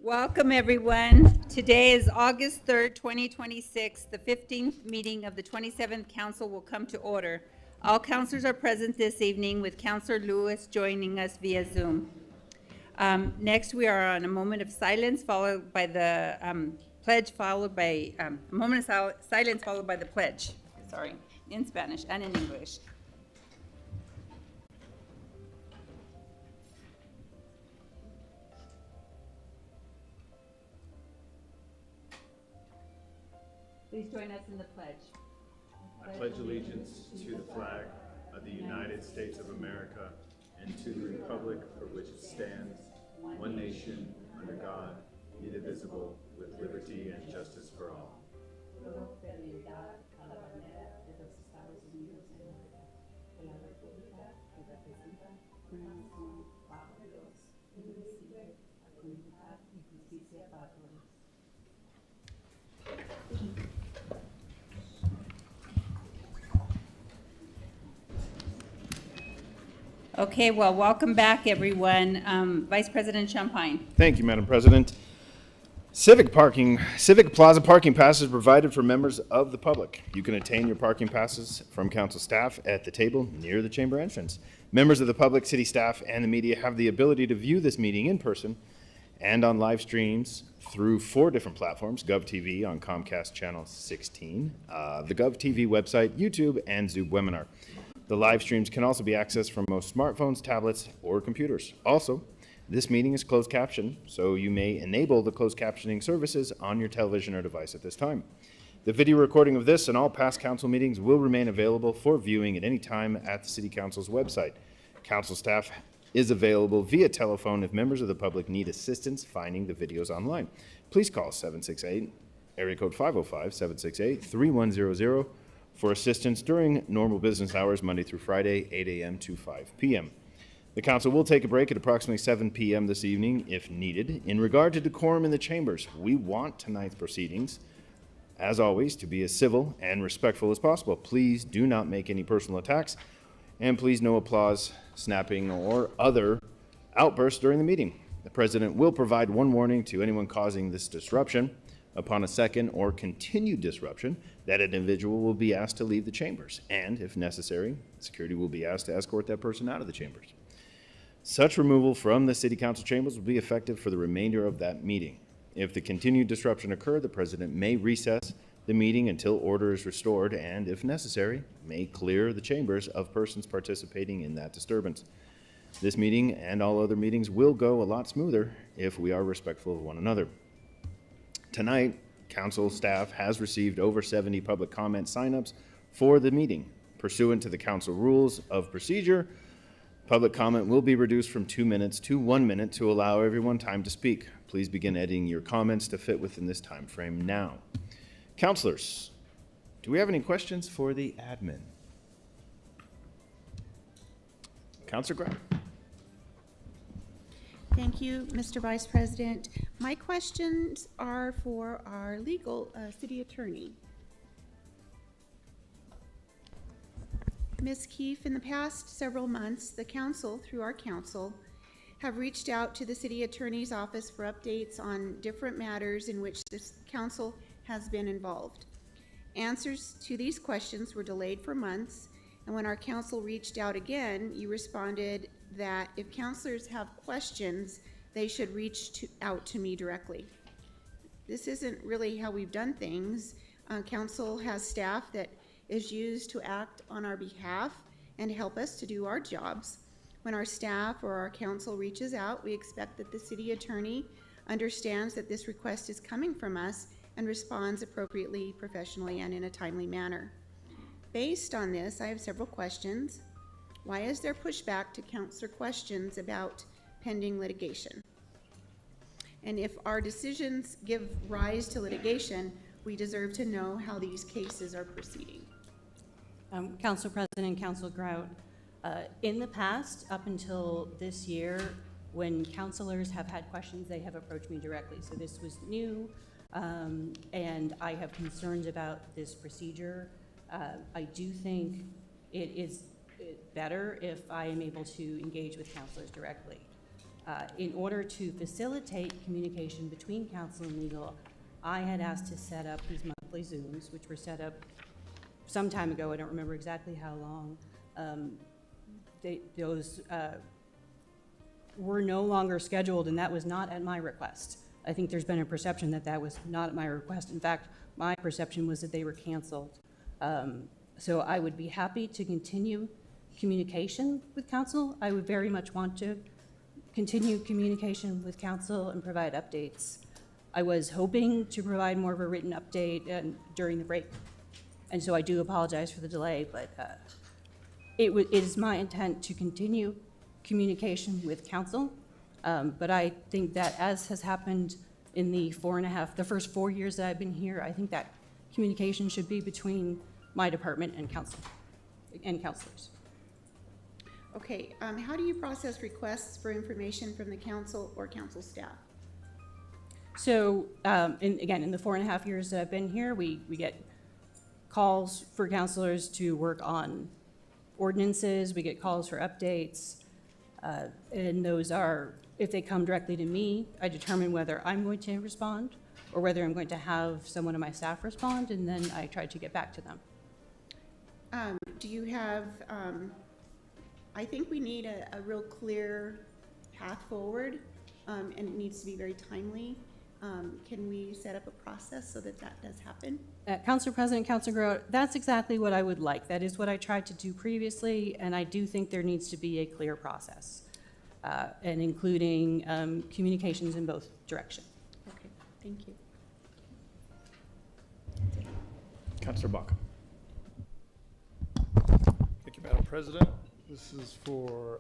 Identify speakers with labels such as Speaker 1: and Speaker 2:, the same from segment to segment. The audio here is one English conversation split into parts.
Speaker 1: Welcome, everyone. Today is August 3rd, 2026. The 15th meeting of the 27th Council will come to order. All councilors are present this evening, with Councilor Lewis joining us via Zoom. Next, we are on a moment of silence, followed by the pledge, followed by a moment of silence, followed by the pledge. Sorry, in Spanish and in English. Please join us in the pledge.
Speaker 2: I pledge allegiance to the flag of the United States of America and to the republic for which it stands, one nation, under God, indivisible, with liberty and justice for all.
Speaker 1: Okay, well, welcome back, everyone. Vice President Champagne.
Speaker 2: Thank you, Madam President. Civic Plaza parking passes provided for members of the public. You can obtain your parking passes from council staff at the table near the chamber entrance. Members of the public, city staff, and the media have the ability to view this meeting in person and on live streams through 4 different platforms: GovTV on Comcast Channel 16, the GovTV website, YouTube, and Zoom Webinar. The live streams can also be accessed from most smartphones, tablets, or computers. Also, this meeting is closed captioned, so you may enable the closed captioning services on your television or device at this time. The video recording of this and all past council meetings will remain available for viewing at any time at the City Council's website. Council staff is available via telephone if members of the public need assistance finding the videos online. Please call 768, area code 505-768-3100 for assistance during normal business hours, Monday through Friday, 8 a.m. to 5 p.m. The council will take a break at approximately 7 p.m. this evening if needed. In regard to decorum in the chambers, we want tonight's proceedings, as always, to be as civil and respectful as possible. Please do not make any personal attacks, and please no applause, snapping, or other outbursts during the meeting. The president will provide one warning to anyone causing this disruption. Upon a second or continued disruption, that individual will be asked to leave the chambers, and if necessary, security will be asked to escort that person out of the chambers. Such removal from the city council chambers will be effective for the remainder of that meeting. If the continued disruption occurs, the president may recess the meeting until order is restored, and if necessary, may clear the chambers of persons participating in that disturbance. This meeting and all other meetings will go a lot smoother if we are respectful of one another. Tonight, council staff has received over 70 public comment signups for the meeting. Pursuant to the council rules of procedure, public comment will be reduced from 2 minutes to 1 minute to allow everyone time to speak. Please begin editing your comments to fit within this time frame now. Councilors, do we have any questions for the admin? Councilor Griego.
Speaker 3: Thank you, Mr. Vice President. My questions are for our legal city attorney. Ms. Keefe, in the past several months, the council, through our council, have reached out to the city attorney's office for updates on different matters in which this council has been involved. Answers to these questions were delayed for months, and when our council reached out again, you responded that if councilors have questions, they should reach out to me directly. This isn't really how we've done things. Council has staff that is used to act on our behalf and help us to do our jobs. When our staff or our council reaches out, we expect that the city attorney understands that this request is coming from us and responds appropriately, professionally, and in a timely manner. Based on this, I have several questions. Why is there pushback to councilor questions about pending litigation? And if our decisions give rise to litigation, we deserve to know how these cases are proceeding.
Speaker 4: Council President, Councilor Grout, in the past, up until this year, when councilors have had questions, they have approached me directly. So this was new, and I have concerns about this procedure. I do think it is better if I am able to engage with counselors directly. In order to facilitate communication between council and legal, I had asked to set up these monthly Zooms, which were set up some time ago. I don't remember exactly how long. Those were no longer scheduled, and that was not at my request. I think there's been a perception that that was not at my request. In fact, my perception was that they were canceled. So I would be happy to continue communication with council. I would very much want to continue communication with council and provide updates. I was hoping to provide more of a written update during the break, and so I do apologize for the delay, but it is my intent to continue communication with council, but I think that, as has happened in the first 4 years that I've been here, I think that communication should be between my department and council and councilors.
Speaker 3: Okay, how do you process requests for information from the council or council staff?
Speaker 4: So, again, in the 4.5 years that I've been here, we get calls for councilors to work on ordinances, we get calls for updates, and those are, if they come directly to me, I determine whether I'm going to respond or whether I'm going to have someone on my staff respond, and then I try to get back to them.
Speaker 3: Do you have, I think we need a real clear path forward, and it needs to be very timely. Can we set up a process so that that does happen?
Speaker 4: Council President, Council Grout, that's exactly what I would like. That is what I tried to do previously, and I do think there needs to be a clear process, and including communications in both directions.
Speaker 3: Okay, thank you.
Speaker 2: Councilor Bach.
Speaker 5: Thank you, Madam President. This is for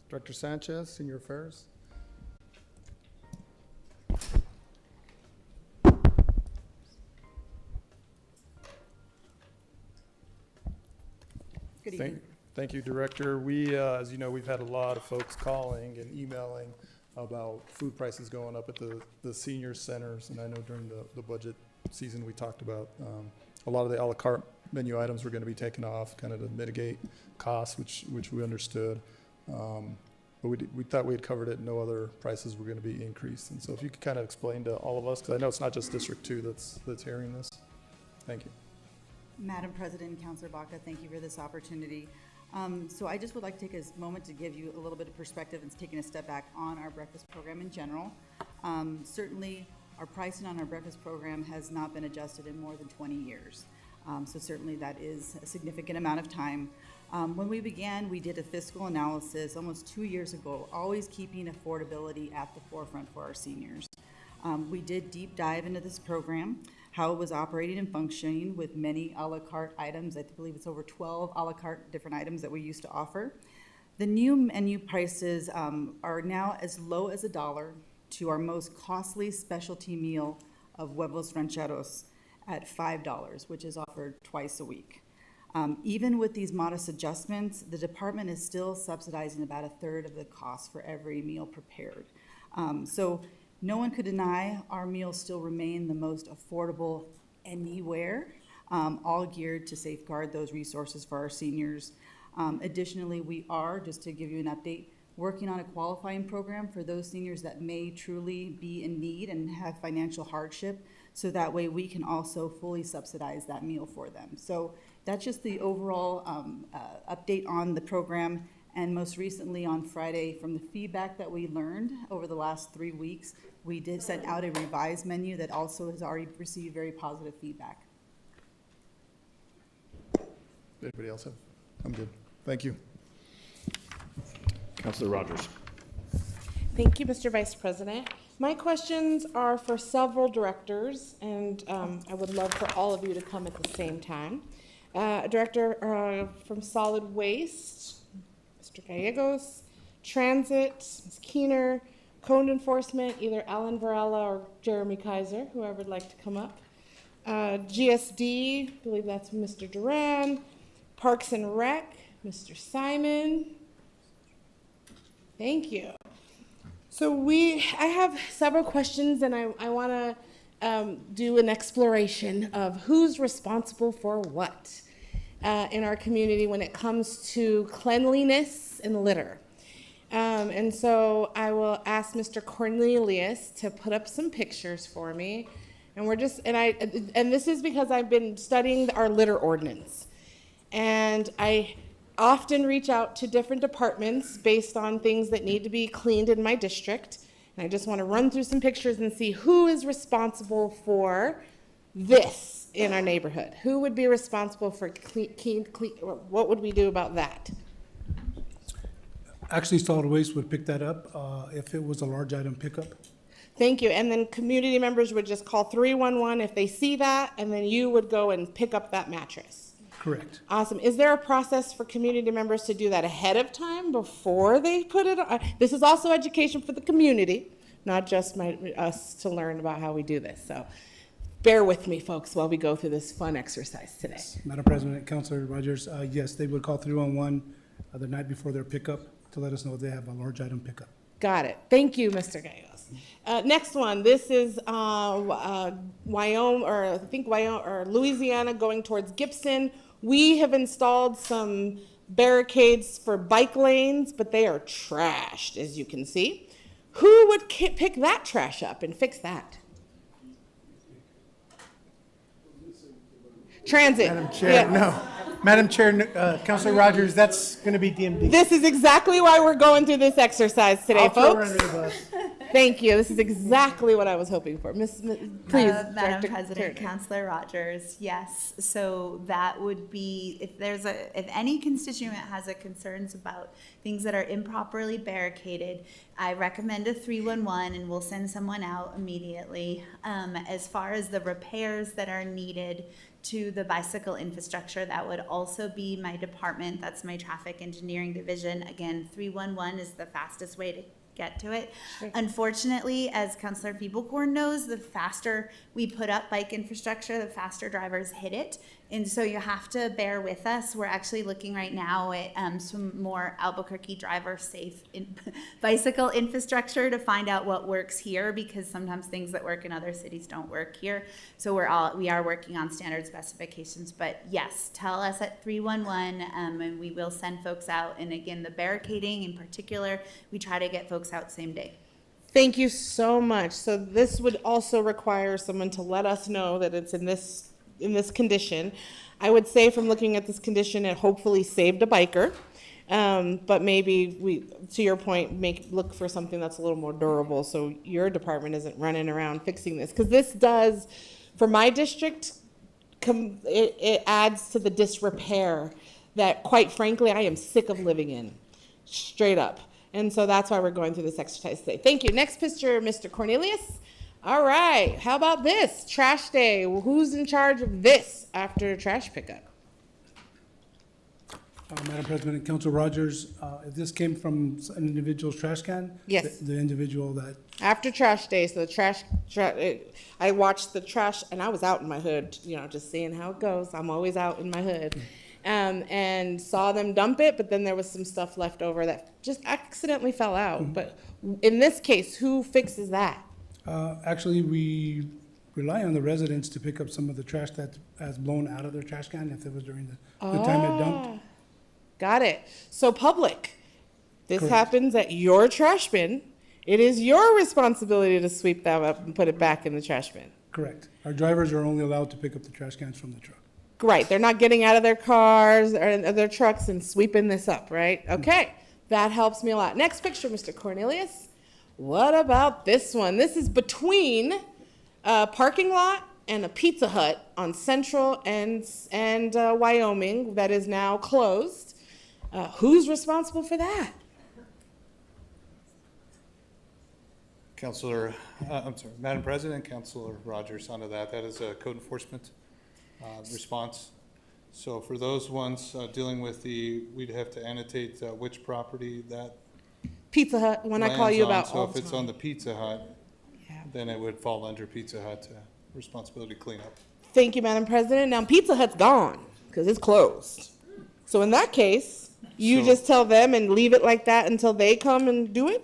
Speaker 5: Director Sanchez, Senior Affairs.
Speaker 6: Good evening.
Speaker 5: Thank you, Director. We, as you know, we've had a lot of folks calling and emailing about food prices going up at the senior centers, and I know during the budget season we talked about a lot of the a la carte menu items were going to be taken off, kind of to mitigate costs, which we understood. But we thought we had covered it. No other prices were going to be increased. And so if you could kind of explain to all of us, because I know it's not just District 2 that's hearing this. Thank you.
Speaker 6: Madam President and Councilor Baca, thank you for this opportunity. So I just would like to take a moment to give you a little bit of perspective and taking a step back on our breakfast program in general. Certainly, our pricing on our breakfast program has not been adjusted in more than 20 years. So certainly that is a significant amount of time. When we began, we did a fiscal analysis almost 2 years ago, always keeping affordability at the forefront for our seniors. We did deep dive into this program, how it was operating and functioning with many a la carte items. I believe it's over 12 a la carte different items that we used to offer. The new menu prices are now as low as $1 to our most costly specialty meal of huevos rancheros at $5, which is offered twice a week. Even with these modest adjustments, the department is still subsidizing about 1/3 of the cost for every meal prepared. So no one could deny our meals still remain the most affordable anywhere, all geared to safeguard those resources for our seniors. Additionally, we are, just to give you an update, working on a qualifying program for those seniors that may truly be in need and have financial hardship, so that way we can also fully subsidize that meal for them. So that's just the overall update on the program. And most recently on Friday, from the feedback that we learned over the last 3 weeks, we did send out a revised menu that also has already received very positive feedback.
Speaker 5: Anybody else have? I'm good. Thank you.
Speaker 2: Councilor Rogers.
Speaker 7: Thank you, Mr. Vice President. My questions are for several directors, and I would love for all of you to come at the same time. Director from Solid Waste, Mr. Gallegos, Transit, Ms. Keener, Code Enforcement, either Alan Varela or Jeremy Kaiser, whoever would like to come up. GSD, I believe that's Mr. Duran. Parks and Rec, Mr. Simon. Thank you. So I have several questions, and I want to do an exploration of who's responsible for what. in our community when it comes to cleanliness and litter. And so I will ask Mr. Cornelius to put up some pictures for me. And and this is because I've been studying our litter ordinance. And I often reach out to different departments based on things that need to be cleaned in my district. And I just want to run through some pictures and see who is responsible for this in our neighborhood. Who would be responsible for clean, what would we do about that?
Speaker 8: Actually, solid waste would pick that up if it was a large item pickup.
Speaker 7: Thank you. And then community members would just call 311 if they see that, and then you would go and pick up that mattress.
Speaker 8: Correct.
Speaker 7: Awesome. Is there a process for community members to do that ahead of time before they put it on? This is also education for the community, not just us to learn about how we do this. So bear with me, folks, while we go through this fun exercise today.
Speaker 8: Madam President, Councilor Rogers, yes, they would call 311 the night before their pickup to let us know if they have a large item pickup.
Speaker 7: Got it. Thank you, Mr. Gallegos. Next one. This is Wyoming, or I think Wyoming or Louisiana, going towards Gibson. We have installed some barricades for bike lanes, but they are trashed, as you can see. Who would pick that trash up and fix that? Transit.
Speaker 9: Madam Chair,
Speaker 7: Yeah.
Speaker 9: no. Madam Chair, Councilor Rogers, that's going to be DMD.
Speaker 7: This is exactly why we're going through this exercise today,
Speaker 9: I'll throw her
Speaker 7: folks.
Speaker 9: under the bus.
Speaker 7: Thank you. This is exactly what I was hoping for. Please,
Speaker 10: Madam
Speaker 7: Director
Speaker 10: President,
Speaker 7: Turner.
Speaker 10: Councilor Rogers, yes. So that would be, if any constituent has concerns about things that are improperly barricaded, I recommend a 311 and we'll send someone out immediately. As far as the repairs that are needed to the bicycle infrastructure, that would also be my department. That's my traffic engineering division. Again, 311 is the fastest way to get to it. Unfortunately, as Councilor Feeblecorn knows, the faster we put up bike infrastructure, the faster drivers hit it. And so you have to bear with us. We're actually looking right now at some more Albuquerque driver safe bicycle infrastructure to find out what works here, because sometimes things that work in other cities don't work here. So we are working on standard specifications. But yes, tell us at 311 and we will send folks out. And again, the barricading in particular, we try to get folks out same day.
Speaker 7: Thank you so much. So this would also require someone to let us know that it's in this condition. I would say from looking at this condition, it hopefully saved a biker. But maybe we, to your point, look for something that's a little more durable so your department isn't running around fixing this. Because this does, for my district, it adds to the disrepair that, quite frankly, I am sick of living in, straight up. And so that's why we're going through this exercise today. Thank you. Next picture, Mr. Cornelius. All right, how about this? Trash day. Well, who's in charge of this after trash pickup?
Speaker 8: Madam President, Councilor Rogers, if this came from an individual's trash can?
Speaker 7: Yes.
Speaker 8: The individual that,
Speaker 7: After trash day, so I watched the trash, and I was out in my hood, just seeing how it goes. I'm always out in my hood. And saw them dump it, but then there was some stuff left over that just accidentally fell out. Mm-hmm. But in this case, who fixes that?
Speaker 8: actually, we rely on the residents to pick up some of the trash that has blown out of their trash can if it was during the time it dumped.
Speaker 7: Got it. So public, this
Speaker 8: Correct.
Speaker 7: happens at your trash bin. It is your responsibility to sweep that up and put it back in the trash bin.
Speaker 8: Correct. Our drivers are only allowed to pick up the trash cans from the truck.
Speaker 7: Right, they're not getting out of their cars or their trucks and sweeping this up, right? Okay, that helps me a lot. Next picture, Mr. Cornelius. What about this one? This is between a parking lot and a Pizza Hut on Central and Wyoming that is now closed. Who's responsible for that?
Speaker 11: Madam President, Councilor Rogers, onto that. That is a code enforcement response. So for those ones dealing with we'd have to annotate which property that
Speaker 7: Pizza Hut, one I call you about
Speaker 11: so
Speaker 7: all
Speaker 11: if
Speaker 7: the
Speaker 11: it's
Speaker 7: time.
Speaker 11: on the Pizza Hut,
Speaker 7: Yeah.
Speaker 11: then it would fall under Pizza Hut responsibility cleanup.
Speaker 7: Thank you, Madam President. Now, Pizza Hut's gone because it's closed. So in that case, you just tell them and leave it like that until they come and do it?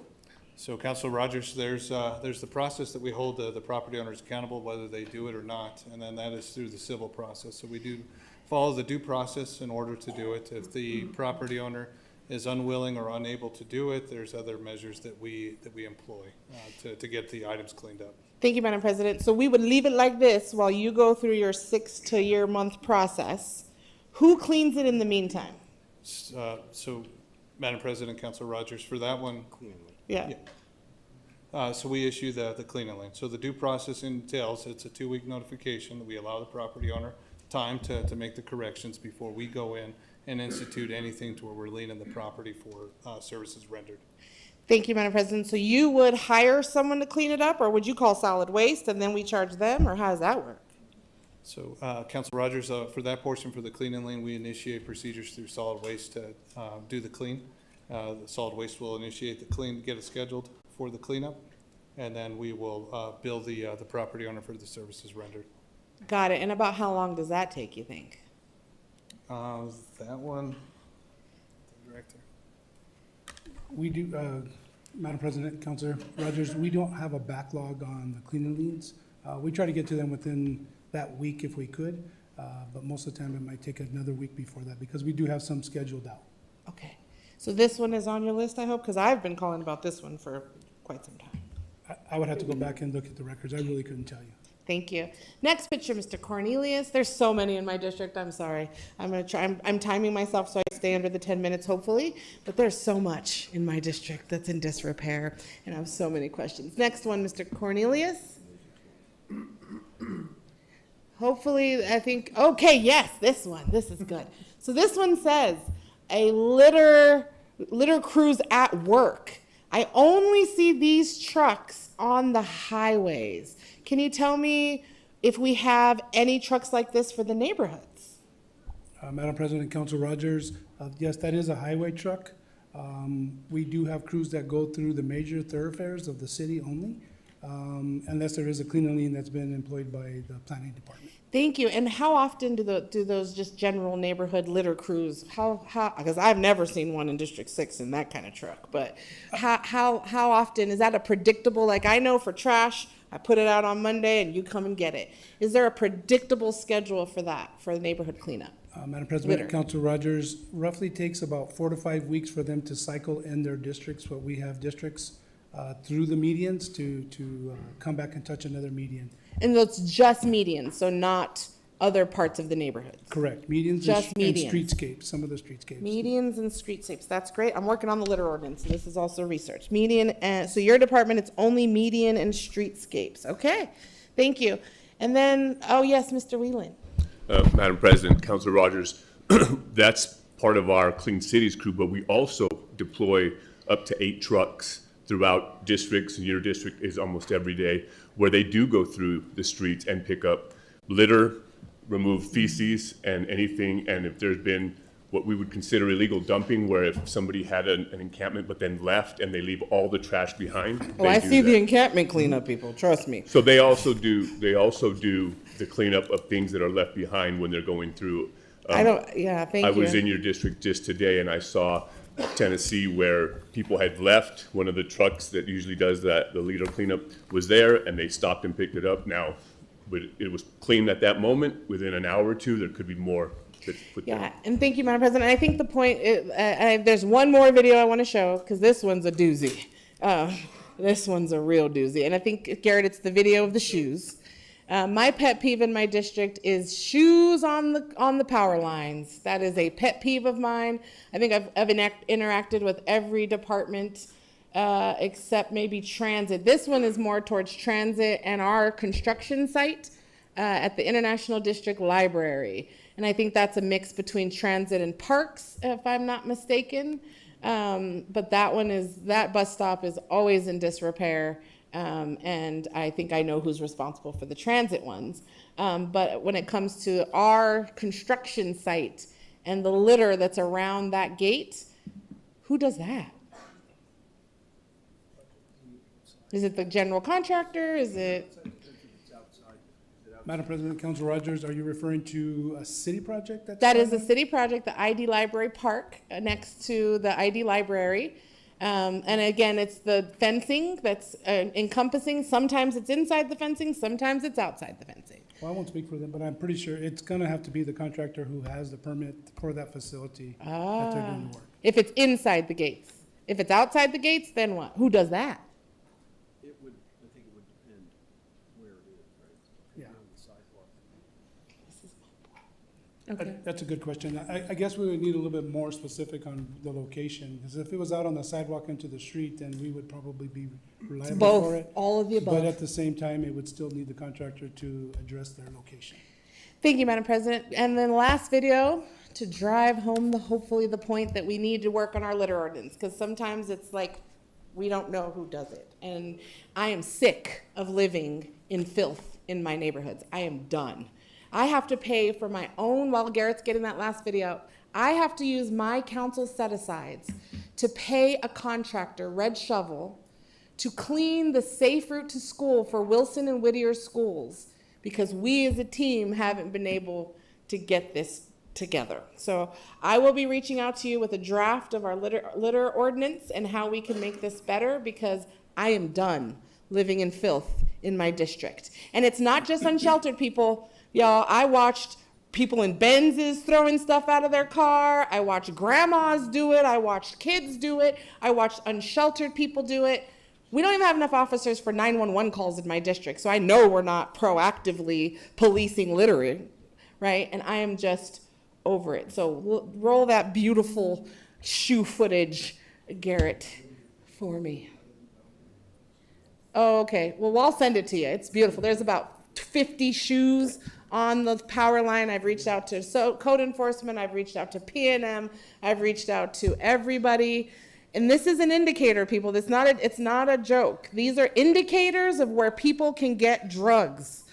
Speaker 11: So Councilor Rogers, there's the process that we hold the property owners accountable whether they do it or not, and then that is through the civil process. So we do follow the due process in order to do it. If the property owner is unwilling or unable to do it, there's other measures that we employ to get the items cleaned up.
Speaker 7: Thank you, Madam President. So we would leave it like this while you go through your 6 to year month process. Who cleans it in the meantime?
Speaker 11: So, Madam President, Councilor Rogers, for that one.
Speaker 7: Yeah.
Speaker 11: So we issue the clean and lien. So the due process entails, it's a 2-week notification that we allow the property owner time to make the corrections before we go in and institute anything to where we're liening the property for services rendered.
Speaker 7: Thank you, Madam President. So you would hire someone to clean it up, or would you call solid waste and then we charge them, or how does that work?
Speaker 11: So, Councilor Rogers, for that portion, for the clean and lien, we initiate procedures through solid waste to do the clean. The solid waste will initiate the clean, get it scheduled for the cleanup, and then we will bill the property owner for the services rendered.
Speaker 7: Got it. And about how long does that take, you think?
Speaker 11: That one, Director.
Speaker 8: We do, Madam President, Councilor Rogers, we don't have a backlog on the clean and liens. We try to get to them within that week if we could, but most of the time it might take another week before that because we do have some scheduled out.
Speaker 7: Okay. So this one is on your list, I hope, because I've been calling about this one for quite some time.
Speaker 8: I would have to go back and look at the records. I really couldn't tell you.
Speaker 7: Thank you. Next picture, Mr. Cornelius. There's so many in my district. I'm sorry. I'm gonna try. I'm timing myself so I stay under the 10 minutes, hopefully. But there's so much in my district that's in disrepair, and I have so many questions. Next one, Mr. Cornelius. Hopefully, I think. Okay, yes, this one. This is good. So this one says a litter crews at work. I only see these trucks on the highways. Can you tell me if we have any trucks like this for the neighborhoods?
Speaker 8: Madam President, Council Rogers, yes, that is a highway truck. We do have crews that go through the major thoroughfares of the city only, unless there is a clean and lien that's been employed by the planning department.
Speaker 7: Thank you. And how often do those just general neighborhood litter crews, because I've never seen one in District 6 in that kind of truck, but how often, is that a predictable, like I know for trash, I put it out on Monday and you come and get it. Is there a predictable schedule for that, for the neighborhood cleanup?
Speaker 8: Madam President, Council Rogers, roughly takes about 4 to 5 weeks for them to cycle in their districts, what we have districts, through the medians to come back and touch another median.
Speaker 7: And that's just medians, so not other parts of the neighborhood?
Speaker 8: Correct, medians
Speaker 7: Just
Speaker 8: and
Speaker 7: medians.
Speaker 8: streetscapes, some of the streetscapes.
Speaker 7: Medians and streetscapes, that's great. I'm working on the litter ordinance, so this is also research. Median, so your department, it's only median and streetscapes. Okay, thank you. And then, oh yes, Mr. Whelan.
Speaker 12: Madam President, Councilor Rogers, that's part of our Clean Cities crew, but we also deploy up to 8 trucks throughout districts, and your district is almost every day, where they do go through the streets and pick up litter, remove feces and anything, and if there's been what we would consider illegal dumping, where if somebody had an encampment but then left and they leave all the trash behind.
Speaker 7: Oh, I see the encampment cleanup people, trust me.
Speaker 12: So they also do the cleanup of things that are left behind when they're going through.
Speaker 7: Thank you.
Speaker 12: I was in your district just today and I saw Tennessee where people had left. One of the trucks that usually does that, the litter cleanup, was there and they stopped and picked it up. Now, but it was clean at that moment. Within an hour or two, there could be more that's put there.
Speaker 7: Yeah, and thank you, Madam President. I think the point, there's one more video I want to show, because this one's a doozy. This one's a real doozy. And I think, Garrett, it's the video of the shoes. My pet peeve in my district is shoes on the power lines. That is a pet peeve of mine. I think I've interacted with every department except maybe transit. This one is more towards transit and our construction site at the International District Library. And I think that's a mix between transit and parks, if I'm not mistaken. But that bus stop is always in disrepair. And I think I know who's responsible for the transit ones. But when it comes to our construction site and the litter that's around that gate, who does that? Is it the general contractor? Is it?
Speaker 8: Madam President, Council Rogers, are you referring to a city project?
Speaker 7: That is a city project, the ID Library Park next to the ID Library. And again, it's the fencing that's encompassing. Sometimes it's inside the fencing, sometimes it's outside the fencing.
Speaker 8: Well, I won't speak for them, but I'm pretty sure it's gonna have to be the contractor who has the permit for that facility that they're doing the work.
Speaker 7: If it's inside the gates. If it's outside the gates, then what? Who does that?
Speaker 13: It would, I think it would depend where it is, right?
Speaker 8: Yeah.
Speaker 13: On the sidewalk.
Speaker 7: Okay.
Speaker 8: That's a good question. I guess we would need a little bit more specific on the location, because if it was out on the sidewalk into the street, then we would probably be reliable
Speaker 7: Both,
Speaker 8: for it.
Speaker 7: all of the
Speaker 8: But
Speaker 7: above.
Speaker 8: at the same time, it would still need the contractor to address their location.
Speaker 7: Thank you, Madam President. And then last video, to drive home hopefully the point that we need to work on our litter ordinance, because sometimes it's like, we don't know who does it. And I am sick of living in filth in my neighborhoods. I am done. I have to pay for my own, while Garrett's getting that last video, I have to use my council set-asides to pay a contractor, Red Shovel, to clean the safe route to school for Wilson and Whittier schools, because we as a team haven't been able to get this together. So I will be reaching out to you with a draft of our litter ordinance and how we can make this better, because I am done living in filth in my district. And it's not just unsheltered people. Y'all, I watched people in Benzes throwing stuff out of their car. I watched grandmas do it. I watched kids do it. I watched unsheltered people do it. We don't even have enough officers for 911 calls in my district, so I know we're not proactively policing littering, right? And I am just over it. So roll that beautiful shoe footage, Garrett, for me. Oh, okay. Well, I'll send it to you. It's beautiful. There's about 50 shoes on the power line. I've reached out to code enforcement. I've reached out to P&M. I've reached out to everybody. And this is an indicator, people. It's not a joke. These are indicators of where people can get drugs,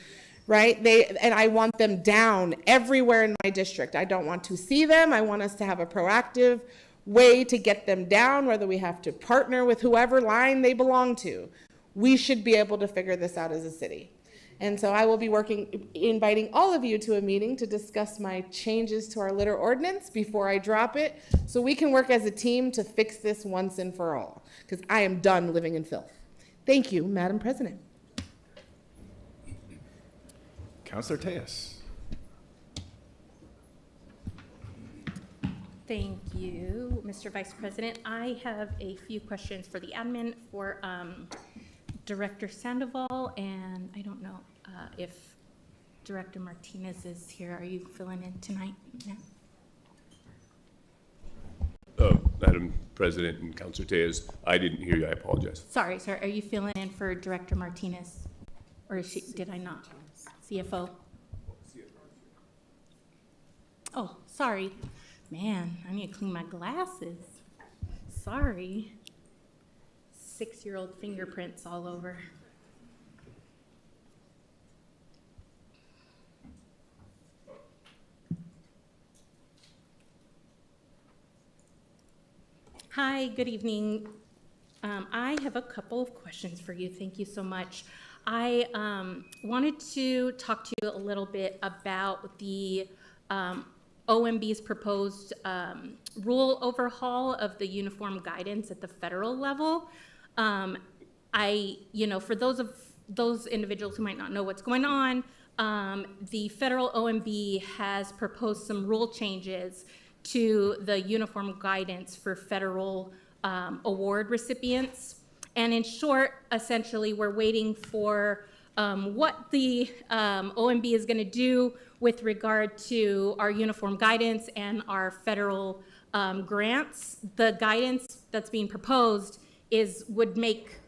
Speaker 7: right? And I want them down everywhere in my district. I don't want to see them. I want us to have a proactive way to get them down, whether we have to partner with whoever line they belong to. We should be able to figure this out as a city. And so I will be inviting all of you to a meeting to discuss my changes to our litter ordinance before I drop it, so we can work as a team to fix this once and for all, because I am done living in filth. Thank you, Madam President.
Speaker 2: Councilor Tejas.
Speaker 14: Thank you, Mr. Vice President. I have a few questions for the admin for Director Sandoval, and I don't know if Director Martinez is here. Are you filling in tonight? No?
Speaker 12: Madam President and Councilor Tejas, I didn't hear you. I apologize.
Speaker 14: Sorry, sir. Are you filling in for Director Martinez? Or is she, did I not? CFO? Oh, sorry. Man, I need to clean my glasses. Sorry. 6-year-old fingerprints all over. Hi, good evening. I have a couple of questions for you. Thank you so much. I wanted to talk to you a little bit about the OMB's proposed rule overhaul of the uniform guidance at the federal level. For those individuals who might not know what's going on, the federal OMB has proposed some rule changes to the uniform guidance for federal award recipients. And in short, essentially, we're waiting for what the OMB is going to do with regard to our uniform guidance and our federal grants. The guidance that's being proposed would make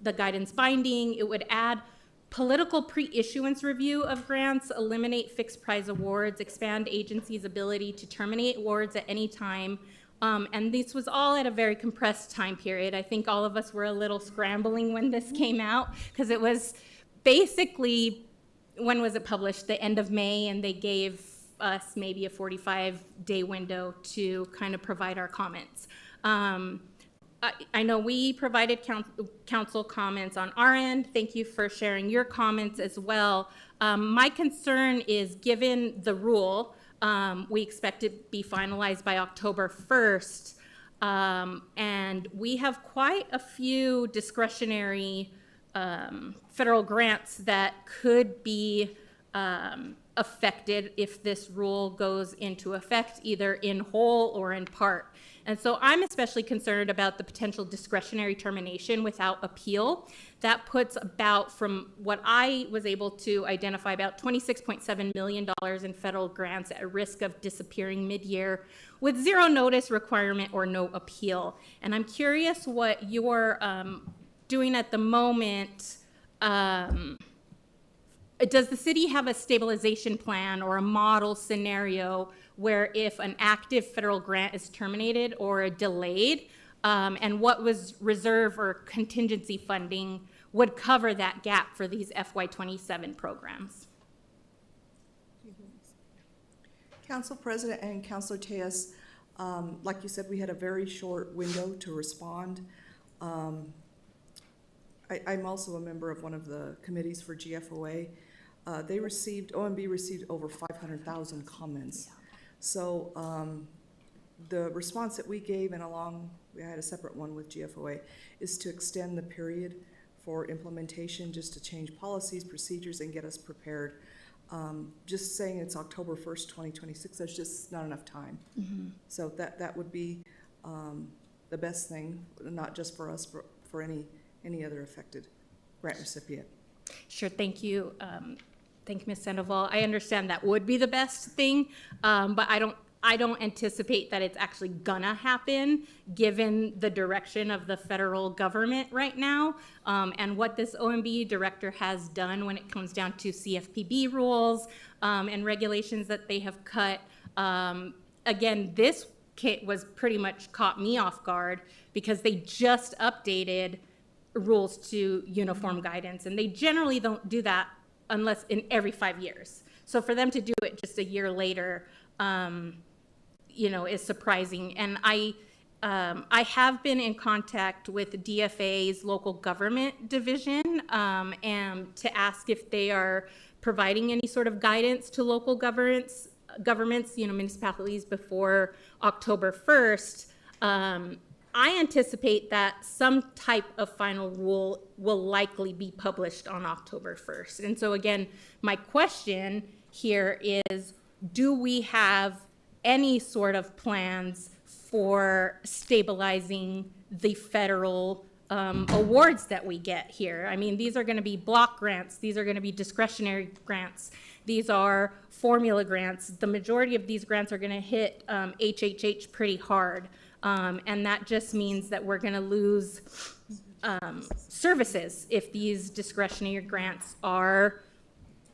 Speaker 14: the guidance binding. It would add political pre-issuance review of grants, eliminate fixed prize awards, expand agencies' ability to terminate awards at any time. And this was all at a very compressed time period. I think all of us were a little scrambling when this came out, because it was basically, when was it published? The end of May, and they gave us maybe a 45-day window to kind of provide our comments. I know we provided council comments on our end. Thank you for sharing your comments as well. My concern is, given the rule, we expect it to be finalized by October 1st, and we have quite a few discretionary federal grants that could be affected if this rule goes into effect, either in whole or in part. And so I'm especially concerned about the potential discretionary termination without appeal. That puts about, from what I was able to identify, about $26.7 million in federal grants at risk of disappearing mid-year with zero notice requirement or no appeal. And I'm curious what you're doing at the moment. Does the city have a stabilization plan or a model scenario where if an active federal grant is terminated or delayed, and what was reserve or contingency funding would cover that gap for these FY27 programs?
Speaker 15: Council President and Councilor Tejas, like you said, we had a very short window to respond. I'm also a member of one of the committees for GFOA. OMB received over 500,000 comments. So the response that we gave, and we had a separate one with GFOA, is to extend the period for implementation, just to change policies, procedures, and get us prepared. Just saying it's October 1st, 2026, there's just not enough time. Mm-hmm. So that would be the best thing, not just for us, but for any other affected grant recipient.
Speaker 14: Sure, thank you. Thank you, Ms. Sandoval. I understand that would be the best thing, but I don't anticipate that it's actually gonna happen given the direction of the federal government right now, and what this OMB director has done when it comes down to CFPB rules and regulations that they have cut. Again, this was pretty much caught me off guard because they just updated rules to uniform guidance, and they generally don't do that unless in every 5 years. So for them to do it just a year later, is surprising. And I have been in contact with DFA's local government division and to ask if they are providing any sort of guidance to local governments, municipalities before October 1st. I anticipate that some type of final rule will likely be published on October 1st. And so again, my question here is, do we have any sort of plans for stabilizing the federal awards that we get here? I mean, these are going to be block grants. These are going to be discretionary grants. These are formula grants. The majority of these grants are going to hit HHH pretty hard. And that just means that we're going to lose services if these discretionary grants are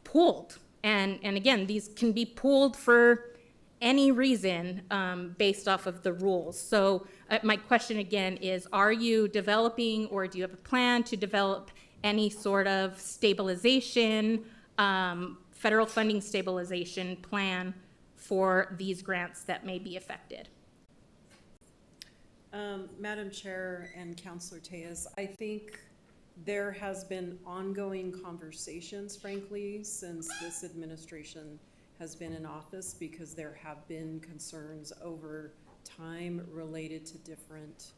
Speaker 14: pooled. And again, these can be pooled for any reason based off of the rules. So my question again is, are you developing, or do you have a plan to develop any sort of stabilization, federal funding stabilization plan for these grants that may be affected?
Speaker 16: Madam Chair and Councilor Tejas, I think there has been ongoing conversations, frankly, since this administration has been in office, because there have been concerns over time related to different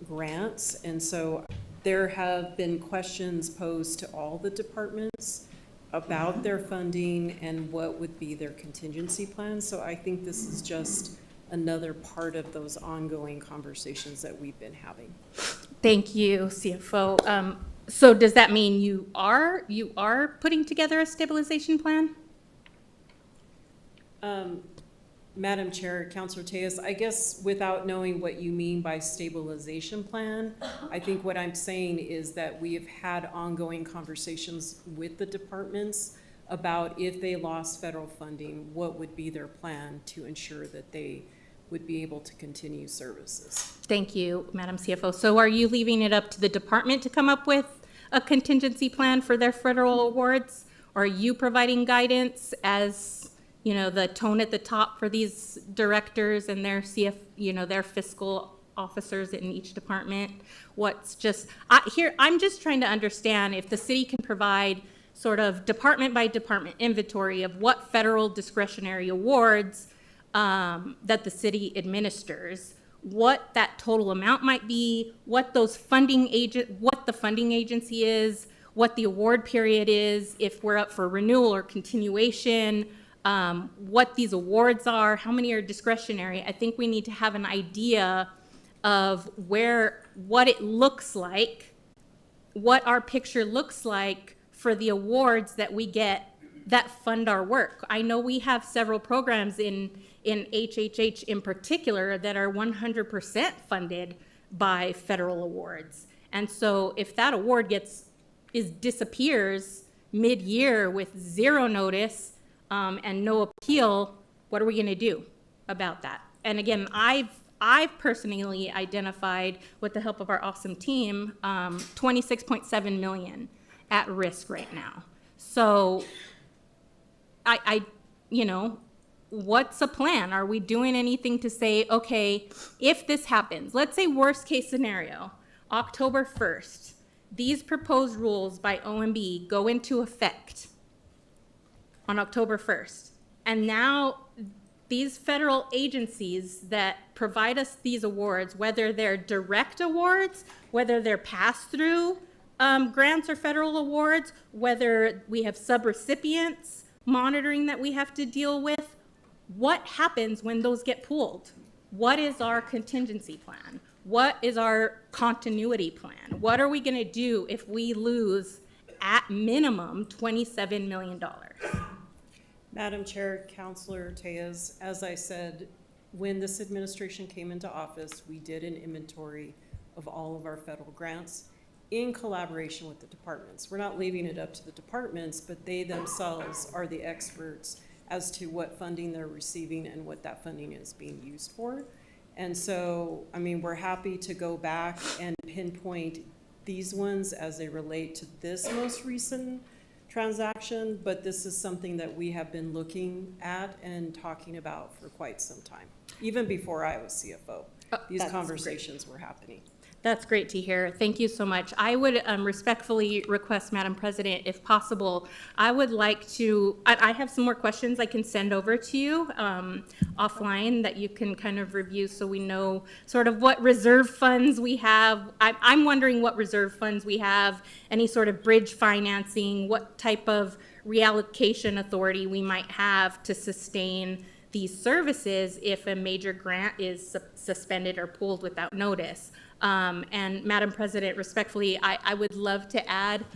Speaker 16: grants. And so there have been questions posed to all the departments about their funding and what would be their contingency plans. So I think this is just another part of those ongoing conversations that we've been having.
Speaker 14: Thank you, CFO. So does that mean you are putting together a stabilization plan?
Speaker 16: Madam Chair, Councilor Tejas, I guess without knowing what you mean by stabilization plan, I think what I'm saying is that we have had ongoing conversations with the departments about if they lost federal funding, what would be their plan to ensure that they would be able to continue services.
Speaker 14: Thank you, Madam CFO. So are you leaving it up to the department to come up with a contingency plan for their federal awards? Or are you providing guidance as, the tone at the top for these directors and their their fiscal officers in each department? I'm just trying to understand if the city can provide sort of department by department inventory of what federal discretionary awards that the city administers, what that total amount might be, what the funding agency is, what the award period is, if we're up for renewal or continuation, what these awards are, how many are discretionary. I think we need to have an idea of what it looks like, what our picture looks like for the awards that we get that fund our work. I know we have several programs in HHH in particular that are 100% funded by federal awards. And so if that award disappears mid-year with zero notice and no appeal, what are we gonna do about that? And again, I've personally identified, with the help of our awesome team, 26.7 million at risk right now. So what's a plan? Are we doing anything to say, okay, if this happens, let's say worst case scenario, October 1st, these proposed rules by OMB go into effect on October 1st. And now these federal agencies that provide us these awards, whether they're direct awards, whether they're pass-through grants or federal awards, whether we have subrecipients monitoring that we have to deal with, what happens when those get pulled? What is our contingency plan? What is our continuity plan? What are we gonna do if we lose at minimum $27 million?
Speaker 16: Madam Chair, Councilor Tejas, as I said, when this administration came into office, we did an inventory of all of our federal grants in collaboration with the departments. We're not leaving it up to the departments, but they themselves are the experts as to what funding they're receiving and what that funding is being used for. And so, I mean, we're happy to go back and pinpoint these ones as they relate to this most recent transaction, but this is something that we have been looking at and talking about for quite some time, even before I was CFO. These conversations were happening.
Speaker 14: That's great to hear. Thank you so much. I would respectfully request, Madam President, if possible, I would like to, I have some more questions I can send over to you offline that you can kind of review so we know sort of what reserve funds we have. I'm wondering what reserve funds we have, any sort of bridge financing, what type of reallocation authority we might have to sustain these services if a major grant is suspended or pulled without notice. And Madam President, respectfully, I would love to add,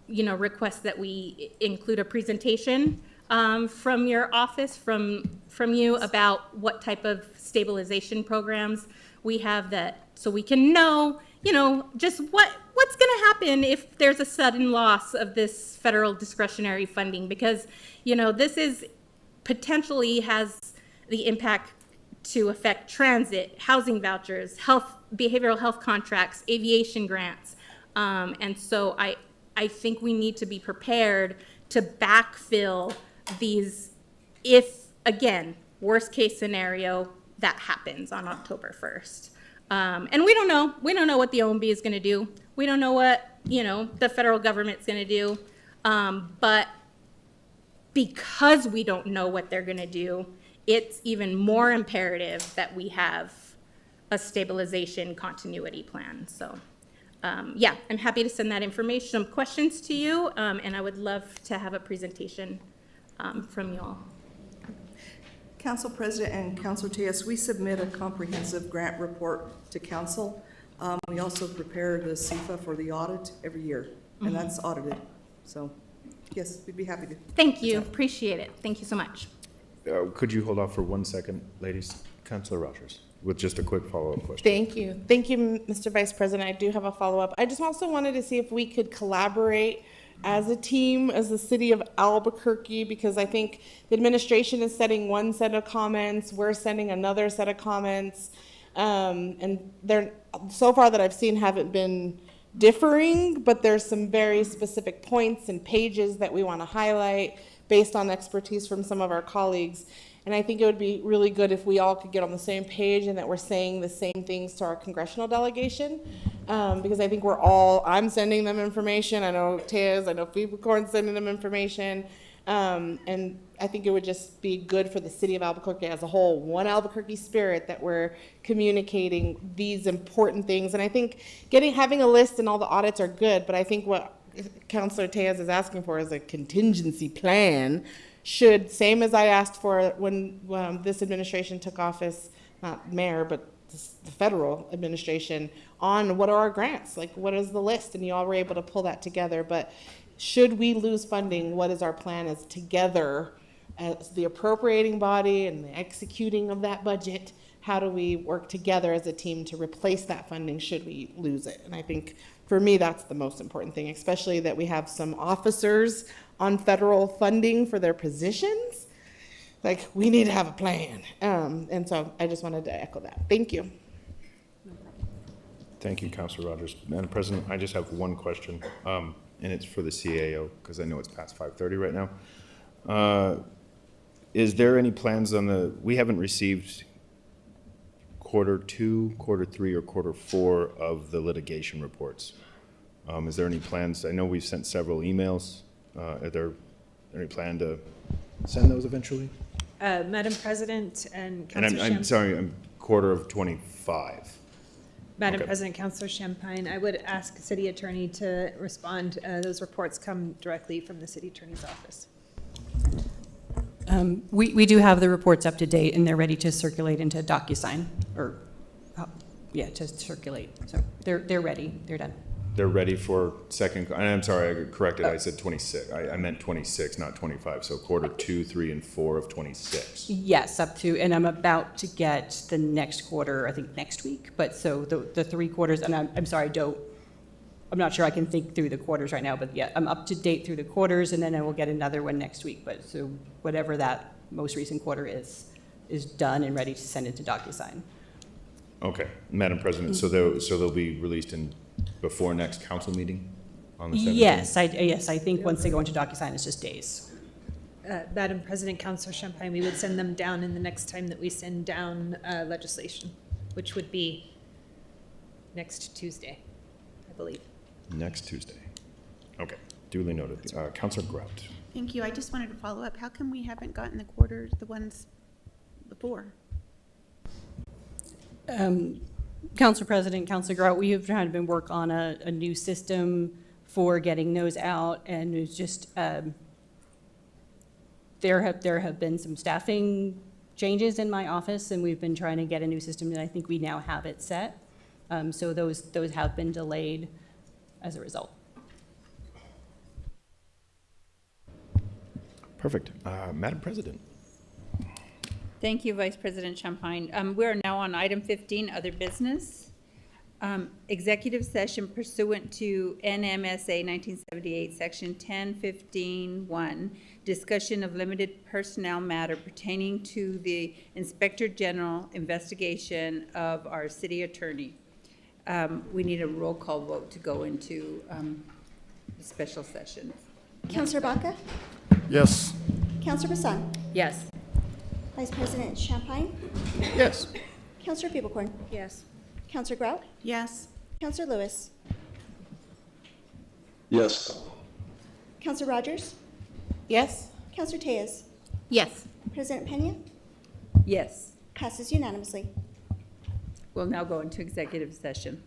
Speaker 14: request that we include a presentation from your office, from you, about what type of stabilization programs we have, that so we can know, just what's going to happen if there's a sudden loss of this federal discretionary funding, because this is potentially has the impact to affect transit, housing vouchers, behavioral health contracts, aviation grants. And so I think we need to be prepared to backfill these if, again, worst case scenario, that happens on October 1st. And we don't know what the OMB is gonna do. We don't know what, the federal government's gonna do. But because we don't know what they're gonna do, it's even more imperative that we have a stabilization continuity plan. So, yeah, I'm happy to send that information, some questions to you, and I would love to have a presentation from you all.
Speaker 15: Council President and Councilor Tejas, we submit a comprehensive grant report to council. We also prepare the CFA for the audit every year, and that's audited. So, yes, we'd be happy to.
Speaker 14: Thank you, appreciate it. Thank you so much.
Speaker 2: Could you hold off for 1 second, ladies? Councilor Rogers, with just a quick follow-up question.
Speaker 7: Thank you. Thank you, Mr. Vice President. I do have a follow-up. I just also wanted to see if we could collaborate as a team, as the city of Albuquerque, because I think the administration is setting one set of comments, we're sending another set of comments, and they're, so far that I've seen, haven't been differing, but there's some very specific points and pages that we want to highlight based on expertise from some of our colleagues. And I think it would be really good if we all could get on the same page and that we're saying the same things to our congressional delegation. Because I think I'm sending them information. I know Tez, I know Feeble Corn's sending them information. And I think it would just be good for the city of Albuquerque as a whole, one Albuquerque spirit, that we're communicating these important things. And I think having a list and all the audits are good, but I think what Councilor Tejas is asking for is a contingency plan. Same as I asked for when this administration took office, not mayor, but the federal administration, on what are our grants, like what is the list, and you all were able to pull that together. But should we lose funding, what is our plan as together, as the appropriating body and the executing of that budget? How do we work together as a team to replace that funding should we lose it? And I think for me, that's the most important thing, especially that we have some officers on federal funding for their positions. Like, we need to have a plan. And so I just wanted to echo that. Thank you.
Speaker 2: Thank you, Councilor Rogers. Madam President, I just have one question, and it's for the CAO, because I know it's past 5:30 right now. Is there any plans we haven't received quarter 2, quarter 3, or quarter 4 of the litigation reports. Is there any plans? I know we've sent several emails. Are there any plan to send those eventually?
Speaker 17: Madam President and
Speaker 2: And
Speaker 17: Councilor
Speaker 2: I'm sorry, I'm quarter of 25.
Speaker 17: Madam
Speaker 2: Okay.
Speaker 17: President, Councilor Champagne, I would ask City Attorney to respond. Those reports come directly from the City Attorney's Office.
Speaker 4: We do have the reports up to date, and they're ready to circulate into DocuSign, or, to circulate. So they're ready, they're done.
Speaker 2: They're ready for second, and I'm sorry, I got corrected, I said 26. I meant 26, not 25, so quarter 2, 3, and 4 of 26.
Speaker 4: Yes, up to, and I'm about to get the next quarter, I think next week, but so the 3 quarters, and I'm sorry, I'm not sure I can think through the quarters right now, but yeah, I'm up to date through the quarters, and then I will get another one next week, but so whatever that most recent quarter is done and ready to send it to DocuSign.
Speaker 2: Okay, Madam President, so they'll be released before next council meeting on the 17th?
Speaker 4: Yes, I think once they go into DocuSign, it's just days.
Speaker 17: Madam President, Councilor Champagne, we would send them down in the next time that we send down legislation, which would be next Tuesday, I believe.
Speaker 2: Next Tuesday. Okay, duly noted. Councilor Grout.
Speaker 3: Thank you. I just wanted to follow up. How come we haven't gotten the ones before?
Speaker 4: Council President, Councilor Grout, we have tried to work on a new system for getting those out, and it's just there have been some staffing changes in my office, and we've been trying to get a new system, and I think we now have it set. So those have been delayed as a result.
Speaker 2: Perfect. Madam President.
Speaker 1: Thank you, Vice President Champagne. We are now on item 15, other business. Executive session pursuant to NMSA 1978, Section 1015-1, discussion of limited personnel matter pertaining to the Inspector General investigation of our city attorney. We need a roll call vote to go into the special session.
Speaker 18: Councilor Baca?
Speaker 5: Yes.
Speaker 18: Councilor Bassan?
Speaker 1: Yes.
Speaker 18: Vice President Champagne?
Speaker 2: Yes.
Speaker 18: Councilor Feeblecorn?
Speaker 17: Yes.
Speaker 18: Councilor Grout?
Speaker 3: Yes.
Speaker 18: Councilor Lewis?
Speaker 13: Yes.
Speaker 18: Councilor Rogers?
Speaker 7: Yes.
Speaker 18: Councilor Tejas?
Speaker 1: Yes.
Speaker 18: President Pena?
Speaker 1: Yes.
Speaker 18: Passes unanimously.
Speaker 1: We'll now go into executive session.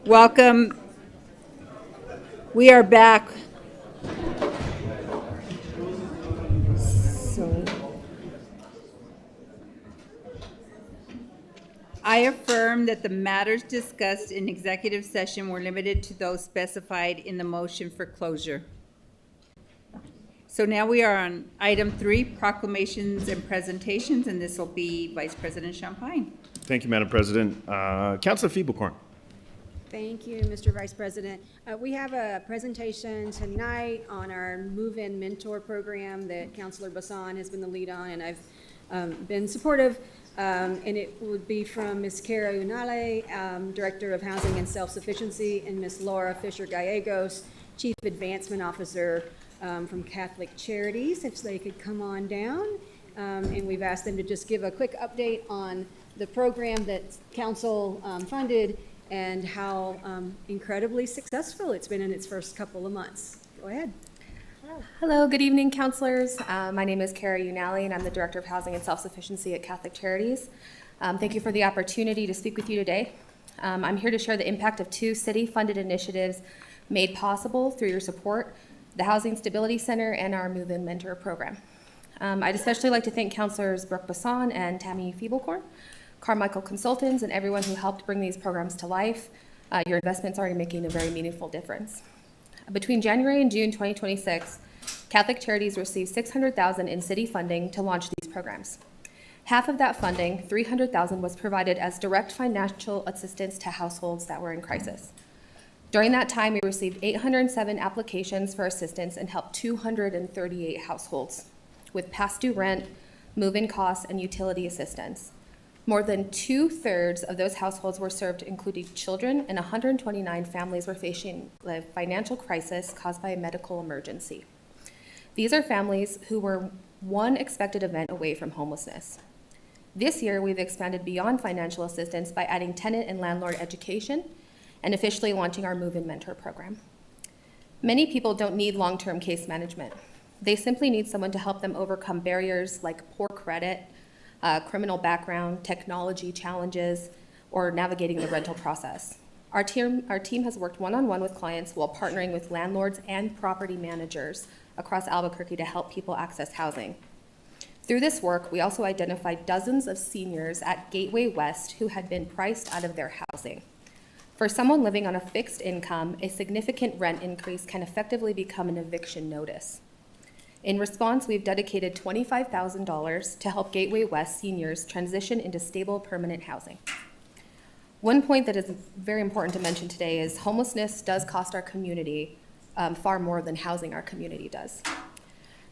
Speaker 1: Welcome. We are back. So, I affirm that the matters discussed in executive session were limited to those specified in the motion for closure. So now we are on item 3, proclamations and presentations, and this will be Vice President Champagne.
Speaker 2: Thank you, Madam President. Councilor Feeblecorn.
Speaker 19: Thank you, Mr. Vice President. We have a presentation tonight on our Move-In Mentor Program that Councilor Bassan has been the lead on, and I've been supportive. And it would be from Ms. Cara Unale, Director of Housing and Self-Sufficiency, and Ms. Laura Fisher-Gallegos, Chief Advancement Officer from Catholic Charities, if they could come on down. And we've asked them to just give a quick update on the program that Council funded and how incredibly successful it's been in its first couple of months. Go ahead.
Speaker 20: Hello, good evening, counselors. My name is Cara Unale, and I'm the Director of Housing and Self-Sufficiency at Catholic Charities. Thank you for the opportunity to speak with you today. I'm here to share the impact of 2 city-funded initiatives made possible through your support, the Housing Stability Center and our Move-In Mentor Program. I'd especially like to thank Councilors Brooke Bassan and Tammy Feeblecorn, Carmichael Consultants, and everyone who helped bring these programs to life. Your investment's already making a very meaningful difference. Between January and June 2026, Catholic Charities received $600,000 in city funding to launch these programs. Half of that funding, $300,000, was provided as direct financial assistance to households that were in crisis. During that time, we received 807 applications for assistance and helped 238 households with past due rent, move-in costs, and utility assistance. More than 2/3 of those households were served, including children, and 129 families were facing a financial crisis caused by a medical emergency. These are families who were one expected event away from homelessness. This year, we've expanded beyond financial assistance by adding tenant and landlord education and officially launching our Move-In Mentor Program. Many people don't need long-term case management. They simply need someone to help them overcome barriers like poor credit, criminal background, technology challenges, or navigating the rental process. Our team has worked one-on-one with clients while partnering with landlords and property managers across Albuquerque to help people access housing. Through this work, we also identified dozens of seniors at Gateway West who had been priced out of their housing. For someone living on a fixed income, a significant rent increase can effectively become an eviction notice. In response, we've dedicated $25,000 to help Gateway West seniors transition into stable, permanent housing. One point that is very important to mention today is homelessness does cost our community far more than housing our community does.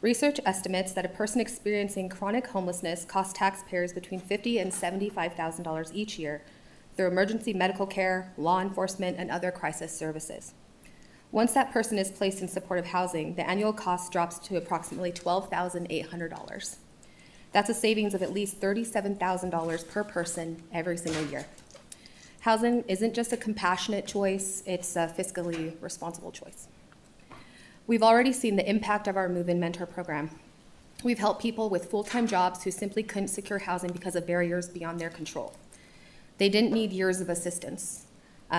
Speaker 20: Research estimates that a person experiencing chronic homelessness costs taxpayers between $50,000 and $75,000 each year through emergency medical care, law enforcement, and other crisis services. Once that person is placed in supportive housing, the annual cost drops to approximately $12,800. That's a savings of at least $37,000 per person every single year. Housing isn't just a compassionate choice, it's a fiscally responsible choice. We've already seen the impact of our Move-In Mentor Program. We've helped people with full-time jobs who simply couldn't secure housing because of barriers beyond their control. They didn't need years of assistance.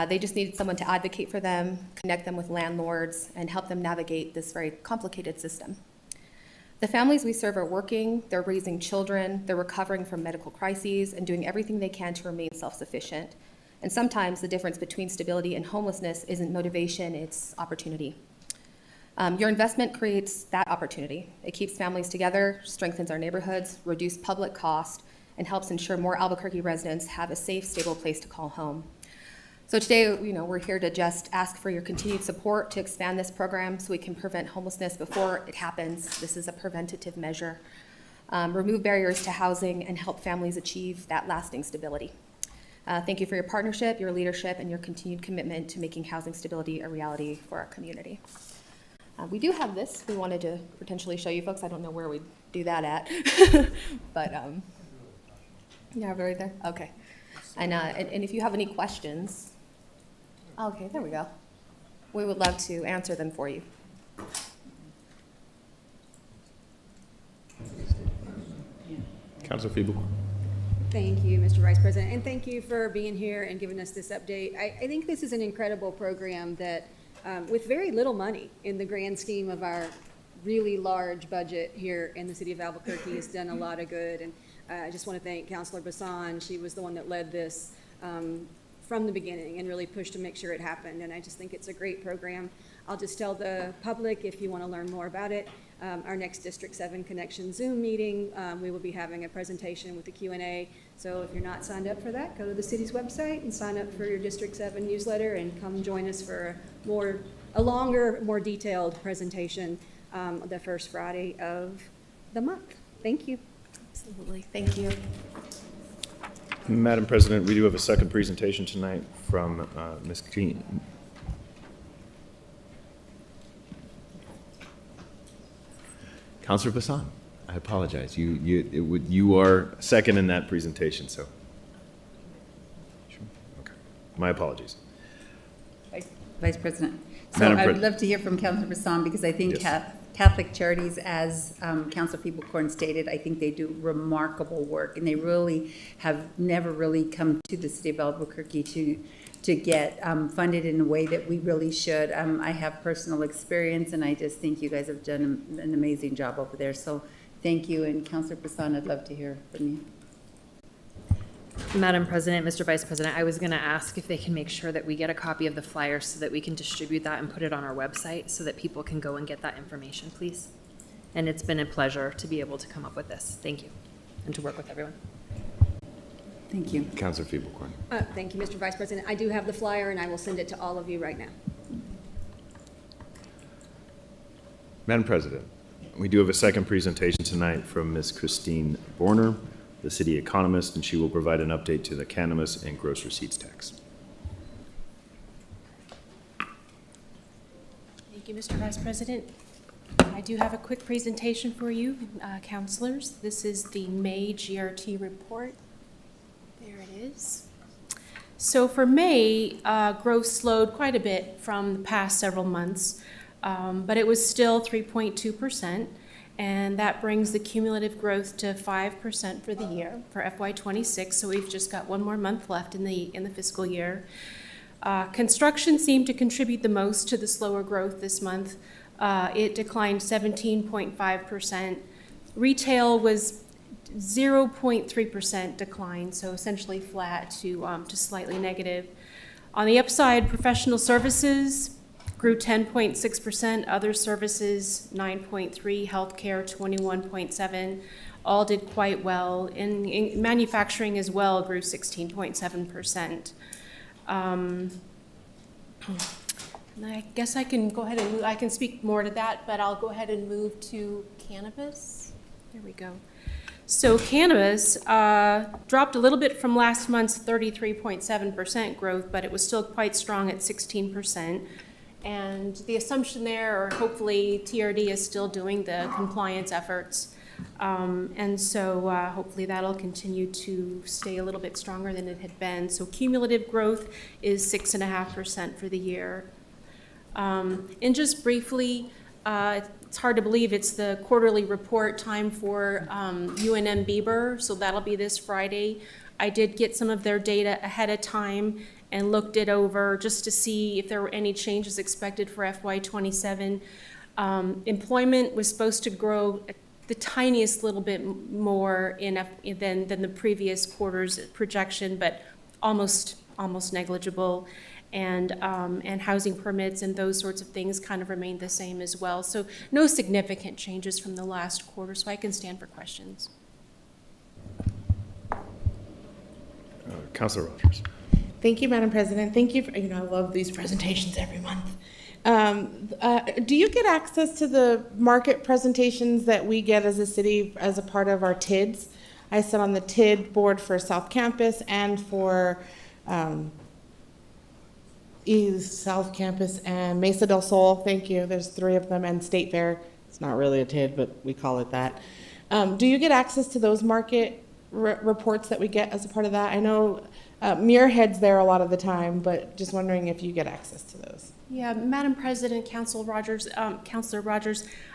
Speaker 20: They just needed someone to advocate for them, connect them with landlords, and help them navigate this very complicated system. The families we serve are working, they're raising children, they're recovering from medical crises, and doing everything they can to remain self-sufficient. And sometimes the difference between stability and homelessness isn't motivation, it's opportunity. Your investment creates that opportunity. It keeps families together, strengthens our neighborhoods, reduces public cost, and helps ensure more Albuquerque residents have a safe, stable place to call home. So today, we're here to just ask for your continued support to expand this program so we can prevent homelessness before it happens. This is a preventative measure. Remove barriers to housing and help families achieve that lasting stability. Thank you for your partnership, your leadership, and your continued commitment to making housing stability a reality for our community. We do have this we wanted to potentially show you folks. I don't know where we'd do that at, but yeah, right there. Okay. And if you have any questions, okay, there we go. We would love to answer them for you.
Speaker 12: Councilor Feeble.
Speaker 19: Thank you, Mr. Vice President, and thank you for being here and giving us this update. I think this is an incredible program that, with very little money in the grand scheme of our really large budget here in the city of Albuquerque, has done a lot of good. And I just want to thank Councilor Bassan. She was the one that led this from the beginning and really pushed to make sure it happened. And I just think it's a great program. I'll just tell the public, if you want to learn more about it, our next District 7 Connection Zoom meeting, we will be having a presentation with the Q&A. So if you're not signed up for that, go to the city's website and sign up for your District 7 newsletter and come join us for a longer, more detailed presentation the first Friday of the month. Thank you.
Speaker 20: Absolutely. Thank you.
Speaker 2: Madam President, we do have a second presentation tonight from Ms. Keene. Councilor Bassan, I apologize. You are second in that presentation, so. Sure. Okay. My apologies.
Speaker 1: Vice President. So
Speaker 2: Madam
Speaker 1: I would
Speaker 2: Pre-
Speaker 1: love to hear from Councilor Bassan, because I think
Speaker 2: Yes.
Speaker 1: Catholic Charities, as Councilor Feeblecorn stated, I think they do remarkable work, and they really have never really come to the city of Albuquerque to get funded in a way that we really should. I have personal experience, and I just think you guys have done an amazing job over there. So thank you, and Councilor Bassan, I'd love to hear from you.
Speaker 17: Madam President, Mr. Vice President, I was going to ask if they can make sure that we get a copy of the flyer so that we can distribute that and put it on our website so that people can go and get that information, please. And it's been a pleasure to be able to come up with this. Thank you. And to work with everyone.
Speaker 1: Thank you.
Speaker 2: Councilor Feeblecorn.
Speaker 19: Thank you, Mr. Vice President. I do have the flyer, and I will send it to all of you right now.
Speaker 2: Madam President, we do have a second presentation tonight from Ms. Christine Borner, the city economist, and she will provide an update to the cannabis and gross receipts tax.
Speaker 21: Thank you, Mr. Vice President. I do have a quick presentation for you, councilors. This is the May GRT report. There it is. So for May, growth slowed quite a bit from the past several months, but it was still 3.2%. And that brings the cumulative growth to 5% for the year for FY26. So we've just got one more month left in the fiscal year. Construction seemed to contribute the most to the slower growth this month. It declined 17.5%. Retail was 0.3% decline, so essentially flat to slightly negative. On the upside, professional services grew 10.6%, other services 9.3%, healthcare 21.7%, all did quite well. In manufacturing as well grew 16.7%. I guess I can go ahead and move, I can speak more to that, but I'll go ahead and move to cannabis. There we go. So cannabis dropped a little bit from last month's 33.7% growth, but it was still quite strong at 16%. And the assumption there, or hopefully TRD is still doing the compliance efforts. And so hopefully that'll continue to stay a little bit stronger than it had been. So cumulative growth is 6.5% for the year. And just briefly, it's hard to believe it's the quarterly report time for UNM Bieber, so that'll be this Friday. I did get some of their data ahead of time and looked it over just to see if there were any changes expected for FY27. Employment was supposed to grow the tiniest little bit more than the previous quarter's projection, but almost negligible. And housing permits and those sorts of things kind of remained the same as well. So no significant changes from the last quarter, so I can stand for questions.
Speaker 2: Councilor Rogers.
Speaker 7: Thank you, Madam President. Thank you for, I love these presentations every month. Do you get access to the market presentations that we get as a city as a part of our TIDs? I sit on the TID board for South Campus and for East South Campus and Mesa del Sol. Thank you. There's 3 of them, and State Fair. It's not really a TID, but we call it that. Do you get access to those market reports that we get as a part of that? I know Muirhead's there a lot of the time, but just wondering if you get access to those.
Speaker 21: Yeah, Madam President, Councilor Rogers,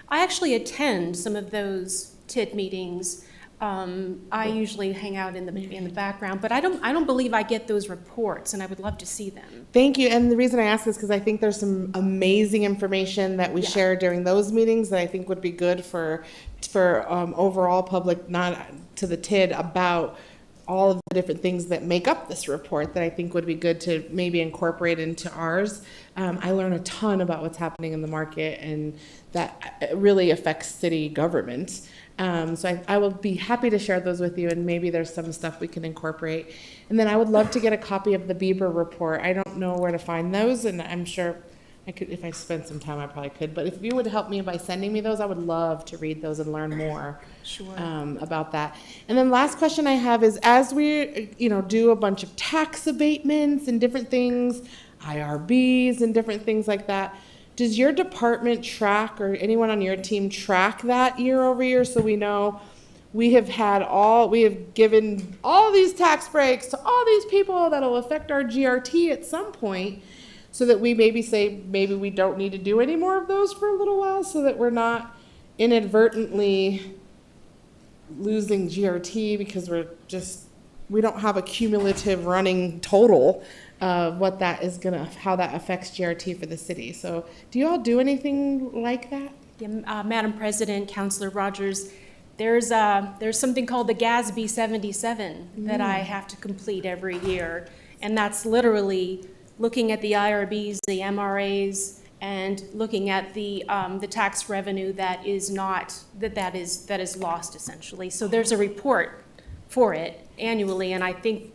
Speaker 21: I actually attend some of those TID meetings. I usually hang out in the background, but I don't believe I get those reports, and I would love to see them.
Speaker 7: Thank you. And the reason I ask is because I think there's some amazing information that we share during those meetings that I think would be good for overall public, not to the TID, about all of the different things that make up this report that I think would be good to maybe incorporate into ours. I learn a ton about what's happening in the market, and that really affects city government. So I will be happy to share those with you, and maybe there's some stuff we can incorporate. And then I would love to get a copy of the Bieber report. I don't know where to find those, and I'm sure I could, if I spent some time, I probably could. But if you would help me by sending me those, I would love to read those and learn more about that. And then last question I have is, as we do a bunch of tax abatements and different things, IRBs and different things like that, does your department track, or anyone on your team track that year over year, so we know we have given all these tax breaks to all these people that'll affect our GRT at some point, so that we maybe say maybe we don't need to do any more of those for a little while, so that we're not inadvertently losing GRT because we don't have a cumulative running total of what that is how that affects GRT for the city. So do you all do anything like that?
Speaker 21: Yeah, Madam President, Councilor Rogers, there's something called the GASB 77 that I have to complete every year, and that's literally looking at the IRBs, the MRAs, and looking at the tax revenue that is lost essentially. So there's a report for it annually, and I think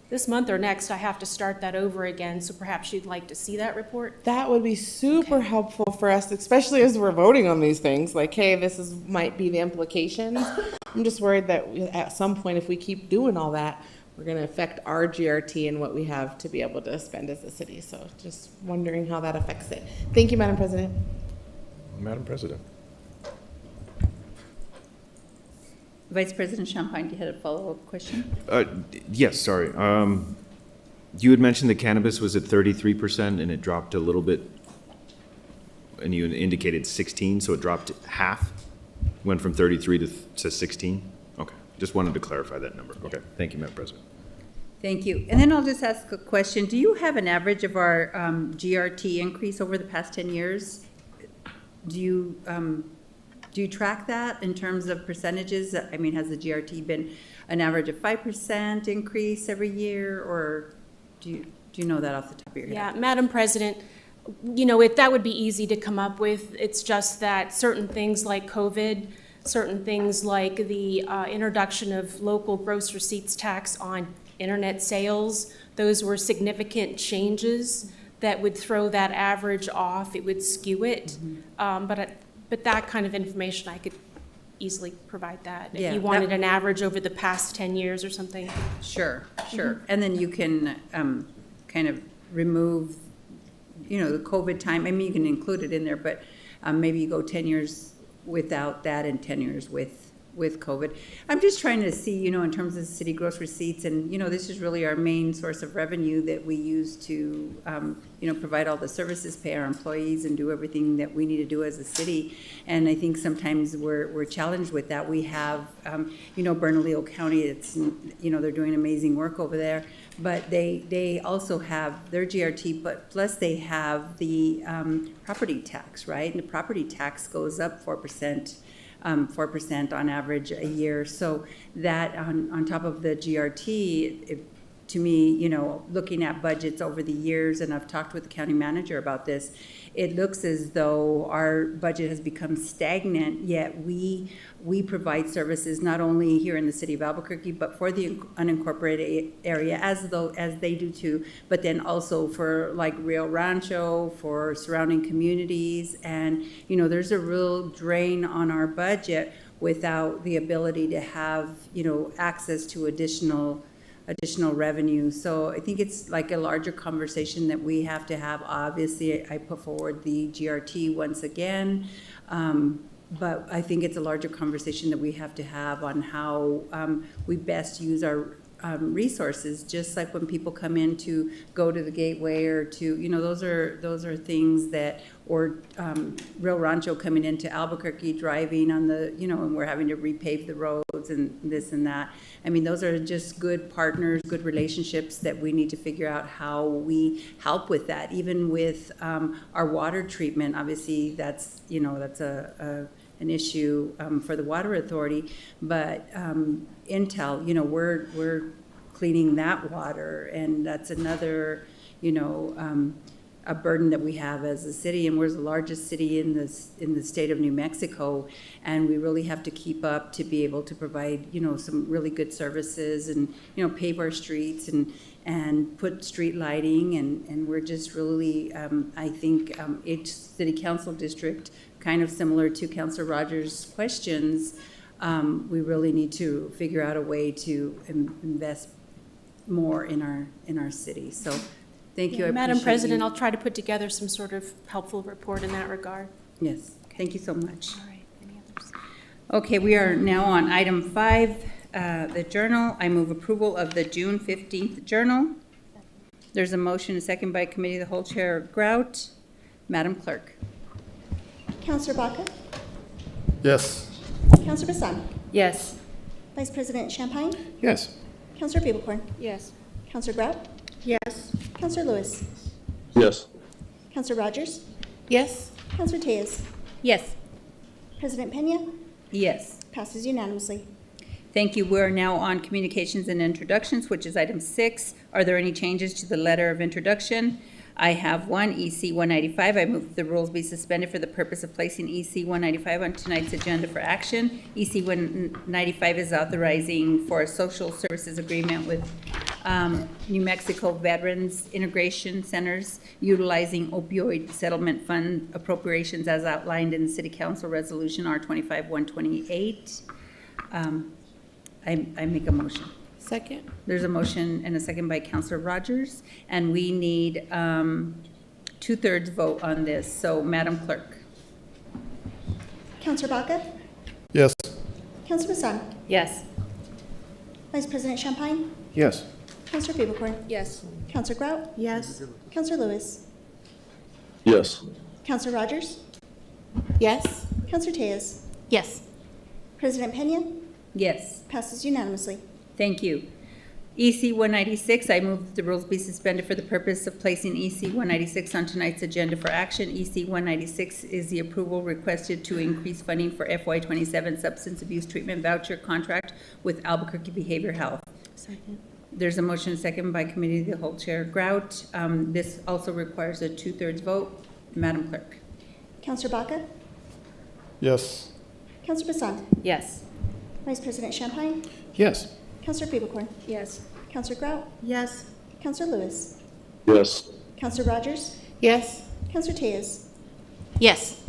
Speaker 21: this month or next I have to start that over again. So perhaps you'd like to see that report.
Speaker 7: That would be super helpful for us, especially as we're voting on these things. Like, hey, might be the implications. I'm just worried that at some point, if we keep doing all that, we're going to affect our GRT and what we have to be able to spend as a city. So just wondering how that affects it. Thank you, Madam President.
Speaker 2: Madam President.
Speaker 1: Vice President Champagne, you had a follow-up question?
Speaker 2: Yes, sorry. You had mentioned that cannabis was at 33% and it dropped a little bit, and you indicated 16, so it dropped half, went from 33 to 16? Okay, just wanted to clarify that number. Okay, thank you, Madam President.
Speaker 1: Thank you. And then I'll just ask a question. Do you have an average of our GRT increase over the past 10 years? Do you track that in terms of percentages? I mean, has the GRT been an average of 5% increase every year, or do you know that off the top of your head?
Speaker 21: Yeah, Madam President, that would be easy to come up with. It's just that certain things like COVID, certain things like the introduction of local gross receipts tax on internet sales, those were significant changes that would throw that average off. It would skew it. But that kind of information, I could easily provide that.
Speaker 1: Yeah,
Speaker 21: if you wanted an average over the past 10 years or something.
Speaker 1: Sure. And then you can kind of remove, the COVID time. I mean, you can include it in there, but maybe you go 10 years without that and 10 years with COVID. I'm just trying to see, in terms of city gross receipts, and, this is really our main source of revenue that we use to, provide all the services, pay our employees, and do everything that we need to do as a city. And I think sometimes we're challenged with that. We have, Bernalillo County, it's, they're doing amazing work over there, but they also have their GRT, but plus they have the property tax, right? And the property tax goes up 4%. 4% on average a year. So that on top of the GRT, to me, looking at budgets over the years, and I've talked with the county manager about this, it looks as though our budget has become stagnant, yet we provide services not only here in the city of Albuquerque, but for the unincorporated area, as they do too, but then also for like Rio Rancho, for surrounding communities. And, there's a real drain on our budget without the ability to have, access to additional revenue. So I think it's like a larger conversation that we have to have. Obviously, I put forward the GRT once again, but I think it's a larger conversation that we have to have on how we best use our resources, just like when people come in to go to the gateway or to, those are things that, or Rio Rancho coming into Albuquerque, driving on the, and we're having to repave the roads and this and that. I mean, those are just good partners, good relationships that we need to figure out how we help with that. Even with our water treatment, obviously that's an issue for the water authority, but Intel, we're cleaning that water, and that's another, a burden that we have as a city, and we're the largest city in the state of New Mexico, and we really have to keep up to be able to provide, some really good services and, pave our streets and put street lighting, and we're just really, I think each city council district, kind of similar to Councilor Rogers' questions, we really need to figure out a way to invest more in our city. So thank you. I
Speaker 21: Madam
Speaker 1: appreciate
Speaker 21: President,
Speaker 1: you.
Speaker 21: I'll try to put together some sort of helpful report in that regard.
Speaker 1: Yes, thank you so much. All right, any others? Okay, we are now on item 5, the journal. I move approval of the June 15th journal. There's a motion, a second by Committee of the Whole Chair Grout. Madam Clerk.
Speaker 18: Counselor Baca?
Speaker 5: Yes.
Speaker 18: Counselor Bassan?
Speaker 17: Yes.
Speaker 18: Vice President Champagne?
Speaker 2: Yes.
Speaker 18: Counselor Peebles?
Speaker 19: Yes.
Speaker 18: Counselor Grout?
Speaker 19: Yes.
Speaker 18: Counselor Lewis?
Speaker 12: Yes.
Speaker 18: Counselor Rogers?
Speaker 21: Yes.
Speaker 18: Counselor Tejas?
Speaker 19: Yes.
Speaker 18: President Pena?
Speaker 1: Yes.
Speaker 18: Passes unanimously.
Speaker 1: Thank you. We're now on communications and introductions, which is item 6. Are there any changes to the letter of introduction? I have one, EC 195. I move the rules be suspended for the purpose of placing EC 195 on tonight's agenda for action. EC 195 is authorizing for a social services agreement with New Mexico Veterans Integration Centers utilizing opioid settlement fund appropriations as outlined in the City Council Resolution R25-128. I make a motion.
Speaker 21: Second.
Speaker 1: There's a motion and a second by Councilor Rogers, and we need 2/3 vote on this. So, Madam Clerk.
Speaker 18: Counselor Baca?
Speaker 5: Yes.
Speaker 18: Counselor Bassan?
Speaker 17: Yes.
Speaker 18: Vice President Champagne?
Speaker 2: Yes.
Speaker 18: Counselor Peebles?
Speaker 19: Yes.
Speaker 18: Counselor Grout?
Speaker 21: Yes.
Speaker 18: Counselor Lewis?
Speaker 12: Yes.
Speaker 18: Counselor Rogers?
Speaker 21: Yes.
Speaker 18: Counselor Tejas?
Speaker 21: Yes.
Speaker 18: President Pena?
Speaker 1: Yes.
Speaker 18: Passes unanimously.
Speaker 1: Thank you. EC 196, I move that the rules be suspended for the purpose of placing EC 196 on tonight's agenda for action. EC 196 is the approval requested to increase funding for FY27 substance abuse treatment voucher contract with Albuquerque Behavior Health.
Speaker 21: Second.
Speaker 1: There's a motion second by Committee of the Whole Chair Grout. This also requires a 2/3 vote. Madam Clerk.
Speaker 18: Counselor Baca?
Speaker 5: Yes.
Speaker 18: Counselor Bassan?
Speaker 17: Yes.
Speaker 18: Vice President Champagne?
Speaker 2: Yes.
Speaker 18: Counselor Peebles?
Speaker 19: Yes.
Speaker 18: Counselor Grout?
Speaker 21: Yes.
Speaker 18: Counselor Lewis?
Speaker 12: Yes.
Speaker 18: Counselor Rogers?
Speaker 21: Yes.
Speaker 18: Counselor Tejas?
Speaker 21: Yes.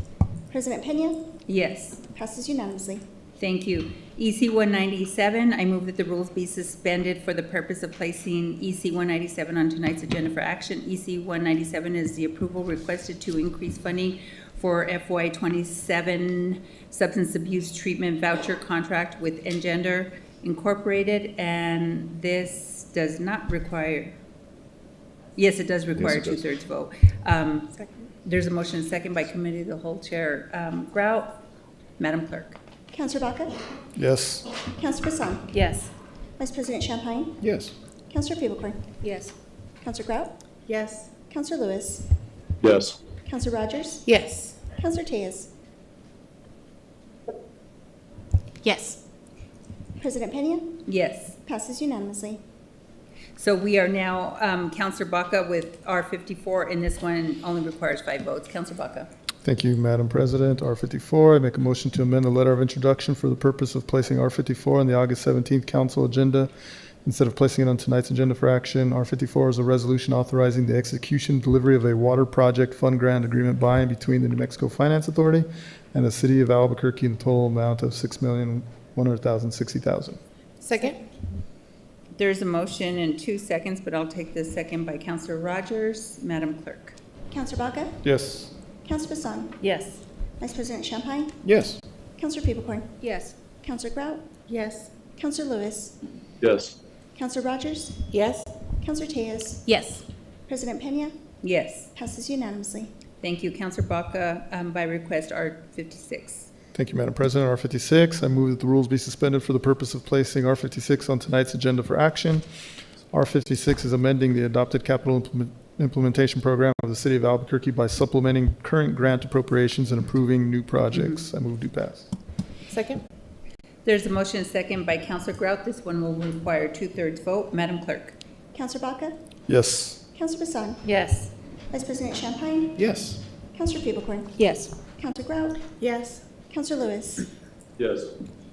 Speaker 18: President Pena?
Speaker 1: Yes.
Speaker 18: Passes unanimously.
Speaker 1: Thank you. EC 197, I move that the rules be suspended for the purpose of placing EC 197 on tonight's agenda for action. EC 197 is the approval requested to increase funding for FY27 substance abuse treatment voucher contract with Engender Incorporated, and this does not require, yes, it does require
Speaker 2: Yes, it does.
Speaker 1: 2/3 vote. There's a motion and second by Committee of the Whole Chair Grout. Madam Clerk.
Speaker 18: Counselor Baca?
Speaker 5: Yes.
Speaker 18: Counselor Bassan?
Speaker 17: Yes.
Speaker 18: Vice President Champagne?
Speaker 2: Yes.
Speaker 18: Counselor Peebles?
Speaker 19: Yes.
Speaker 18: Counselor Grout?
Speaker 21: Yes.
Speaker 18: Counselor Lewis?
Speaker 12: Yes.
Speaker 18: Counselor Rogers?
Speaker 21: Yes.
Speaker 18: Counselor Tejas?
Speaker 21: Yes.
Speaker 18: President Pena?
Speaker 1: Yes.
Speaker 18: Passes unanimously.
Speaker 1: So we are now, Counselor Baca with R54, and this one only requires 5 votes. Counselor Baca.
Speaker 5: Thank you, Madam President. R54, I make a motion to amend the letter of introduction for the purpose of placing R54 on the August 17th council agenda instead of placing it on tonight's agenda for action. R54 is a resolution authorizing the execution delivery of a water project fund grant agreement by and between the New Mexico Finance Authority and the City of Albuquerque in the total amount of $6,100,060.
Speaker 21: Second.
Speaker 1: There's a motion in 2 seconds, but I'll take this second by Counselor Rogers. Madam Clerk.
Speaker 18: Counselor Baca?
Speaker 5: Yes.
Speaker 18: Counselor Bassan?
Speaker 17: Yes.
Speaker 18: Vice President Champagne?
Speaker 2: Yes.
Speaker 18: Counselor Peebles?
Speaker 19: Yes.
Speaker 18: Counselor Grout?
Speaker 21: Yes.
Speaker 18: Counselor Lewis?
Speaker 12: Yes.
Speaker 18: Counselor Rogers?
Speaker 7: Yes.
Speaker 18: Counselor Tejas?
Speaker 21: Yes.
Speaker 18: President Pena?
Speaker 1: Yes.
Speaker 18: Passes unanimously.
Speaker 1: Thank you. Counselor Baca, by request, R56.
Speaker 5: Thank you, Madam President. R56, I move that the rules be suspended for the purpose of placing R56 on tonight's agenda for action. R56 is amending the adopted capital implementation program of the City of Albuquerque by supplementing current grant appropriations and approving new projects. I move to pass.
Speaker 7: Second?
Speaker 1: There's a motion and second by Counselor Grout. This one will require 2/3 vote. Madam Clerk?
Speaker 18: Counselor Baca?
Speaker 5: Yes.
Speaker 18: Counselor Bassan?
Speaker 21: Yes.
Speaker 18: Vice President Champagne?
Speaker 2: Yes.
Speaker 18: Counselor Peebles?
Speaker 21: Yes.
Speaker 18: Counselor Grout?
Speaker 7: Yes.
Speaker 18: Counselor Lewis?
Speaker 12: Yes.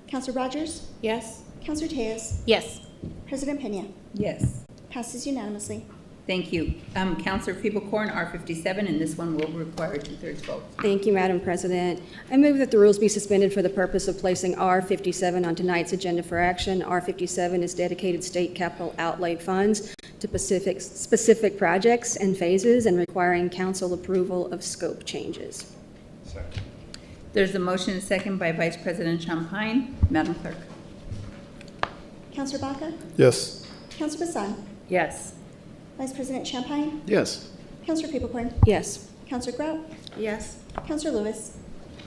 Speaker 18: Counselor Rogers?
Speaker 7: Yes.
Speaker 18: Counselor Tejas?
Speaker 21: Yes.
Speaker 18: President Pena?
Speaker 1: Yes.
Speaker 18: Passes unanimously.
Speaker 1: Thank you. Counselor Peebles, R57, and this one will require 2/3 vote.
Speaker 19: Thank you, Madam President. I move that the rules be suspended for the purpose of placing R57 on tonight's agenda for action. R57 is dedicated state capital outlay funds to specific projects and phases and requiring council approval of scope changes.
Speaker 1: There's a motion and second by Vice President Champagne. Madam Clerk?
Speaker 18: Counselor Baca?
Speaker 5: Yes.
Speaker 18: Counselor Bassan?
Speaker 21: Yes.
Speaker 18: Vice President Champagne?
Speaker 2: Yes.
Speaker 18: Counselor Peebles?
Speaker 19: Yes.
Speaker 18: Counselor Grout?
Speaker 7: Yes.
Speaker 18: Counselor Lewis?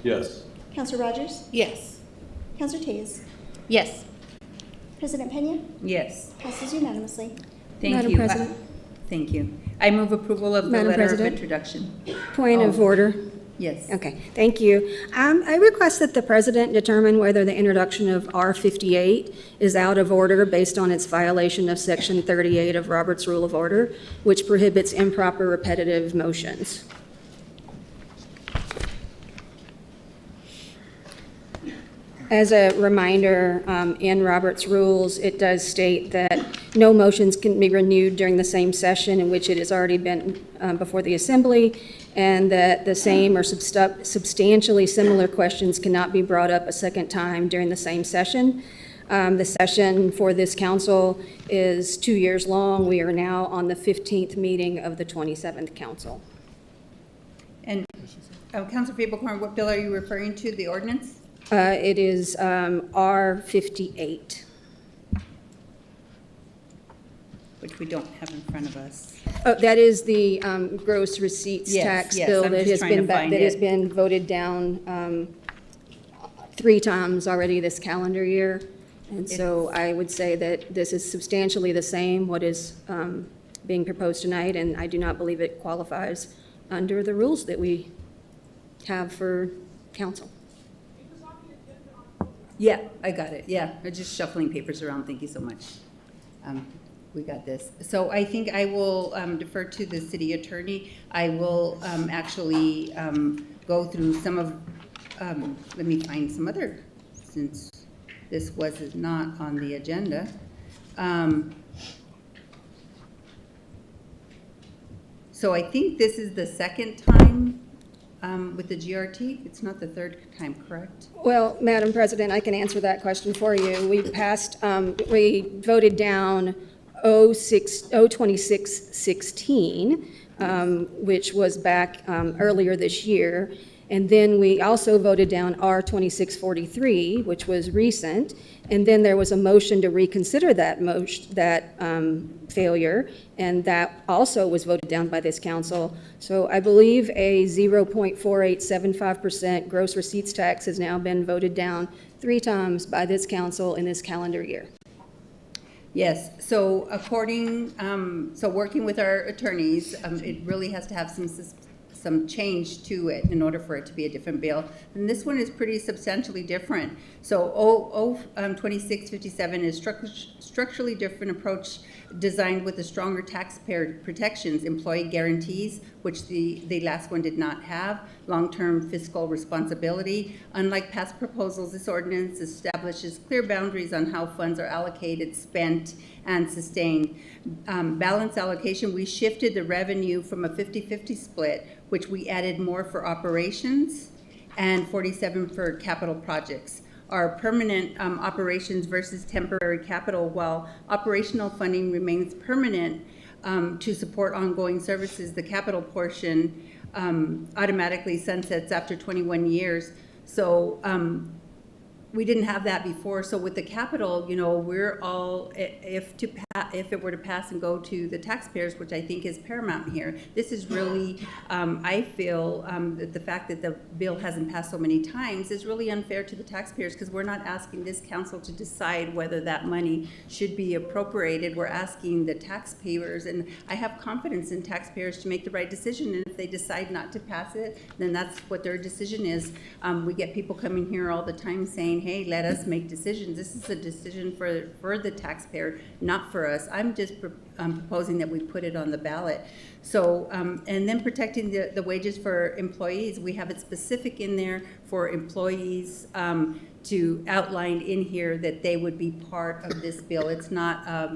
Speaker 12: Yes.
Speaker 18: Counselor Rogers?
Speaker 7: Yes.
Speaker 18: Counselor Tejas?
Speaker 21: Yes.
Speaker 18: President Pena?
Speaker 1: Yes.
Speaker 18: Passes unanimously.
Speaker 1: Thank
Speaker 19: Madam
Speaker 1: you.
Speaker 19: President.
Speaker 1: Thank you. I move approval of the
Speaker 19: Madam
Speaker 1: letter of
Speaker 19: President.
Speaker 1: introduction.
Speaker 19: Point of order.
Speaker 1: Yes.
Speaker 19: Okay, thank you. I request that the president determine whether the introduction of R58 is out of order based on its violation of Section 38 of Robert's Rule of Order, which prohibits improper repetitive motions. As a reminder, in Robert's rules, it does state that no motions can be renewed during the same session in which it has already been before the assembly, and that the same or substantially similar questions cannot be brought up a second time during the same session. The session for this council is 2 years long. We are now on the 15th meeting of the 27th council.
Speaker 1: And Councilor Peebles, what bill are you referring to, the ordinance?
Speaker 19: It is R58.
Speaker 1: Which we don't have in front of us.
Speaker 19: Oh, that is the gross receipts
Speaker 1: Yes,
Speaker 19: tax
Speaker 1: yes,
Speaker 19: bill
Speaker 1: I'm
Speaker 19: that
Speaker 1: just
Speaker 19: has
Speaker 1: trying to
Speaker 19: been,
Speaker 1: find
Speaker 19: that has
Speaker 1: it.
Speaker 19: been voted down 3 times already this calendar year. And so I would say that this is substantially the same, what is being proposed tonight, and I do not believe it qualifies under the rules that we have for council.
Speaker 1: Yeah, I got it. Yeah, I'm just shuffling papers around. Thank you so much. We got this. So I think I will defer to the city attorney. I will actually go through some of, let me find some other, since this was not on the agenda. So I think this is the second time with the GRT. It's not the third time, correct?
Speaker 19: Well, Madam President, I can answer that question for you. We passed, we voted down 02616, which was back earlier this year. And then we also voted down R2643, which was recent. And then there was a motion to reconsider that failure, and that also was voted down by this council. So I believe a 0.4875% gross receipts tax has now been voted down 3 times by this council in this calendar year.
Speaker 1: Yes, so so working with our attorneys, it really has to have some change to it in order for it to be a different bill. And this one is pretty substantially different. So 2657 is structurally different approach designed with a stronger taxpayer protections, employee guarantees, which the last one did not have, long-term fiscal responsibility. Unlike past proposals, this ordinance establishes clear boundaries on how funds are allocated, spent, and sustained. Balance allocation, we shifted the revenue from a 50-50 split, which we added more for operations and 47 for capital projects. Our permanent operations versus temporary capital, while operational funding remains permanent to support ongoing services, the capital portion automatically sunsets after 21 years. So we didn't have that before, so with the capital, you know, we're all, if it were to pass and go to the taxpayers, which I think is paramount here, this is really, I feel, that the fact that the bill hasn't passed so many times is really unfair to the taxpayers, because we're not asking this council to decide whether that money should be appropriated. We're asking the taxpayers, and I have confidence in taxpayers to make the right decision, and if they decide not to pass it, then that's what their decision is. We get people coming here all the time saying, hey, let us make decisions. This is a decision for the taxpayer, not for us. I'm just proposing that we put it on the ballot. So, and then protecting the wages for employees. We have it specific in there for employees to outline in here that they would be part of this bill. It's not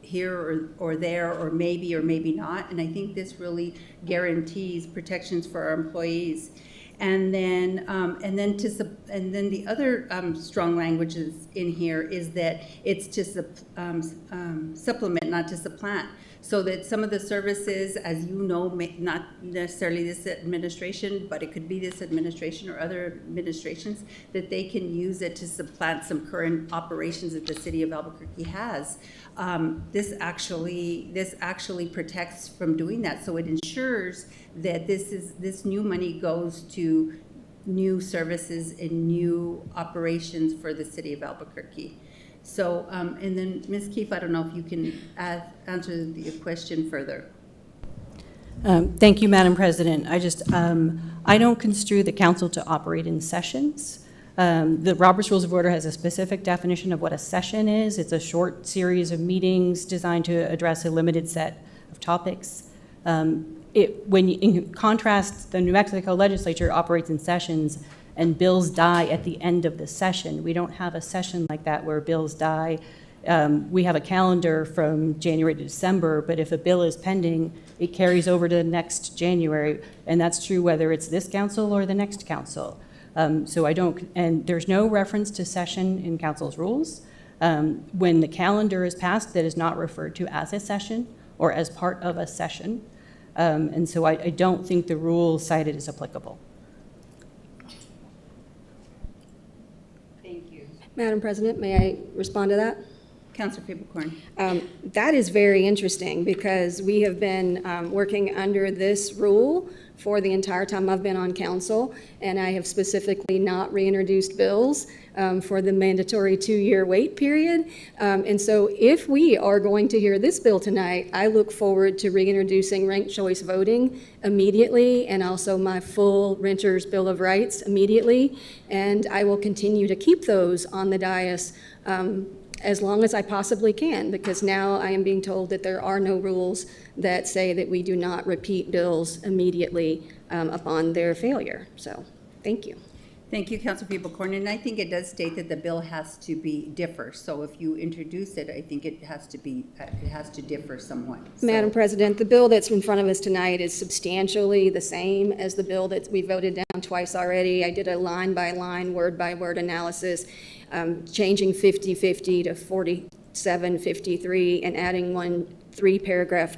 Speaker 1: here or there or maybe not. And I think this really guarantees protections for our employees. And then the other strong languages in here is that it's to supplement, not to supplant. So that some of the services, as you know, may not necessarily this administration, but it could be this administration or other administrations, that they can use it to supplant some current operations that the city of Albuquerque has. This actually protects from doing that. So it ensures that this new money goes to new services and new operations for the city of Albuquerque. So, and then Ms. Keefe, I don't know if you can answer the question further.
Speaker 4: Thank you, Madam President. I don't construe the council to operate in sessions. The Robert's Rules of Order has a specific definition of what a session is. It's a short series of meetings designed to address a limited set of topics. When you, in contrast, the New Mexico legislature operates in sessions and bills die at the end of the session. We don't have a session like that where bills die. We have a calendar from January to December, but if a bill is pending, it carries over to the next January, and that's true whether it's this council or the next council. So I don't, and there's no reference to session in council's rules. When the calendar is passed, that is not referred to as a session or as part of a session. And so I don't think the rule cited is applicable.
Speaker 1: Thank you.
Speaker 19: Madam President, may I respond to that?
Speaker 1: Councilor Faber-Corn.
Speaker 19: That is very interesting because we have been working under this rule for the entire time I've been on council, and I have specifically not reintroduced bills for the mandatory 2-year wait period. And so if we are going to hear this bill tonight, I look forward to reintroducing ranked choice voting immediately and also my full Renters Bill of Rights immediately. And I will continue to keep those on the dais as long as I possibly can, because now I am being told that there are no rules that say that we do not repeat bills immediately upon their failure. So, thank you.
Speaker 1: Thank you, Councilor Faber-Corn. And I think it does state that the bill has to be differ. So if you introduce it, I think it has to differ somewhat. So.
Speaker 19: Madam President, the bill that's in front of us tonight is substantially the same as the bill that we voted down twice already. I did a line-by-line, word-by-word analysis, changing 50-50 to 47-53 and adding one 3-paragraph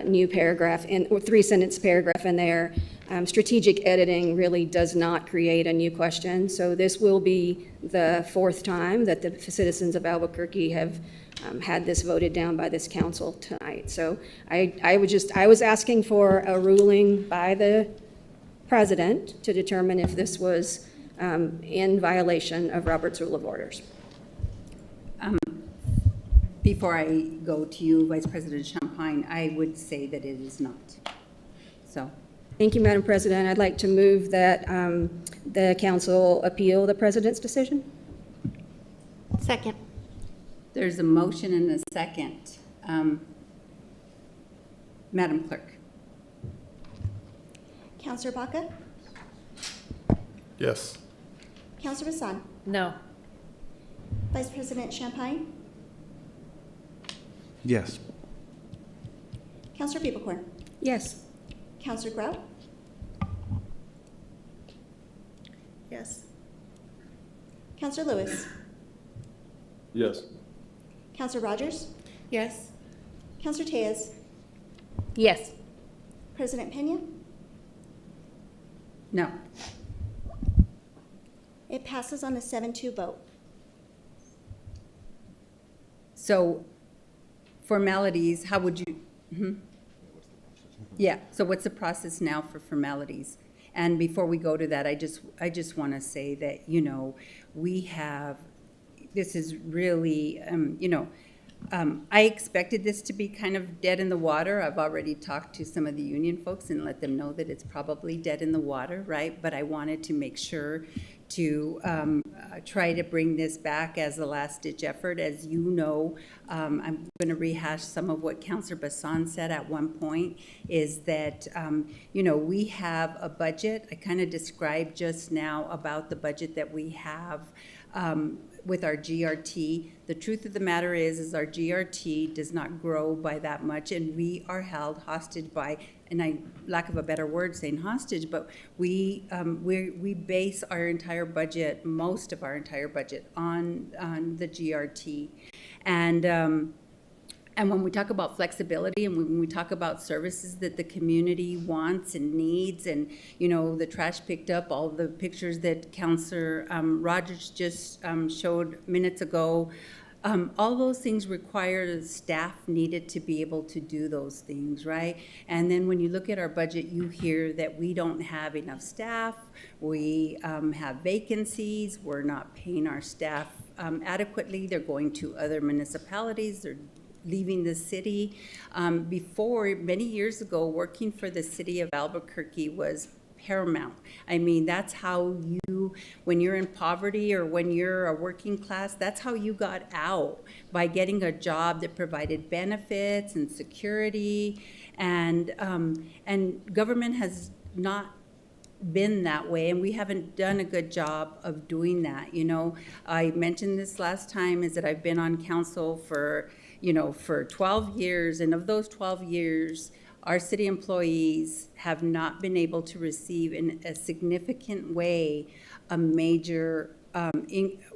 Speaker 19: new paragraph or 3-sentence paragraph in there. Strategic editing really does not create a new question. So this will be the 4th time that the citizens of Albuquerque have had this voted down by this council tonight. So I was asking for a ruling by the president to determine if this was in violation of Robert's Rule of Orders.
Speaker 1: Before I go to you, Vice President Champagne, I would say that it is not. So.
Speaker 19: Thank you, Madam President. I'd like to move that the council appeal the president's decision.
Speaker 18: Second.
Speaker 1: There's a motion and a second. Madam Clerk.
Speaker 18: Councilor Baca?
Speaker 5: Yes.
Speaker 18: Councilor Vincent?
Speaker 17: No.
Speaker 18: Vice President Champagne?
Speaker 2: Yes.
Speaker 18: Councilor Faber-Corn?
Speaker 19: Yes.
Speaker 18: Councilor Grout? Yes. Councilor Lewis?
Speaker 13: Yes.
Speaker 18: Councilor Rogers?
Speaker 21: Yes.
Speaker 18: Councilor Tejas?
Speaker 17: Yes.
Speaker 18: President Pena?
Speaker 1: No.
Speaker 18: It passes on a 7-2 vote.
Speaker 1: So formalities, how would you? Yeah, so what's the process now for formalities? And before we go to that, I just want to say that, you know, we have, this is really, you know, I expected this to be kind of dead in the water. I've already talked to some of the union folks and let them know that it's probably dead in the water, right? But I wanted to make sure to try to bring this back as a last-ditch effort. As you know, I'm going to rehash some of what Councilor Bassan said at one point, is that, you know, we have a budget. I kind of described just now about the budget that we have with our GRT. The truth of the matter is our GRT does not grow by that much, and we are held hostage by, and I, lack of a better word saying hostage, but we base our entire budget, most of our entire budget, on the GRT. And when we talk about flexibility and when we talk about services that the community wants and needs, and, you know, the trash picked up, all the pictures that Councilor Rogers just showed minutes ago, all those things require the staff needed to be able to do those things, right? And then when you look at our budget, you hear that we don't have enough staff, we have vacancies, we're not paying our staff adequately, they're going to other municipalities, they're leaving the city. Before, many years ago, working for the city of Albuquerque was paramount. I mean, that's how you, when you're in poverty or when you're a working class, that's how you got out, by getting a job that provided benefits and security. And government has not been that way, and we haven't done a good job of doing that. You know, I mentioned this last time, is that I've been on council for, you know, for 12 years, and of those 12 years, our city employees have not been able to receive in a significant way a major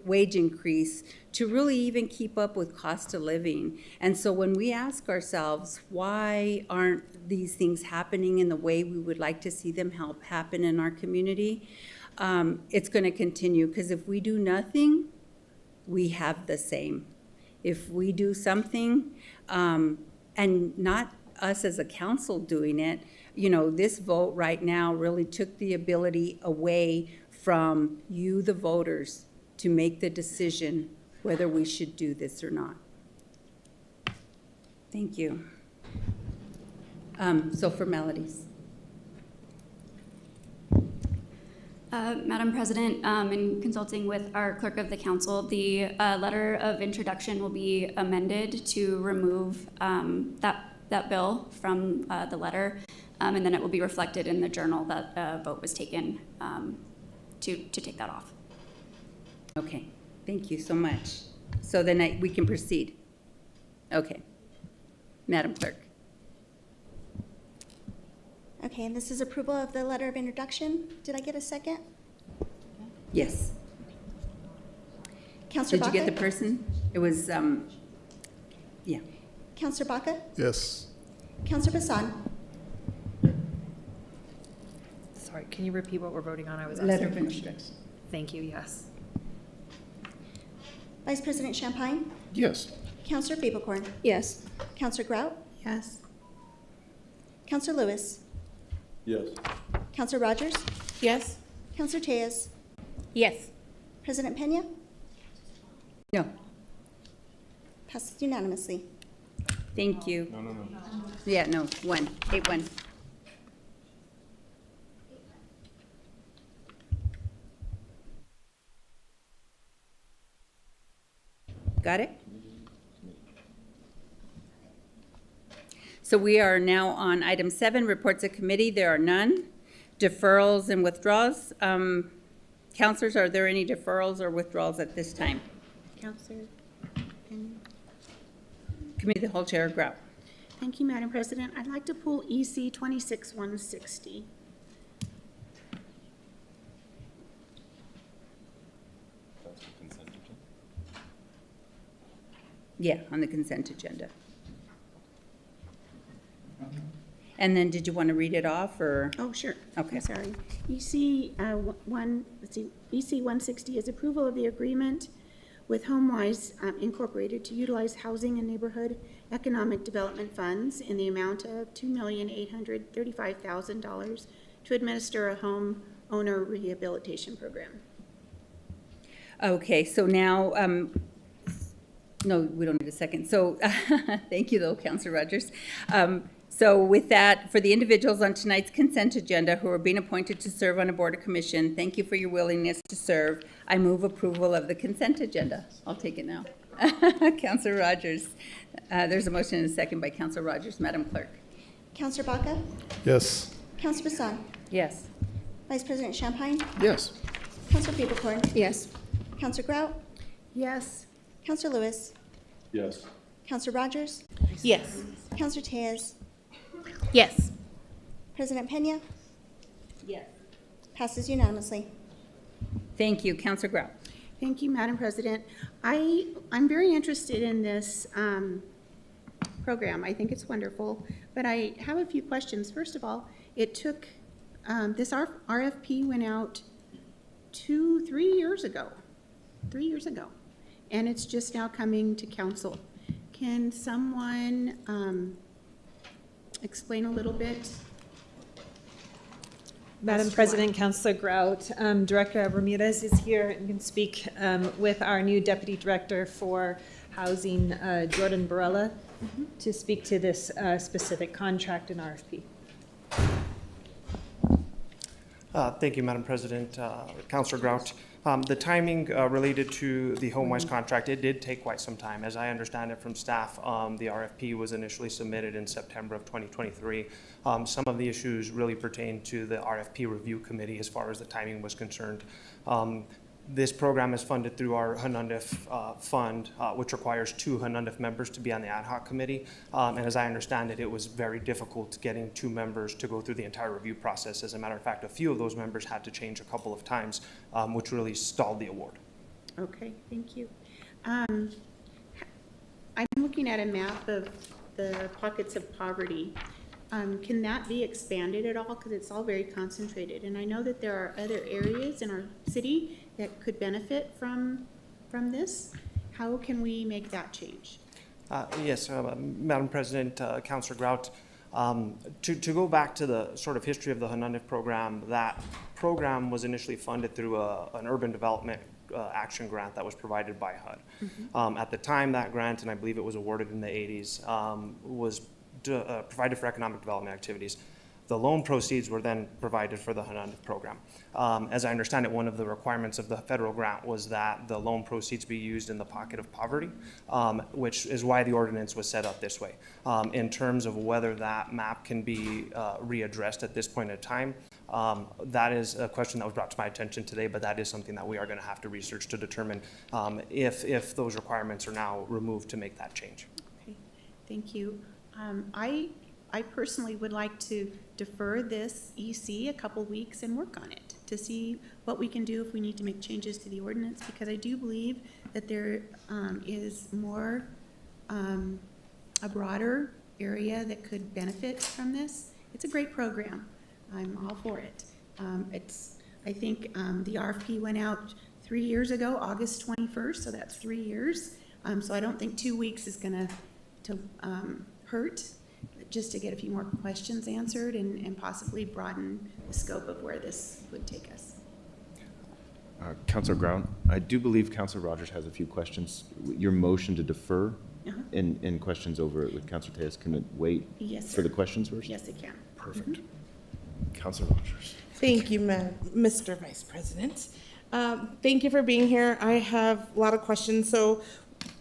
Speaker 1: wage increase to really even keep up with cost of living. And so when we ask ourselves, why aren't these things happening in the way we would like to see them happen in our community, it's going to continue, because if we do nothing, we have the same. If we do something, and not us as a council doing it, you know, this vote right now really took the ability away from you, the voters, to make the decision whether we should do this or not. Thank you. So formalities.
Speaker 6: Madam President, in consulting with our clerk of the council, the letter of introduction will be amended to remove that bill from the letter, and then it will be reflected in the journal that a vote was taken to take that off.
Speaker 1: Okay, thank you so much. So then we can proceed. Okay, Madam Clerk.
Speaker 18: Okay, and this is approval of the letter of introduction. Did I get a second?
Speaker 1: Yes.
Speaker 18: Councilor Baca?
Speaker 1: Did you get the person? It was, yeah.
Speaker 18: Councilor Baca?
Speaker 5: Yes.
Speaker 18: Councilor Bassan?
Speaker 17: Sorry, can you repeat what we're voting on? I was
Speaker 1: Letter
Speaker 17: asking
Speaker 1: of
Speaker 17: questions.
Speaker 1: introduction.
Speaker 17: Thank you, yes.
Speaker 18: Vice President Champagne?
Speaker 2: Yes.
Speaker 18: Councilor Beeblehorn?
Speaker 19: Yes.
Speaker 18: Councilor Grout?
Speaker 3: Yes.
Speaker 18: Councilor Lewis?
Speaker 13: Yes.
Speaker 18: Councilor Rogers?
Speaker 21: Yes.
Speaker 18: Councilor Tejas?
Speaker 21: Yes.
Speaker 18: President Pena?
Speaker 1: No,
Speaker 18: Passes unanimously.
Speaker 1: thank you.
Speaker 2: No.
Speaker 1: Yeah, no, 8-1. Got it? So we are now on item 7, reports of committee. There are none. Deferrals and withdrawals. Councilors, are there any deferrals or withdrawals at this time?
Speaker 3: Councilor?
Speaker 1: Committee of the whole, Chair Grout.
Speaker 3: Thank you, Madam President. I'd like to pull EC 26-160.
Speaker 1: Yeah, on the consent agenda. And then did you want to read it off, or?
Speaker 3: Oh, sure.
Speaker 1: Okay.
Speaker 3: I'm sorry. EC 160 is approval of the agreement with HomeWise Incorporated to utilize housing and neighborhood economic development funds in the amount of $2,835,000 to administer a home owner rehabilitation program.
Speaker 1: Okay, so now, no, we don't need a second. So, thank you though, Councilor Rogers. So with that, for the individuals on tonight's consent agenda who are being appointed to serve on a board or commission, thank you for your willingness to serve. I move approval of the consent agenda. I'll take it now. Councilor Rogers. There's a motion and a second by Councilor Rogers. Madam Clerk.
Speaker 18: Councilor Baca?
Speaker 5: Yes.
Speaker 18: Councilor Bassan?
Speaker 17: Yes.
Speaker 18: Vice President Champagne?
Speaker 2: Yes.
Speaker 18: Councilor Fabercorn?
Speaker 19: Yes.
Speaker 18: Councilor Grout?
Speaker 19: Yes.
Speaker 18: Councilor Lewis?
Speaker 12: Yes.
Speaker 18: Councilor Rogers?
Speaker 7: Yes.
Speaker 18: Councilor Tejas?
Speaker 21: Yes.
Speaker 18: President Pena?
Speaker 1: Yes.
Speaker 18: Passes unanimously.
Speaker 1: Thank you. Councilor Grau.
Speaker 3: Thank you, Madam President. I'm very interested in this program. I think it's wonderful, but I have a few questions. First of all, it took, this RFP went out 3 years ago. 3 years ago. And it's just now coming to council. Can someone explain a little bit?
Speaker 9: Madam President, Councilor Grout, Director Ramirez is here and can speak with our new Deputy Director for Housing, Jordan Barella, to speak to this specific contract and RFP.
Speaker 22: Thank you, Madam President. Councilor Grout. The timing related to the HomeWise contract, it did take quite some time. As I understand it from staff, the RFP was initially submitted in September of 2023. Some of the issues really pertain to the RFP review committee as far as the timing was concerned. This program is funded through our HNUNDF fund, which requires 2 HNUNDF members to be on the ad hoc committee. And as I understand it, it was very difficult getting 2 members to go through the entire review process. As a matter of fact, a few of those members had to change a couple of times, which really stalled the award.
Speaker 3: Okay, thank you. I'm looking at a map of the pockets of poverty. Can that be expanded at all? Because it's all very concentrated. And I know that there are other areas in our city that could benefit from this. How can we make that change?
Speaker 22: Yes, Madam President, Councilor Grout. To go back to the sort of history of the HNUNDF program, that program was initially funded through an urban development action grant that was provided by HUD. At the time, that grant, and I believe it was awarded in the 80s, was provided for economic development activities. The loan proceeds were then provided for the HNUNDF program. As I understand it, one of the requirements of the federal grant was that the loan proceeds be used in the pocket of poverty, which is why the ordinance was set up this way. In terms of whether that map can be readdressed at this point in time, that is a question that was brought to my attention today, but that is something that we are going to have to research to determine if those requirements are now removed to make that change.
Speaker 3: Okay, thank you. I personally would like to defer this EC a couple weeks and work on it to see what we can do if we need to make changes to the ordinance, because I do believe that there is more, a broader area that could benefit from this. It's a great program. I'm all for it. I think the RFP went out 3 years ago, August 21st, so that's 3 years. So I don't think 2 weeks is gonna hurt, just to get a few more questions answered and possibly broaden the scope of where this would take us.
Speaker 2: Councilor Grout, I do believe Councilor Rogers has a few questions. Your motion to defer and questions over it with Councilor Tejas, can it wait for the questions first?
Speaker 3: Yes, it can.
Speaker 2: Perfect. Councilor Rogers.
Speaker 7: Thank you, Mr. Vice President. Thank you for being here. I have a lot of questions. So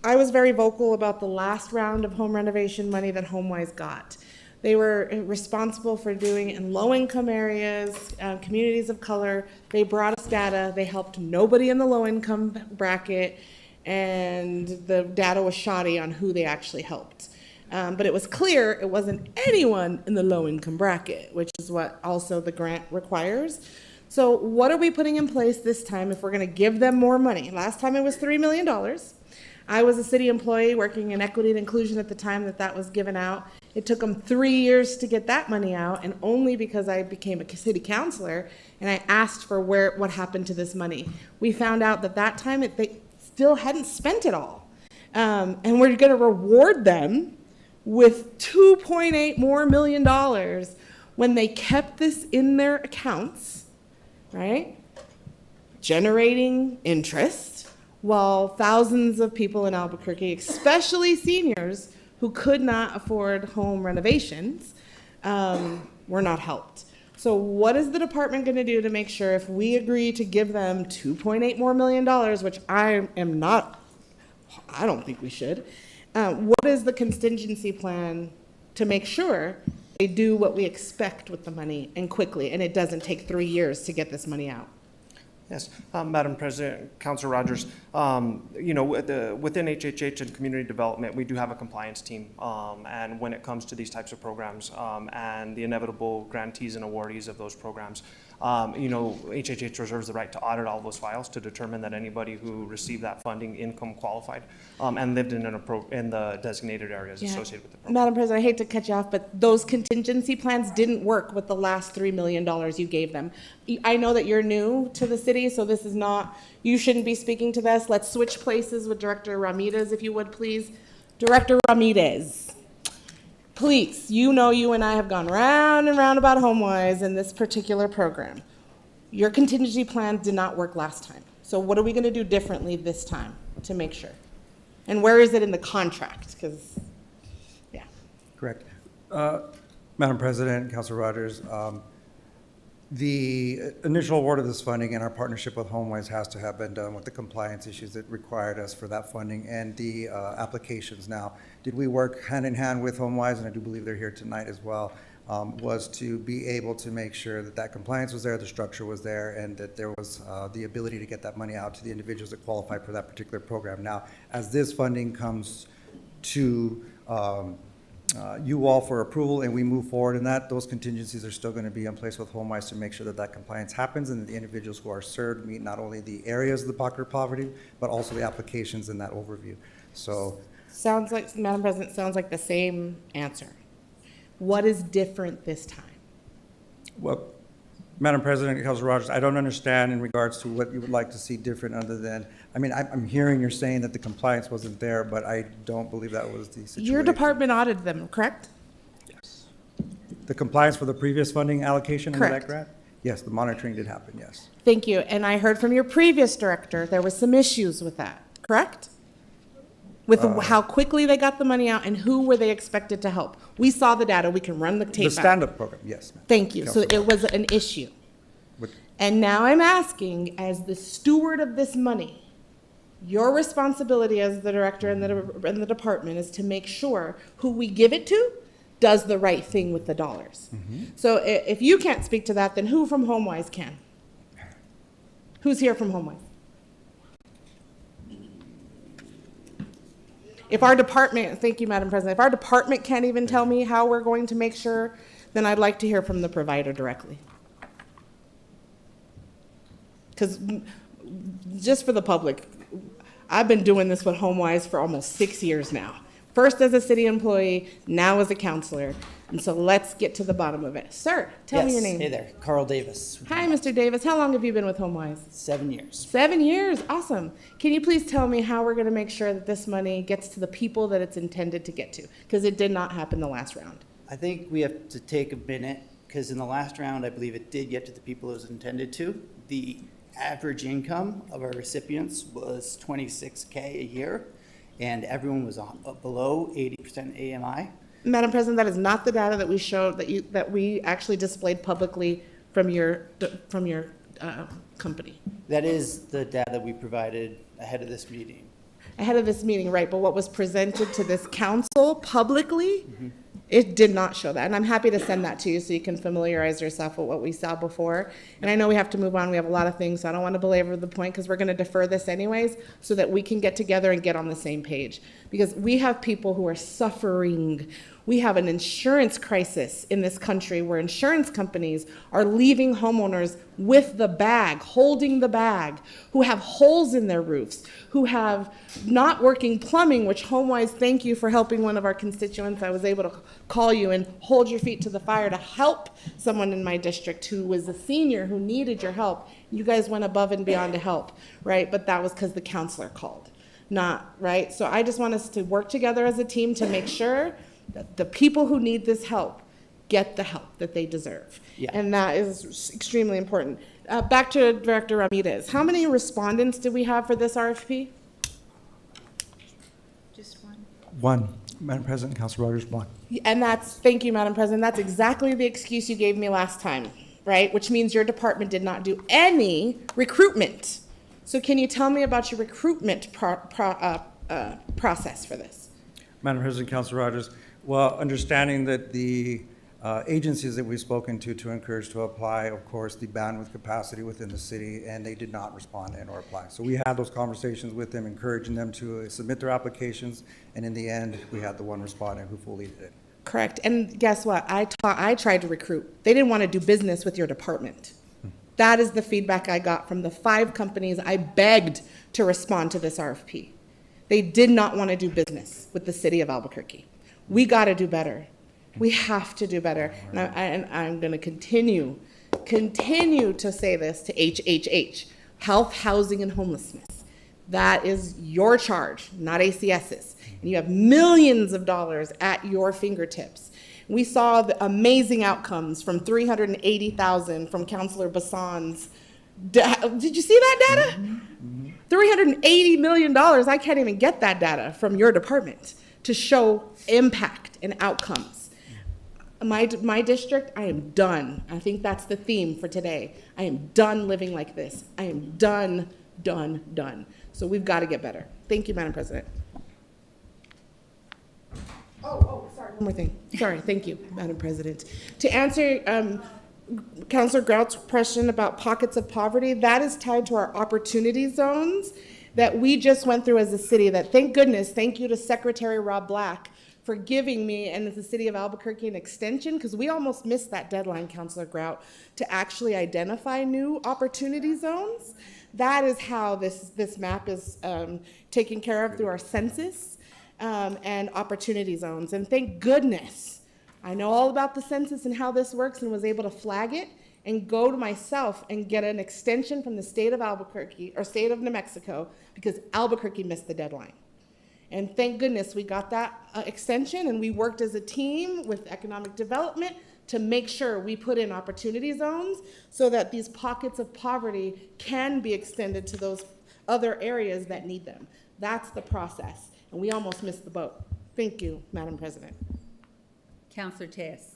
Speaker 7: I was very vocal about the last round of home renovation money that HomeWise got. They were responsible for doing in low-income areas, communities of color. They brought us data. They helped nobody in the low-income bracket, and the data was shoddy on who they actually helped. But it was clear it wasn't anyone in the low-income bracket, which is what also the grant requires. So what are we putting in place this time if we're going to give them more money? Last time it was $3 million. I was a city employee working in equity and inclusion at the time that was given out. It took them 3 years to get that money out, and only because I became a city councilor and I asked for what happened to this money. We found out that time they still hadn't spent it all. And we're going to reward them with $2.8 million more when they kept this in their accounts, right? Generating interest, while thousands of people in Albuquerque, especially seniors who could not afford home renovations, were not helped. So what is the department going to do to make sure, if we agree to give them $2.8 million more, which I don't think we should, what is the contingency plan to make sure they do what we expect with the money and quickly, and it doesn't take 3 years to get this money out?
Speaker 22: Yes, Madam President, Councilor Rogers, within HHH and community development, we do have a compliance team. And when it comes to these types of programs and the inevitable grantees and awardees of those programs, HHH reserves the right to audit all those files to determine that anybody who received that funding income qualified and lived in the designated areas associated with the program.
Speaker 7: Madam President, I hate to cut you off, but those contingency plans didn't work with the last $3 million you gave them. I know that you're new to the city, so this is not, you shouldn't be speaking to this. Let's switch places with Director Ramirez, if you would, please. Director Ramirez, please, you and I have gone round and round about HomeWise in this particular program. Your contingency plan did not work last time. So what are we going to do differently this time to make sure? And where is it in the contract? Because, yeah.
Speaker 10: Correct. Madam President, Councilor Rogers, the initial award of this funding and our partnership with HomeWise has to have been done with the compliance issues that required us for that funding and the applications. Now, did we work hand in hand with HomeWise, and I do believe they're here tonight as well, was to be able to make sure that compliance was there, the structure was there, and that there was the ability to get that money out to the individuals that qualified for that particular program. Now, as this funding comes to you all for approval and we move forward in that, those contingencies are still going to be in place with HomeWise to make sure that compliance happens and that the individuals who are served meet not only the areas of the pocket of poverty, but also the applications in that overview. So,
Speaker 7: sounds like, Madam President, sounds like the same answer. What is different this time?
Speaker 10: Well, Madam President, Councilor Rogers, I don't understand in regards to what you would like to see different other than, I'm hearing you're saying that the compliance wasn't there, but I don't believe that was the situation.
Speaker 7: Your department audited them, correct?
Speaker 10: Yes. The compliance for the previous funding allocation in that
Speaker 7: Correct.
Speaker 10: grant? Yes, the monitoring did happen, yes.
Speaker 7: Thank you. And I heard from your previous director, there was some issues with that, correct? With how quickly they got the money out and who were they expected to help? We saw the data, we can run the tape
Speaker 10: The stand-up program, yes. Ma'am.
Speaker 7: Thank you. So
Speaker 10: Councilor.
Speaker 7: it was an issue.
Speaker 10: But-
Speaker 7: And now I'm asking, as the steward of this money, your responsibility as the director and the department is to make sure who we give it to does the right thing with the dollars. So if you can't speak to that, then who from HomeWise can? Who's here from HomeWise? If our department, thank you, Madam President, if our department can't even tell me how we're going to make sure, then I'd like to hear from the provider directly. Because just for the public, I've been doing this with HomeWise for almost 6 years now. First as a city employee, now as a counselor. And so let's get to the bottom of it. Sir, tell me your name.
Speaker 11: Hey there, Carl Davis.
Speaker 7: Hi, Mr. Davis. How long have you been with HomeWise?
Speaker 11: 7 years.
Speaker 7: 7 years, awesome. Can you please tell me how we're gonna make sure that this money gets to the people that it's intended to get to? Because it did not happen the last round.
Speaker 11: I think we have to take a minute, because in the last round, I believe it did get to the people it was intended to. The average income of our recipients was $26K a year, and everyone was below 80% AMI.
Speaker 7: Madam President, that is not the data that we showed, that we actually displayed publicly from your company.
Speaker 11: That is the data we provided ahead of this meeting.
Speaker 7: Ahead of this meeting, right, but what was presented to this council publicly, it did not show that. And I'm happy to send that to you so you can familiarize yourself with what we saw before. And I know we have to move on, we have a lot of things, so I don't want to belabor the point because we're going to defer this anyways so that we can get together and get on the same page. Because we have people who are suffering We have an insurance crisis in this country where insurance companies are leaving homeowners with the bag, holding the bag, who have holes in their roofs, who have not working plumbing, which HomeWise, thank you for helping one of our constituents. I was able to call you and hold your feet to the fire to help someone in my district who was a senior who needed your help. You guys went above and beyond to help, right? But that was because the counselor called, not, right? So I just want us to work together as a team to make sure that the people who need this help get the help that they deserve.
Speaker 11: Yeah.
Speaker 7: And that is extremely important. Back to Director Ramirez. How many respondents did we have for this RFP?
Speaker 19: Just one.
Speaker 10: One. Madam President, Council Rogers, one.
Speaker 7: And thank you, Madam President. That's exactly the excuse you gave me last time, right? Which means your department did not do any recruitment. So can you tell me about your recruitment process for this?
Speaker 10: Madam President, Council Rogers, well, understanding that the agencies that we've spoken to encourage to apply, of course, the bandwidth capacity within the city, and they did not respond and or apply. So we had those conversations with them, encouraging them to submit their applications, and in the end, we had the one respondent who fully did it.
Speaker 7: Correct. And guess what? I tried to recruit. They didn't want to do business with your department. That is the feedback I got from the 5 companies I begged to respond to this RFP. They did not want to do business with the city of Albuquerque. We got to do better. We have to do better. And I'm going to continue to say this to HHH, health, housing, and homelessness. That is your charge, not ACS's. And you have millions of dollars at your fingertips. We saw the amazing outcomes from $380,000 from Councilor Bassan's. Did you see that data? Mm-hmm. $380 million. I can't even get that data from your department to show impact and outcomes. My district, I am done. I think that's the theme for today. I am done living like this. I am done. So we've got to get better. Thank you, Madam President. Sorry, one more thing. Sorry, thank you, Madam President. To answer Councilor Grout's question about pockets of poverty, that is tied to our opportunity zones that we just went through as a city that, thank goodness, thank you to Secretary Rob Black for giving me and the city of Albuquerque an extension, because we almost missed that deadline, Councilor Grout, to actually identify new opportunity zones. That is how this map is taken care of through our census and opportunity zones. And thank goodness, I know all about the census and how this works and was able to flag it and go to myself and get an extension from the state of Albuquerque, or state of New Mexico, because Albuquerque missed the deadline. And thank goodness we got that extension, and we worked as a team with economic development to make sure we put in opportunity zones so that these pockets of poverty can be extended to those other areas that need them. That's the process, and we almost missed the boat. Thank you, Madam President.
Speaker 1: Councilor Tejas.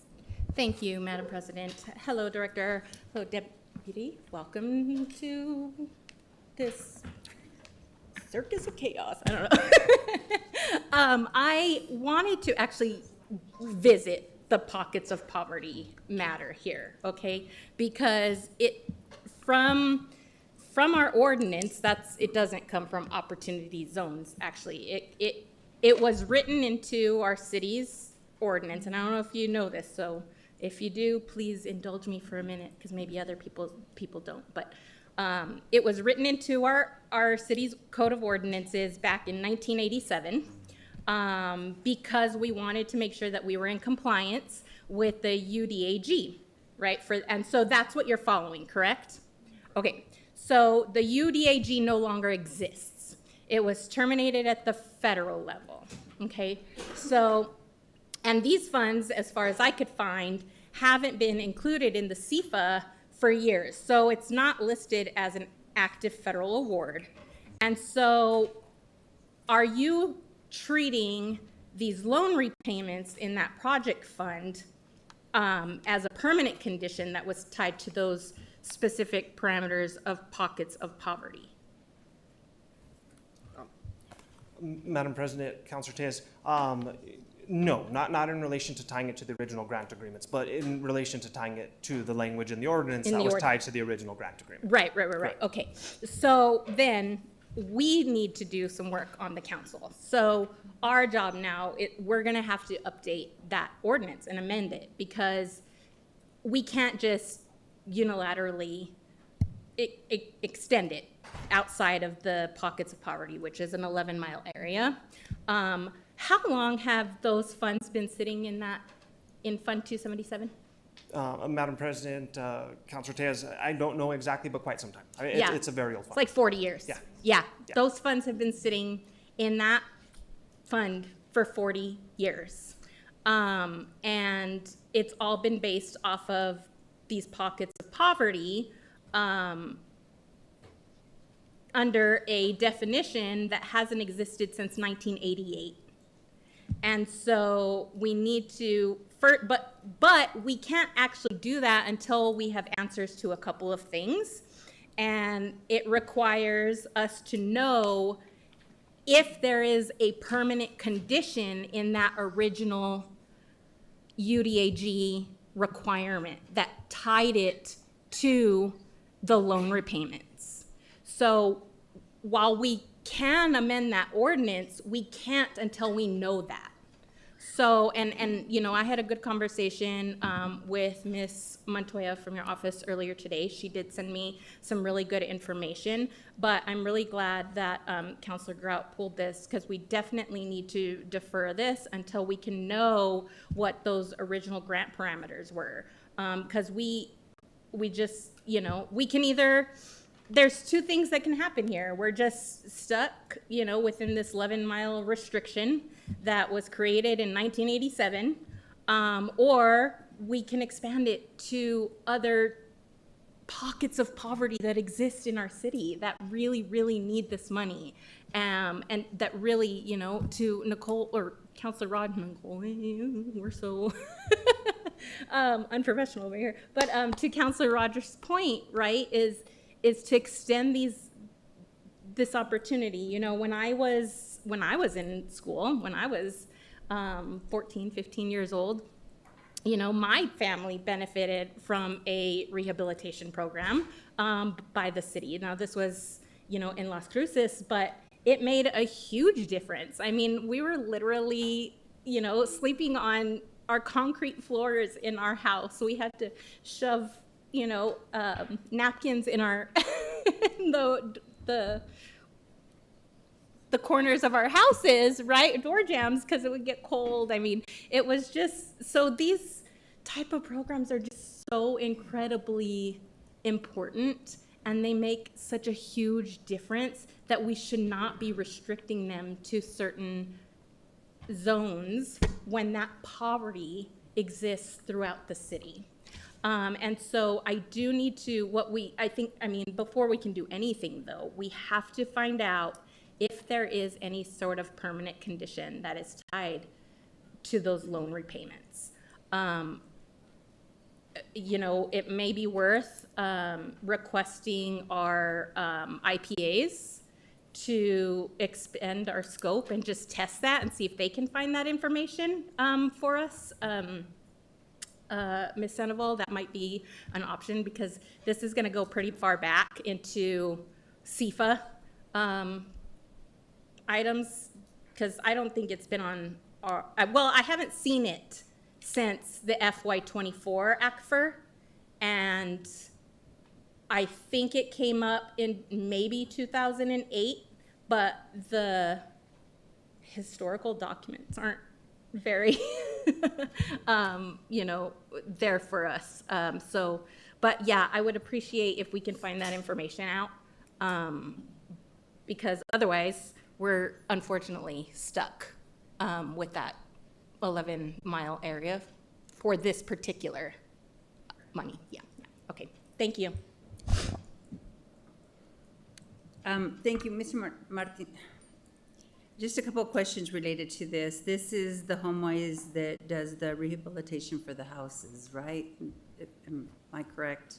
Speaker 14: Thank you, Madam President. Hello, Director. Hello, Deputy. Welcome to this circus of chaos. I don't know. I wanted to actually visit the pockets of poverty matter here, okay? Because from our ordinance, it doesn't come from opportunity zones, actually. It was written into our city's ordinance, and I don't know if you know this, so if you do, please indulge me for a minute, because maybe other people don't. But it was written into our city's code of ordinances back in 1987 because we wanted to make sure that we were in compliance with the UDAG, right? And so that's what you're following, correct? Okay, so the UDAG no longer exists. It was terminated at the federal level, okay? So, and these funds, as far as I could find, haven't been included in the CFA for years. So it's not listed as an active federal award. And so are you treating these loan repayments in that project fund as a permanent condition that was tied to those specific parameters of pockets of poverty?
Speaker 22: Madam President, Councilor Tejas, no, not in relation to tying it to the original grant agreements, but in relation to tying it to the language in the ordinance that was tied to the original grant agreement.
Speaker 14: Right. Okay. So then we need to do some work on the council. So our job now, we're gonna have to update that ordinance and amend it, because we can't just unilaterally extend it outside of the pockets of poverty, which is an 11-mile area. How long have those funds been sitting in Fund 277?
Speaker 22: Madam President, Councilor Tejas, I don't know exactly, but quite some time. I mean,
Speaker 14: Yeah.
Speaker 22: it's a very old fund.
Speaker 14: It's like 40 years.
Speaker 22: Yeah.
Speaker 14: Yeah, those funds have been sitting in that fund for 40 years. And it's all been based off of these pockets of poverty under a definition that hasn't existed since 1988. And so we need to, but we can't actually do that until we have answers to a couple of things. And it requires us to know if there is a permanent condition in that original UDAG requirement that tied it to the loan repayments. So while we can amend that ordinance, we can't until we know that. So, and you know, I had a good conversation with Ms. Montoya from your office earlier today. She did send me some really good information, but I'm really glad that Councilor Grout pulled this, because we definitely need to defer this until we can know what those original grant parameters were. Because we just, you know, we can either, there's two things that can happen here. We're just stuck, you know, within this 11-mile restriction that was created in 1987, or we can expand it to other pockets of poverty that exist in our city that really, really need this money. And that really, you know, to Nicole, or Councilor Rod, Nicole, we're so unprofessional over here. But to Councilor Rogers' point, right, is to extend this opportunity. You know, when I was in school, when I was 14, 15 years old, you know, my family benefited from a rehabilitation program by the city. Now, this was, you know, in Las Cruces, but it made a huge difference. I mean, we were literally, you know, sleeping on our concrete floors in our house. We had to shove, you know, napkins in our the corners of our houses, right? Door jams, because it would get cold. I mean, it was just, so these type of programs are just so incredibly important, and they make such a huge difference that we should not be restricting them to certain zones when that poverty exists throughout the city. And so I do need to, before we can do anything though, we have to find out if there is any sort of permanent condition that is tied to those loan repayments. You know, it may be worth requesting our IPAs to expand our scope and just test that and see if they can find that information for us. Ms. Sandoval, that might be an option, because this is going to go pretty far back into CFA items, because I don't think it's been on our, well, I haven't seen it since the FY24 ACFR, and I think it came up in maybe 2008, but the historical documents aren't very, you know, there for us. But yeah, I would appreciate if we can find that information out, because otherwise we're unfortunately stuck with that 11-mile area for this particular money. Yeah. Okay. Thank you.
Speaker 1: Thank you, Mr. Martin. Just a couple of questions related to this. This is the HomeWise that does the rehabilitation for the houses, right? Am I correct?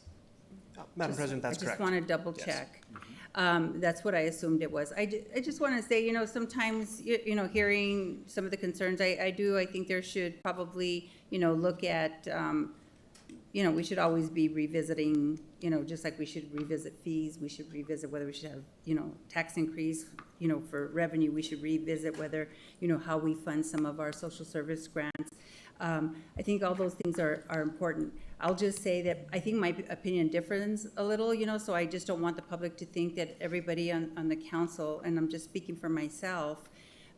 Speaker 22: Madam President, that's correct.
Speaker 1: I just want to double check. That's what I assumed it was. I just want to say, you know, sometimes, you know, hearing some of the concerns, I think there should probably, you know, look at you know, we should always be revisiting, you know, just like we should revisit fees, we should revisit whether we should have, you know, tax increase, you know, for revenue, we should revisit whether, you know, how we fund some of our social service grants. I think all those things are important. I'll just say that I think my opinion differs a little, you know, so I just don't want the public to think that everybody on the council, and I'm just speaking for myself,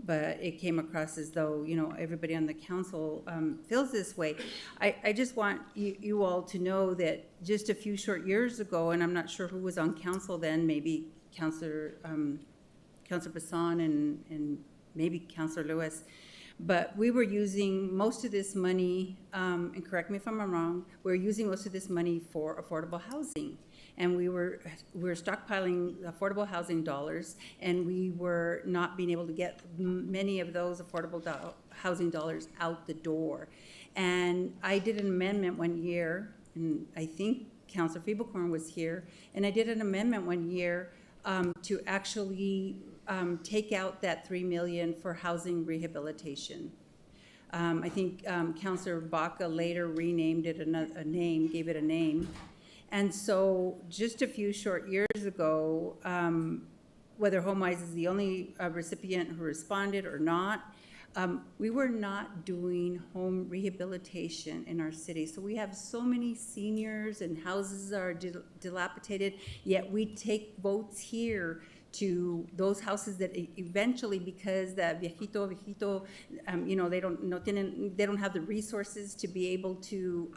Speaker 1: but it came across as though, you know, everybody on the council feels this way. I just want you all to know that just a few short years ago, and I'm not sure who was on council then, maybe Councilor Vincent and maybe Councilor Lewis, but we were using most of this money, and correct me if I'm wrong, we were using most of this money for affordable housing. And we were stockpiling affordable housing dollars, and we were not being able to get many of those affordable housing dollars out the door. And I did an amendment one year, and I think Councilor Feeblecorn was here, and I did an amendment one year to actually take out that $3 million for housing rehabilitation. I think Councilor Baca later renamed it gave it a name. And so just a few short years ago, whether HomeWise is the only recipient who responded or not, we were not doing home rehabilitation in our city. So we have so many seniors and houses are dilapidated, yet we take votes here to those houses that eventually, because the viejito, you know, they don't have the resources to be able to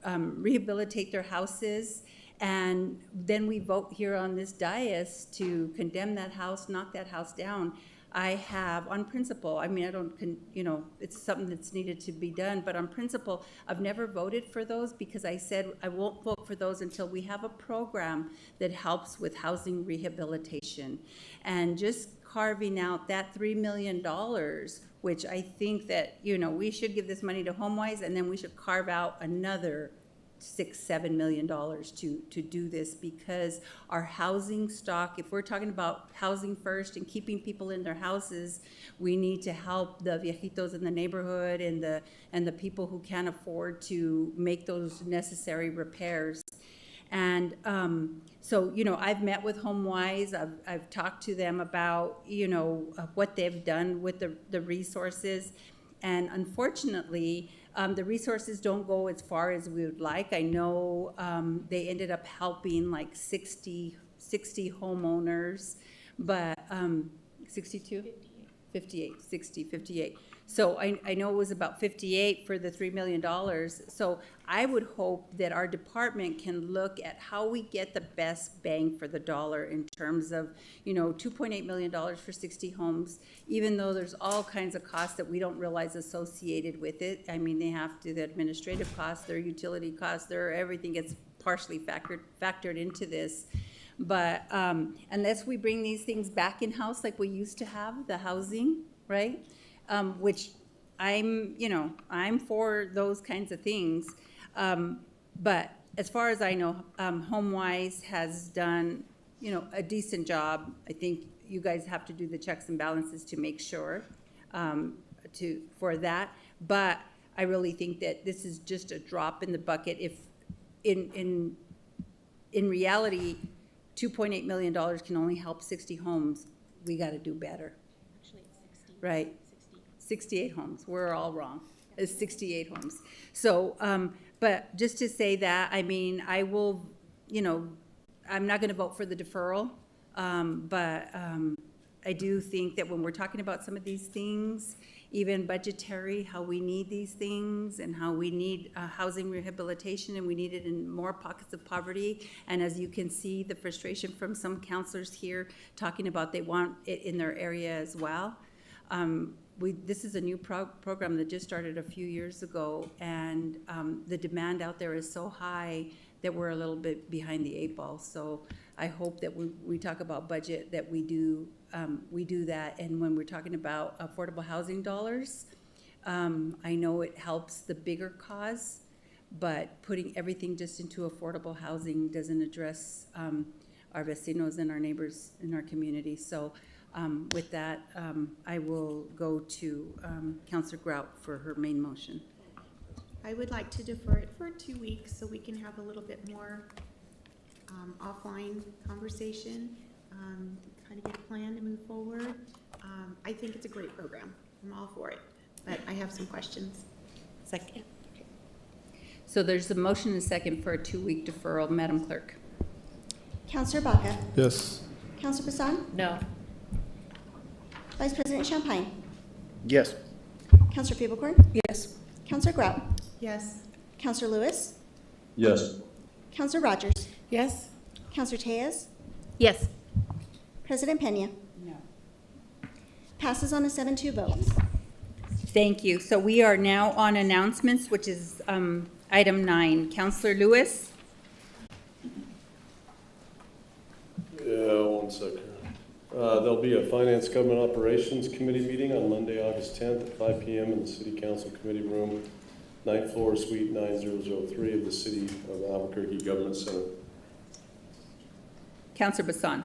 Speaker 1: rehabilitate their houses, and then we vote here on this dais to condemn that house, knock that house down. I have, on principle, I mean, I don't, you know, it's something that's needed to be done, but on principle, I've never voted for those because I said I won't vote for those until we have a program that helps with housing rehabilitation. And just carving out that $3 million, which I think that, you know, we should give this money to HomeWise, and then we should carve out another $6-7 million to do this, because our housing stock, if we're talking about housing first and keeping people in their houses, we need to help the viejitos in the neighborhood and the people who can't afford to make those necessary repairs. And so, you know, I've met with HomeWise. I've talked to them about, you know, what they've done with the resources. And unfortunately, the resources don't go as far as we would like. I know they ended up helping like 60 homeowners, but 62? 58. So I know it was about 58 for the $3 million. So I would hope that our department can look at how we get the best bang for the dollar in terms of, you know, $2.8 million for 60 homes, even though there's all kinds of costs that we don't realize associated with it. I mean, they have to, the administrative costs, their utility costs, everything gets partially factored into this. But unless we bring these things back in-house like we used to have, the housing, right? Which I'm for those kinds of things. But as far as I know, HomeWise has done, you know, a decent job. I think you guys have to do the checks and balances to make sure for that. But I really think that this is just a drop in the bucket. If in reality, $2.8 million can only help 60 homes, we got to do better.
Speaker 21: Actually, it's 60.
Speaker 1: Right. 68 homes. We're all wrong. It's 68 homes. So, but just to say that, I mean, I will, you know, I'm not going to vote for the deferral, but I do think that when we're talking about some of these things, even budgetary, how we need these things and how we need housing rehabilitation, and we need it in more pockets of poverty. And as you can see, the frustration from some counselors here talking about they want it in their area as well. This is a new program that just started a few years ago, and the demand out there is so high that we're a little bit behind the 8 ball. So I hope that we talk about budget, that we do that. And when we're talking about affordable housing dollars, I know it helps the bigger cause, but putting everything just into affordable housing doesn't address our vecinos and our neighbors in our community. So with that, I will go to Councilor Grout for her main motion.
Speaker 3: I would like to defer it for 2 weeks so we can have a little bit more offline conversation, kind of get a plan to move forward. I think it's a great program. I'm all for it, but I have some questions.
Speaker 1: Second. So there's a motion and a second for a 2-week deferral. Madam Clerk.
Speaker 18: Counselor Baca?
Speaker 5: Yes.
Speaker 18: Counselor Bassan?
Speaker 17: No.
Speaker 18: Vice President Champagne?
Speaker 2: Yes.
Speaker 18: Counselor Peebles?
Speaker 21: Yes.
Speaker 18: Counselor Grout?
Speaker 3: Yes.
Speaker 18: Counselor Lewis?
Speaker 13: Yes.
Speaker 18: Counselor Rogers?
Speaker 7: Yes?
Speaker 18: Counselor Tejas?
Speaker 14: Yes.
Speaker 18: President Pena?
Speaker 1: No.
Speaker 18: Passes on a 7-2 vote.
Speaker 1: Thank you. So we are now on announcements, which is item 9. Counselor Lewis?
Speaker 13: Yeah, 1 second. There'll be a Finance Government Operations Committee meeting on Monday, August 10th at 5 p.m. in the City Council Committee Room, 9th floor, Suite 9003 of the City of Albuquerque Government Center.
Speaker 1: Counselor Bassan?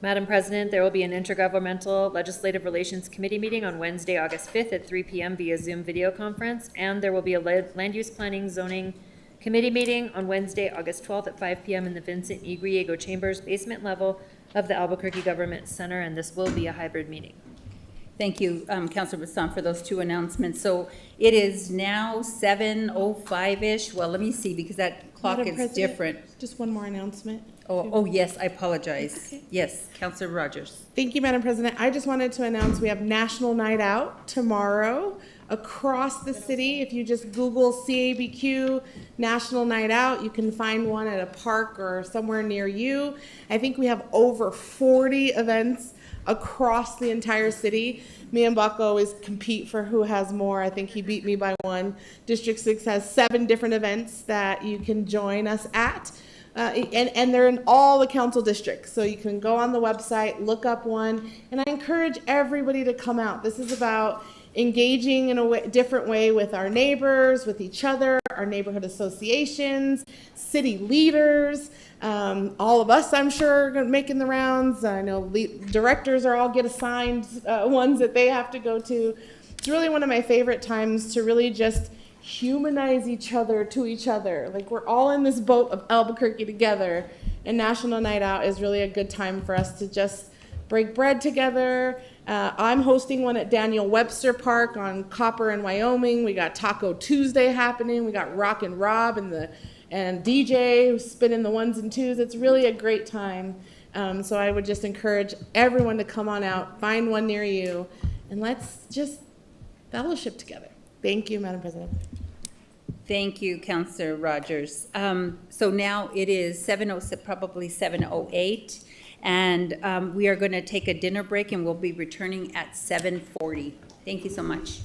Speaker 17: Madam President, there will be an Intergovernmental Legislative Relations Committee meeting on Wednesday, August 5th at 3 p.m. via Zoom video conference, and there will be a Land Use Planning Zoning Committee meeting on Wednesday, August 12th at 5 p.m. in the Vincent E. Griego Chambers basement level of the Albuquerque Government Center, and this will be a hybrid meeting.
Speaker 1: Thank you, Counselor Bassan, for those 2 announcements. So it is now 7:05-ish. Well, let me see, because that clock
Speaker 7: Madam
Speaker 1: is
Speaker 7: President,
Speaker 1: different.
Speaker 7: Just one more announcement.
Speaker 1: Oh, yes, I apologize.
Speaker 7: Okay.
Speaker 1: Yes, Counselor Rogers.
Speaker 7: Thank you, Madam President. I just wanted to announce we have National Night Out tomorrow across the city. If you just Google CABQ National Night Out, you can find one at a park or somewhere near you. I think we have over 40 events across the entire city. Me and Buck always compete for who has more. I think he beat me by 1. District 6 has 7 different events that you can join us at. And they're in all the council districts. So you can go on the website, look up one, and I encourage everybody to come out. This is about engaging in a different way with our neighbors, with each other, our neighborhood associations, city leaders, all of us, I'm sure, are making the rounds. I know directors are all get assigned ones that they have to go to. It's really one of my favorite times to really just humanize each other to each other. Like, we're all in this boat of Albuquerque together, and National Night Out is really a good time for us to just break bread together. I'm hosting one at Daniel Webster Park on Copper in Wyoming. We got Taco Tuesday happening. We got Rock and Rob and DJ who's spinning the 1s and 2s. It's really a great time. So I would just encourage everyone to come on out, find one near you, and let's just fellowship together. Thank you, Madam President.
Speaker 1: Thank you, Counselor Rogers. So now it is probably 7:08, and we are going to take a dinner break, and we'll be returning at 7:40. Thank you so much.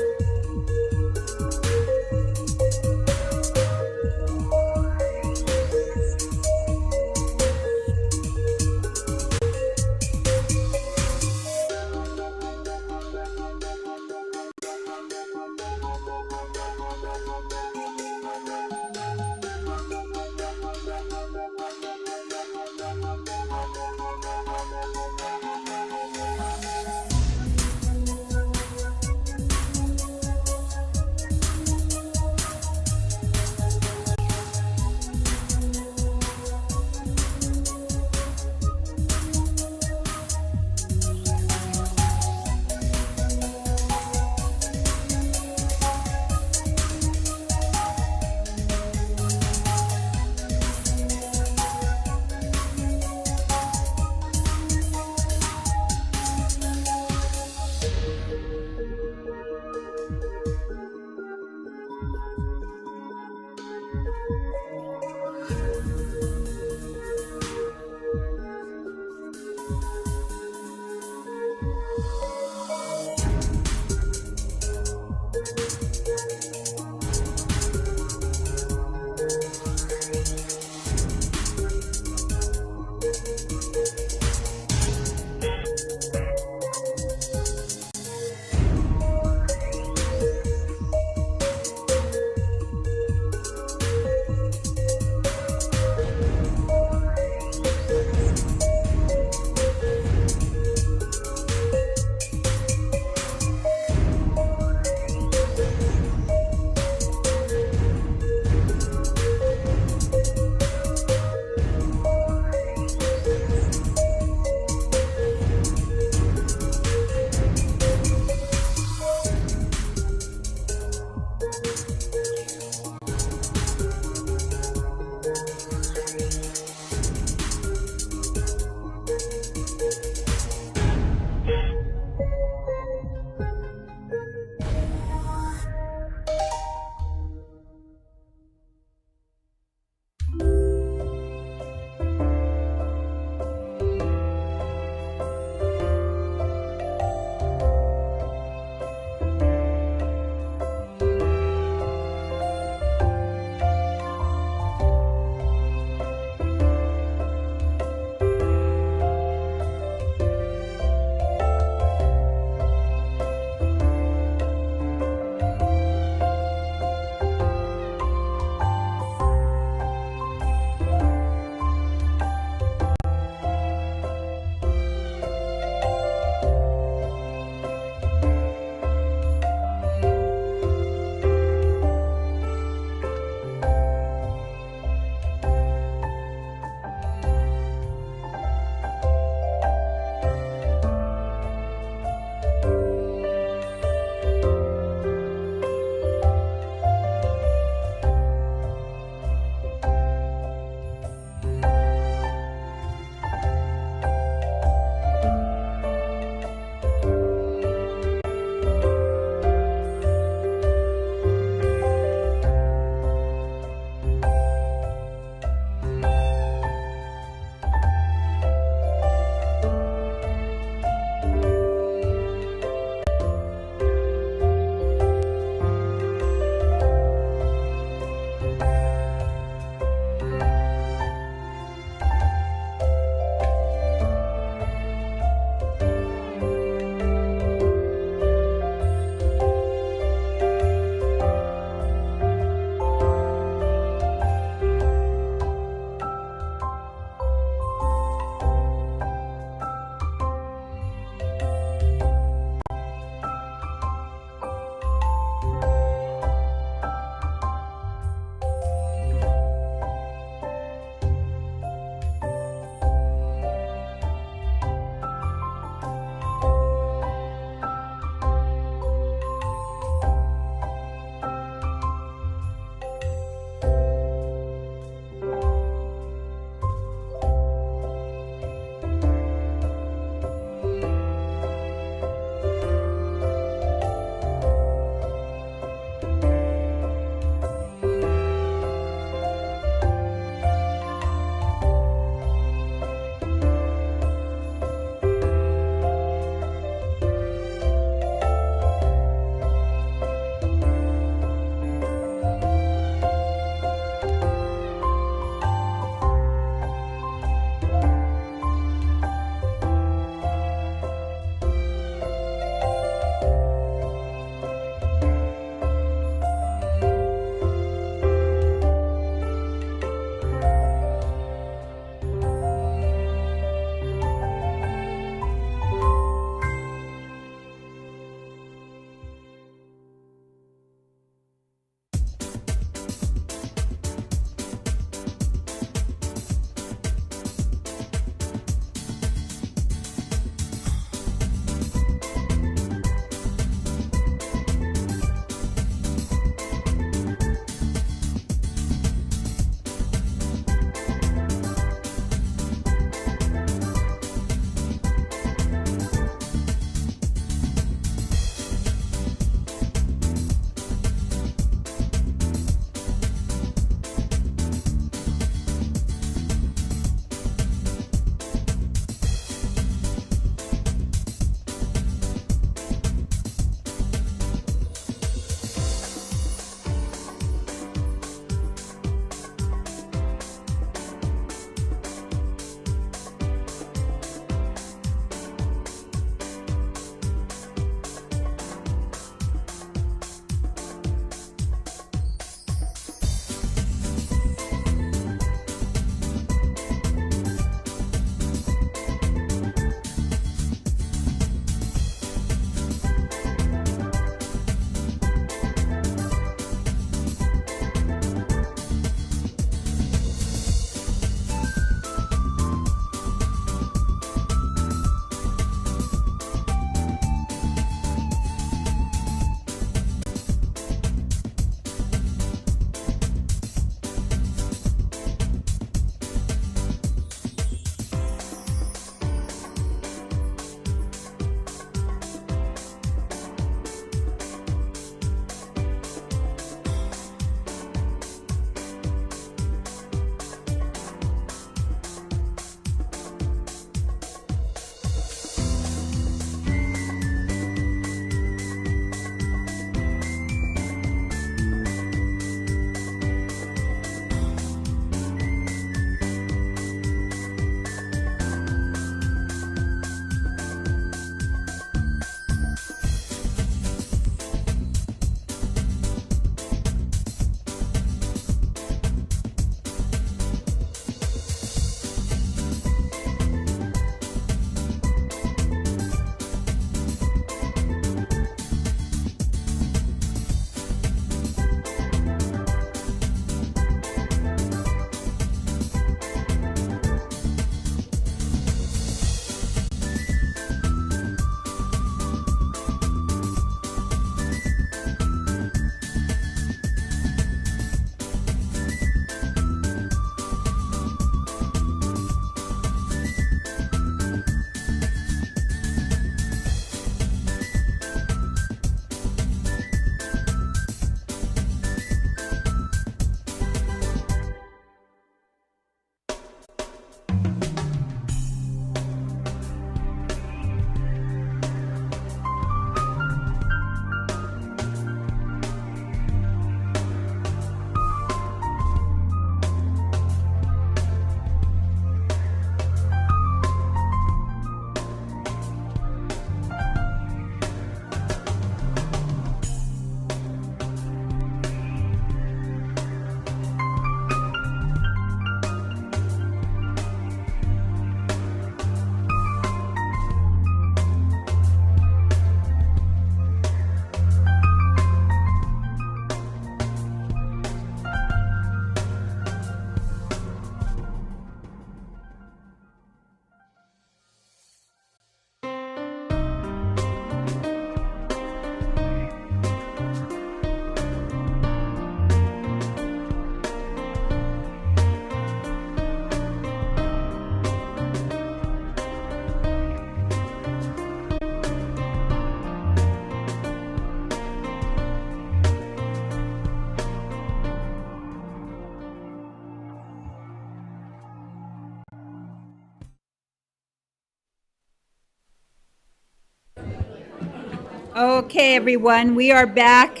Speaker 1: Okay, everyone, we are back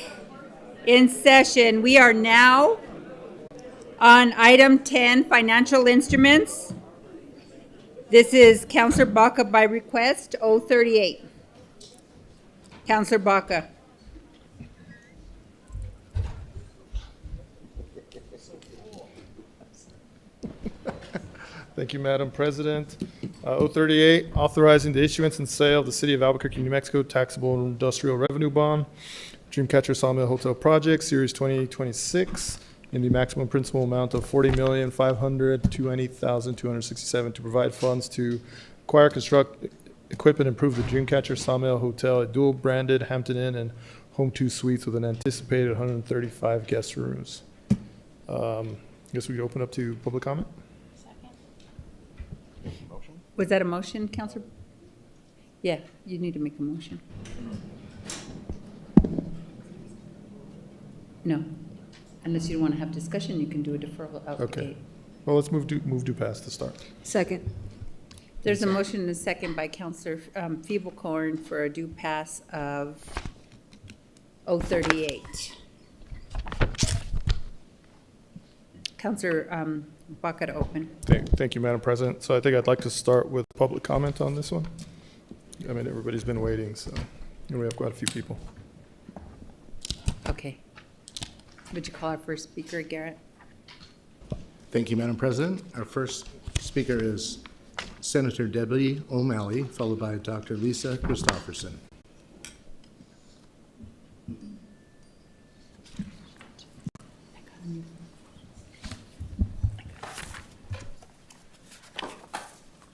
Speaker 1: in session. We are now on item 10, financial instruments. This is Counselor Baca by request, 038. Counselor Baca.
Speaker 5: Thank you, Madam President. 038, authorizing the issuance and sale of the City of Albuquerque, New Mexico taxable industrial revenue bond, Dreamcatcher Sawmill Hotel Project, Series 2026, in the maximum principal amount of $40,520,267 to provide funds to acquire, construct, equip, and improve the Dreamcatcher Sawmill Hotel, a dual-branded Hampton Inn and Home 2 suites with an anticipated 135 guest rooms. I guess we open up to public comment.
Speaker 1: Was that a motion, Counselor? Yeah, you need to make a motion. No, unless you don't want to have discussion, you can do a deferral out.
Speaker 5: Okay. Well, let's move due pass to start.
Speaker 19: Second.
Speaker 1: There's a motion and a second by Counselor Feeblecorn for a due pass of 038. Counselor Baca to open.
Speaker 5: Thank you, Madam President. So I think I'd like to start with public comment on this one. I mean, everybody's been waiting, so we have quite a few people.
Speaker 1: Okay. Would you call our first speaker, Garrett?
Speaker 8: Thank you, Madam President. Our first speaker is Senator Debbie O'Malley, followed by Dr. Lisa Christopherson.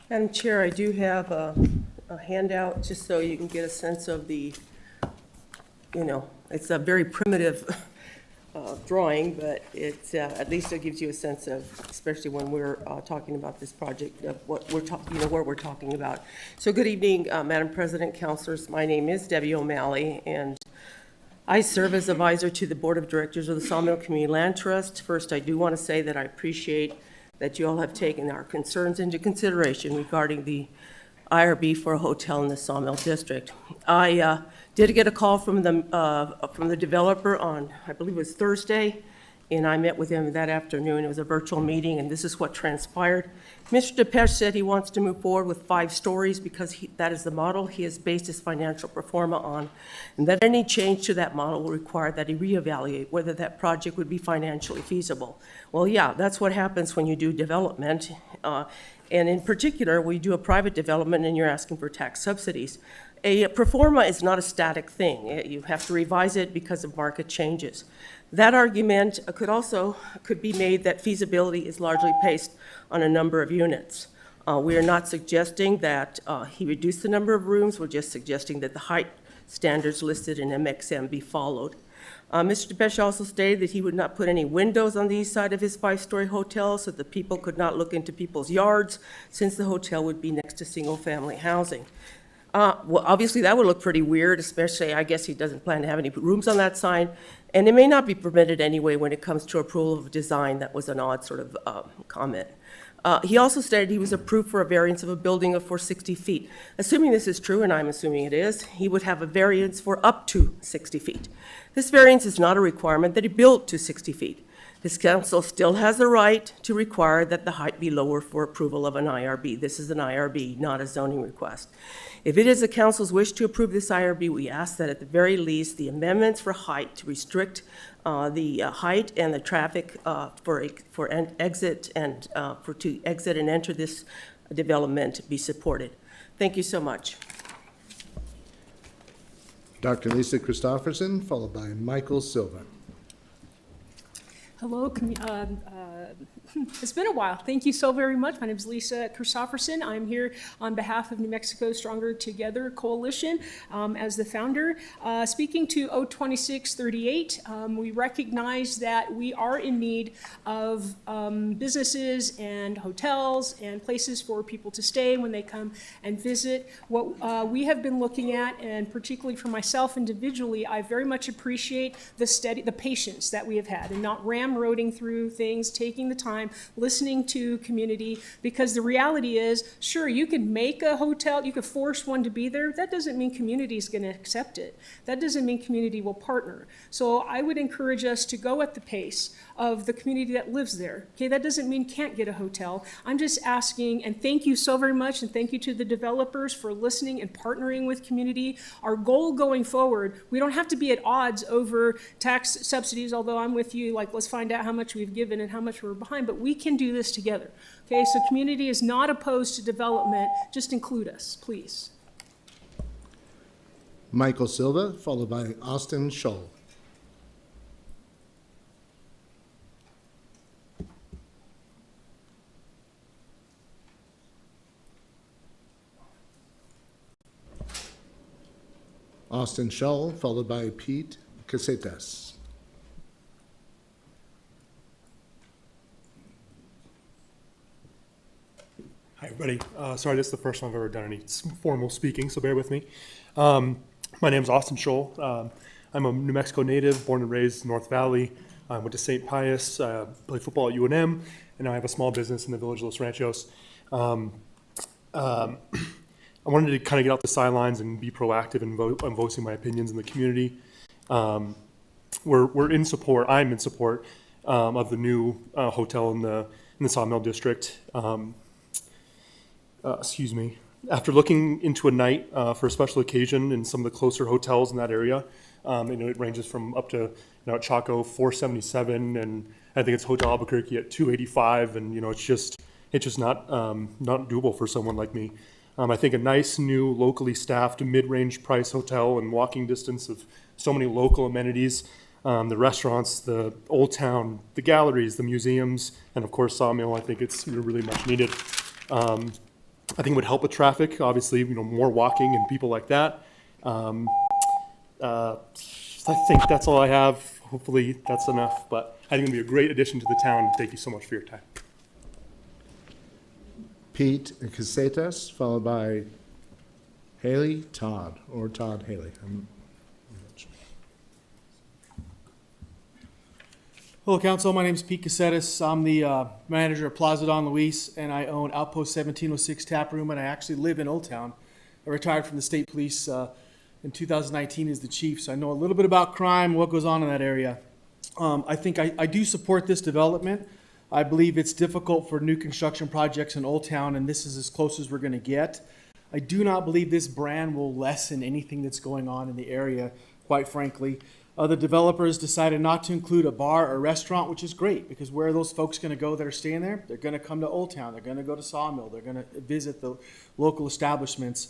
Speaker 16: Madam Chair, I do have a handout just so you can get a sense of the, it's a very primitive drawing, but it's at least it gives you a sense of, especially when we're talking about this project, of what we're what we're talking about. So good evening, Madam President, councilors. My name is Debbie O'Malley, and I serve as advisor to the Board of Directors of the Sawmill Community Land Trust. First, I do want to say that I appreciate that you all have taken our concerns into consideration regarding the IRB for a hotel in the Sawmill District. I did get a call from the developer on, I believe it was Thursday, and I met with him that afternoon. It was a virtual meeting, and this is what transpired. Mr. DePeche said he wants to move forward with 5 stories because that is the model he has based his financial pro forma on, and that any change to that model will require that he reevaluate whether that project would be financially feasible. Well, yeah, that's what happens when you do development, and in particular, we do a private development and you're asking for tax subsidies. A pro forma is not a static thing. You have to revise it because of market changes. That argument could be made that feasibility is largely based on a number of units. We are not suggesting that he reduce the number of rooms. We're just suggesting that the height standards listed in MXM be followed. Mr. DePeche also stated that he would not put any windows on the east side of his 5-story hotel so that people could not look into people's yards, since the hotel would be next to single-family housing. Well, obviously that would look pretty weird, especially I guess he doesn't plan to have any rooms on that side, and it may not be permitted anyway when it comes to approval of design. That was an odd sort of comment. He also stated he was approved for a variance of a building of 460 feet. Assuming this is true, and I'm assuming it is, he would have a variance for up to 60 feet. This variance is not a requirement that he build to 60 feet. This council still has the right to require that the height be lower for approval of an IRB. This is an IRB, not a zoning request. If it is the council's wish to approve this IRB, we ask that at the very least, the amendments for height to restrict the height and the traffic for exit and to exit and enter this development be supported. Thank you so much.
Speaker 8: Dr. Lisa Christopherson, followed by Michael Silva.
Speaker 23: Hello, it's been a while. Thank you so very much. My name is Lisa Christopherson. I'm here on behalf of New Mexico Stronger Together Coalition as the founder. Speaking to 02638, we recognize that we are in need of businesses and hotels and places for people to stay when they come and visit. What we have been looking at, and particularly for myself individually, I very much appreciate the patience that we have had and not ramroding through things, taking taking the time, listening to community, because the reality is, sure, you can make a hotel, you could force one to be there. That doesn't mean community is going to accept it. That doesn't mean community will partner. So I would encourage us to go at the pace of the community that lives there. Okay, that doesn't mean can't get a hotel. I'm just asking, and thank you so very much, and thank you to the developers for listening and partnering with community. Our goal going forward, we don't have to be at odds over tax subsidies, although I'm with you, like, let's find out how much we've given and how much we're behind, but we can do this together. Okay, so community is not opposed to development, just include us, please.
Speaker 8: Michael Silva, followed by Austin Scholl. Austin Scholl, followed by Pete Casetas.
Speaker 4: Hi, everybody. Sorry, this is the first time I've ever done any formal speaking, so bear with me. My name is Austin Scholl. I'm a New Mexico native, born and raised in North Valley. I went to St. Pius, played football at UNM, and now I have a small business in the village of Los Ranchos. I wanted to kind of get out the sidelines and be proactive in voicing my opinions in the community. We're in support. I'm in support of the new hotel in the Sawmill District. Excuse me. After looking into a night for a special occasion in some of the closer hotels in that area, it ranges from up to at Chaco $477, and I think it's Hotel Albuquerque at $285, and it's just not doable for someone like me. I think a nice new locally staffed mid-range price hotel in walking distance of so many local amenities, the restaurants, the Old Town, the galleries, the museums, and of course Sawmill. I think it's really much needed. I think it would help with traffic, obviously, more walking and people like that. I think that's all I have. Hopefully that's enough, but I think it'd be a great addition to the town. Thank you so much for your time.
Speaker 8: Pete Casetas, followed by Haley Todd, or Todd Haley.
Speaker 15: Hello, Council. My name is Pete Casetas. I'm the manager of Plaza Don Luis, and I own Outpost 1706 Tap Room, and I actually live in Old Town. I retired from the state police in 2019 as the chief, so I know a little bit about crime, what goes on in that area. I think I do support this development. I believe it's difficult for new construction projects in Old Town, and this is as close as we're going to get. I do not believe this brand will lessen anything that's going on in the area, quite frankly. The developers decided not to include a bar or restaurant, which is great, because where are those folks going to go that are staying there? They're going to come to Old Town. They're going to go to Sawmill. They're going to visit the local establishments.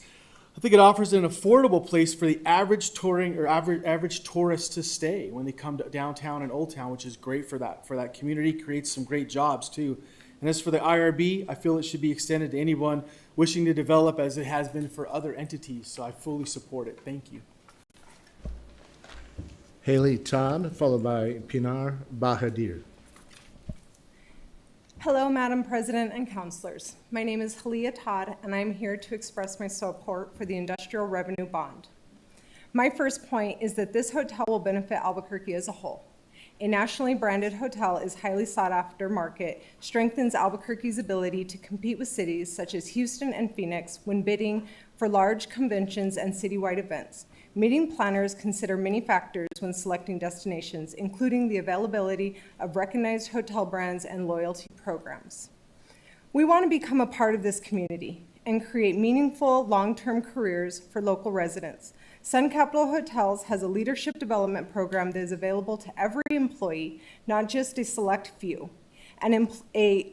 Speaker 15: I think it offers an affordable place for the average touring or average tourist to stay when they come to downtown and Old Town, which is great for that community. Creates some great jobs too. And as for the IRB, I feel it should be extended to anyone wishing to develop, as it has been for other entities. So I fully support it. Thank you.
Speaker 8: Haley Todd, followed by Pinar Bahadir.
Speaker 20: Hello, Madam President and councilors. My name is Halia Todd, and I'm here to express my support for the Industrial Revenue Bond. My first point is that this hotel will benefit Albuquerque as a whole. A nationally branded hotel is highly sought after market, strengthens Albuquerque's ability to compete with cities such as Houston and Phoenix when bidding for large conventions and citywide events. Meeting planners consider many factors when selecting destinations, including the availability of recognized hotel brands and loyalty programs. We want to become a part of this community and create meaningful long-term careers for local residents. Sun Capital Hotels has a leadership development program that is available to every employee, not just a select few. An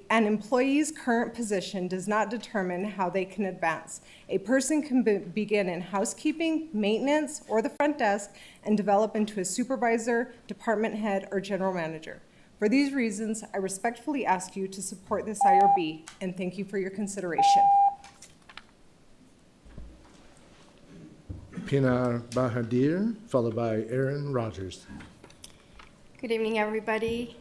Speaker 20: employee's current position does not determine how they can advance. A person can begin in housekeeping, maintenance, or the front desk and develop into a supervisor, department head, or general manager. For these reasons, I respectfully ask you to support this IRB, and thank you for your consideration.
Speaker 8: Pinar Bahadir, followed by Aaron Rogers.
Speaker 24: Good evening, everybody.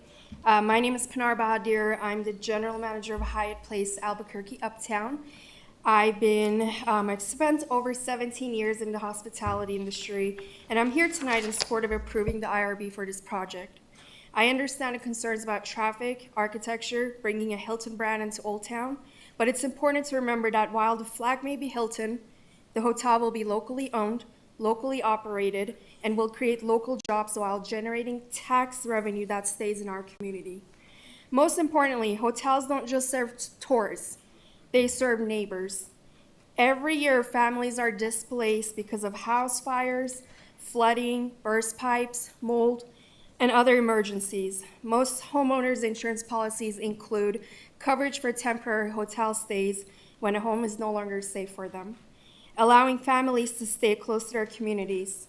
Speaker 24: My name is Pinar Bahadir. I'm the general manager of Hyatt Place, Albuquerque, Uptown. I've spent over 17 years in the hospitality industry, and I'm here tonight in support of approving the IRB for this project. I understand the concerns about traffic, architecture, bringing a Hilton brand into Old Town, but it's important to remember that while the flag may be Hilton, the hotel will be locally owned, locally operated, and will create local jobs while generating tax revenue that stays in our community. Most importantly, hotels don't just serve tourists, they serve neighbors. Every year, families are displaced because of house fires, flooding, burst pipes, mold, and other emergencies. Most homeowners' insurance policies include coverage for temporary hotel stays when a home is no longer safe for them, allowing families to stay close to their communities.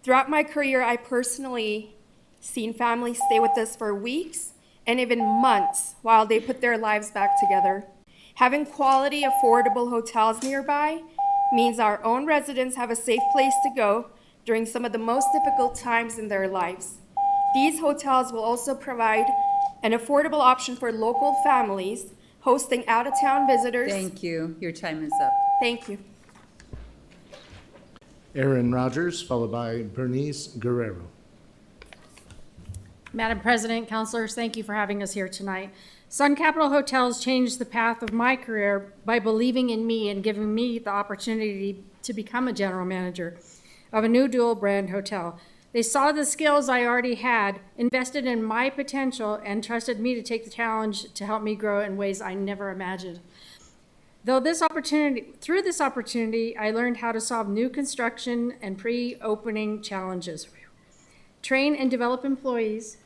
Speaker 24: Throughout my career, I personally seen families stay with us for weeks and even months while they put their lives back together. Having quality, affordable hotels nearby means our own residents have a safe place to go during some of the most difficult times in their lives. These hotels will also provide an affordable option for local families hosting out-of-town visitors.
Speaker 1: Thank you. Your time is up.
Speaker 24: Thank you.
Speaker 8: Aaron Rodgers, followed by Bernice Guerrero.
Speaker 6: Madam President, councilors, thank you for having us here tonight. Sun Capital Hotels changed the path of my career by believing in me and giving me the opportunity to become a general manager of a new dual brand hotel. They saw the skills I already had, invested in my potential, and trusted me to take the challenge to help me grow in ways I never imagined. Through this opportunity, I learned how to solve new construction and pre-opening challenges, train and develop employees,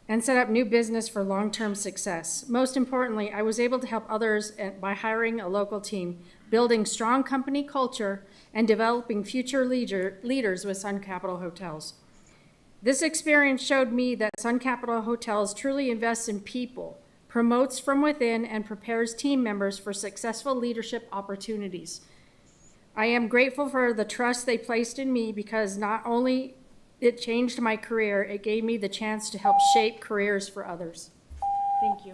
Speaker 6: and set up new business for long-term success. Most importantly, I was able to help others by hiring a local team, building strong company culture, and developing future leaders with Sun Capital Hotels. This experience showed me that Sun Capital Hotels truly invests in people, promotes from within, and prepares team members for successful leadership opportunities. I am grateful for the trust they placed in me because not only it changed my career, it gave me the chance to help shape careers for others. Thank you.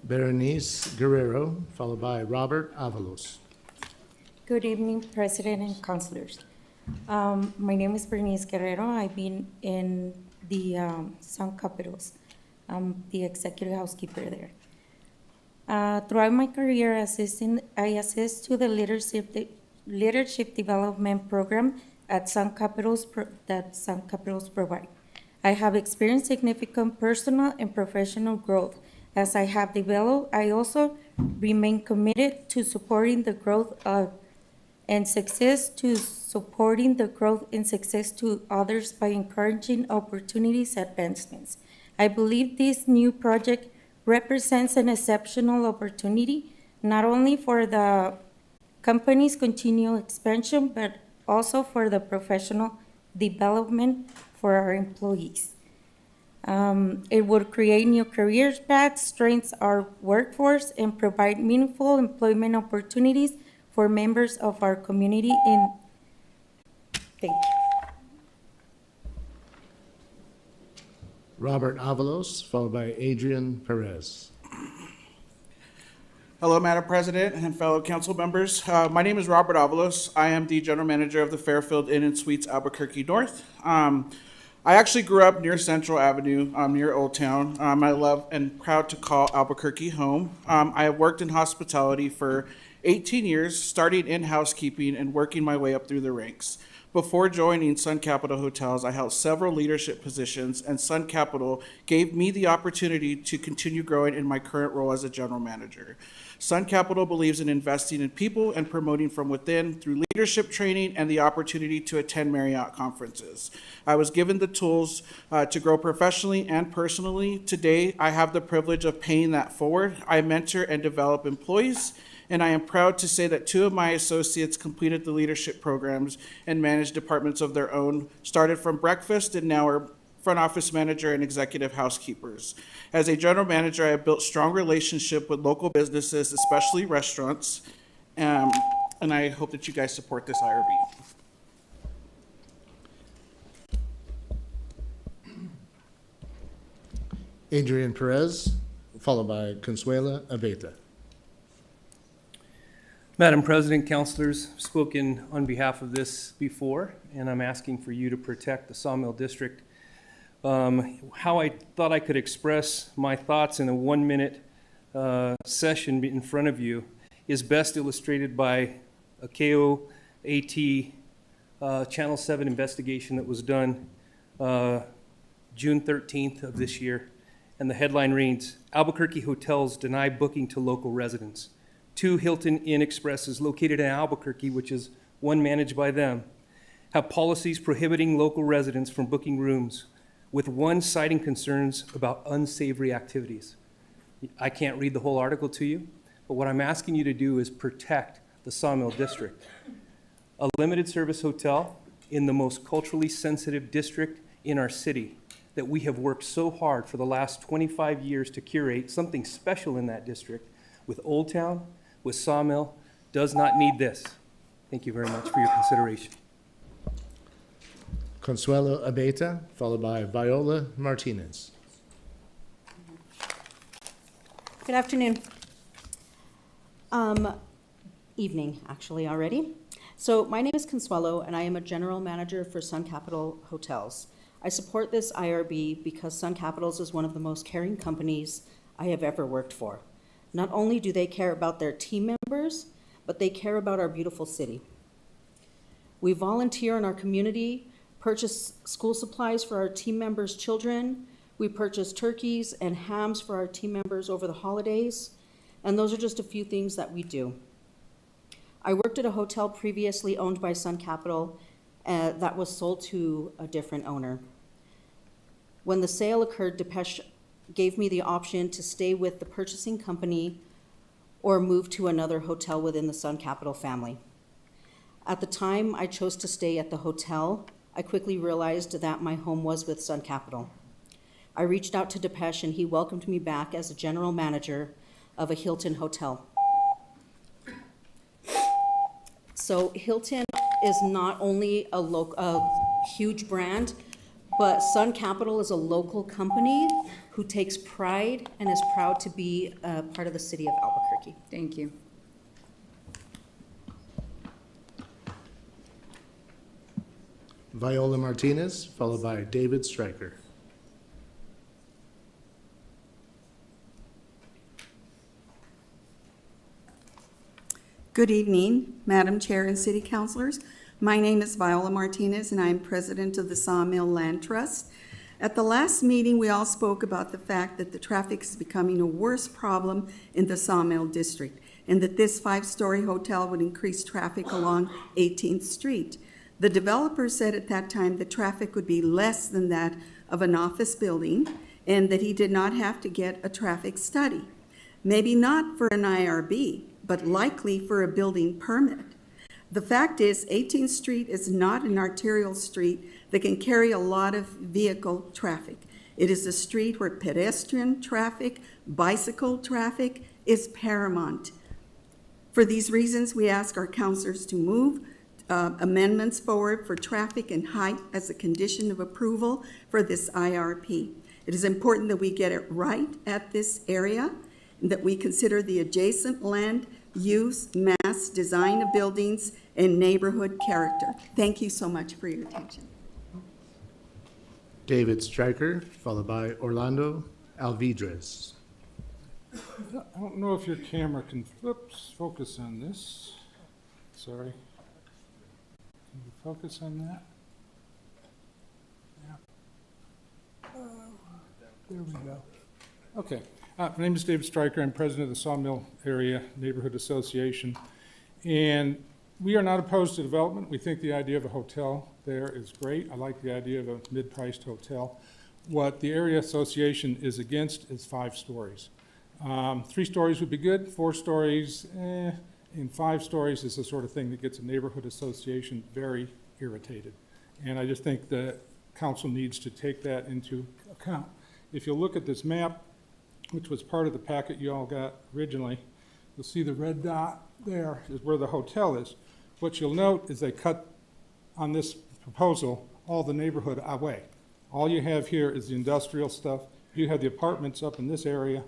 Speaker 8: Berenice Guerrero, followed by Robert Avalos.
Speaker 9: Good evening, President and councilors. My name is Bernice Guerrero. I've been in the Sun Capitals. I'm the executive housekeeper there. Throughout my career, I assist to the leadership development program at Sun Capitals that Sun Capitals provide. I have experienced significant personal and professional growth. As I have developed, I also remain committed to supporting the growth and success to others by encouraging opportunities advancements. I believe this new project represents an exceptional opportunity, not only for the company's continual expansion, but also for the professional development for our employees. It would create new career paths, strengthen our workforce, and provide meaningful employment opportunities for members of our community. Thank you.
Speaker 8: Robert Avalos, followed by Adrian Perez.
Speaker 11: Hello, Madam President and fellow council members. My name is Robert Avalos. I am the general manager of the Fairfield Inn and Suites Albuquerque North. I actually grew up near Central Avenue, near Old Town. I love and proud to call Albuquerque home. I have worked in hospitality for 18 years, starting in housekeeping and working my way up through the ranks. Before joining Sun Capital Hotels, I held several leadership positions, and Sun Capital gave me the opportunity to continue growing in my current role as a general manager. Sun Capital believes in investing in people and promoting from within through leadership training and the opportunity to attend Marriott conferences. I was given the tools to grow professionally and personally. Today, I have the privilege of paying that forward. I mentor and develop employees, and I am proud to say that 2 of my associates completed the leadership programs and managed departments of their own, started from breakfast and now are front office manager and executive housekeepers. As a general manager, I have built strong relationship with local businesses, especially restaurants, and I hope that you guys support this IRB.
Speaker 8: Adrian Perez, followed by Consuela Abeta.
Speaker 12: Madam President, councilors, I've spoken on behalf of this before, and I'm asking for you to protect the Sawmill District how I thought I could express my thoughts in a 1-minute session in front of you is best illustrated by a KOAT Channel 7 investigation that was done June 13th of this year. And the headline reads, Albuquerque hotels deny booking to local residents. 2 Hilton Inn Expresses located in Albuquerque, which is one managed by them, have policies prohibiting local residents from booking rooms, with one citing concerns about unsavory activities. I can't read the whole article to you, but what I'm asking you to do is protect the Sawmill District. A limited service hotel in the most culturally sensitive district in our city that we have worked so hard for the last 25 years to curate something special in that district with Old Town, with Sawmill, does not need this. Thank you very much for your consideration.
Speaker 8: Consuelo Abeta, followed by Viola Martinez.
Speaker 2: Good afternoon. Evening, actually, already. So my name is Consuelo, and I am a general manager for Sun Capital Hotels. I support this IRB because Sun Capitals is one of the most caring companies I have ever worked for. Not only do they care about their team members, but they care about our beautiful city. We volunteer in our community, purchase school supplies for our team members' children. We purchase turkeys and hams for our team members over the holidays. And those are just a few things that we do. I worked at a hotel previously owned by Sun Capital that was sold to a different owner. When the sale occurred, Depeche gave me the option to stay with the purchasing company or move to another hotel within the Sun Capital family. At the time, I chose to stay at the hotel. I quickly realized that my home was with Sun Capital. I reached out to Depeche and he welcomed me back as a general manager of a Hilton hotel. So Hilton is not only a huge brand, but Sun Capital is a local company who takes pride and is proud to be a part of the city of Albuquerque.
Speaker 1: Thank you.
Speaker 8: Viola Martinez, followed by David Stryker.
Speaker 10: Good evening, Madam Chair and City Councilors. My name is Viola Martinez, and I am President of the Sawmill Land Trust. At the last meeting, we all spoke about the fact that the traffic is becoming a worse problem in the Sawmill District, and that this 5-story hotel would increase traffic along 18th Street. The developer said at that time the traffic would be less than that of an office building, and that he did not have to get a traffic study. Maybe not for an IRB, but likely for a building permit. The fact is, 18th Street is not an arterial street that can carry a lot of vehicle traffic. It is a street where pedestrian traffic, bicycle traffic is paramount. For these reasons, we ask our councilors to move amendments forward for traffic and height as a condition of approval for this IRP. It is important that we get it right at this area, and that we consider the adjacent land use, mass, design of buildings, and neighborhood character. Thank you so much for your attention.
Speaker 8: David Stryker, followed by Orlando Alvidrez.
Speaker 21: I don't know if your camera can focus on this. Sorry. Can you focus on that? Yeah. There we go. Okay. My name is David Stryker. I'm president of the Sawmill Area Neighborhood Association. And we are not opposed to development. We think the idea of a hotel there is great. I like the idea of a mid-priced hotel. What the area association is against is 5 stories. 3 stories would be good, 4 stories, and 5 stories is the sort of thing that gets a neighborhood association very irritated. And I just think the council needs to take that into account. If you look at this map, which was part of the packet you all got originally, you'll see the red dot there is where the hotel is. What you'll note is they cut on this proposal all the neighborhood away. All you have here is the industrial stuff. You have the apartments up in this area,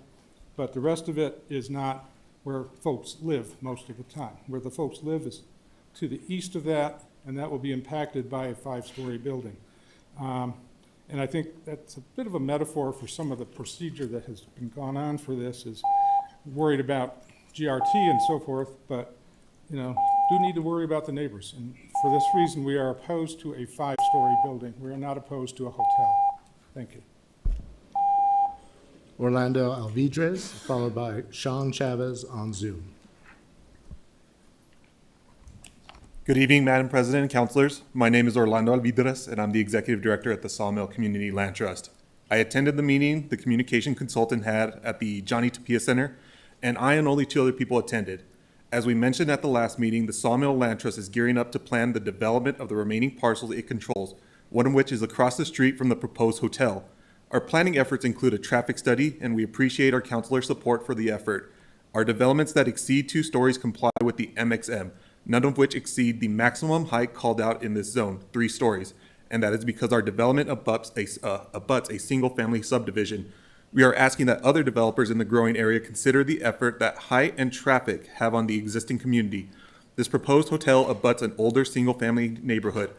Speaker 21: but the rest of it is not where folks live most of the time. Where the folks live is to the east of that, and that will be impacted by a 5-story building. And I think that's a bit of a metaphor for some of the procedure that has been gone on for this, is worried about GRT and so forth, but, you know, do need to worry about the neighbors. And for this reason, we are opposed to a 5-story building. We are not opposed to a hotel. Thank you.
Speaker 8: Orlando Alvidrez, followed by Sean Chavez on Zoom.
Speaker 3: Good evening, Madam President and Councilors. My name is Orlando Alvidrez, and I'm the Executive Director at the Sawmill Community Land Trust. I attended the meeting the communication consultant had at the Johnny Tapia Center, and I and only 2 other people attended. As we mentioned at the last meeting, the Sawmill Land Trust is gearing up to plan the development of the remaining parcels it controls, one of which is across the street from the proposed hotel. Our planning efforts include a traffic study, and we appreciate our councilors' support for the effort. Our developments that exceed 2 stories comply with the MXM, none of which exceed the maximum height called out in this zone, 3 stories, and that is because our development abuts a single-family subdivision. We are asking that other developers in the growing area consider the effort that height and traffic have on the existing community. This proposed hotel abuts an older single-family neighborhood.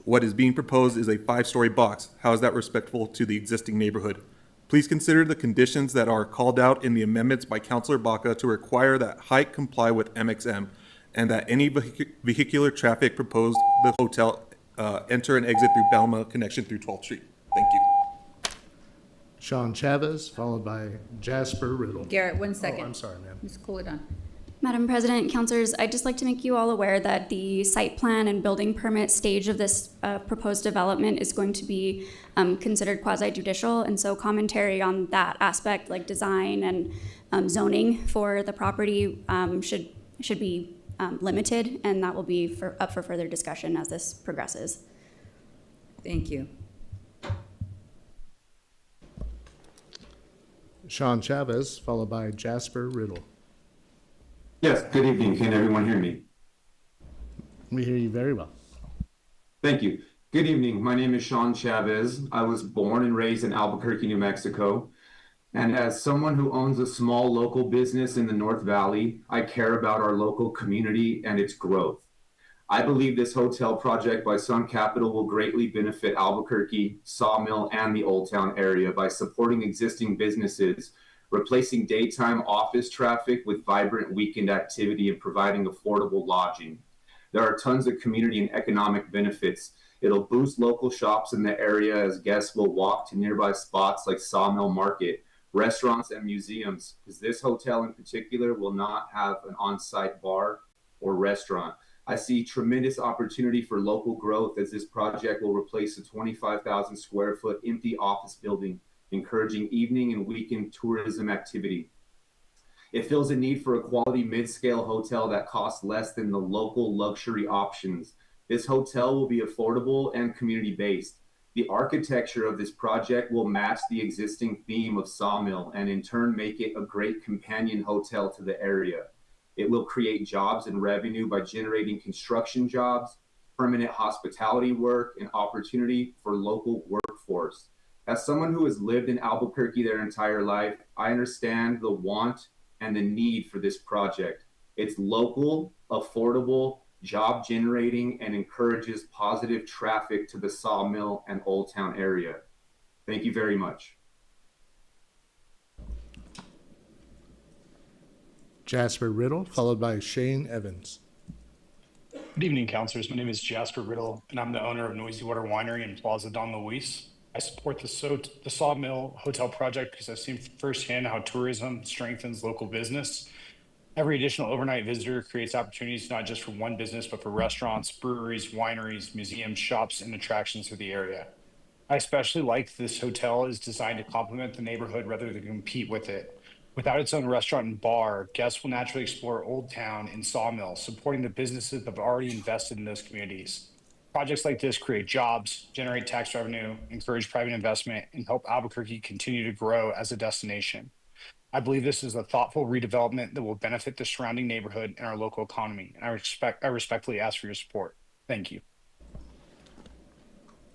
Speaker 3: What is being proposed is a 5-story box. How is that respectful to the existing neighborhood? Please consider the conditions that are called out in the amendments by Councilor Baca to require that height comply with MXM, and that any vehicular traffic proposed the hotel enter and exit through Belma connection through 12th Street. Thank you.
Speaker 8: Sean Chavez, followed by Jasper Riddle.
Speaker 1: Garrett, 1 second.
Speaker 8: Oh, I'm sorry, ma'am.
Speaker 1: Just cool it on.
Speaker 14: Madam President, councilors, I'd just like to make you all aware that the site plan and building permit stage of this proposed development is going to be considered quasi-judicial, and so commentary on that aspect, like design and zoning for the property, should be limited, and that will be up for further discussion as this progresses.
Speaker 1: Thank you.
Speaker 8: Sean Chavez, followed by Jasper Riddle.
Speaker 18: Yes, good evening. Can everyone hear me?
Speaker 8: We hear you very well.
Speaker 18: Thank you. Good evening. My name is Sean Chavez. I was born and raised in Albuquerque, New Mexico. And as someone who owns a small local business in the North Valley, I care about our local community and its growth. I believe this hotel project by Sun Capital will greatly benefit Albuquerque, Sawmill, and the Old Town area by supporting existing businesses, replacing daytime office traffic with vibrant weekend activity, and providing affordable lodging. There are tons of community and economic benefits. It'll boost local shops in the area as guests will walk to nearby spots like Sawmill Market, restaurants, and museums, because this hotel in particular will not have an on-site bar or restaurant. I see tremendous opportunity for local growth as this project will replace a 25,000 square foot empty office building, encouraging evening and weekend tourism activity. It fills a need for a quality mid-scale hotel that costs less than the local luxury options. This hotel will be affordable and community-based. The architecture of this project will match the existing theme of Sawmill and in turn make it a great companion hotel to the area. It will create jobs and revenue by generating construction jobs, permanent hospitality work, and opportunity for local workforce. As someone who has lived in Albuquerque their entire life, I understand the want and the need for this project. It's local, affordable, job generating, and encourages positive traffic to the Sawmill and Old Town area. Thank you very much.
Speaker 8: Jasper Riddle, followed by Shane Evans.
Speaker 22: Good evening, councilors. My name is Jasper Riddle, and I'm the owner of Noisy Water Winery in Plaza Don Luis. I support the Sawmill Hotel project because I've seen firsthand how tourism strengthens local business. Every additional overnight visitor creates opportunities not just for one business, but for restaurants, breweries, wineries, museums, shops, and attractions for the area. I especially like this hotel is designed to complement the neighborhood rather than compete with it. Without its own restaurant and bar, guests will naturally explore Old Town and Sawmill, supporting the businesses that have already invested in those communities. Projects like this create jobs, generate tax revenue, encourage private investment, and help Albuquerque continue to grow as a destination. I believe this is a thoughtful redevelopment that will benefit the surrounding neighborhood and our local economy, and I respectfully ask for your support. Thank you.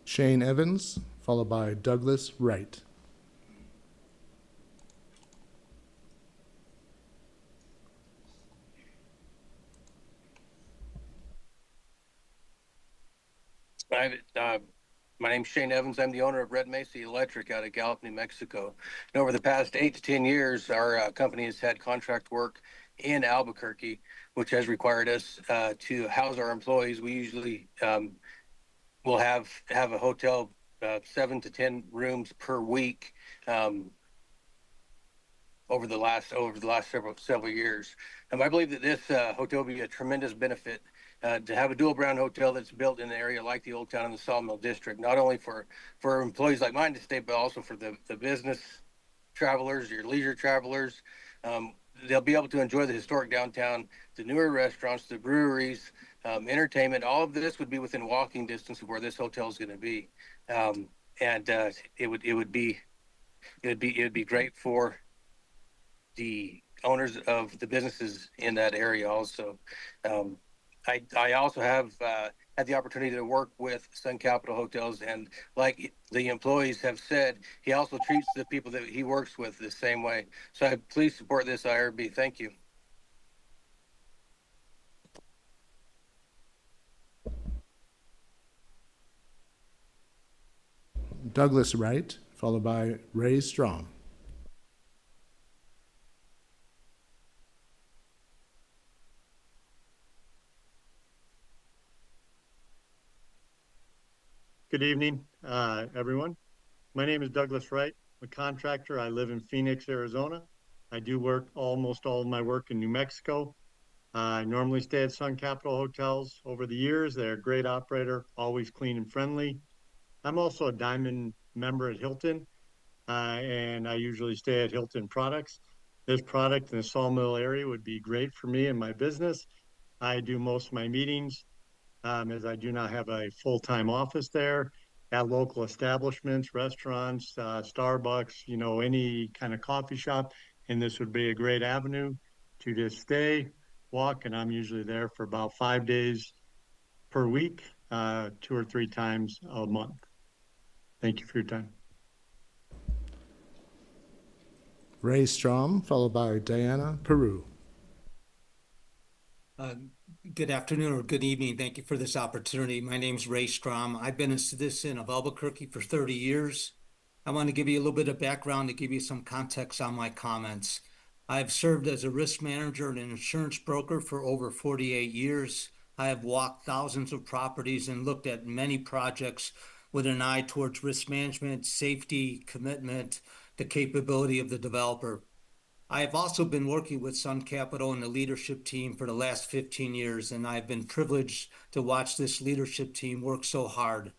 Speaker 8: Shane Evans, followed by Douglas Wright.
Speaker 7: My name's Shane Evans. I'm the owner of Red Mesa Electric out of Gallup, New Mexico. And over the past 8 to 10 years, our company has had contract work in Albuquerque, which has required us to house our employees. We usually will have a hotel 7 to 10 rooms per week. Over the last several years. I believe that this hotel will be a tremendous benefit to have a dual brand hotel that's built in an area like the Old Town and the Sawmill District, not only for employees like mine to stay, but also for the business travelers, your leisure travelers. They'll be able to enjoy the historic downtown, the newer restaurants, the breweries, entertainment. All of this would be within walking distance of where this hotel is going to be, and it would be great for the owners of the businesses in that area also. I also have had the opportunity to work with Sun Capital Hotels, and like the employees have said, he also treats the people that he works with the same way. So please support this IRB. Thank you.
Speaker 8: Douglas Wright, followed by Ray Strom.
Speaker 13: Good evening, everyone. My name is Douglas Wright. I'm a contractor. I live in Phoenix, Arizona. I do work almost all of my work in New Mexico. I normally stay at Sun Capital Hotels. Over the years, they're a great operator, always clean and friendly. I'm also a Diamond member at Hilton, and I usually stay at Hilton Products. This product in the Sawmill area would be great for me and my business. I do most of my meetings as I do not have a full-time office there, at local establishments, restaurants, Starbucks, any kind of coffee shop. And this would be a great avenue to just stay, walk, and I'm usually there for about 5 days per week, 2 or 3 times a month. Thank you for your time.
Speaker 8: Ray Strom, followed by Diana Peru.
Speaker 17: Good afternoon or good evening. Thank you for this opportunity. My name is Ray Strom. I've been a citizen of Albuquerque for 30 years. I want to give you a little bit of background to give you some context on my comments. I've served as a risk manager and an insurance broker for over 48 years. I have walked thousands of properties and looked at many projects with an eye towards risk management, safety, commitment, the capability of the developer. I have also been working with Sun Capital and the leadership team for the last 15 years, and I've been privileged to watch this leadership team work so hard.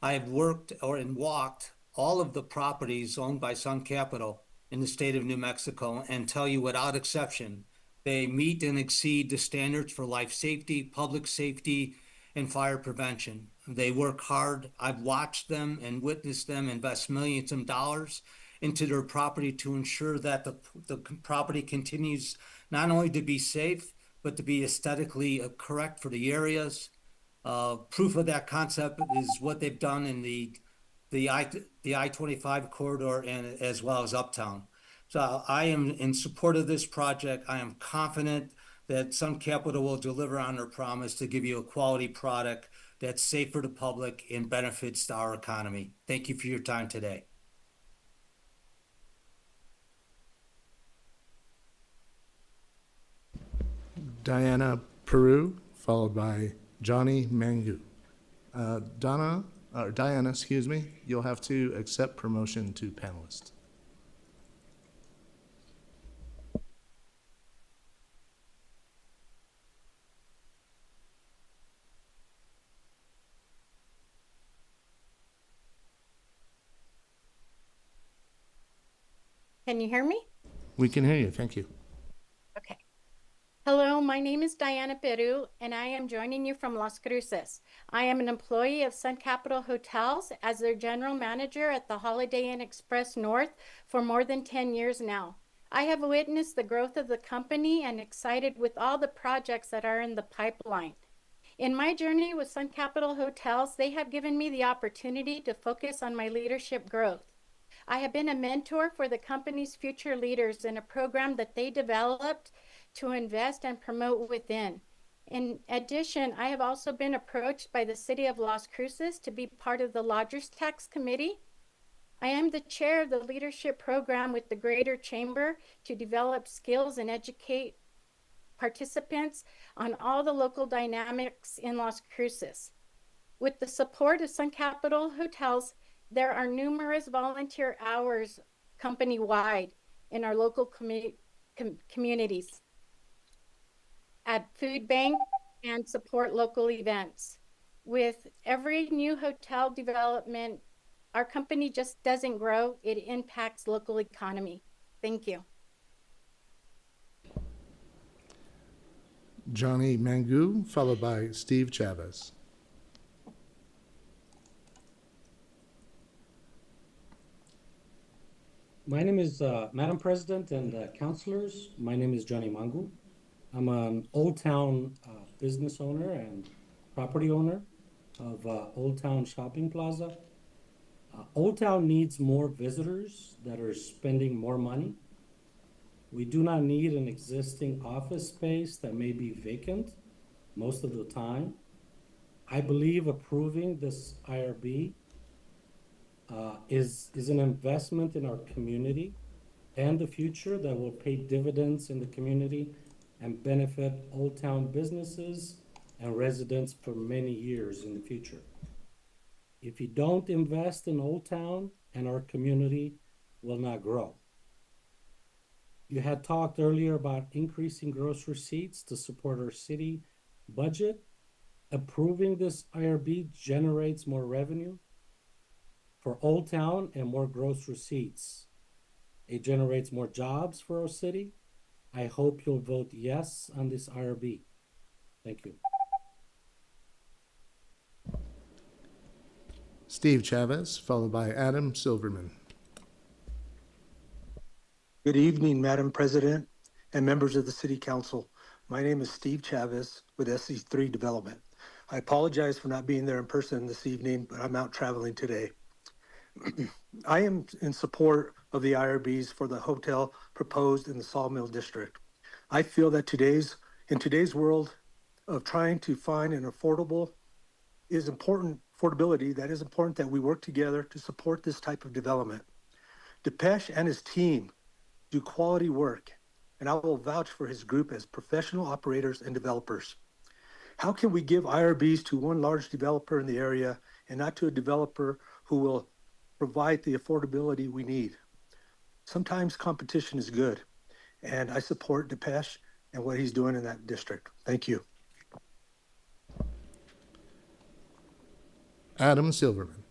Speaker 17: I have worked and walked all of the properties owned by Sun Capital in the state of New Mexico and tell you without exception, they meet and exceed the standards for life safety, public safety, and fire prevention. They work hard. I've watched them and witnessed them invest millions of dollars into their property to ensure that the property continues not only to be safe, but to be aesthetically correct for the areas. Proof of that concept is what they've done in the I-25 corridor and as well as Uptown. So I am in support of this project. I am confident that Sun Capital will deliver on their promise to give you a quality product that's safe for the public and benefits to our economy. Thank you for your time today.
Speaker 8: Diana Peru, followed by Johnny Mangu. Diana, you'll have to accept promotion to panelist.
Speaker 19: Can you hear me?
Speaker 8: We can hear you, thank you.
Speaker 19: Okay. Hello, my name is Diana Peru, and I am joining you from Las Cruces. I am an employee of Sun Capital Hotels as their general manager at the Holiday Inn Express North for more than 10 years now. I have witnessed the growth of the company and excited with all the projects that are in the pipeline. In my journey with Sun Capital Hotels, they have given me the opportunity to focus on my leadership growth. I have been a mentor for the company's future leaders in a program that they developed to invest and promote within. In addition, I have also been approached by the City of Las Cruces to be part of the Lodgers Tax Committee. I am the chair of the leadership program with the Greater Chamber to develop skills and educate participants on all the local dynamics in Las Cruces. With the support of Sun Capital Hotels, there are numerous volunteer hours company-wide in our local communities at food bank and support local events. With every new hotel development, our company just doesn't grow, it impacts local economy. Thank you.
Speaker 8: Johnny Mangu, followed by Steve Chavez.
Speaker 4: My name is, Madam President and councilors, my name is Johnny Mangu. I'm an Old Town business owner and property owner of Old Town Shopping Plaza. Old Town needs more visitors that are spending more money. We do not need an existing office space that may be vacant most of the time. I believe approving this IRB is an investment in our community and the future that will pay dividends in the community and benefit Old Town businesses and residents for many years in the future. If you don't invest in Old Town, and our community will not grow. You had talked earlier about increasing gross receipts to support our city budget. Approving this IRB generates more revenue for Old Town and more gross receipts. It generates more jobs for our city. I hope you'll vote yes on this IRB. Thank you.
Speaker 8: Steve Chavez, followed by Adam Silverman.
Speaker 5: Good evening, Madam President and members of the City Council. My name is Steve Chavez with SC3 Development. I apologize for not being there in person this evening, but I'm out traveling today. I am in support of the IRBs for the hotel proposed in the Sawmill District. I feel that in today's world of trying to find an affordability, that is important that we work together to support this type of development. Depeche and his team do quality work, and I will vouch for his group as professional operators and developers. How can we give IRBs to one large developer in the area and not to a developer who will provide the affordability we need? Sometimes competition is good, and I support Depeche and what he's doing in that district. Thank you.
Speaker 8: Adam Silverman.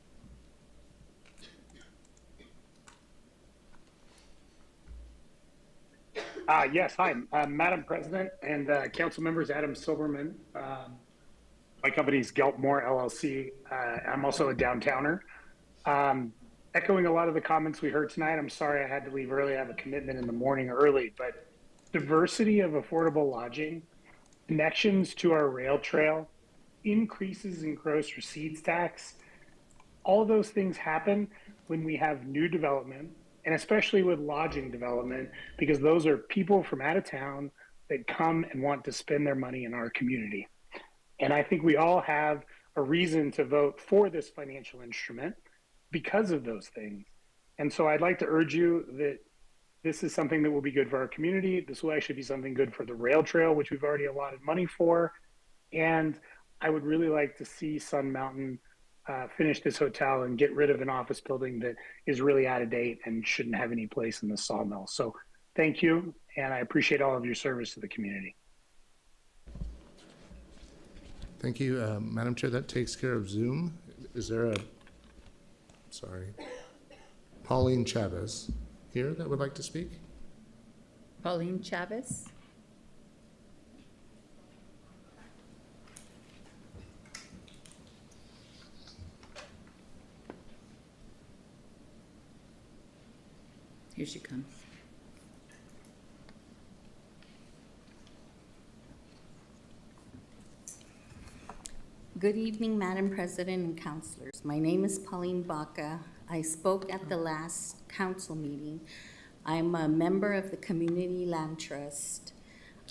Speaker 22: Yes, hi, Madam President and council members, Adam Silverman. My company is Geltmore LLC. I'm also a downtowner. Echoing a lot of the comments we heard tonight, I'm sorry I had to leave early. I have a commitment in the morning early, but diversity of affordable lodging, connections to our rail trail, increases in gross receipts tax, all of those things happen when we have new development, and especially with lodging development, because those are people from out of town that come and want to spend their money in our community. And I think we all have a reason to vote for this financial instrument because of those things. And so I'd like to urge you that this is something that will be good for our community. This will actually be something good for the rail trail, which we've already allotted money for. And I would really like to see Sun Mountain finish this hotel and get rid of an office building that is really out of date and shouldn't have any place in the sawmill. So thank you, and I appreciate all of your service to the community.
Speaker 8: Thank you, Madam Chair. That takes care of Zoom. Is there Pauline Chavez here that would like to speak?
Speaker 1: Pauline Chavez. Here she comes.
Speaker 16: Good evening, Madam President and councilors. My name is Pauline Baca. I spoke at the last council meeting. I'm a member of the Community Land Trust.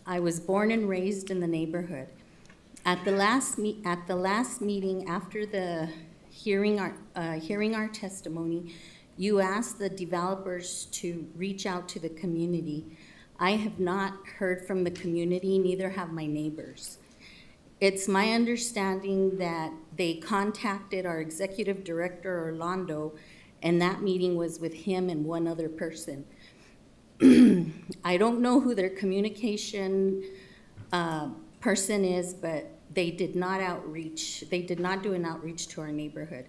Speaker 16: I was born and raised in the neighborhood. At the last meeting, after the hearing our testimony, you asked the developers to reach out to the community. I have not heard from the community, neither have my neighbors. It's my understanding that they contacted our executive director, Orlando, and that meeting was with him and one other person. I don't know who their communication person is, but they did not do an outreach to our neighborhood.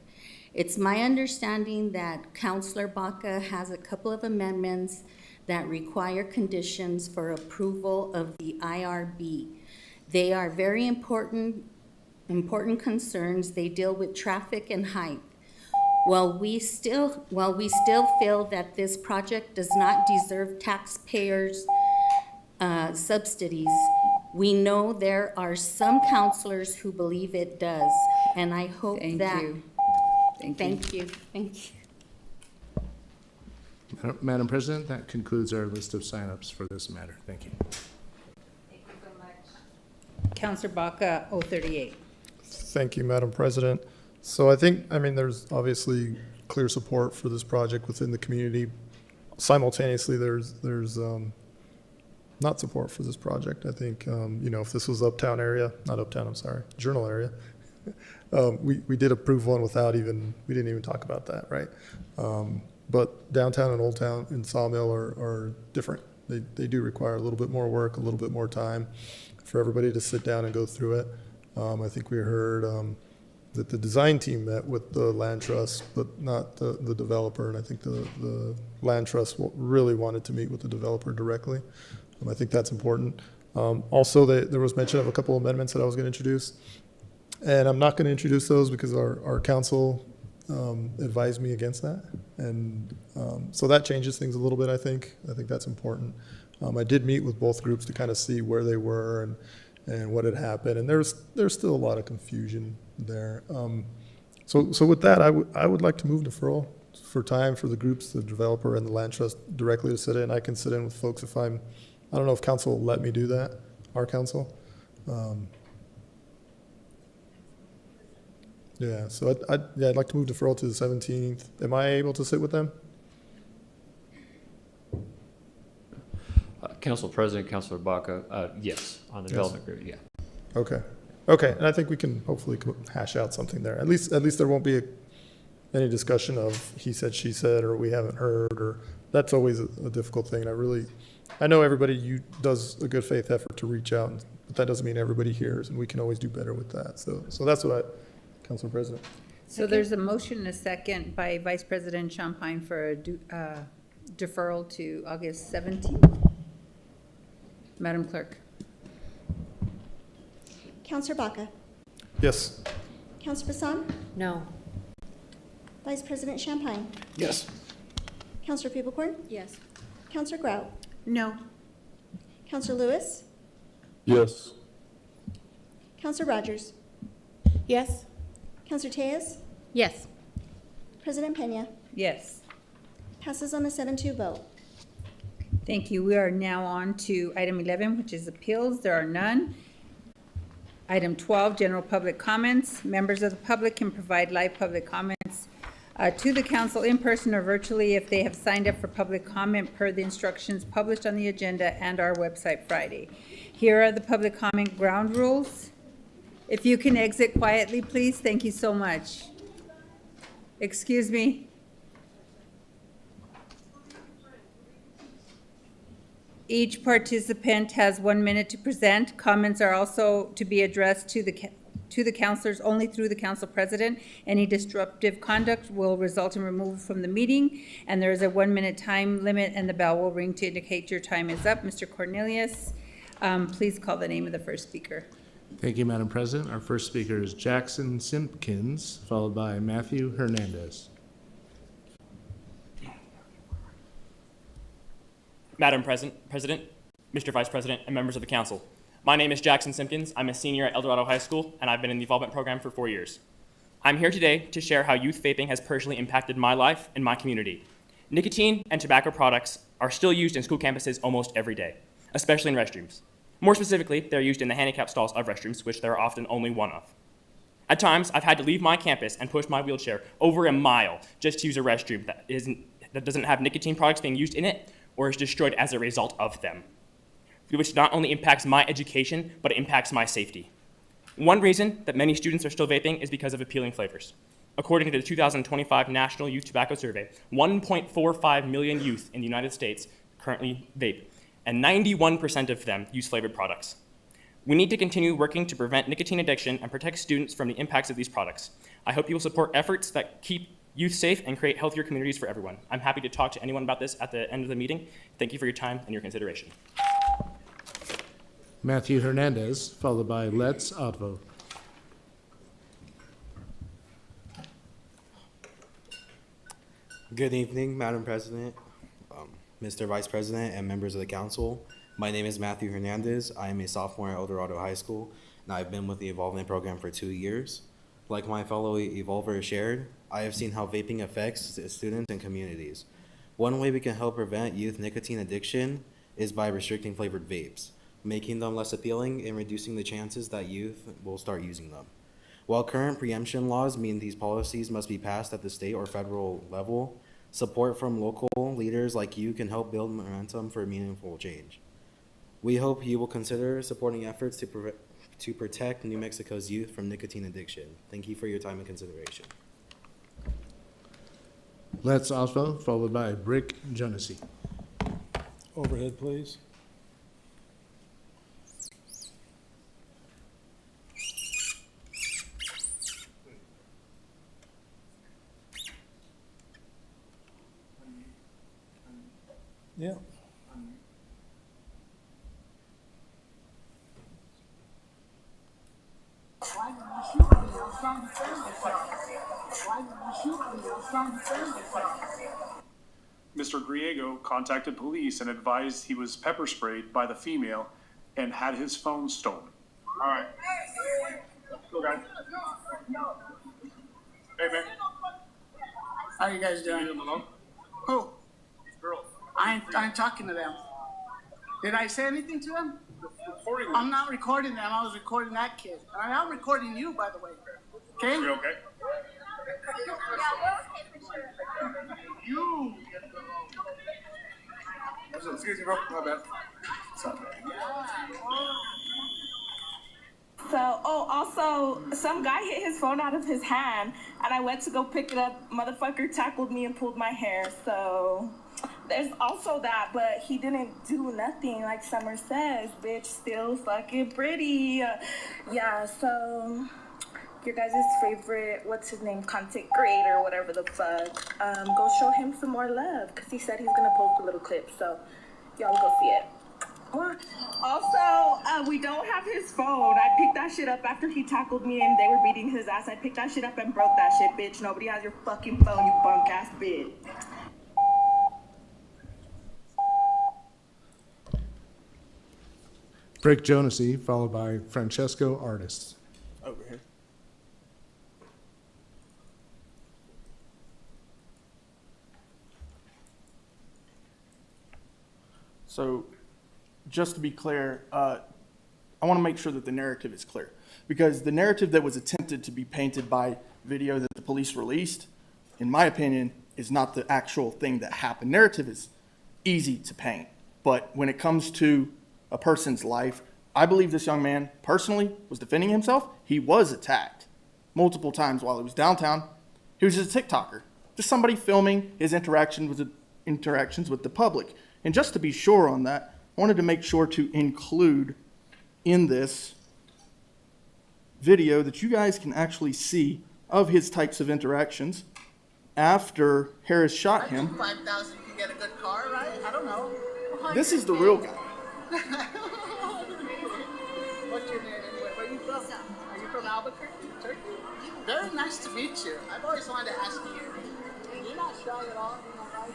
Speaker 16: It's my understanding that Councilor Baca has a couple of amendments that require conditions for approval of the IRB. They are very important concerns. They deal with traffic and height. While we still feel that this project does not deserve taxpayers' subsidies, we know there are some councilors who believe it does, and I hope that. Thank you.
Speaker 8: Madam President, that concludes our list of signups for this matter. Thank you.
Speaker 1: Thank you so much. Councilor Baca, 038.
Speaker 15: Thank you, Madam President. So there's obviously clear support for this project within the community. Simultaneously, there's not support for this project. I think, if this was Journal area, we did approve one we didn't even talk about that, right? But downtown and Old Town and Sawmill are different. They do require a little bit more work, a little bit more time for everybody to sit down and go through it. I think we heard that the design team met with the land trust, but not the developer. And I think the land trust really wanted to meet with the developer directly. I think that's important. Also, there was mention of a couple of amendments that I was going to introduce. And I'm not going to introduce those because our council advised me against that. And so that changes things a little bit, I think. I think that's important. I did meet with both groups to kind of see where they were and what had happened. And there's still a lot of confusion there. So with that, I would like to move deferral for time for the groups, the developer and the land trust directly to sit in. I can sit in with folks I don't know if council will let me do that, our council. So I'd like to move deferral to the 17th. Am I able to sit with them?
Speaker 20: Council President, Councilor Baca, yes, on the development group, yeah.
Speaker 15: Okay, and I think we can hopefully hash out something there. At least there won't be any discussion of he said, she said, or we haven't heard, or that's always a difficult thing. And I know everybody does a good faith effort to reach out, but that doesn't mean everybody hears, and we can always do better with that. So that's what Council President.
Speaker 1: So there's a motion and a second by Vice President Champagne for a deferral to August 17th. Madam Clerk.
Speaker 23: Councilor Baca?
Speaker 15: Yes.
Speaker 23: Councilor Bassan?
Speaker 6: No.
Speaker 23: Vice President Champagne?
Speaker 22: Yes.
Speaker 23: Councilor Peebles?
Speaker 6: Yes.
Speaker 23: Councilor Grout?
Speaker 1: No.
Speaker 23: Councilor Lewis?
Speaker 15: Yes.
Speaker 23: Councilor Rogers?
Speaker 19: Yes.
Speaker 23: Councilor Tejas?
Speaker 6: Yes.
Speaker 23: President Pena?
Speaker 1: Yes.
Speaker 23: Passes on a 7-2 vote.
Speaker 1: Thank you. We are now on to item 11, which is appeals. There are none. Item 12, general public comments. Members of the public can provide live public comments to the council in person or virtually if they have signed up for public comment per the instructions published on the agenda and our website Friday. Here are the public comment ground rules. If you can exit quietly, please. Thank you so much. Excuse me. Each participant has 1 minute to present. Comments are also to be addressed to the councilors only through the council president. Any disruptive conduct will result in removal from the meeting, and there is a 1 minute time limit, and the bell will ring to indicate your time is up. Mr. Cornelius, please call the name of the first speaker.
Speaker 8: Thank you, Madam President. Our first speaker is Jackson Simpkins, followed by Matthew Hernandez.
Speaker 24: Madam President, Mr. Vice President, and members of the council. My name is Jackson Simpkins. I'm a senior at El Dorado High School, and I've been in the involvement program for 4 years. I'm here today to share how youth vaping has personally impacted my life and my community. Nicotine and tobacco products are still used in school campuses almost every day, especially in restrooms. More specifically, they're used in the handicap stalls of restrooms, which there are often only one of. At times, I've had to leave my campus and push my wheelchair over a mile just to use a restroom that doesn't have nicotine products being used in it or is destroyed as a result of them, which not only impacts my education, but it impacts my safety. One reason that many students are still vaping is because of appealing flavors. According to the 2025 National Youth Tobacco Survey, 1.45 million youth in the United States currently vape, and 91% of them use flavored products. We need to continue working to prevent nicotine addiction and protect students from the impacts of these products. I hope you will support efforts that keep youth safe and create healthier communities for everyone. I'm happy to talk to anyone about this at the end of the meeting. Thank you for your time and your consideration.
Speaker 8: Matthew Hernandez, followed by Let's Otvo.
Speaker 2: Good evening, Madam President, Mr. Vice President, and members of the council. My name is Matthew Hernandez. I am a sophomore at El Dorado High School, and I've been with the Evolvement program for 2 years. Like my fellow Evolvers shared, I have seen how vaping affects students and communities. One way we can help prevent youth nicotine addiction is by restricting flavored vapes, making them less appealing and reducing the chances that youth will start using them. While current preemption laws mean these policies must be passed at the state or federal level, support from local leaders like you can help build momentum for meaningful change. We hope you will consider supporting efforts to protect New Mexico's youth from nicotine addiction. Thank you for your time and consideration.
Speaker 8: Let's Otvo, followed by Brick Jonesy.
Speaker 21: Overhead, please. Yeah.
Speaker 9: Mr. Griego contacted police and advised he was pepper sprayed by the female and had his phone stolen. All right. Let's go, guys. Hey, man.
Speaker 11: How you guys doing? Who?
Speaker 9: Girls.
Speaker 11: I ain't talking to them. Did I say anything to them? I'm not recording them. I was recording that kid. I'm recording you, by the way. Okay?
Speaker 9: You okay?
Speaker 11: You.
Speaker 9: Excuse me, bro. My bad. Sorry.
Speaker 12: So, also, some guy hit his phone out of his hand, and I went to go pick it up. Motherfucker tackled me and pulled my hair, so there's also that, but he didn't do nothing, like Summer says. Bitch, still fucking pretty. Yeah, so your guys' favorite, what's his name, content creator, whatever the fuck, go show him some more love, because he said he's gonna post a little clip, so y'all go see it. Also, we don't have his phone. I picked that shit up after he tackled me and they were beating his ass. I picked that shit up and broke that shit, bitch. Nobody has your fucking phone, you punk ass bitch.
Speaker 8: Brick Jonesy, followed by Francesco Artist.
Speaker 25: Over here. So, just to be clear, I want to make sure that the narrative is clear, because the narrative that was attempted to be painted by video that the police released, in my opinion, is not the actual thing that happened. Narrative is easy to paint, but when it comes to a person's life, I believe this young man personally was defending himself. He was attacked multiple times while he was downtown. He was just a TikToker, just somebody filming his interactions with the public. And just to be sure on that, I wanted to make sure to include in this video that you guys can actually see of his types of interactions after Harris shot him.
Speaker 11: 5,000, you can get a good car, right? I don't know.
Speaker 25: This is the real guy.
Speaker 11: What's your name anyway? Where are you from? Are you from Albuquerque, Turkey? Very nice to meet you. I've always wanted to ask you. You're not shy at all, you know, right?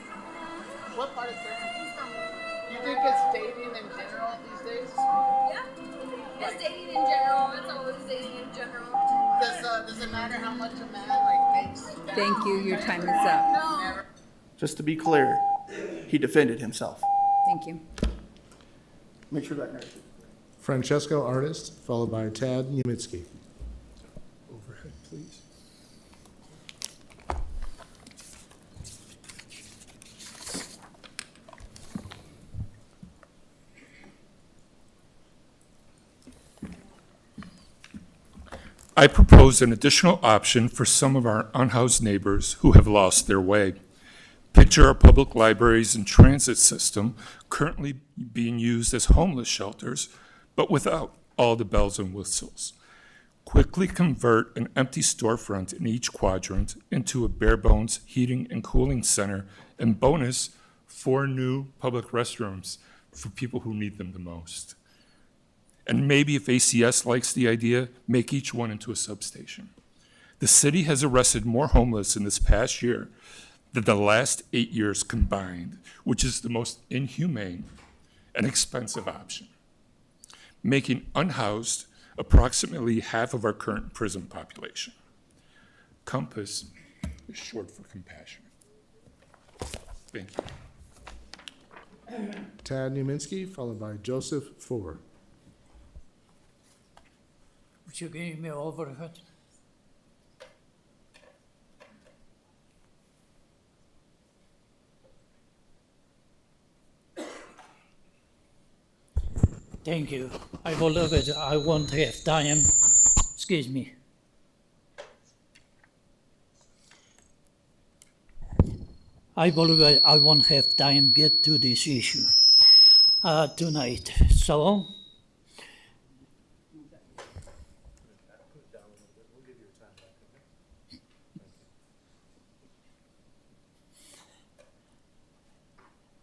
Speaker 11: What part of Turkey? You think it's dating in general these days?
Speaker 26: Yeah. It's dating in general. It's always dating in general.
Speaker 11: Does it matter how much a man makes?
Speaker 1: Thank you. Your time is up.
Speaker 11: No.
Speaker 25: Just to be clear, he defended himself.
Speaker 1: Thank you.
Speaker 25: Make sure that narrative.
Speaker 8: Francesco Artist, followed by Tad Umitsky.
Speaker 15: Overhead, please.
Speaker 3: I propose an additional option for some of our unhoused neighbors who have lost their way. Picture our public libraries and transit system currently being used as homeless shelters, but without all the bells and whistles. Quickly convert an empty storefront in each quadrant into a bare-bones heating and cooling center, and bonus, 4 new public restrooms for people who need them the most. And maybe if ACS likes the idea, make each one into a substation. The city has arrested more homeless in this past year than the last 8 years combined, which is the most inhumane and expensive option, making unhoused approximately half of our current prison population. COMPASS is short for compassion. Thank you.
Speaker 8: Tad Numinski, followed by Joseph Ford.
Speaker 7: Would you give me overhead? Thank you. I will love it. I won't have time. Excuse me. I believe I won't have time to get to this issue tonight.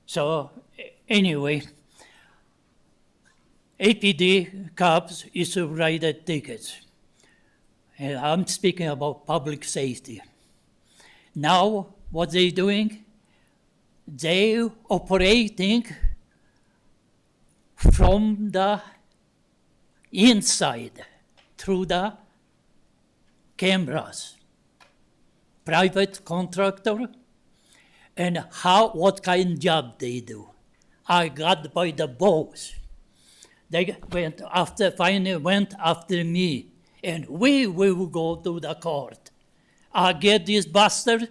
Speaker 7: So, anyway, APD cops issue rider tickets. And I'm speaking about public safety. Now, what they doing? They operating from the inside through the cameras. Private contractor, and what kind of job they do. I got by the boss. They finally went after me, and we will go to the court. I get this bastard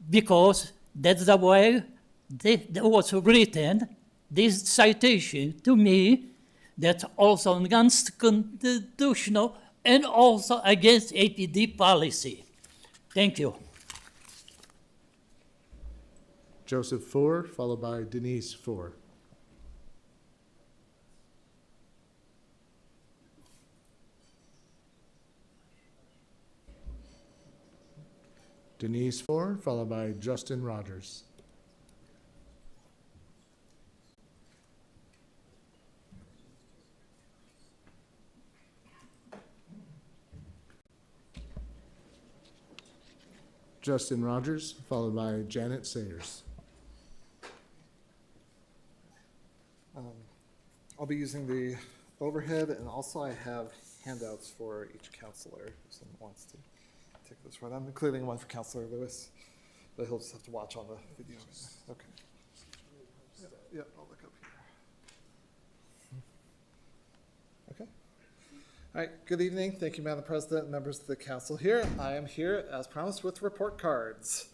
Speaker 7: because that's the way that was written, this citation to me, that's also unconstitutional and also against APD policy. Thank you.
Speaker 8: Joseph Ford, followed by Denise Ford. Denise Ford, followed by Justin Rogers. Justin Rogers, followed by Janet Sayers.
Speaker 10: I'll be using the overhead, and also I have handouts for each counselor if someone wants to take this for them, including one for Counselor Lewis, but he'll just have to watch on the video. Okay. Yeah, I'll look up here. Okay. All right, good evening. Thank you, Madam President and members of the council here. I am here, as promised, with report cards.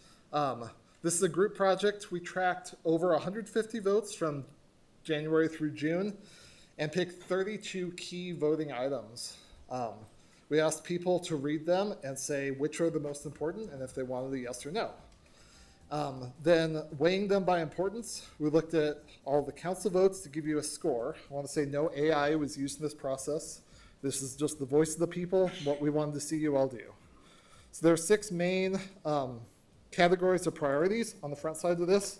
Speaker 10: This is a group project. We tracked over 150 votes from January through June and picked 32 key voting items. We asked people to read them and say which are the most important and if they wanted a yes or no. Then weighing them by importance, we looked at all the council votes to give you a score. I want to say no AI was used in this process. This is just the voice of the people, what we wanted to see you all do. So there are 6 main categories of priorities on the front side of this,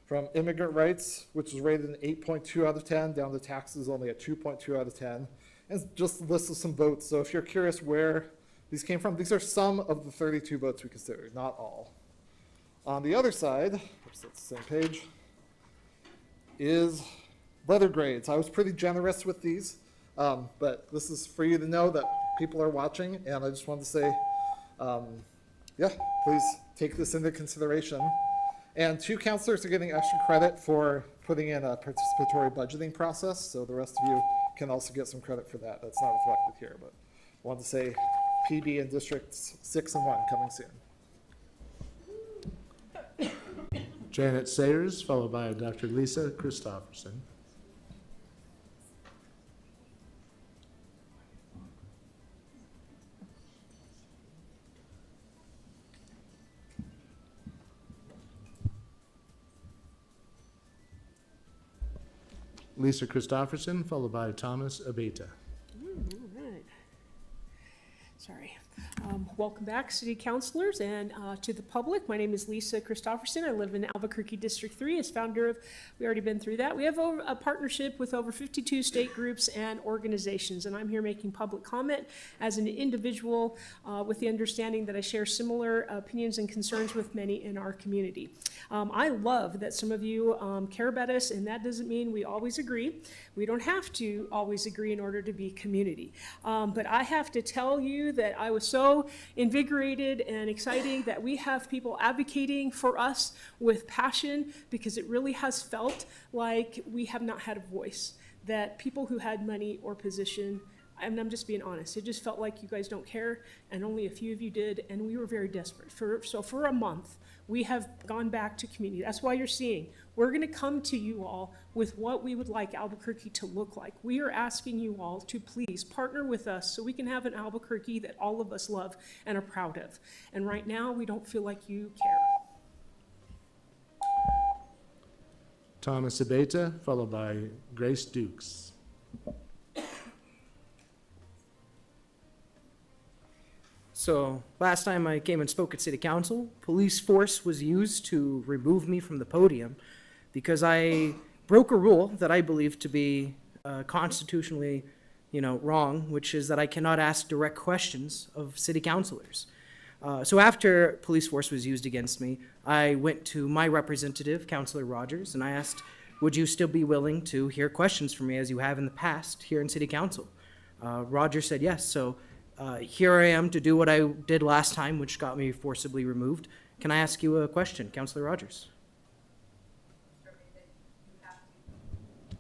Speaker 10: from immigrant rights, which was rated an 8.2 out of 10, down to taxes only a 2.2 out of 10, and just a list of some votes. So if you're curious where these came from, these are some of the 32 votes we considered, not all. On the other side, oops, that's the same page, is letter grades. I was pretty generous with these, but this is for you to know that people are watching, and I just wanted to say, yeah, please take this into consideration. And 2 counselors are getting extra credit for putting in a participatory budgeting process, so the rest of you can also get some credit for that. That's not reflected here, but I wanted to say PD in districts 6 and 1 coming soon.
Speaker 8: Janet Sayers, followed by Dr. Lisa Christopherson. Lisa Christopherson, followed by Thomas Abeta.
Speaker 4: All right. Sorry. Welcome back, city councilors, and to the public. My name is Lisa Christopherson. I live in Albuquerque District 3 as founder of, we already been through that. We have a partnership with over 52 state groups and organizations, and I'm here making public comment as an individual with the understanding that I share similar opinions and concerns with many in our community. I love that some of you care about us, and that doesn't mean we always agree. We don't have to always agree in order to be community. But I have to tell you that I was so invigorated and exciting that we have people advocating for us with passion, because it really has felt like we have not had a voice, that people who had money or position, and I'm just being honest, it just felt like you guys don't care, and only a few of you did, and we were very desperate. So for a month, we have gone back to community. That's why you're seeing, we're gonna come to you all with what we would like Albuquerque to look like. We are asking you all to please partner with us so we can have an Albuquerque that all of us love and are proud of. And right now, we don't feel like you care.
Speaker 8: Thomas Abeta, followed by Grace Dukes.
Speaker 5: So last time I came and spoke at City Council, police force was used to remove me from the podium because I broke a rule that I believe to be constitutionally, wrong, which is that I cannot ask direct questions of city councilors. So after police force was used against me, I went to my representative, Councilor Rogers, and I asked, would you still be willing to hear questions from me as you have in the past here in City Council? Rogers said yes, so here I am to do what I did last time, which got me forcibly removed. Can I ask you a question, Councilor Rogers?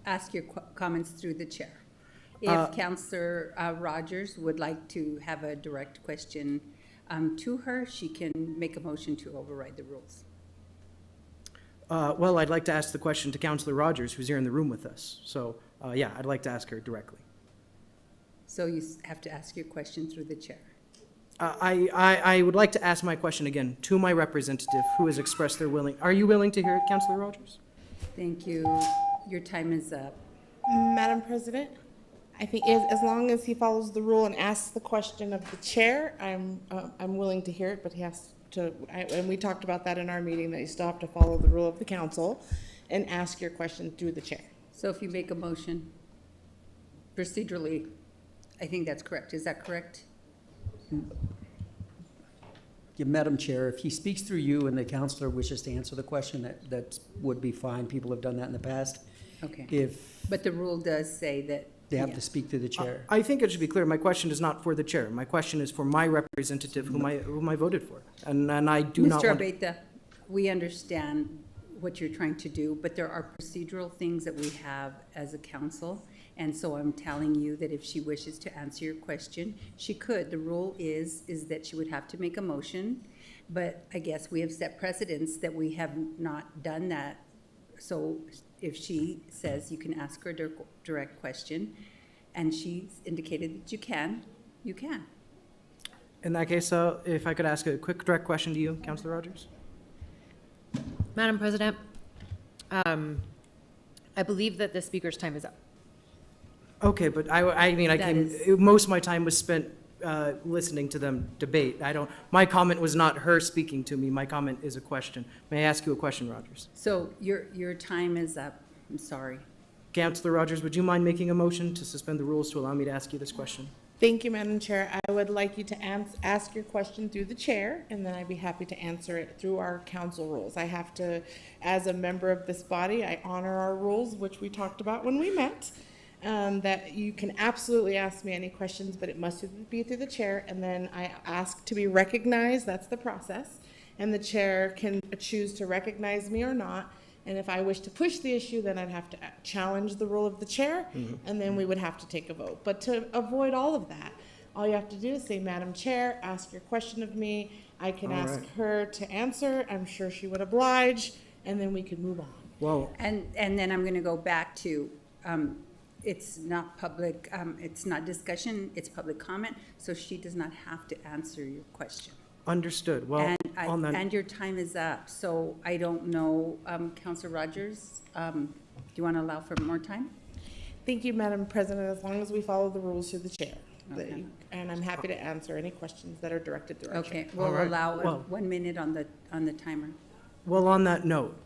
Speaker 1: Ask your comments through the chair. If Councilor Rogers would like to have a direct question to her, she can make a motion to override the rules.
Speaker 5: Well, I'd like to ask the question to Councilor Rogers, who's here in the room with us. So, yeah, I'd like to ask her directly.
Speaker 1: So you have to ask your question through the chair.
Speaker 5: I would like to ask my question again to my representative, who has expressed their willing. Are you willing to hear it, Councilor Rogers?
Speaker 1: Thank you. Your time is up.
Speaker 13: Madam President, I think as long as he follows the rule and asks the question of the chair, I'm willing to hear it, but he has to, and we talked about that in our meeting, that you still have to follow the rule of the council and ask your question through the chair.
Speaker 1: So if you make a motion procedurally, I think that's correct. Is that correct?
Speaker 14: Yeah, Madam Chair, if he speaks through you and the councilor wishes to answer the question, that would be fine. People have done that in the past.
Speaker 1: Okay. But the rule does say that
Speaker 14: They have to speak through the chair.
Speaker 5: I think it should be clear, my question is not for the chair. My question is for my representative, whom I voted for. And I do not want...
Speaker 1: Mr. Abeta, we understand what you're trying to do, but there are procedural things that we have as a council. And so I'm telling you that if she wishes to answer your question, she could. The rule is that she would have to make a motion, but I guess we have set precedents that we have not done that. So if she says you can ask her a direct question, and she's indicated that you can, you can.
Speaker 5: In that case, if I could ask a quick direct question to you, Councilor Rogers.
Speaker 17: Madam President, I believe that the speaker's time is up.
Speaker 5: Okay, but most of my time was spent listening to them debate. My comment was not her speaking to me. My comment is a question. May I ask you a question, Rogers?
Speaker 1: So your time is up. I'm sorry.
Speaker 5: Councilor Rogers, would you mind making a motion to suspend the rules to allow me to ask you this question?
Speaker 13: Thank you, Madam Chair. I would like you to ask your question through the chair, and then I'd be happy to answer it through our council rules. I have to, as a member of this body, I honor our rules, which we talked about when we met. That you can absolutely ask me any questions, but it must be through the chair, and then I ask to be recognized. That's the process, and the chair can choose to recognize me or not, And if I wish to push the issue, then I'd have to challenge the rule of the chair, and then we would have to take a vote. But to avoid all of that, all you have to do is say, Madam Chair, ask your question of me. I can
Speaker 5: All
Speaker 13: ask
Speaker 5: right.
Speaker 13: her to answer. I'm sure she would oblige, and then we could move on.
Speaker 5: Well,
Speaker 1: And then I'm going to go back to, it's not public, it's not discussion, it's public comment, so she does not have to answer your question.
Speaker 5: understood. Well, on that.
Speaker 1: And your time is up, so I don't know, Counselor Rogers, do you want to allow for more time?
Speaker 13: Thank you, Madam President, as long as we follow the rules through the chair.
Speaker 1: Okay.
Speaker 13: And I'm happy to answer any questions that are directed to our chair.
Speaker 1: Okay, we'll
Speaker 5: All right.
Speaker 1: allow
Speaker 5: Well-
Speaker 1: 1 minute on the timer.
Speaker 5: Well, on that note,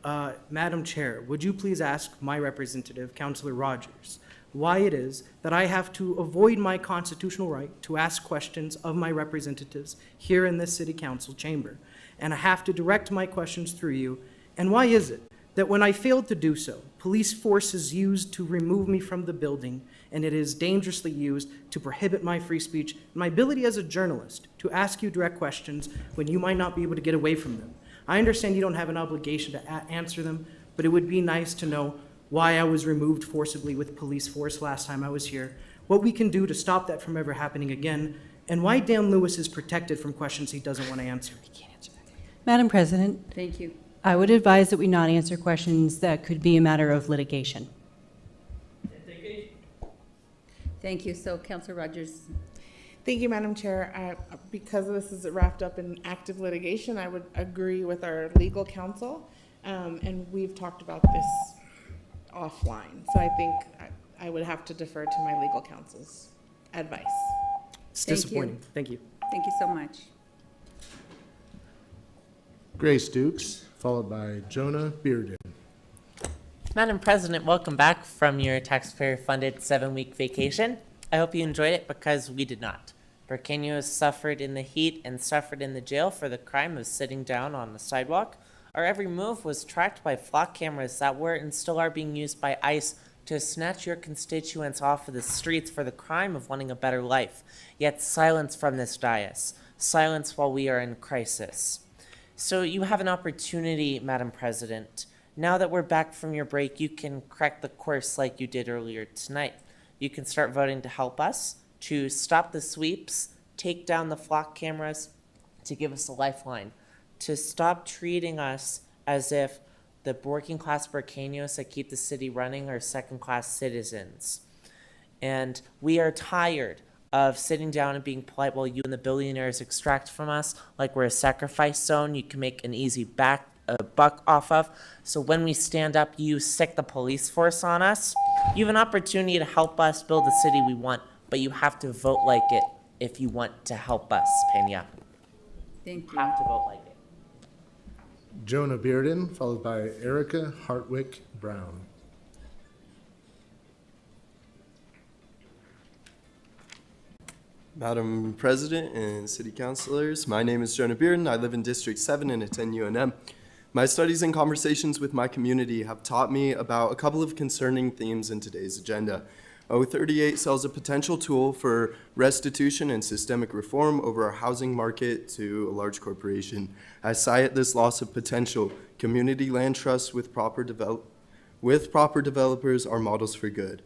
Speaker 5: Madam Chair, would you please ask my representative, Councillor Rogers, why it is that I have to avoid my constitutional right to ask questions of my representatives here in this city council chamber, and I have to direct my questions through you, and why is it that when I failed to do so, police force is used to remove me from the building, and it is dangerously used to prohibit my free speech and my ability as a journalist to ask you direct questions when you might not be able to get away from them? I understand you don't have an obligation to answer them, but it would be nice to know why I was removed forcibly with police force last time I was here, what we can do to stop that from ever happening again, and why Dan Lewis is protected from questions he doesn't want to answer.
Speaker 17: Madam President,
Speaker 1: Thank you.
Speaker 17: I would advise that we not answer questions that could be a matter of litigation.
Speaker 1: Thank you. So Counselor Rogers,
Speaker 13: Thank you, Madam Chair. Because this is wrapped up in active litigation, I would agree with our legal counsel, and we've talked about this offline. So I think I would have to defer to my legal counsel's advice.
Speaker 5: It's
Speaker 1: Thank you.
Speaker 5: disappointing. Thank you.
Speaker 1: thank you so much.
Speaker 8: Grace Dukes, followed by Jonah Bearden.
Speaker 6: Madam President, welcome back from your taxpayer-funded 7-week vacation. I hope you enjoyed it because we did not. Burqueños suffered in the heat and suffered in the jail for the crime of sitting down on the sidewalk. Our every move was tracked by flock cameras that were and still are being used by ICE to snatch your constituents off of the streets for the crime of wanting a better life. Yet silence from this dais. Silence while we are in crisis. So you have an opportunity, Madam President. Now that we're back from your break, you can correct the course like you did earlier tonight. You can start voting to help us, to stop the sweeps, take down the flock cameras, to give us a lifeline, to stop treating us as if the working class Burqueños that keep the city running are second-class citizens. And we are tired of sitting down and being polite while you and the billionaires extract from us like we're a sacrifice zone you can make an easy buck off of. So when we stand up, you sick the police force on us. You have an opportunity to help us build the city we want, but you have to vote like it if you want to help us, Peña.
Speaker 1: Thank
Speaker 6: You have to vote like it.
Speaker 8: Jonah Bearden, followed by Erica Hartwick Brown.
Speaker 16: Madam President and City Councilors, my name is Jonah Bearden. I live in District 7 and attend UNM. My studies and conversations with my community have taught me about a couple of concerning themes in today's agenda. 038 sells a potential tool for restitution and systemic reform over our housing market to a large corporation. I cite this loss of potential. Community land trusts with proper developers are models for good.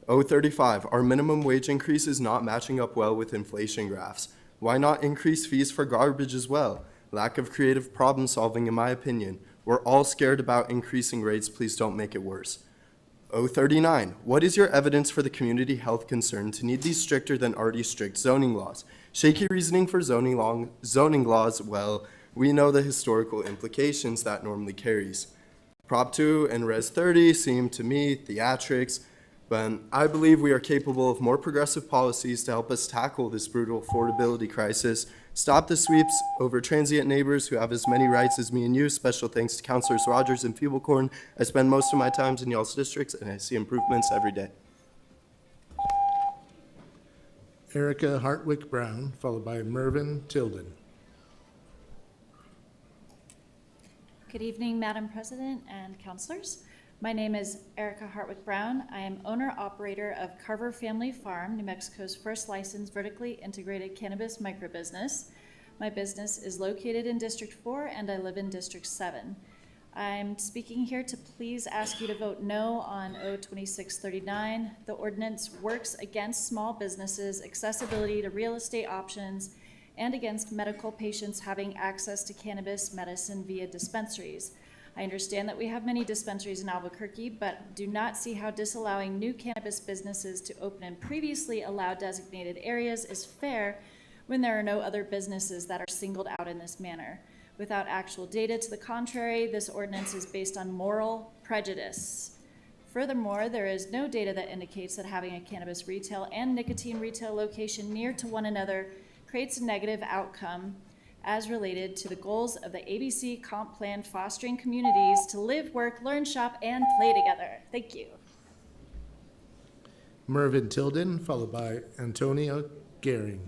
Speaker 16: 035, our minimum wage increase is not matching up well with inflation graphs. Why not increase fees for garbage as well? Lack of creative problem solving, in my opinion. We're all scared about increasing rates. Please don't make it worse. 039, what is your evidence for the community health concern to need these stricter than already strict zoning laws? Shaky reasoning for zoning laws, well, we know the historical implications that normally carries. Prop 2 and Res 30 seem to me theatrics, but I believe we are capable of more progressive policies to help us tackle this brutal affordability crisis. Stop the sweeps over transient neighbors who have as many rights as me and you. Special thanks to Councilors Rogers and Feeblecorn. I spend most of my time in y'all's districts, and I see improvements every day.
Speaker 8: Erica Hartwick Brown, followed by Mervyn Tilden.
Speaker 18: Good evening, Madam President and councilors. My name is Erica Hartwick Brown. I am owner-operator of Carver Family Farm, New Mexico's first licensed vertically integrated cannabis microbusiness. My business is located in District 4 and I live in District 7. I'm speaking here to please ask you to vote no on O2639. The ordinance works against small businesses' accessibility to real estate options and against medical patients having access to cannabis medicine via dispensaries. I understand that we have many dispensaries in Albuquerque, but do not see how disallowing new cannabis businesses to open in previously allowed designated areas is fair when there are no other businesses that are singled out in this manner. Without actual data to the contrary, this ordinance is based on moral prejudice. Furthermore, there is no data that indicates that having a cannabis retail and nicotine retail location near to one another creates a negative outcome as related to the goals of the ABC Comp Plan fostering communities to live, work, learn, shop, and play together. Thank you.
Speaker 8: Mervyn Tilden, followed by Antonia Gehring.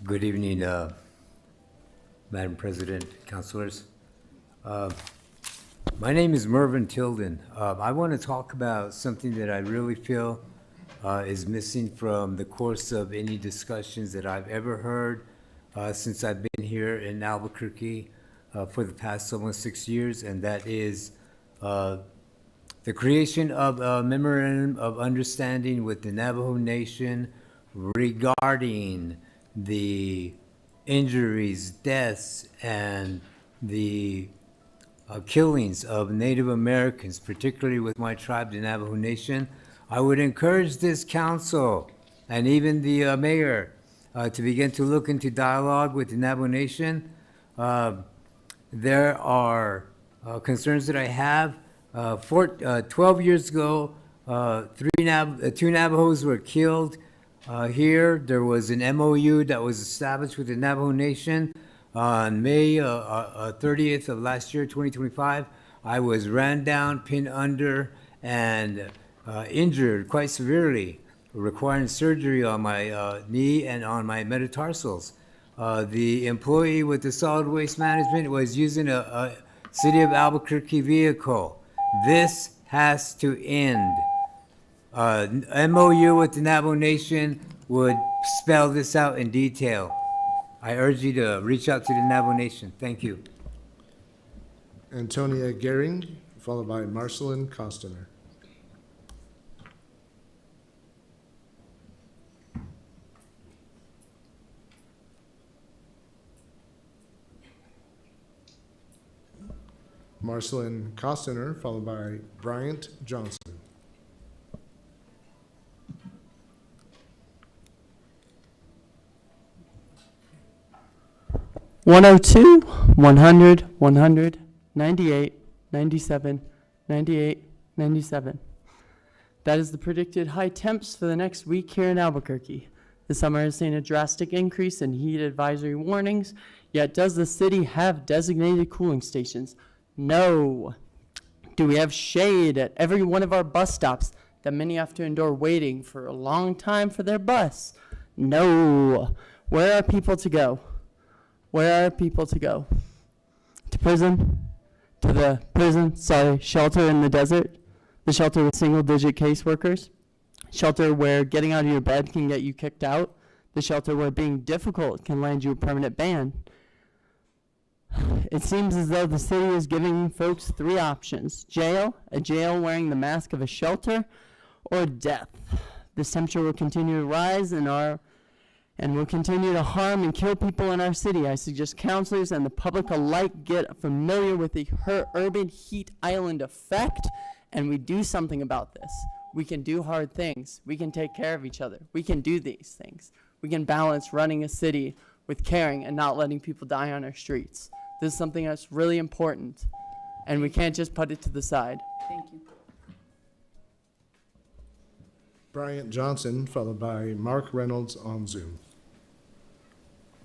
Speaker 2: Good evening, Madam President, councilors. My name is Mervyn Tilden. I want to talk about something that I really feel is missing from the course of any discussions that I've ever heard since I've been here in Albuquerque for the past almost 6 years, and that is the creation of a memorandum of understanding with the Navajo Nation regarding the injuries, deaths, and the killings of Native Americans, particularly with my tribe, the Navajo Nation. I would encourage this council and even the mayor to begin to look into dialogue with the Navajo Nation. There are concerns that I have. 12 years ago, two Navajos were killed here. There was an MOU that was established with the Navajo Nation on May 30th of last year, 2025. I was ran down, pinned under, and injured quite severely, requiring surgery on my knee and on my metatarsals. The employee with the solid waste management was using a City of Albuquerque vehicle. This has to end. MOU with the Navajo Nation would spell this out in detail. I urge you to reach out to the Navajo Nation. Thank you.
Speaker 8: Antonia Gehring, followed by Marcelin Costner. Marcelin Costner, followed by Bryant Johnson.
Speaker 19: One 100, 100, 98, 97, 98, 97. That is the predicted high temps for the next week here in Albuquerque. The summer has seen a drastic increase in heat advisory warnings, yet does the city have designated cooling stations? No. Do we have shade at every one of our bus stops that many have to endure waiting for a long time for their bus? No. Where are people to go? Where are people to go? To prison? To the prison, shelter in the desert? The shelter with single-digit caseworkers? Shelter where getting out of your bed can get you kicked out? The shelter where being difficult can land you a permanent ban? It seems as though the city is giving folks three options: jail, a jail wearing the mask of a shelter, or death. This temperature will continue to rise and will continue to harm and kill people in our city. I suggest councilors and the public alike get familiar with the urban heat island effect, and we do something about this. We can do hard things. We can take care of each other. We can do these things. We can balance running a city with caring and not letting people die on our streets. This is something that's really important, and we can't just put it to the side. Thank you.
Speaker 8: Bryant Johnson, followed by Mark Reynolds on Zoom.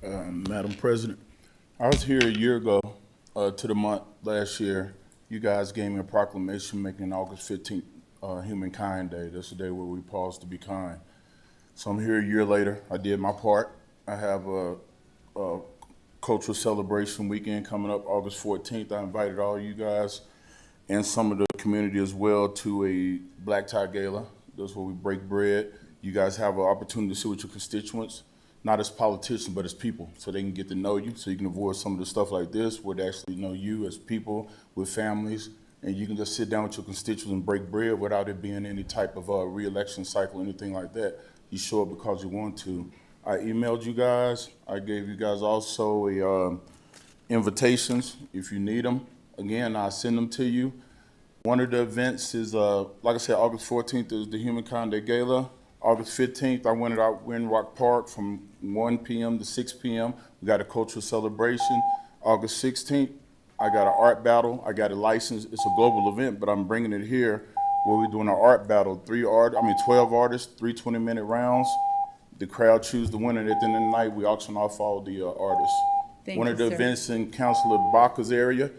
Speaker 20: Madam President, I was here a year ago to the month last year. You guys gave me a proclamation making August 15th Humankind Day. That's the day where we pause to be kind. So I'm here a year later. I did my part. I have a cultural celebration weekend coming up August 14th. I invited all you guys and some of the community as well to a black tie gala. That's where we break bread. You guys have an opportunity to sit with your constituents, not as politicians, but as people, so they can get to know you, so you can avoid some of the stuff like this, where they actually know you as people with families, and you can just sit down with your constituents and break bread without it being any type of re-election cycle or anything like that. You show up because you want to. I emailed you guys. I gave you guys also invitations if you need them. Again, I'll send them to you. One of the events is, like I said, August 14th is the Humankind Day Gala. August 15th, I went out Windrock Park from 1 p.m. to 6 p.m. We got a cultural celebration. August 16th, I got an art battle. I got a license. It's a global event, but I'm bringing it here where we're doing an art battle. 12 artists, 3 20-minute rounds. The crowd choose the winner. At the end of the night, we auction off all the artists.
Speaker 1: Thank
Speaker 20: One
Speaker 1: you,
Speaker 20: of the
Speaker 1: sir.
Speaker 20: events in Councilor Baca's area,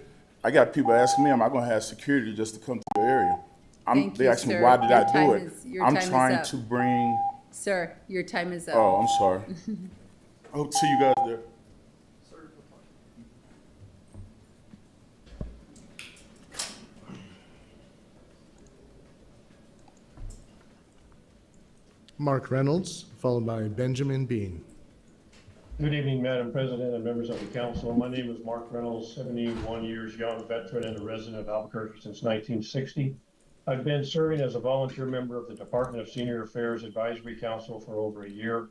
Speaker 20: I got people asking me, am I going to have security just to come to the area?
Speaker 1: Thank
Speaker 20: They
Speaker 1: you,
Speaker 20: ask me,
Speaker 1: sir.
Speaker 20: why did
Speaker 1: Your
Speaker 20: I do
Speaker 1: time
Speaker 20: it?
Speaker 1: your
Speaker 20: I'm
Speaker 1: time is
Speaker 20: trying
Speaker 1: up.
Speaker 20: to bring,
Speaker 1: Sir, your time is up.
Speaker 20: oh, I'm sorry. I'll see you guys there.
Speaker 8: Mark Reynolds, followed by Benjamin Bean.
Speaker 9: Good evening, Madam President and members of the council. My name is Mark Reynolds, 71 years young, veteran and a resident of Albuquerque since 1960. I've been serving as a volunteer member of the Department of Senior Affairs Advisory Council for over a year.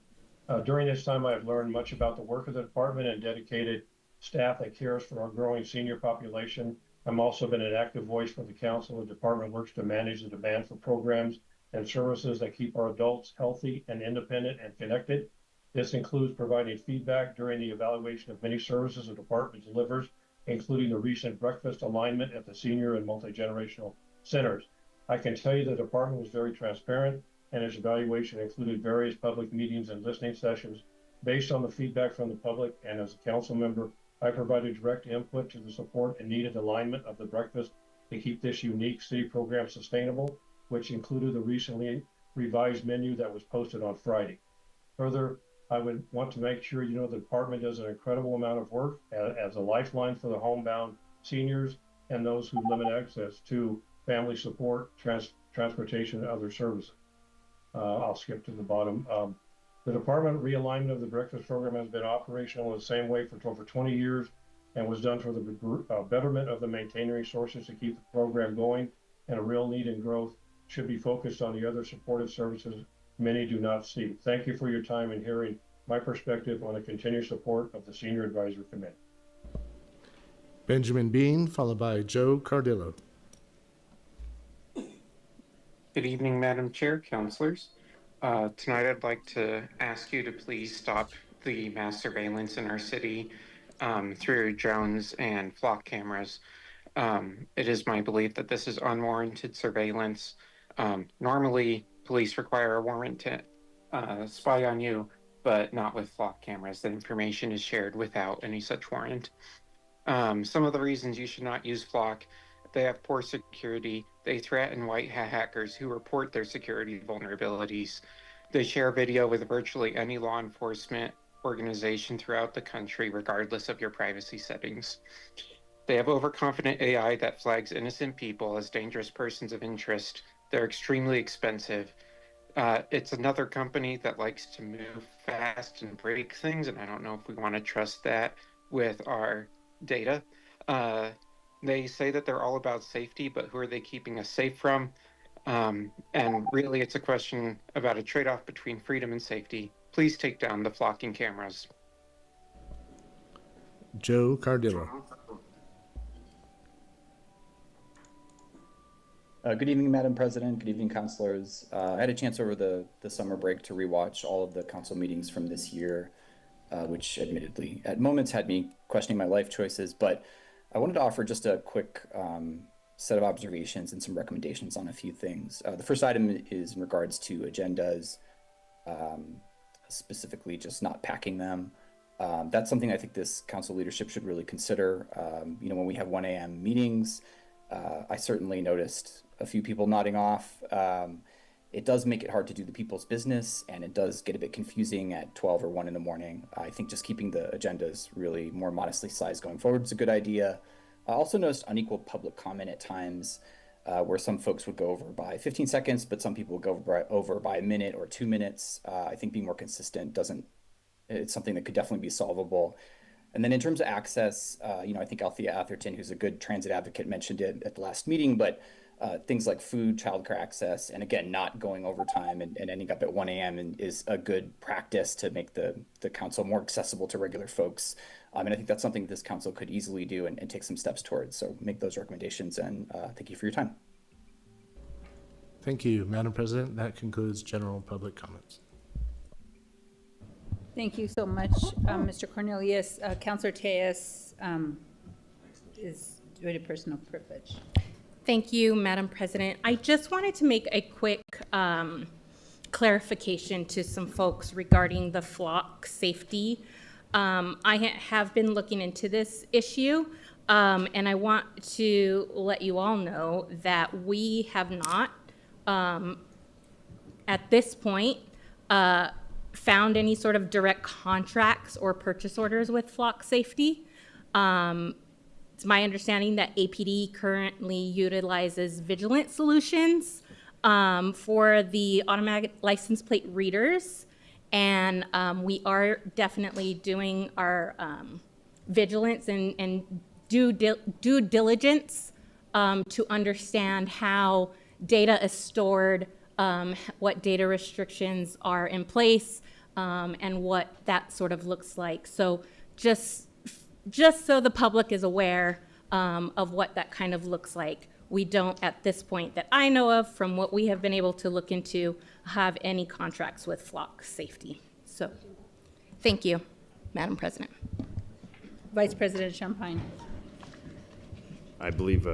Speaker 9: During this time, I have learned much about the work of the department and dedicated staff that cares for our growing senior population. I've also been an active voice for the council. The department works to manage the demand for programs and services that keep our adults healthy and independent and connected. This includes providing feedback during the evaluation of many services the department delivers, including the recent breakfast alignment at the senior and multi-generational centers. I can tell you the department was very transparent, and its evaluation included various public meetings and listening sessions. Based on the feedback from the public and as a council member, I provided direct input to the support and needed alignment of the breakfast to keep this unique city program sustainable, which included the recently revised menu that was posted on Friday. Further, I would want to make sure you know the department does an incredible amount of work as a lifeline for the homebound seniors and those who limit access to family support, transportation, and other services. I'll skip to the bottom. The department realignment of the breakfast program has been operational the same way for over 20 years and was done for the betterment of the maintaining resources to keep the program going, and a real need and growth should be focused on the other supportive services many do not see. Thank you for your time and hearing my perspective on the continued support of the Senior Advisory Committee.
Speaker 8: Benjamin Bean, followed by Joe Cardillo.
Speaker 12: Good evening, Madam Chair, councilors. Tonight I'd like to ask you to please stop the mass surveillance in our city through drones and flock cameras. It is my belief that this is unwarranted surveillance. Normally, police require a warrant to spy on you, but not with flock cameras. The information is shared without any such warrant. Some of the reasons you should not use flock: they have poor security, they threaten white hat hackers who report their security vulnerabilities, they share video with virtually any law enforcement organization throughout the country, regardless of your privacy settings. They have overconfident AI that flags innocent people as dangerous persons of interest. They're extremely expensive. It's another company that likes to move fast and break things, and I don't know if we want to trust that with our data. They say that they're all about safety, but who are they keeping us safe from? And really, it's a question about a trade-off between freedom and safety. Please take down the flocking cameras.
Speaker 8: Joe Cardillo.
Speaker 21: Good evening, Madam President. Good evening, councilors. I had a chance over the summer break to rewatch all of the council meetings from this year, which admittedly at moments had me questioning my life choices, but I wanted to offer just a quick set of observations and some recommendations on a few things. The first item is in regards to agendas, specifically just not packing them. That's something I think this council leadership should really consider. When we have 1 a.m. meetings, I certainly noticed a few people nodding off. It does make it hard to do the people's business, and it does get a bit confusing at 12 or 1 in the morning. I think just keeping the agendas really more modestly sized going forward is a good idea. I also noticed unequal public comment at times, where some folks would go over by 15 seconds, but some people would go over by a minute or 2 minutes. I think being more consistent doesn't it's something that could definitely be solvable. And then in terms of access, I think Althea Atherton, who's a good transit advocate, mentioned it at the last meeting, but things like food, childcare access, and again, not going overtime and ending up at 1 a.m. is a good practice to make the council more accessible to regular folks. And I think that's something this council could easily do and take some steps towards. So make those recommendations, and thank you for your time.
Speaker 8: Thank you, Madam President. That concludes general public comments.
Speaker 1: Thank you so much, Mr. Cornelius. Councilor Tejas is due to personal privilege.
Speaker 11: Thank you, Madam President. I just wanted to make a quick clarification to some folks regarding the flock safety. I have been looking into this issue, and I want to let you all know that we have not, at this point, found any sort of direct contracts or purchase orders with flock safety. It's my understanding that APD currently utilizes Vigilant Solutions for the automatic license plate readers, and we are definitely doing our vigilance and due diligence to understand how data is stored, what data restrictions are in place, and what that sort of looks like. So just so the public is aware of what that kind of looks like, we don't, at this point that I know of, from what we have been able to look into, have any contracts with flock safety. So thank you, Madam President.
Speaker 1: Vice President Champagne.
Speaker 22: I believe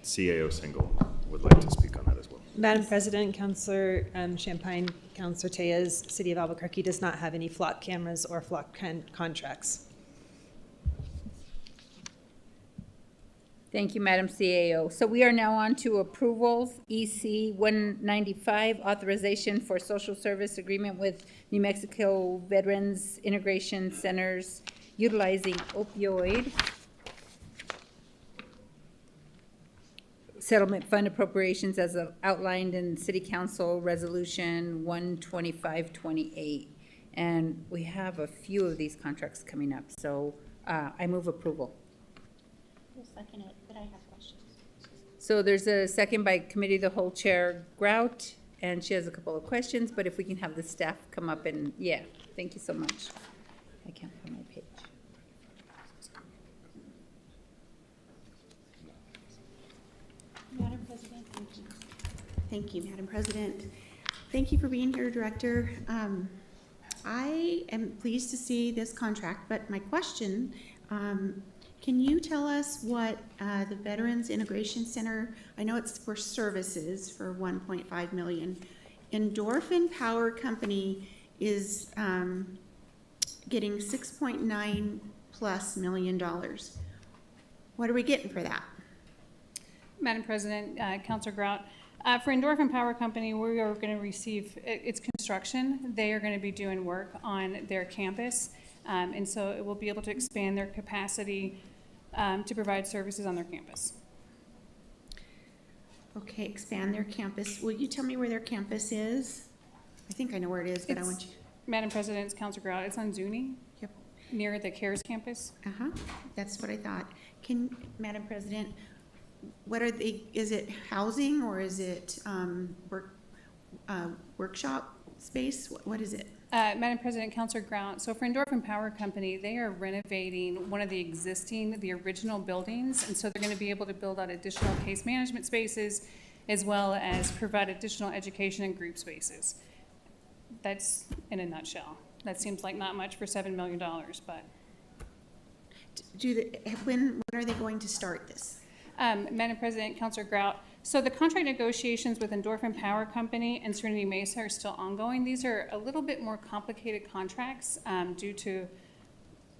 Speaker 22: CAO Single would like to speak on that as well.
Speaker 23: Madam President, Councillor Champagne, Councillor Tejas, City of Albuquerque does not have any flock cameras or flock contracts.
Speaker 1: Thank you, Madam CAO. So we are now on to approvals. EC 195, authorization for social service agreement with New Mexico Veterans Integration Centers utilizing opioid settlement fund appropriations as outlined in City Council Resolution 12528. And we have a few of these contracts coming up. So I move approval.
Speaker 24: I'll second it, but I have questions.
Speaker 1: So there's a second by Committee of the Whole Chair Grout, and she has a couple of questions, but if we can have the staff come up and, yeah, thank you so much. I can't find my page.
Speaker 24: Madam President, thank you. Thank you, Madam President. Thank you for being here, Director. I am pleased to see this contract, but my question, can you tell us what the Veterans Integration Center, I know it's for services for $1.5 million. Endorphin Power Company is getting $6.9+ million. What are we getting for that?
Speaker 25: Madam President, Councilor Grout, for Endorphin Power Company, we are going to receive, it's construction. They are going to be doing work on their campus, and so it will be able to expand their capacity to provide services on their campus.
Speaker 24: Okay, expand their campus. Will you tell me where their campus is? I think I know where it is, but I want you.
Speaker 25: Madam President, it's Councilor Grout. It's on Zuni.
Speaker 24: Yep.
Speaker 25: Near the CARES campus.
Speaker 24: That's what I thought. Madam President, what are they, is it housing or is it workshop space? What is it?
Speaker 25: Madam President, Councilor Grout, so for Endorphin Power Company, they are renovating one of the original buildings, and so they're going to be able to build out additional case management spaces as well as provide additional education and group spaces. That's in a nutshell. That seems like not much for $7 million, but.
Speaker 24: When are they going to start this?
Speaker 25: Madam President, Councilor Grout, so the contract negotiations with Endorphin Power Company and Serenity Mesa are still ongoing. These are a little bit more complicated contracts due to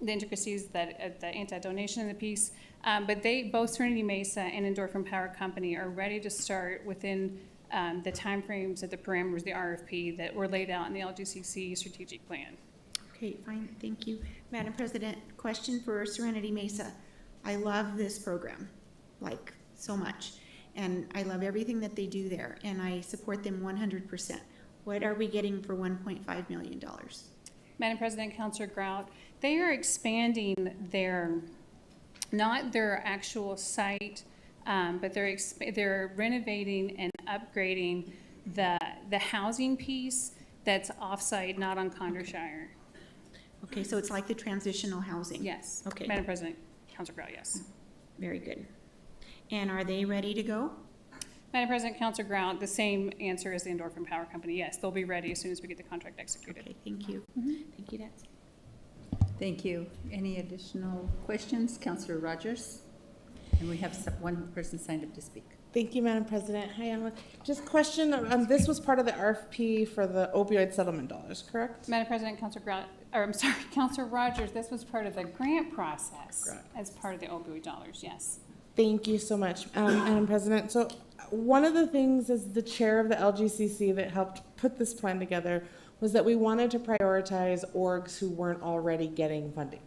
Speaker 25: the intricacies that the anti-donation in the piece. But both Serenity Mesa and Endorphin Power Company are ready to start within the timeframes and the parameters of the RFP that were laid out in the LGCC strategic plan.
Speaker 24: Okay, fine, thank you. Madam President, question for Serenity Mesa. I love this program, like so much. And I love everything that they do there, and I support them 100%. What are we getting for $1.5 million?
Speaker 25: Madam President, Councilor Grout, they are expanding not their actual site, but they're renovating and upgrading the housing piece that's off-site, not on Condershire.
Speaker 24: Okay, so it's like the transitional housing?
Speaker 25: Yes.
Speaker 24: Okay.
Speaker 25: Madam President, Councilor Grout, yes.
Speaker 24: Very good. And are they ready to go?
Speaker 25: Madam President, Councilor Grout, the same answer as the Endorphin Power Company. Yes, they'll be ready as soon as we get the contract executed.
Speaker 24: Okay, thank you. Thank you, Nancy.
Speaker 1: Thank you. Any additional questions? Councilor Rogers? And we have one person signed up to speak.
Speaker 13: Thank you, Madam President. Hi, Emma. Just question, this was part of the RFP for the opioid settlement dollars, correct?
Speaker 25: Madam President, Councilor Grout, or I'm sorry, Councilor Rogers, this was part of the grant process as part of the opioid dollars, yes.
Speaker 13: Thank you so much, Madam President. So one of the things as the chair of the LGCC that helped put this plan together was that we wanted to prioritize orgs who weren't already getting funding.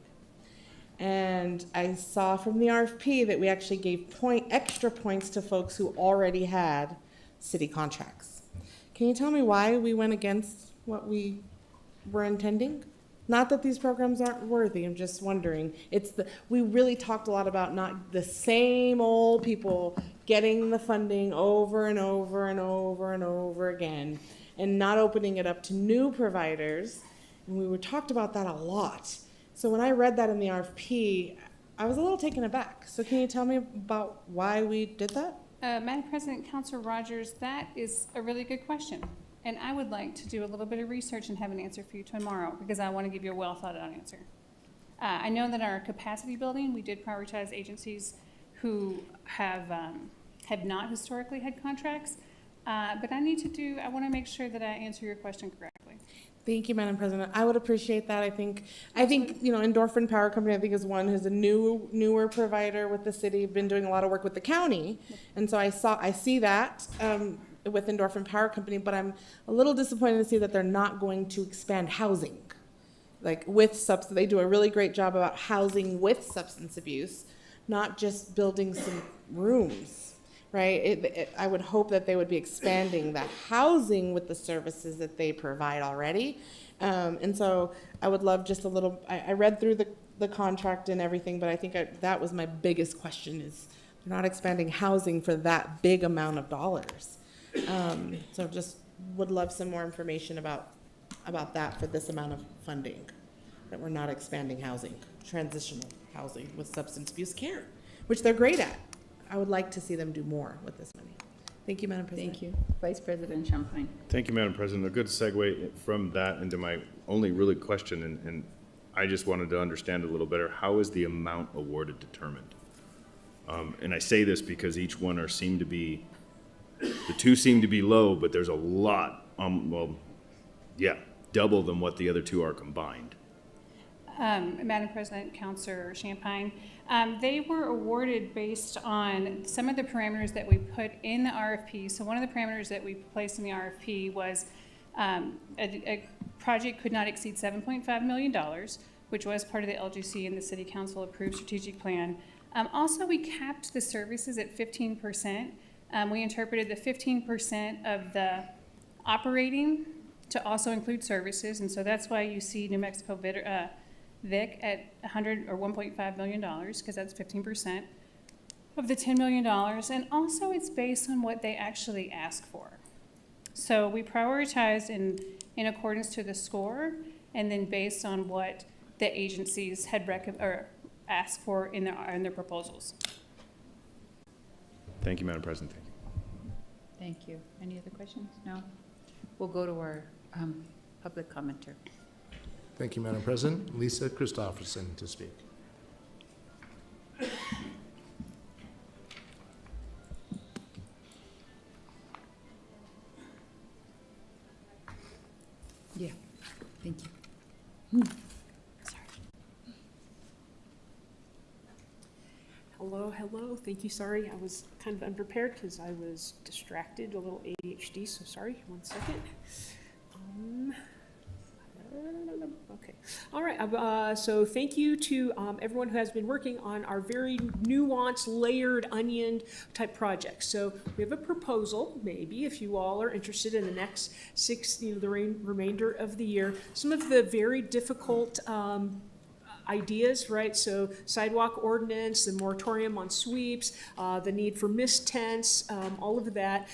Speaker 13: And I saw from the RFP that we actually gave extra points to folks who already had city contracts. Can you tell me why we went against what we were intending? Not that these programs aren't worthy, I'm just wondering. We really talked a lot about not the same old people getting the funding over and over and over and over again, and not opening it up to new providers. And we talked about that a lot. So when I read that in the RFP, I was a little taken aback. So can you tell me about why we did that?
Speaker 25: Madam President, Councilor Rogers, that is a really good question. And I would like to do a little bit of research and have an answer for you tomorrow, because I want to give you a well thought out answer. I know that our capacity building, we did prioritize agencies who have not historically had contracts, but I want to make sure that I answer your question correctly.
Speaker 13: Thank you, Madam President. I would appreciate that. I think Endorphin Power Company, I think, is one who's a newer provider with the city, been doing a lot of work with the county. And so I see that with Endorphin Power Company, but I'm a little disappointed to see that they're not going to expand housing. Like they do a really great job about housing with substance abuse, not just building some rooms. Right? I would hope that they would be expanding the housing with the services that they provide already. And so I would love just a little, I read through the contract and everything, but I think that was my biggest question is they're not expanding housing for that big amount of dollars. So just would love some more information about that for this amount of funding, that we're not expanding housing, transitional housing with substance abuse care, which they're great at. I would like to see them do more with this money. Thank you, Madam President.
Speaker 1: Thank you. Vice President Champagne.
Speaker 22: Thank you, Madam President. A good segue from that into my only really question, and I just wanted to understand a little better, how is the amount awarded determined? And I say this because each one the two seem to be low, but there's a lot, double than what the other two are combined.
Speaker 25: Madam President, Councilor Champagne, they were awarded based on some of the parameters that we put in the RFP. So one of the parameters that we placed in the RFP was a project could not exceed $7.5 million, which was part of the LGC and the City Council approved strategic plan. Also, we capped the services at 15%. We interpreted the 15% of the operating to also include services, and so that's why you see New Mexico Vic at $1.5 million, because that's 15% of the $10 million. And also it's based on what they actually ask for. So we prioritized in accordance to the score, and then based on what the agencies had asked for in their proposals.
Speaker 22: Thank you, Madam President. Thank you.
Speaker 1: Thank you. Any other questions? No? We'll go to our public commenter.
Speaker 8: Thank you, Madam President. Lisa Christopherson to speak.
Speaker 1: Yeah, thank you.
Speaker 3: Sorry. Hello. Thank you. Sorry, I was kind of unprepared because I was distracted, a little ADHD, so sorry. 1 second. Okay. All right. So thank you to everyone who has been working on our very nuanced, layered, onion type projects. So we have a proposal, maybe, if you all are interested in the next the remainder of the year. Some of the very difficult ideas, right? So sidewalk ordinance, the moratorium on sweeps, the need for mist tents, all of that.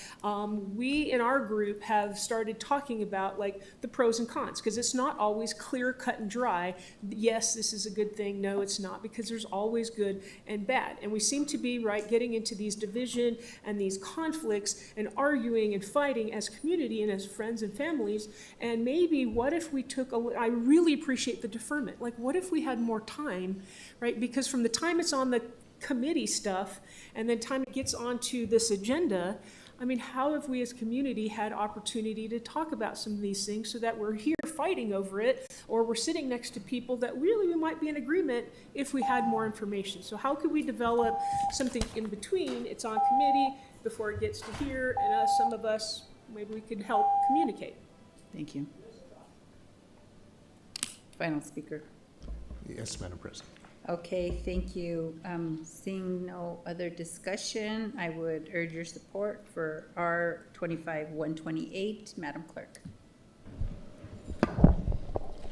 Speaker 3: We in our group have started talking about like the pros and cons, because it's not always clear, cut and dry. Yes, this is a good thing. No, it's not, because there's always good and bad. And we seem to be, right, getting into these division and these conflicts and arguing and fighting as community and as friends and families. And maybe what if we took I really appreciate the deferment. Like, what if we had more time, right? Because from the time it's on the committee stuff and then time it gets onto this agenda, I mean, how have we as community had opportunity to talk about some of these things so that we're here fighting over it, or we're sitting next to people that really we might be in agreement if we had more information? So how could we develop something in between? It's on committee before it gets to here, and some of us, maybe we could help communicate.
Speaker 1: Thank you. Final speaker.
Speaker 8: Yes, Madam President.
Speaker 1: Okay, thank you. Seeing no other discussion, I would urge your support for R 25-128. Madam Clerk.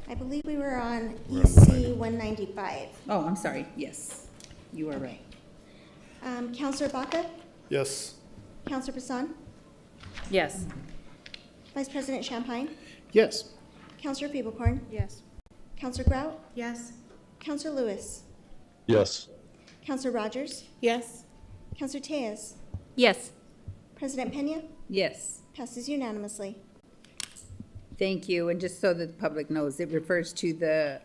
Speaker 4: I believe we were on EC 195.
Speaker 1: Oh, I'm sorry. Yes, you are right.
Speaker 4: Councillor Baca?
Speaker 7: Yes.
Speaker 4: Councillor Passan?
Speaker 1: Yes.
Speaker 4: Vice President Champagne?
Speaker 8: Yes.
Speaker 4: Councillor Feeblecorn?
Speaker 3: Yes.
Speaker 4: Councillor Grout?
Speaker 24: Yes.
Speaker 4: Councillor Lewis?
Speaker 7: Yes.
Speaker 4: Councillor Rogers?
Speaker 13: Yes.
Speaker 4: Councillor Tejas?
Speaker 11: Yes.
Speaker 4: President Pena?
Speaker 1: Yes.
Speaker 4: Passes unanimously.
Speaker 1: Thank you. And just so that the public knows, it refers to the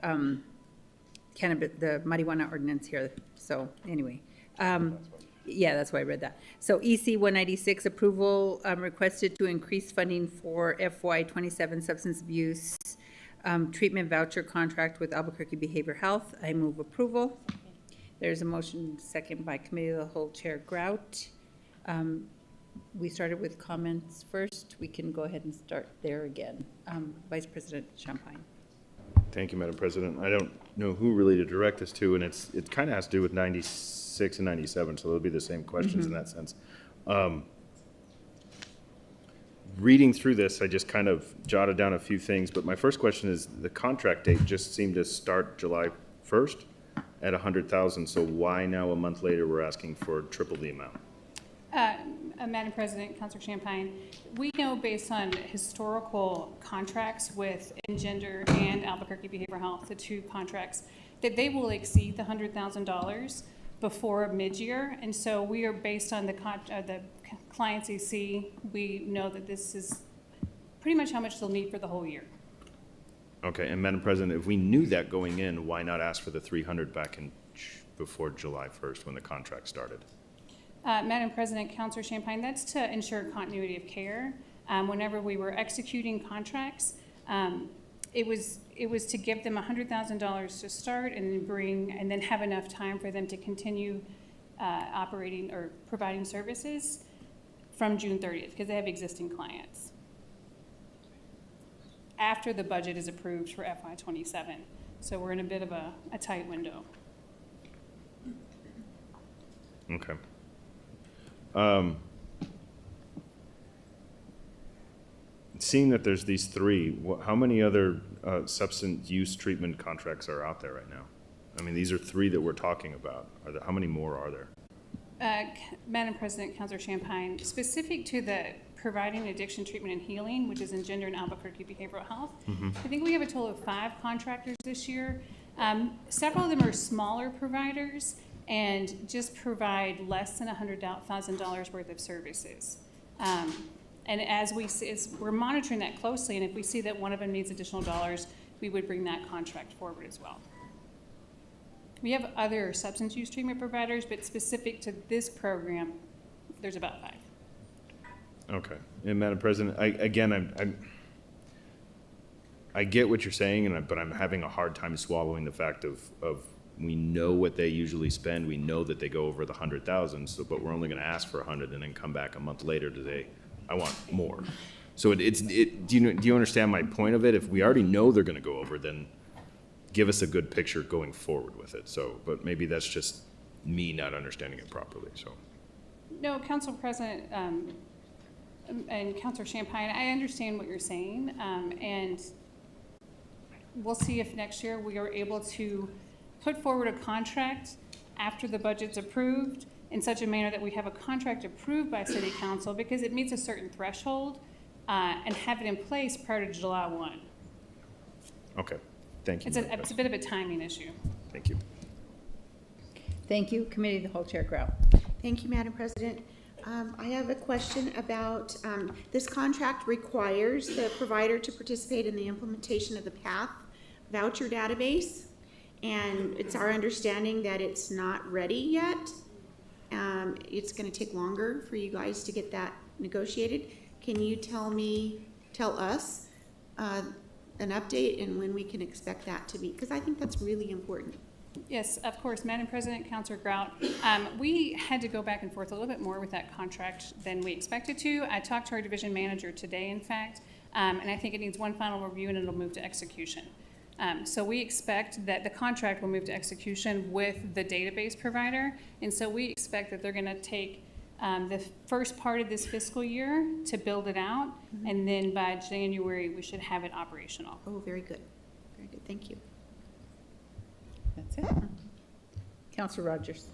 Speaker 1: cannabis, the marijuana ordinance here. So anyway, yeah, that's why I read that. So EC 196, approval requested to increase funding for FY 27 substance abuse treatment voucher contract with Albuquerque Behavioral Health. I move approval. There's a motion second by Committee of the Whole Chair Grout. We started with comments first. We can go ahead and start there again. Vice President Champagne.
Speaker 22: Thank you, Madam President. I don't know who really to direct this to, and it kind of has to do with 96 and 97, so they'll be the same questions in that sense. Reading through this, I just kind of jotted down a few things, but my first question is the contract date just seemed to start July 1st at 100,000. So why now a month later we're asking for triple the amount?
Speaker 25: Madam President, Councilor Champagne, we know based on historical contracts with Engender and Albuquerque Behavioral Health, the two contracts, that they will exceed the $100,000 before mid-year. And so we are based on the clients EC, we know that this is pretty much how much they'll need for the whole year.
Speaker 22: Okay, and Madam President, if we knew that going in, why not ask for the 300 back in before July 1st when the contract started?
Speaker 25: Madam President, Councilor Champagne, that's to ensure continuity of care. Whenever we were executing contracts, it was to give them $100,000 to start and then have enough time for them to continue operating or providing services from June 30th, because they have existing clients. After the budget is approved for FY 27. So we're in a bit of a tight window.
Speaker 22: Okay. Seeing that there's these three, how many other substance use treatment contracts are out there right now? I mean, these are three that we're talking about. How many more are there?
Speaker 25: Madam President, Councilor Champagne, specific to the providing addiction treatment and healing, which is Engender and Albuquerque Behavioral Health, I think we have a total of 5 contractors this year. Several of them are smaller providers and just provide less than $100,000 worth of services. And as we're monitoring that closely, and if we see that one of them needs additional dollars, we would bring that contract forward as well. We have other substance use treatment providers, but specific to this program, there's about 5.
Speaker 22: Okay. And Madam President, I get what you're saying, but I'm having a hard time swallowing the fact of we know what they usually spend. We know that they go over the 100,000. So, but we're only going to ask for 100 and then come back a month later to say, I want more. So do you understand my point of it? If we already know they're going to go over, then give us a good picture going forward with it. So, but maybe that's just me not understanding it properly, so.
Speaker 25: No, Council President, and Councilor Champagne, I understand what you're saying, and we'll see if next year we are able to put forward a contract after the budget's approved in such a manner that we have a contract approved by City Council because it meets a certain threshold, and have it in place prior to July 1.
Speaker 22: Okay, thank you.
Speaker 25: It's a bit of a timing issue.
Speaker 22: Thank you.
Speaker 1: Thank you. Committee of the Whole Chair Grout.
Speaker 24: Thank you, Madam President. I have a question about, this contract requires the provider to participate in the implementation of the PATH voucher database, and it's our understanding that it's not ready yet. It's going to take longer for you guys to get that negotiated. Can you tell us an update and when we can expect that to be? Because I think that's really important.
Speaker 25: Yes, of course, Madam President, Councilor Grout. We had to go back and forth a little bit more with that contract than we expected to. I talked to our division manager today, in fact, and I think it needs one final review and it'll move to execution. So we expect that the contract will move to execution with the database provider, and so we expect that they're going to take the first part of this fiscal year to build it out, and then by January we should have it operational.
Speaker 24: Oh, very good. Very good. Thank you.
Speaker 1: That's it. Councilor Rogers.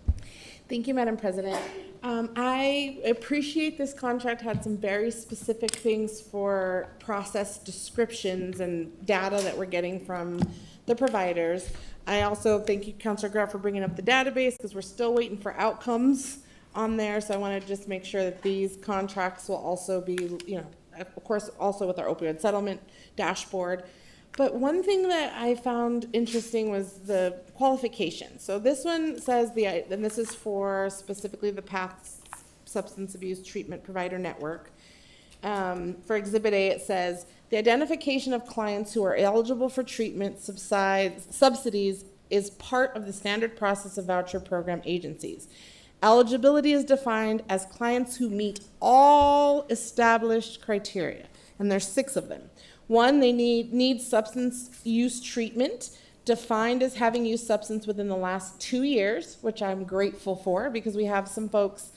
Speaker 13: Thank you, Madam President. I appreciate this contract had some very specific things for process descriptions and data that we're getting from the providers. I also thank you, Councilor Graff, for bringing up the database because we're still waiting for outcomes on there. So I want to just make sure that these contracts will also be, of course, also with our opioid settlement dashboard. But one thing that I found interesting was the qualifications. So this one says and this is for specifically the PATH Substance Abuse Treatment Provider Network. For Exhibit A, it says, the identification of clients who are eligible for treatment subsidies is part of the standard process of voucher program agencies. Eligibility is defined as clients who meet all established criteria, and there's 6 of them. 1, they need substance use treatment, defined as having used substance within the last 2 years, which I'm grateful for because we have some folks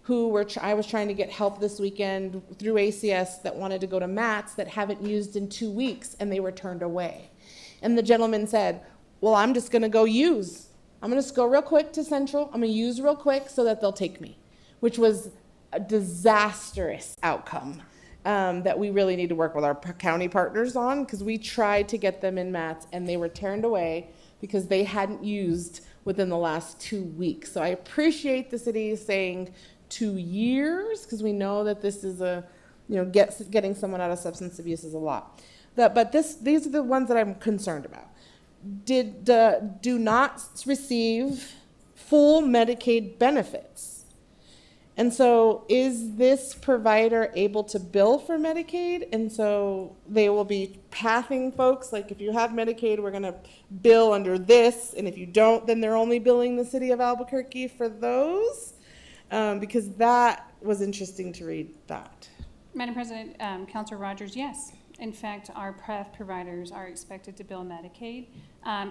Speaker 13: who I was trying to get help this weekend through ACS that wanted to go to MATS that haven't used in 2 weeks, and they were turned away. And the gentleman said, well, I'm just going to go use. I'm going to just go real quick to Central. I'm going to use real quick so that they'll take me, which was a disastrous outcome. That we really need to work with our county partners on because we tried to get them in MATS and they were turned away because they hadn't used within the last 2 weeks. So I appreciate the city saying 2 years because we know that this is getting someone out of substance abuse is a lot. But these are the ones that I'm concerned about. Do not receive full Medicaid benefits. And so is this provider able to bill for Medicaid? And so they will be pathing folks, like if you have Medicaid, we're going to bill under this. And if you don't, then they're only billing the city of Albuquerque for those. Because that was interesting to read that.
Speaker 25: Madam President, Councilor Rogers, yes. In fact, our PrEP providers are expected to bill Medicaid.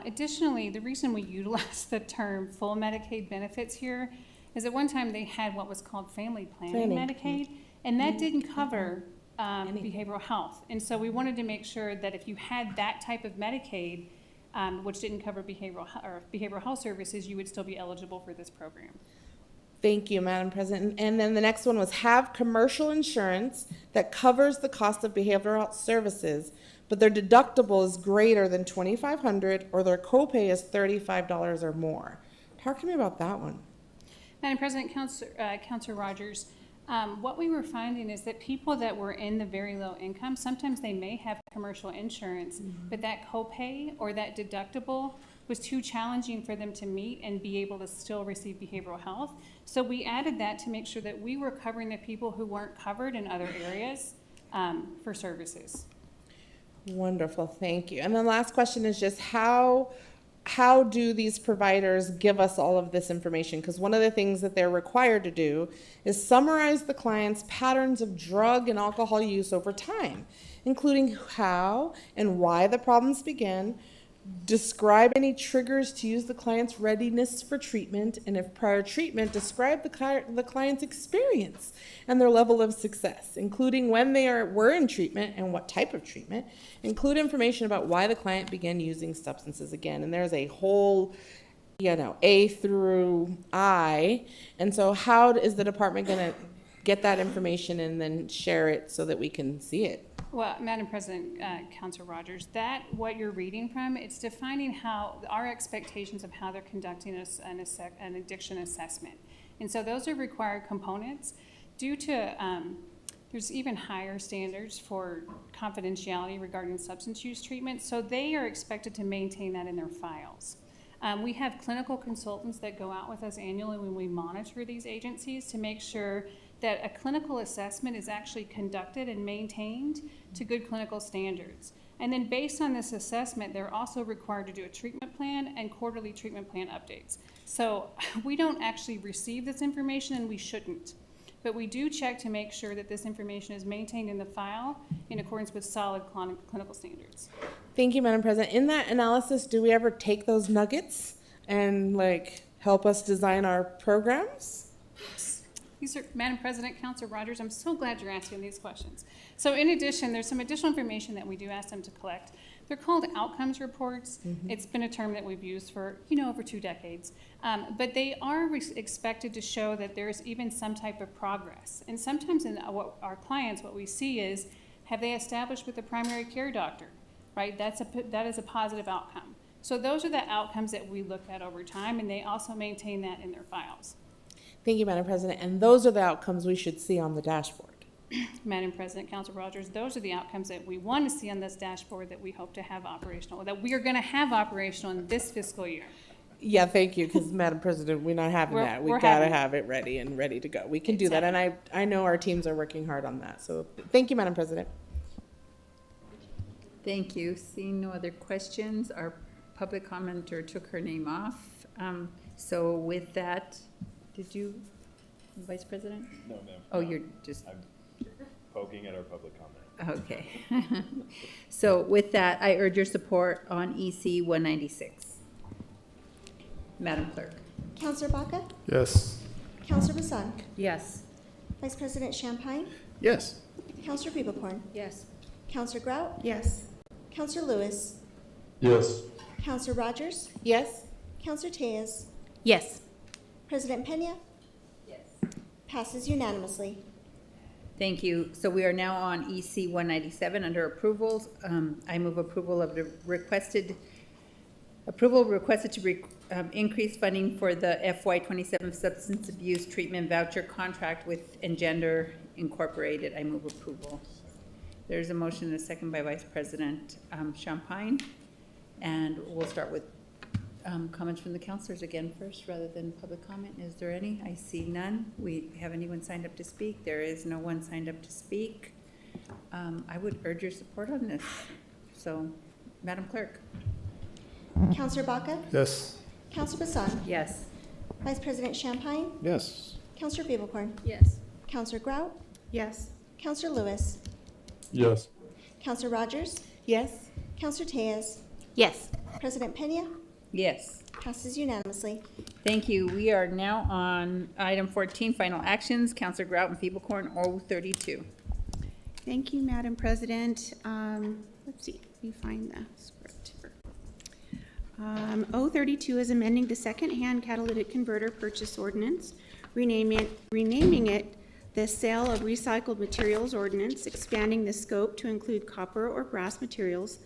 Speaker 25: Additionally, the reason we utilize the term full Medicaid benefits here is at one time they had what was called family planning Medicaid, and that didn't cover behavioral health. And so we wanted to make sure that if you had that type of Medicaid, which didn't cover behavioral health services, you would still be eligible for this program.
Speaker 13: Thank you, Madam President. And then the next one was have commercial insurance that covers the cost of behavioral health services, but their deductible is greater than $2,500 or their copay is $35 or more. Talk to me about that one.
Speaker 25: Madam President, Councilor Rogers, what we were finding is that people that were in the very low income, sometimes they may have commercial insurance, but that copay or that deductible was too challenging for them to meet and be able to still receive behavioral health. So we added that to make sure that we were covering the people who weren't covered in other areas for services.
Speaker 13: Wonderful, thank you. And the last question is just how do these providers give us all of this information? Because one of the things that they're required to do is summarize the client's patterns of drug and alcohol use over time, including how and why the problems begin, describe any triggers to use the client's readiness for treatment, and if prior treatment, describe the client's experience and their level of success, including when they were in treatment and what type of treatment. Include information about why the client began using substances again. And there's a whole, A through I. And so how is the department going to get that information and then share it so that we can see it?
Speaker 25: Well, Madam President, Councilor Rogers, what you're reading from, it's defining our expectations of how they're conducting an addiction assessment. And so those are required components due to, there's even higher standards for confidentiality regarding substance use treatment. So they are expected to maintain that in their files. We have clinical consultants that go out with us annually when we monitor these agencies to make sure that a clinical assessment is actually conducted and maintained to good clinical standards. And then based on this assessment, they're also required to do a treatment plan and quarterly treatment plan updates. So we don't actually receive this information, and we shouldn't. But we do check to make sure that this information is maintained in the file in accordance with solid clinical standards.
Speaker 13: Thank you, Madam President. In that analysis, do we ever take those nuggets and help us design our programs?
Speaker 25: Madam President, Councilor Rogers, I'm so glad you're asking these questions. So in addition, there's some additional information that we do ask them to collect. They're called outcomes reports. Mm-hmm. It's been a term that we've used for, over 2 decades. But they are expected to show that there's even some type of progress. And sometimes in our clients, what we see is, have they established with the primary care doctor, right? That is a positive outcome. So those are the outcomes that we look at over time, and they also maintain that in their files.
Speaker 13: Thank you, Madam President. And those are the outcomes we should see on the dashboard.
Speaker 25: Madam President, Councilor Rogers, those are the outcomes that we want to see on this dashboard that we hope to have operational, that we are going to have operational in this fiscal year.
Speaker 13: Yeah, thank you, because Madam President, we're not having that. We got to have it ready and ready to go. We can do that, and I know our teams are working hard on that. So thank you, Madam President.
Speaker 1: Thank you. Seeing no other questions, our public commenter took her name off. So with that, did you, Vice President?
Speaker 7: No, ma'am.
Speaker 1: Oh, you're just...
Speaker 7: I'm poking at our public comment.
Speaker 1: Okay. So with that, I urge your support on EC 196. Madam Clerk.
Speaker 4: Councillor Baca?
Speaker 7: Yes.
Speaker 4: Councillor Bassan?
Speaker 1: Yes.
Speaker 4: Vice President Champagne?
Speaker 8: Yes.
Speaker 4: Councillor Feeblecorn?
Speaker 1: Yes.
Speaker 4: Councillor Grout?
Speaker 13: Yes.
Speaker 4: Councillor Lewis?
Speaker 7: Yes.
Speaker 4: Councillor Rogers?
Speaker 13: Yes.
Speaker 4: Councillor Tejas?
Speaker 11: Yes.
Speaker 4: President Pena?
Speaker 1: Yes.
Speaker 4: Passes unanimously.
Speaker 1: Thank you. So we are now on EC 197 under approvals. I move approval of the requested to increase funding for the FY27 substance abuse treatment voucher contract with Engender Incorporated. I move approval. There's a motion and a second by Vice President Champagne. And we'll start with comments from the councilors again first rather than public comment. Is there any? I see none. We have anyone signed up to speak? There is no one signed up to speak. I would urge your support on this. So, Madam Clerk.
Speaker 4: Councillor Baca?
Speaker 7: Yes.
Speaker 4: Councillor Bassan?
Speaker 1: Yes.
Speaker 4: Vice President Champagne?
Speaker 7: Yes.
Speaker 4: Councillor Feeblecorn?
Speaker 1: Yes.
Speaker 4: Councillor Grout?
Speaker 13: Yes.
Speaker 4: Councillor Lewis?
Speaker 7: Yes.
Speaker 4: Councillor Rogers?
Speaker 13: Yes.
Speaker 4: Councillor Tejas?
Speaker 11: Yes.
Speaker 4: President Pena?
Speaker 1: Yes.
Speaker 4: Passes unanimously.
Speaker 1: Thank you. We are now on item 14, final actions. Councillor Grout and Feeblecorn, 032.
Speaker 24: Thank you, Madam President. Let's see, let me find the script here. 032 is amending the second-hand catalytic converter purchase ordinance, renaming it the Sale of Recycled Materials Ordinance, expanding the scope to include copper or brass materials,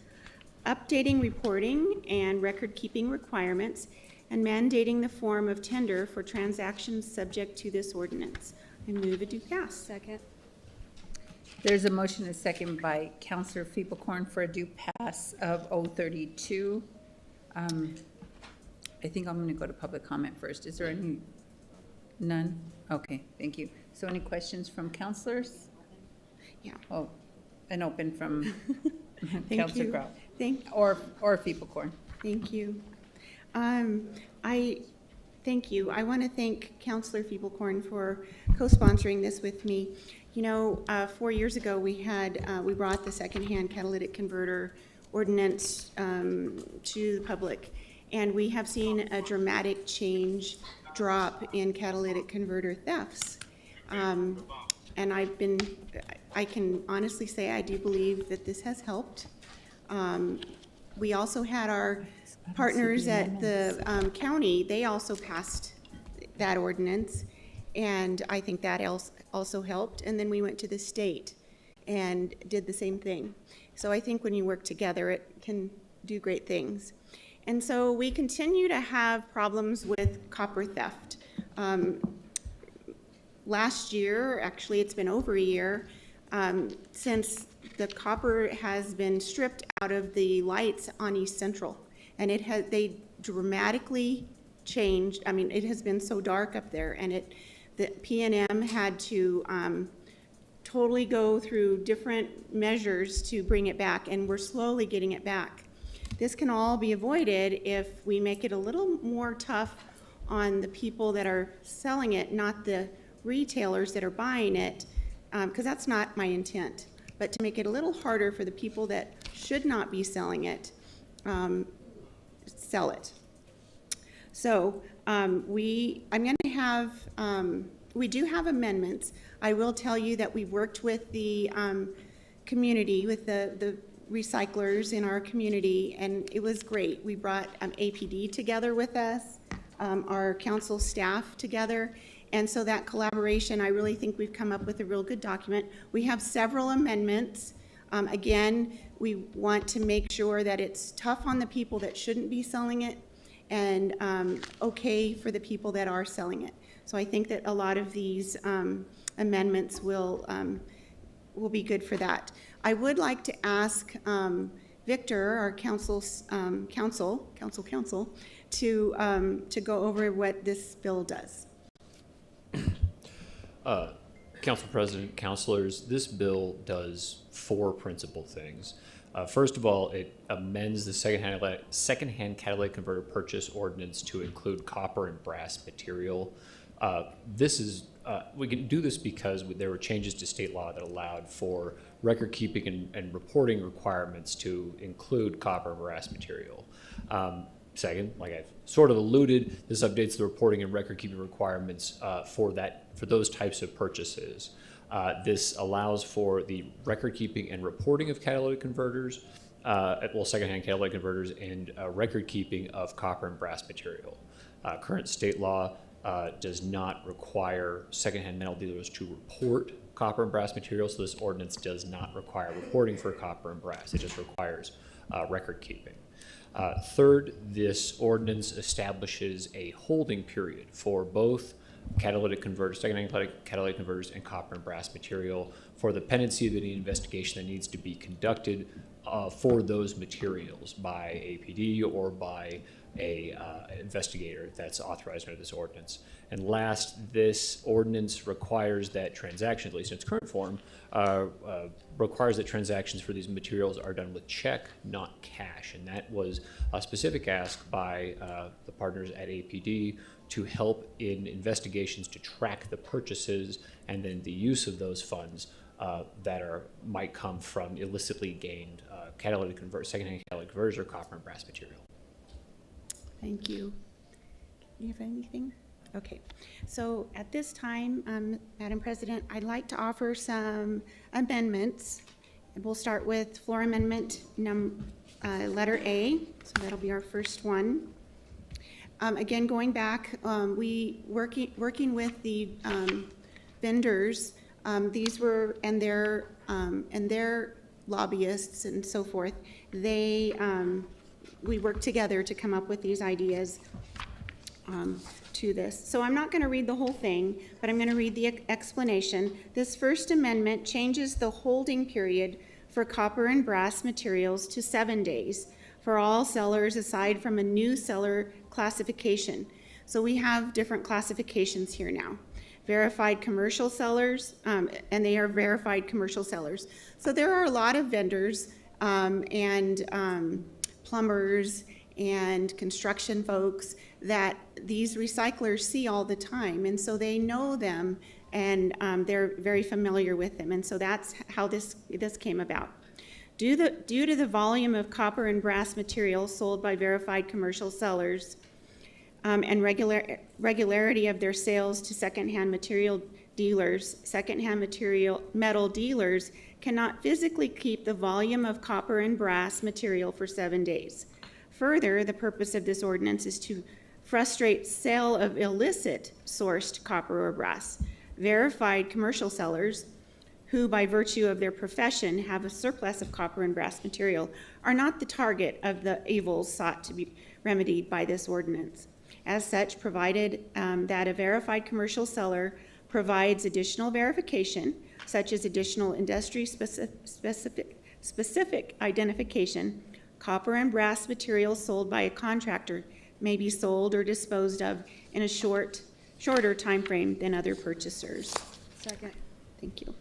Speaker 24: updating reporting and record-keeping requirements, and mandating the form of tender for transactions subject to this ordinance. I move it to pass. Second.
Speaker 1: There's a motion and a second by Councillor Feeblecorn for a due pass of 032. I think I'm going to go to public comment first. Is there any? None? Okay, thank you. So any questions from councillors?
Speaker 24: Yeah.
Speaker 1: Oh, and open from
Speaker 24: Thank you.
Speaker 1: Grout.
Speaker 24: Or
Speaker 1: Feeblecorn.
Speaker 24: Thank you. Thank you. I want to thank Councillor Feeblecorn for co-sponsoring this with me. You know, 4 years ago we brought the secondhand catalytic converter ordinance to the public. And we have seen a dramatic drop in catalytic converter thefts. And I can honestly say I do believe that this has helped. We also had our partners at the county, they also passed that ordinance, and I think that also helped. And then we went to the state and did the same thing. So I think when you work together, it can do great things. And so we continue to have problems with copper theft. Last year, actually it's been over a year, since the copper has been stripped out of the lights on East Central. And they dramatically changed. I mean, it has been so dark up there, and the P&M had to totally go through different measures to bring it back, and we're slowly getting it back. This can all be avoided if we make it a little more tough on the people that are selling it, not the retailers that are buying it, because that's not my intent, but to make it a little harder for the people that should not be selling it, sell it. So we do have amendments. I will tell you that we worked with the community, with the recyclers in our community, and it was great. We brought APD together with us, our council staff together, and so that collaboration, I really think we've come up with a real good document. We have several amendments. Again, we want to make sure that it's tough on the people that shouldn't be selling it, and okay for the people that are selling it. So I think that a lot of these amendments will be good for that. I would like to ask Victor, our council, to go over what this bill does.
Speaker 5: Council President, councilors, this bill does 4 principal things. First of all, it amends the secondhand catalytic converter purchase ordinance to include copper and brass material. We can do this because there were changes to state law that allowed for record keeping and reporting requirements to include copper and brass material. Second, like I've sort of alluded, this updates the reporting and record keeping requirements for those types of purchases. This allows for the record keeping and reporting of catalytic converters, secondhand catalytic converters, and record keeping of copper and brass material. Current state law does not require secondhand metal dealers to report copper and brass material, so this ordinance does not require reporting for copper and brass. It just requires record keeping. Third, this ordinance establishes a holding period for both catalytic converters, secondhand catalytic converters, and copper and brass material for the pendency of any investigation that needs to be conducted for those materials by APD or by an investigator that's authorized under this ordinance. And last, this ordinance requires that transactions, at least in its current form, requires that transactions for these materials are done with check, not cash. And that was a specific ask by the partners at APD to help in investigations to track the purchases and then the use of those funds that might come from illicitly gained secondhand catalytic converters or copper and brass material.
Speaker 24: Thank you. Do you have anything? Okay. So at this time, Madam President, I'd like to offer some amendments. And we'll start with floor amendment letter A. So that'll be our first one. Again, going back, working with the vendors. These were and their lobbyists and so forth. We worked together to come up with these ideas to this. So I'm not going to read the whole thing, but I'm going to read the explanation. This first amendment changes the holding period for copper and brass materials to 7 days for all sellers aside from a new seller classification. So we have different classifications here now. Verified commercial sellers, and they are verified commercial sellers. So there are a lot of vendors and plumbers and construction folks that these recyclers see all the time, and so they know them, and they're very familiar with them, and so that's how this came about. Due to the volume of copper and brass materials sold by verified commercial sellers and regularity of their sales to secondhand material dealers, metal dealers cannot physically keep the volume of copper and brass material for 7 days. Further, the purpose of this ordinance is to frustrate sale of illicit sourced copper or brass. Verified commercial sellers who, by virtue of their profession, have a surplus of copper and brass material, are not the target of the evils sought to be remedied by this ordinance. As such, provided that a verified commercial seller provides additional verification, such as additional industry-specific identification, copper and brass materials sold by a contractor may be sold or disposed of in a shorter time frame than other purchasers.
Speaker 1: Second.
Speaker 24: Thank you.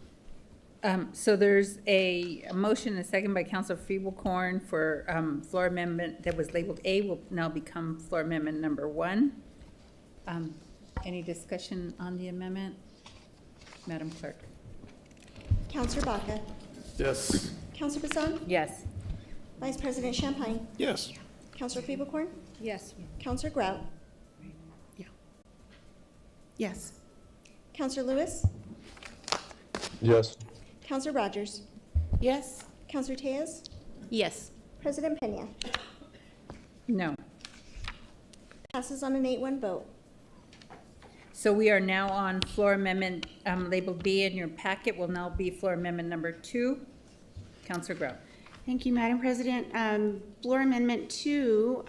Speaker 1: So there's a motion and a second by Councilor Feeblecorn for floor amendment that was labeled A will now become floor amendment number 1. Any discussion on the amendment? Madam Clerk.
Speaker 4: Counselor Baca.
Speaker 7: Yes.
Speaker 4: Counselor Vincent.
Speaker 1: Yes.
Speaker 4: Vice President Champagne.
Speaker 7: Yes.
Speaker 4: Counselor Feeblecorn.
Speaker 1: Yes.
Speaker 4: Counselor Grout.
Speaker 24: Yes.
Speaker 4: Counselor Lewis.
Speaker 7: Yes.
Speaker 4: Counselor Rogers.
Speaker 13: Yes.
Speaker 4: Counselor Tejas.
Speaker 11: Yes.
Speaker 4: President Pena.
Speaker 1: No.
Speaker 4: Passes on an 8-1 vote.
Speaker 1: So we are now on floor amendment labeled B in your packet will now be floor amendment number 2. Councilor Grout.
Speaker 24: Thank you, Madam President. Floor Amendment 2,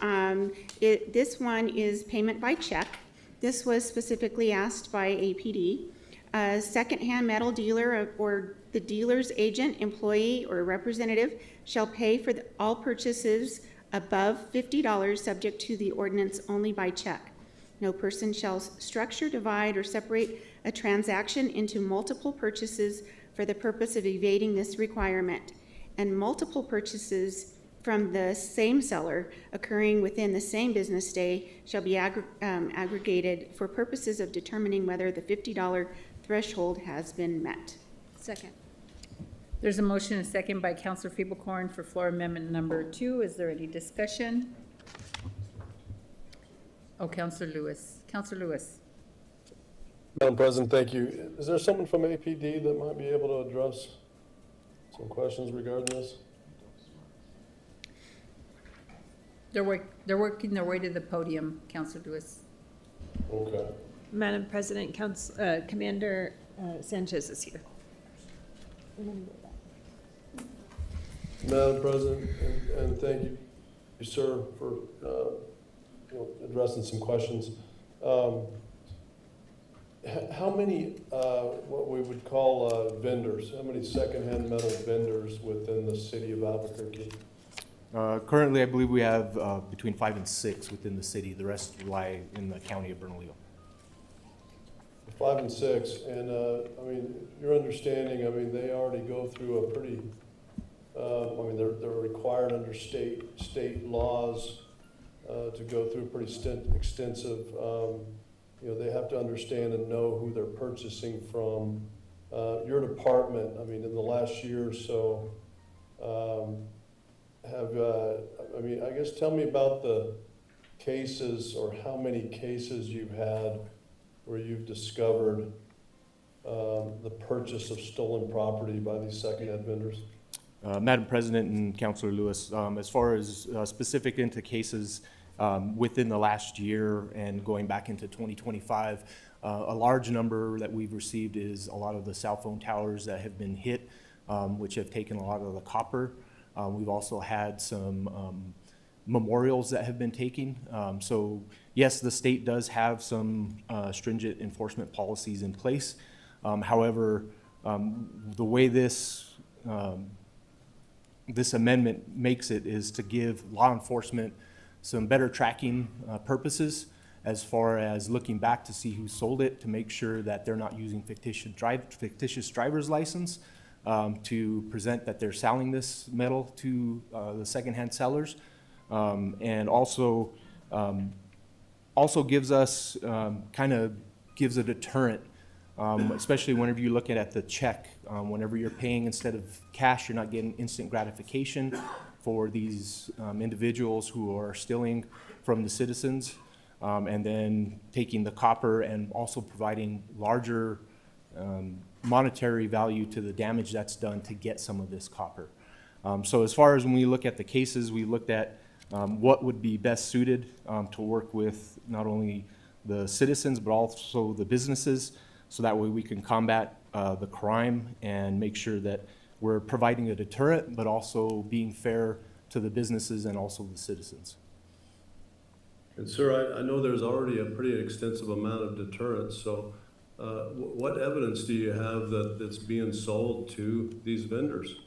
Speaker 24: this one is payment by check. This was specifically asked by APD. A secondhand metal dealer or the dealer's agent, employee, or representative shall pay for all purchases above $50 subject to the ordinance only by check. No person shall structure, divide, or separate a transaction into multiple purchases for the purpose of evading this requirement. And multiple purchases from the same seller occurring within the same business day shall be aggregated for purposes of determining whether the $50 threshold has been met.
Speaker 1: Second. There's a motion and a second by Councilor Feeblecorn for floor amendment number 2. Is there any discussion? Oh, Councilor Lewis. Councilor Lewis.
Speaker 7: Madam President, thank you. Is there someone from APD that might be able to address some questions regarding this?
Speaker 1: They're working their way to the podium, Councilor Lewis.
Speaker 7: Okay.
Speaker 23: Madam President, Commander Sanchez is here.
Speaker 7: Madam President, and thank you, sir, for addressing some questions. How many what we would call vendors? How many secondhand metal vendors within the city of Albuquerque?
Speaker 6: Currently, I believe we have between 5 and 6 within the city. The rest lie in the county of Bernalillo.
Speaker 7: 5 and 6, and I mean, your understanding, I mean, they already go through a pretty, I mean, they're required under state laws to go through pretty extensive, you know, they have to understand and know who they're purchasing from. Your department, I mean, in the last year or so, I mean, I guess tell me about the cases or how many cases you've had where you've discovered the purchase of stolen property by these secondhand vendors?
Speaker 6: Madam President and Councilor Lewis, as far as specific into cases within the last year and going back into 2025, a large number that we've received is a lot of the cell phone towers that have been hit, which have taken a lot of the copper. We've also had some memorials that have been taken. So yes, the state does have some stringent enforcement policies in place. However, the way this amendment makes it is to give law enforcement some better tracking purposes as far as looking back to see who sold it, to make sure that they're not using fictitious driver's license to present that they're selling this metal to the secondhand sellers, and also gives us kind of gives a deterrent especially whenever you look at the check. Whenever you're paying instead of cash, you're not getting instant gratification for these individuals who are stealing from the citizens, and then taking the copper and also providing larger monetary value to the damage that's done to get some of this copper. So as far as when we look at the cases, we looked at what would be best suited to work with not only the citizens but also the businesses, so that way we can combat the crime and make sure that we're providing a deterrent but also being fair to the businesses and also the citizens.
Speaker 7: And sir, I know there's already a pretty extensive amount of deterrence, so what evidence do you have that it's being sold to these vendors?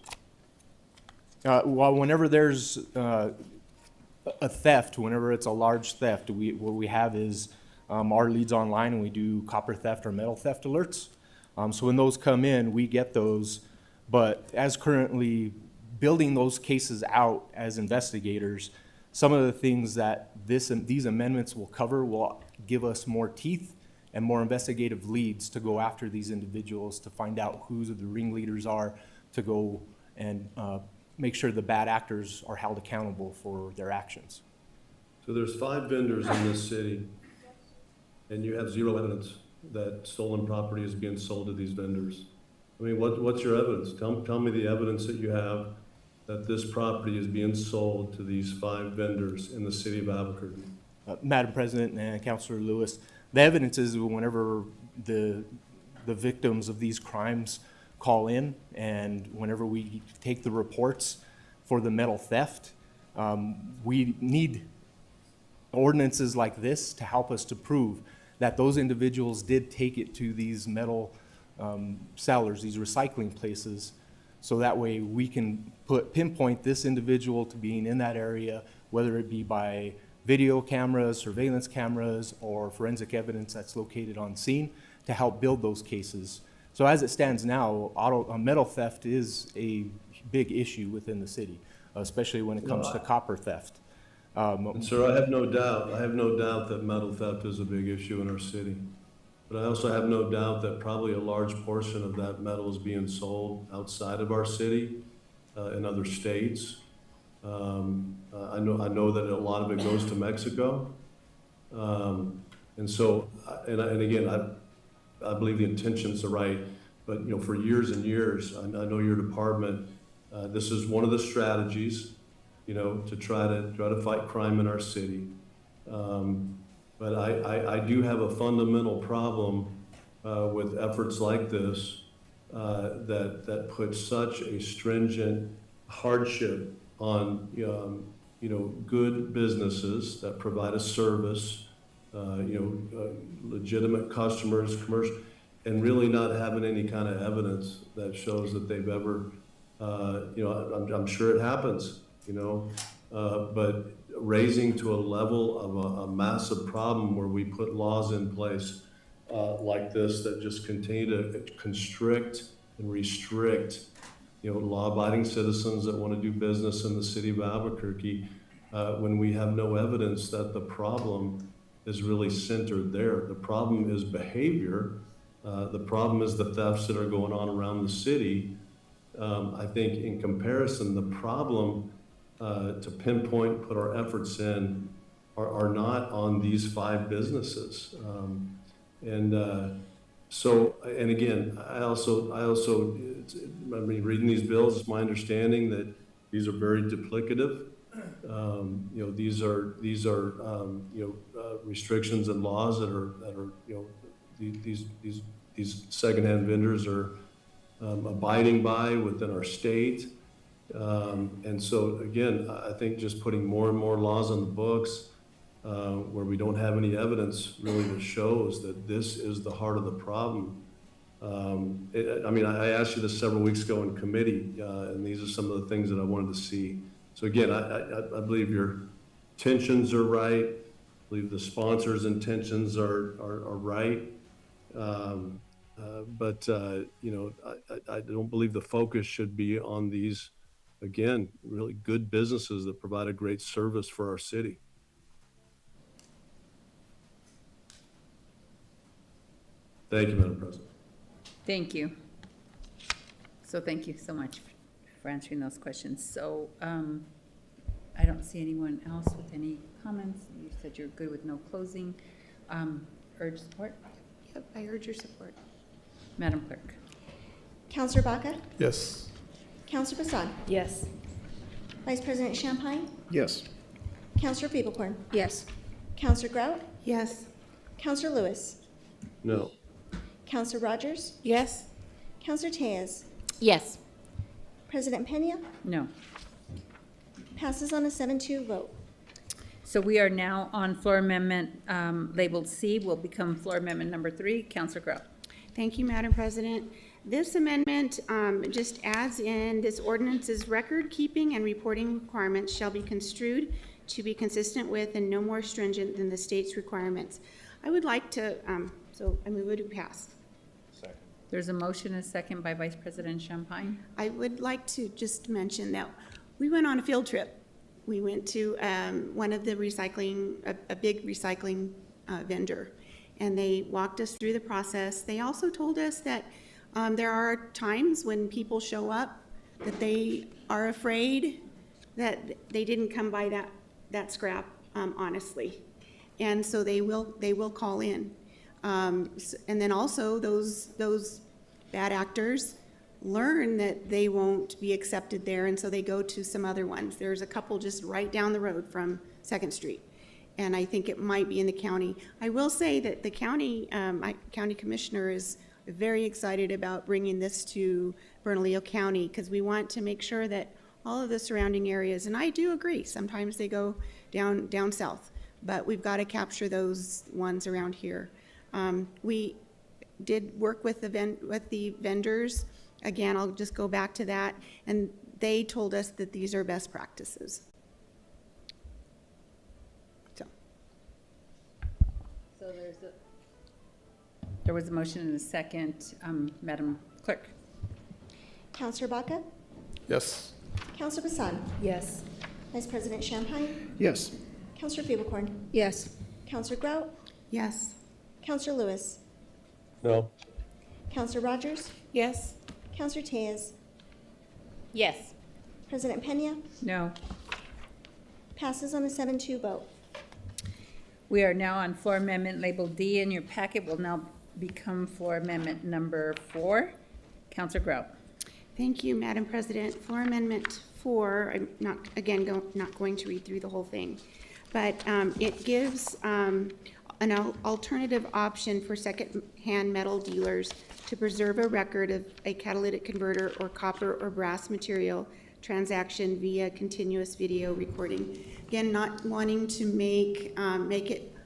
Speaker 6: Well, whenever there's a theft, whenever it's a large theft, what we have is our leads online, and we do copper theft or metal theft alerts. So when those come in, we get those. But as currently building those cases out as investigators, some of the things that these amendments will cover will give us more teeth and more investigative leads to go after these individuals, to find out who the ringleaders are, to go and make sure the bad actors are held accountable for their actions.
Speaker 7: So there's 5 vendors in this city, and you have 0 evidence that stolen property is being sold to these vendors. I mean, what's your evidence? Tell me the evidence that you have that this property is being sold to these 5 vendors in the city of Albuquerque.
Speaker 6: Madam President and Councilor Lewis, the evidence is whenever the victims of these crimes call in, and whenever we take the reports for the metal theft, we need ordinances like this to help us to prove that those individuals did take it to these metal sellers, these recycling places, so that way we can pinpoint this individual to being in that area, whether it be by video cameras, surveillance cameras, or forensic evidence that's located on scene, to help build those cases. So as it stands now, metal theft is a big issue within the city, especially when it comes to copper theft.
Speaker 7: Sir, I have no doubt that metal theft is a big issue in our city. But I also have no doubt that probably a large portion of that metal is being sold outside of our city, in other states. I know that a lot of it goes to Mexico. And so, and again, I believe the intentions are right, but for years and years, I know your department, this is one of the strategies, to try to fight crime in our city. But I do have a fundamental problem with efforts like this that put such a stringent hardship on good businesses that provide a service, legitimate customers, commercial, and really not having any kind of evidence that shows that they've ever, I'm sure it happens, but raising to a level of a massive problem where we put laws in place like this that just continue to constrict and restrict law-abiding citizens that want to do business in the city of Albuquerque, when we have no evidence that the problem is really centered there. The problem is behavior. The problem is the thefts that are going on around the city. I think in comparison, the problem to pinpoint, put our efforts in, are not on these 5 businesses. So, and again, I mean, reading these bills, it's my understanding that these are very duplicative. These are restrictions and laws that are these secondhand vendors are abiding by within our state. And so again, I think just putting more and more laws on the books where we don't have any evidence really that shows that this is the heart of the problem. I mean, I asked you this several weeks ago in committee, and these are some of the things that I wanted to see. So again, I believe your intentions are right. I believe the sponsors' intentions are right. But I don't believe the focus should be on these, again, really good businesses that provide a great service for our city. Thank you, Madam President.
Speaker 1: Thank you. So thank you so much for answering those questions. So I don't see anyone else with any comments. You said you're good with no closing. Urge support?
Speaker 24: Yep, I urge your support.
Speaker 1: Madam Clerk.
Speaker 4: Counselor Baca?
Speaker 8: Yes.
Speaker 4: Counselor Bassan?
Speaker 23: Yes.
Speaker 4: Vice President Champagne?
Speaker 8: Yes.
Speaker 4: Counselor Feeblecorn?
Speaker 23: Yes.
Speaker 4: Counselor Grout?
Speaker 13: Yes.
Speaker 4: Counselor Lewis?
Speaker 7: No.
Speaker 4: Counselor Rogers?
Speaker 13: Yes.
Speaker 4: Counselor Tejas?
Speaker 11: Yes.
Speaker 4: President Pena?
Speaker 1: No.
Speaker 4: Passes on a 7-2 vote.
Speaker 1: So we are now on floor amendment labeled C, will become floor amendment number 3. Counselor Grout.
Speaker 24: Thank you, Madam President. This amendment just adds in this ordinance's record keeping and reporting requirements shall be construed to be consistent with and no more stringent than the state's requirements. I would like to, so I move it to pass.
Speaker 5: Second.
Speaker 1: There's a motion and a second by Vice President Champagne.
Speaker 24: I would like to just mention that we went on a field trip. We went to one of the recycling, a big recycling vendor, and they walked us through the process. They also told us that there are times when people show up that they are afraid that they didn't come by that scrap honestly, and so they will call in. And then also those bad actors learn that they won't be accepted there, and so they go to some other ones. There's a couple just right down the road from 2nd Street, and I think it might be in the county. I will say that the county, county commissioner is very excited about bringing this to Bernalillo County because we want to make sure that all of the surrounding areas, and I do agree, sometimes they go down south, but we've got to capture those ones around here. We did work with the vendors. Again, I'll just go back to that, and they told us that these are best practices.
Speaker 1: So there was a motion and a second. Madam Clerk.
Speaker 4: Counselor Baca?
Speaker 8: Yes.
Speaker 4: Counselor Bassan?
Speaker 23: Yes.
Speaker 4: Vice President Champagne?
Speaker 8: Yes.
Speaker 4: Counselor Feeblecorn?
Speaker 23: Yes.
Speaker 4: Counselor Grout?
Speaker 24: Yes.
Speaker 4: Counselor Lewis?
Speaker 7: No.
Speaker 4: Counselor Rogers?
Speaker 13: Yes.
Speaker 4: Counselor Tejas?
Speaker 11: Yes.
Speaker 4: President Pena?
Speaker 1: No.
Speaker 4: Passes on a 7-2 vote.
Speaker 1: We are now on floor amendment labeled D, and your packet will now become floor amendment number 4. Counselor Grout.
Speaker 24: Thank you, Madam President. Floor Amendment 4, I'm not, again, not going to read through the whole thing, but it gives an alternative option for second-hand metal dealers to preserve a record of a catalytic converter or copper or brass material transaction via continuous video recording. Again, not wanting to make it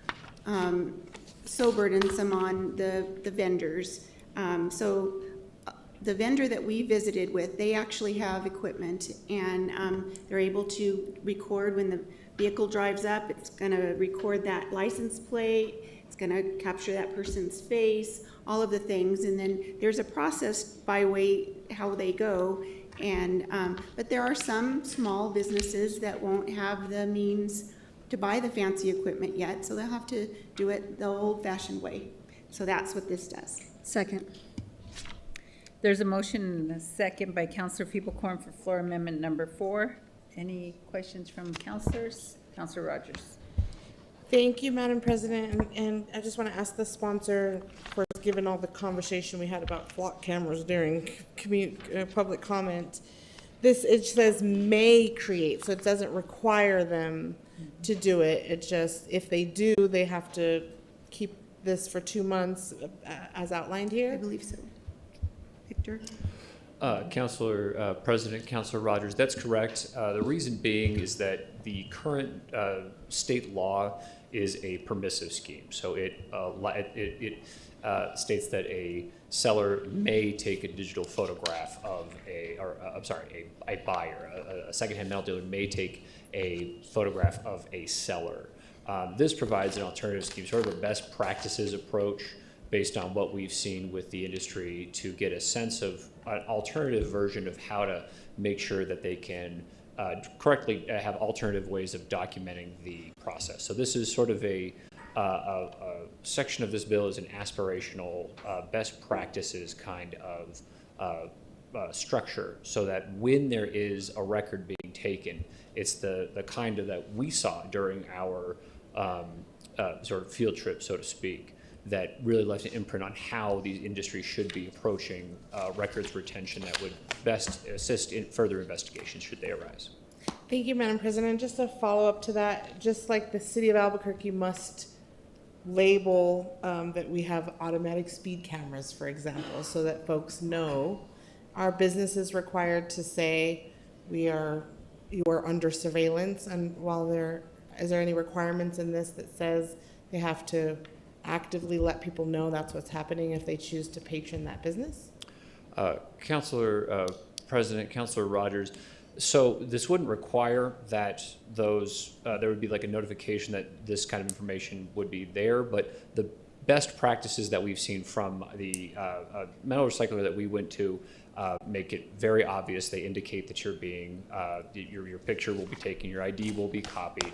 Speaker 24: so burdensome on the vendors. So the vendor that we visited with, they actually have equipment, and they're able to record when the vehicle drives up. It's going to record that license plate. It's going to capture that person's face, all of the things, and then there's a process by way how they go. And but there are some small businesses that won't have the means to buy the fancy equipment yet, so they'll have to do it the old-fashioned way. So that's what this does.
Speaker 23: Second.
Speaker 1: There's a motion and a second by Counselor Feeblecorn for floor amendment number 4. Any questions from counselors? Counselor Rogers.
Speaker 13: Thank you, Madam President, and I just want to ask the sponsor, of course, given all the conversation we had about flock cameras during public comment, it says may create, so it doesn't require them to do it. It just, if they do, they have to keep this for 2 months as outlined here?
Speaker 24: I believe so. Victor?
Speaker 5: Councilor President, Councilor Rogers, that's correct. The reason being is that the current state law is a permissive scheme. So it states that a seller may take a digital photograph of a buyer, a secondhand metal dealer may take a photograph of a seller. This provides an alternative scheme, sort of a best practices approach based on what we've seen with the industry to get a sense of an alternative version of how to make sure that they can correctly have alternative ways of documenting the process. So this is sort of a section of this bill is an aspirational, best practices kind of structure, so that when there is a record being taken, it's the kind of that we saw during our sort of field trip, so to speak, that really left an imprint on how these industries should be approaching records retention that would best assist in further investigations should they arise.
Speaker 13: Thank you, Madam President. Just a follow-up to that, just like the city of Albuquerque must label that we have automatic speed cameras, for example, so that folks know, our business is required to say you are under surveillance, and is there any requirements in this that says they have to actively let people know that's what's happening if they choose to patron that business?
Speaker 5: Councilor President, Councilor Rogers, so this wouldn't require that there would be like a notification that this kind of information would be there, but the best practices that we've seen from the metal recycler that we went to make it very obvious. They indicate that you're being, your picture will be taken, your ID will be copied,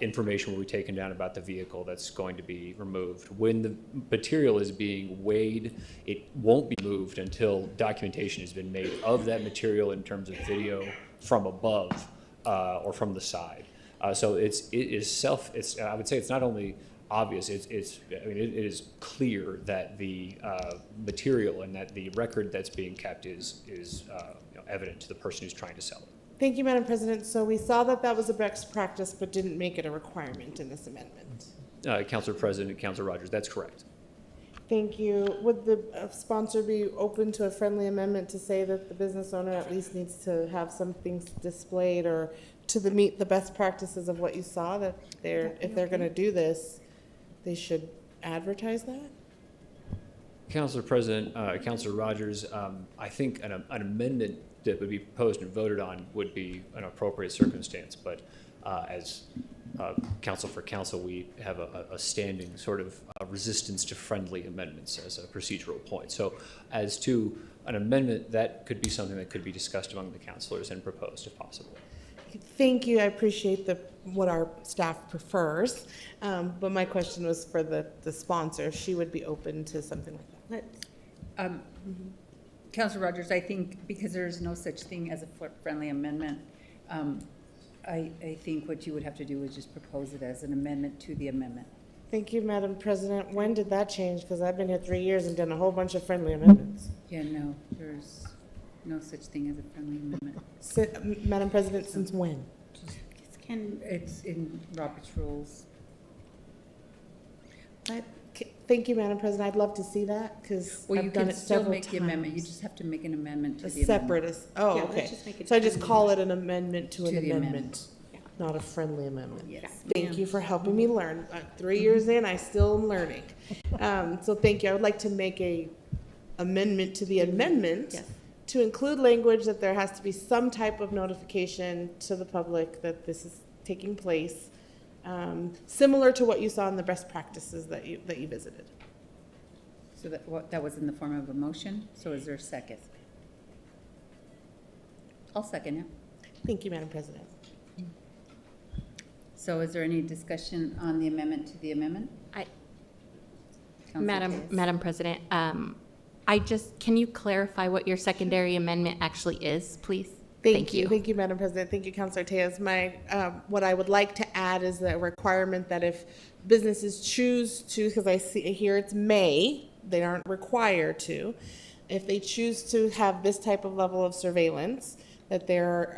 Speaker 5: information will be taken down about the vehicle that's going to be removed. When the material is being weighed, it won't be moved until documentation has been made of that material in terms of video from above or from the side. So I would say it's not only obvious, it is clear that the material and that the record that's being kept is evident to the person who's trying to sell it.
Speaker 13: Thank you, Madam President. So we saw that was a best practice, but didn't make it a requirement in this amendment.
Speaker 5: Councilor President, Councilor Rogers, that's correct.
Speaker 13: Thank you. Would the sponsor be open to a friendly amendment to say that the business owner at least needs to have some things displayed or to meet the best practices of what you saw, that if they're going to do this, they should advertise that?
Speaker 5: Councilor President, Councilor Rogers, I think an amendment that would be proposed and voted on would be an appropriate circumstance, but as council for council, we have a standing sort of resistance to friendly amendments as a procedural point. So as to an amendment, that could be something that could be discussed among the councilors and proposed if possible.
Speaker 13: Thank you. I appreciate what our staff prefers, but my question was for the sponsor, if she would be open to something like that.
Speaker 1: Councilor Rogers, I think because there is no such thing as a friendly amendment, I think what you would have to do is just propose it as an amendment to the amendment.
Speaker 13: Thank you, Madam President. When did that change? Because I've been here 3 years and done a whole bunch of friendly amendments.
Speaker 1: Yeah, no, there's no such thing as a friendly amendment.
Speaker 13: Madam President, since when?
Speaker 1: It's in Robert's rules.
Speaker 13: Thank you, Madam President. I'd love to see that because I've done it several times.
Speaker 1: You can still make the amendment. You just have to make an amendment to the
Speaker 13: amendment. Okay. So I just call it an amendment to an amendment,
Speaker 1: Yeah.
Speaker 13: not a friendly amendment.
Speaker 1: Yes.
Speaker 13: Thank you for helping me learn. 3 years in, I still am learning. So thank you. I would like to make a amendment to the amendment to include language that there has to be some type of notification to the public that this is taking place. Similar to what you saw in the best practices that you visited.
Speaker 1: So that was in the form of a motion. So is there a second? I'll second it.
Speaker 13: Thank you, Madam President.
Speaker 1: So is there any discussion on the amendment to the amendment?
Speaker 11: Madam President, can you clarify what your secondary amendment actually is, please?
Speaker 13: Thank you. Thank you, Madam President. Thank you, Councilor Tejas. What I would like to add is the requirement that if businesses choose to, because I see here it's may, they aren't required to, if they choose to have this type of level of surveillance, that they're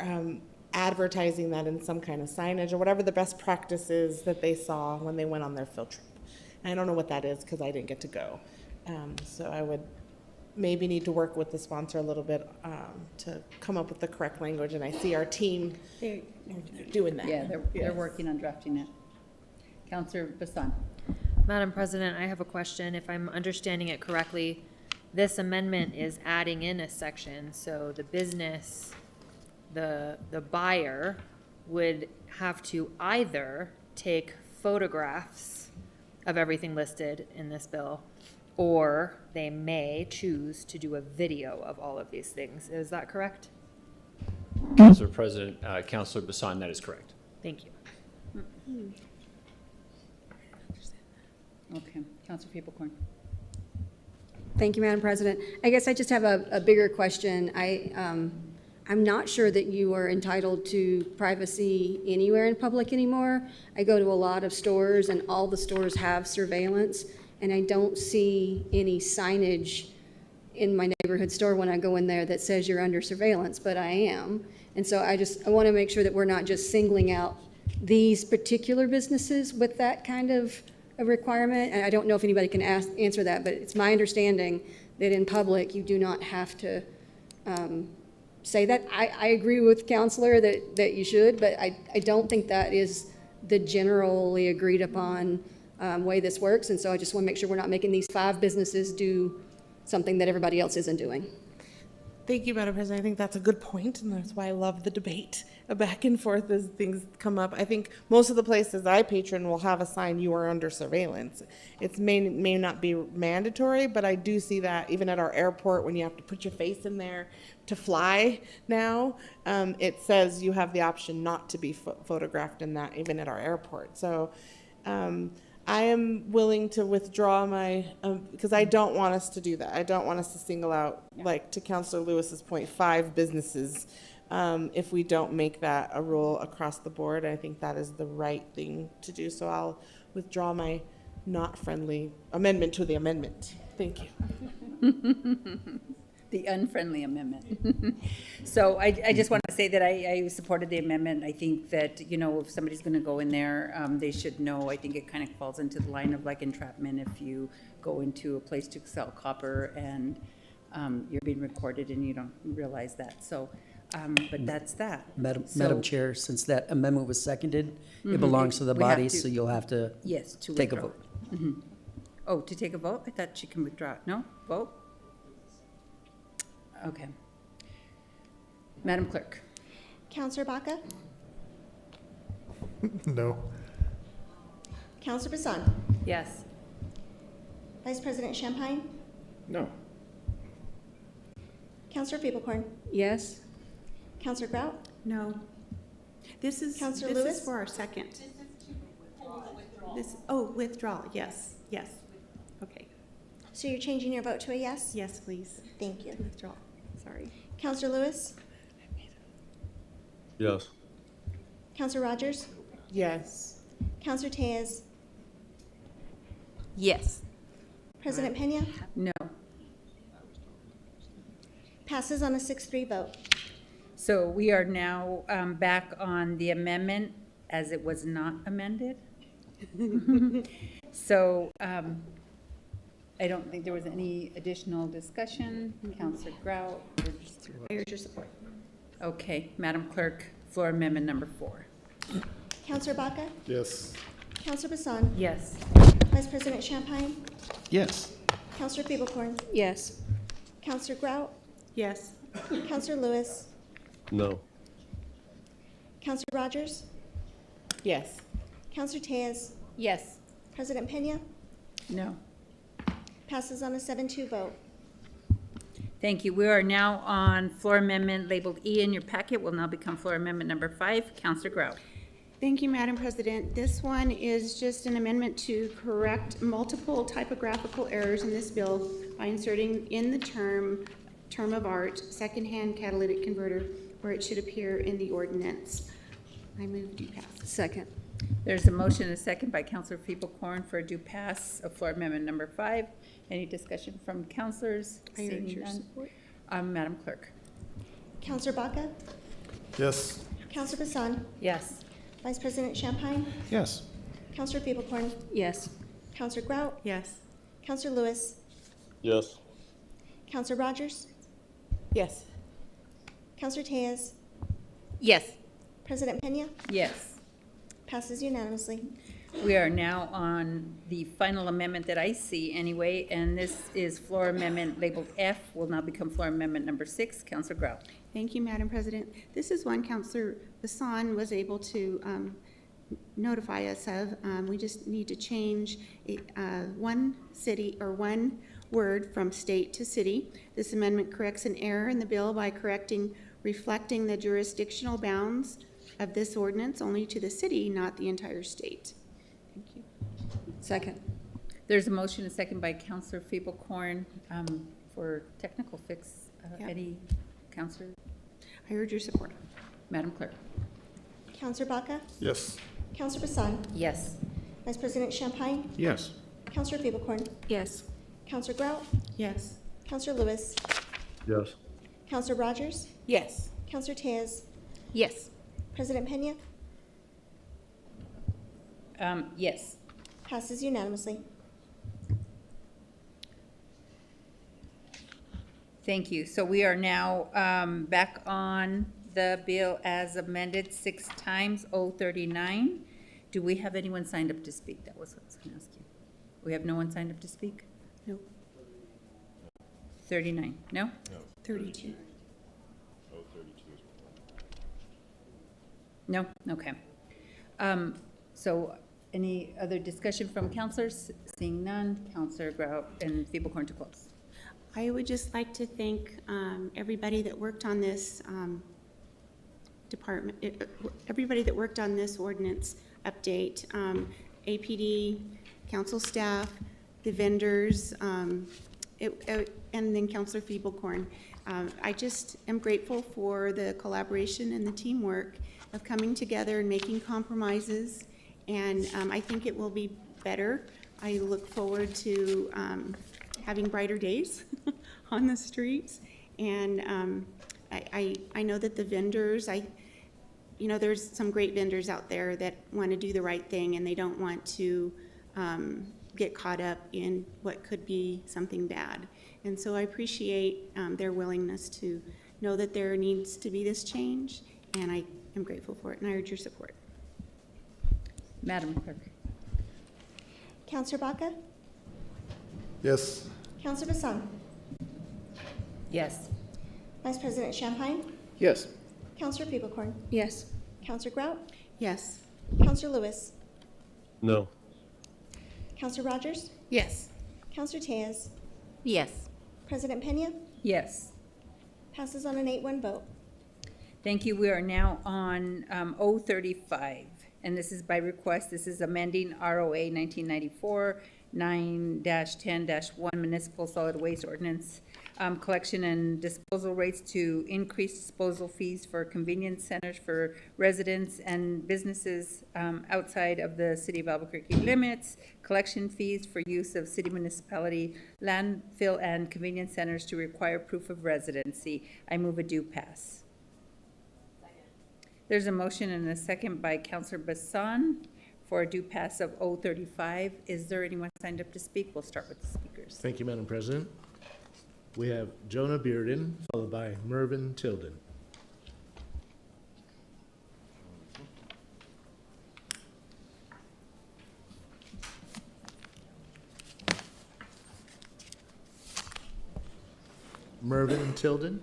Speaker 13: advertising that in some kind of signage or whatever the best practice is that they saw when they went on their field trip. And I don't know what that is because I didn't get to go. So I would maybe need to work with the sponsor a little bit to come up with the correct language, and I see our team doing that.
Speaker 1: Yeah, they're working on drafting it. Councilor Vincent.
Speaker 10: Madam President, I have a question. If I'm understanding it correctly, this amendment is adding in a section, so the business, the buyer would have to either take photographs of everything listed in this bill, or they may choose to do a video of all of these things. Is that correct?
Speaker 5: Councilor President, Councilor Bassan, that is correct.
Speaker 10: Thank you.
Speaker 1: Okay. Counselor Peoplecorn.
Speaker 14: Thank you, Madam President. I guess I just have a bigger question. I'm not sure that you are entitled to privacy anywhere in public anymore. I go to a lot of stores, and all the stores have surveillance, and I don't see any signage in my neighborhood store when I go in there that says you're under surveillance, but I am. And so I want to make sure that we're not just singling out these particular businesses with that kind of a requirement. And I don't know if anybody can answer that, but it's my understanding that in public, you do not have to say that. I agree with Counselor that you should, but I don't think that is the generally agreed upon way this works. And so I just want to make sure we're not making these 5 businesses do something that everybody else isn't doing.
Speaker 13: Thank you, Madam President. I think that's a good point, and that's why I love the debate back and forth as things come up. I think most of the places I patron will have a sign, "You are under surveillance." It may not be mandatory, but I do see that even at our airport when you have to put your face in there to fly now, it says you have the option not to be photographed in that, even at our airport. So I am willing to withdraw my, because I don't want us to do that. I don't want us to single out, like to Councilor Lewis's point, 5 businesses if we don't make that a rule across the board. I think that is the right thing to do. So I'll withdraw my not friendly amendment to the amendment. Thank you.
Speaker 1: The unfriendly amendment. So I just want to say that I supported the amendment. I think that, you know, if somebody's going to go in there, they should know. I think it kind of falls into the line of like entrapment if you go into a place to sell copper and you're being recorded and you don't realize that. So, but that's that.
Speaker 15: Madam Chair, since that amendment was seconded, it belongs to the body, so you'll have to take a vote.
Speaker 1: Oh, to take a vote? I thought she can withdraw. No? Vote? Okay. Madam Clerk.
Speaker 4: Counselor Baca?
Speaker 8: No.
Speaker 4: Counselor Bassan?
Speaker 1: Yes.
Speaker 4: Vice President Champagne?
Speaker 22: No.
Speaker 4: Counselor Peoplecorn?
Speaker 14: Yes.
Speaker 24: Counselor Grout? No. This is
Speaker 4: Counselor
Speaker 24: this
Speaker 4: Lewis?
Speaker 24: is for our second. This, oh, withdrawal, yes, yes. Okay.
Speaker 4: So you're changing your vote to a yes?
Speaker 24: Yes, please.
Speaker 4: Thank you.
Speaker 24: Withdrawal, sorry.
Speaker 4: Counselor Lewis?
Speaker 7: Yes.
Speaker 4: Counselor Rogers?
Speaker 13: Yes.
Speaker 4: Counselor Tejas?
Speaker 1: Yes.
Speaker 4: President Pena?
Speaker 1: No.
Speaker 4: Passes on a 6-3 vote.
Speaker 1: So we are now back on the amendment as it was not amended. So I don't think there was any additional discussion. Counselor Grout?
Speaker 24: I urge your support.
Speaker 1: Okay, Madam Clerk, floor amendment number 4.
Speaker 4: Counselor Baca?
Speaker 7: Yes.
Speaker 4: Counselor Bassan?
Speaker 1: Yes.
Speaker 4: Vice President Champagne?
Speaker 6: Yes.
Speaker 4: Counselor Peoplecorn?
Speaker 14: Yes.
Speaker 4: Counselor Grout?
Speaker 24: Yes.
Speaker 4: Counselor Lewis?
Speaker 7: No.
Speaker 4: Counselor Rogers?
Speaker 13: Yes.
Speaker 4: Counselor Tejas?
Speaker 1: Yes.
Speaker 4: President Pena?
Speaker 1: No.
Speaker 4: Passes on a 7-2 vote.
Speaker 1: Thank you. We are now on floor amendment labeled E in your packet. Will now become floor amendment number 5. Counselor Grout.
Speaker 24: Thank you, Madam President. This one is just an amendment to correct multiple typographical errors in this bill by inserting in the term of art, secondhand catalytic converter, where it should appear in the ordinance. I move due pass.
Speaker 14: Second.
Speaker 1: There's a motion and a second by Counselor Peoplecorn for a due pass of floor amendment number 5. Any discussion from counselors?
Speaker 24: I urge
Speaker 1: Seeing
Speaker 24: your
Speaker 1: none.
Speaker 24: support.
Speaker 1: Madam Clerk.
Speaker 4: Counselor Baca?
Speaker 7: Yes.
Speaker 4: Counselor Bassan?
Speaker 1: Yes.
Speaker 4: Vice President Champagne?
Speaker 6: Yes.
Speaker 4: Counselor Peoplecorn?
Speaker 14: Yes.
Speaker 4: Counselor Grout?
Speaker 24: Yes.
Speaker 4: Counselor Lewis?
Speaker 7: Yes.
Speaker 4: Counselor Rogers?
Speaker 13: Yes.
Speaker 4: Counselor Tejas?
Speaker 1: Yes.
Speaker 4: President Pena?
Speaker 1: Yes.
Speaker 4: Passes unanimously.
Speaker 1: We are now on the final amendment that I see anyway, and this is floor amendment labeled F, will now become floor amendment number 6. Counselor Grout.
Speaker 24: Thank you, Madam President. This is one Counselor Bassan was able to notify us of. We just need to change one city or one word from state to city. This amendment corrects an error in the bill by reflecting the jurisdictional bounds of this ordinance only to the city, not the entire state. Thank you.
Speaker 14: Second.
Speaker 1: There's a motion, a second by Counselor Feeblecorn, for technical fix.
Speaker 24: Yeah.
Speaker 1: Any, Counselor?
Speaker 24: I urge your support.
Speaker 1: Madam Clerk?
Speaker 4: Counselor Baca?
Speaker 22: Yes.
Speaker 4: Counselor Bassan?
Speaker 10: Yes.
Speaker 4: Vice President Champagne?
Speaker 22: Yes.
Speaker 4: Counselor Feeblecorn?
Speaker 23: Yes.
Speaker 4: Counselor Grout?
Speaker 24: Yes.
Speaker 4: Counselor Lewis?
Speaker 22: Yes.
Speaker 4: Counselor Rogers?
Speaker 13: Yes.
Speaker 4: Counselor Tejas?
Speaker 23: Yes.
Speaker 4: President Pena?
Speaker 1: Yes.
Speaker 4: Passes unanimously.
Speaker 1: Thank you. So we are now back on the bill as amended 6 times 039. Do we have anyone signed up to speak? That was what I was going to ask you. We have no one signed up to speak?
Speaker 24: No.
Speaker 1: 39, no?
Speaker 24: 32.
Speaker 1: No? Okay. So any other discussion from counselors? Seeing none, Counselor Grout and Feeblecorn to close.
Speaker 24: I would just like to thank everybody that worked on this everybody that worked on this ordinance update, APD, council staff, the vendors, and then Counselor Feeblecorn. I just am grateful for the collaboration and the teamwork of coming together and making compromises, and I think it will be better. I look forward to having brighter days on the streets, and I know that the vendors, there's some great vendors out there that want to do the right thing, and they don't want to get caught up in what could be something bad. And so I appreciate their willingness to know that there needs to be this change, and I am grateful for it, and I urge your support.
Speaker 1: Madam Clerk.
Speaker 4: Counselor Baca?
Speaker 22: Yes.
Speaker 4: Counselor Bassan?
Speaker 1: Yes.
Speaker 4: Vice President Champagne?
Speaker 22: Yes.
Speaker 4: Counselor Feeblecorn?
Speaker 23: Yes.
Speaker 4: Counselor Grout?
Speaker 24: Yes.
Speaker 4: Counselor Lewis?
Speaker 22: No.
Speaker 4: Counselor Rogers?
Speaker 13: Yes.
Speaker 4: Counselor Tejas?
Speaker 11: Yes.
Speaker 4: President Pena?
Speaker 1: Yes.
Speaker 4: Passes on an 8-1 vote.
Speaker 1: Thank you. We are now on 035, and this is by request. This is amending ROA 1994 9-10-1 Municipal Solid Waste Ordinance, collection and disposal rates to increase disposal fees for convenience centers for residents and businesses outside of the city of Albuquerque limits, collection fees for use of city municipality landfill and convenience centers to require proof of residency. I move a due pass. There's a motion and a second by Counselor Bassan for a due pass of 035. Is there anyone signed up to speak? We'll start with the speakers.
Speaker 8: Thank you, Madam President. We have Jonah Bearden, followed by Mervyn Tilden. Mervyn Tilden.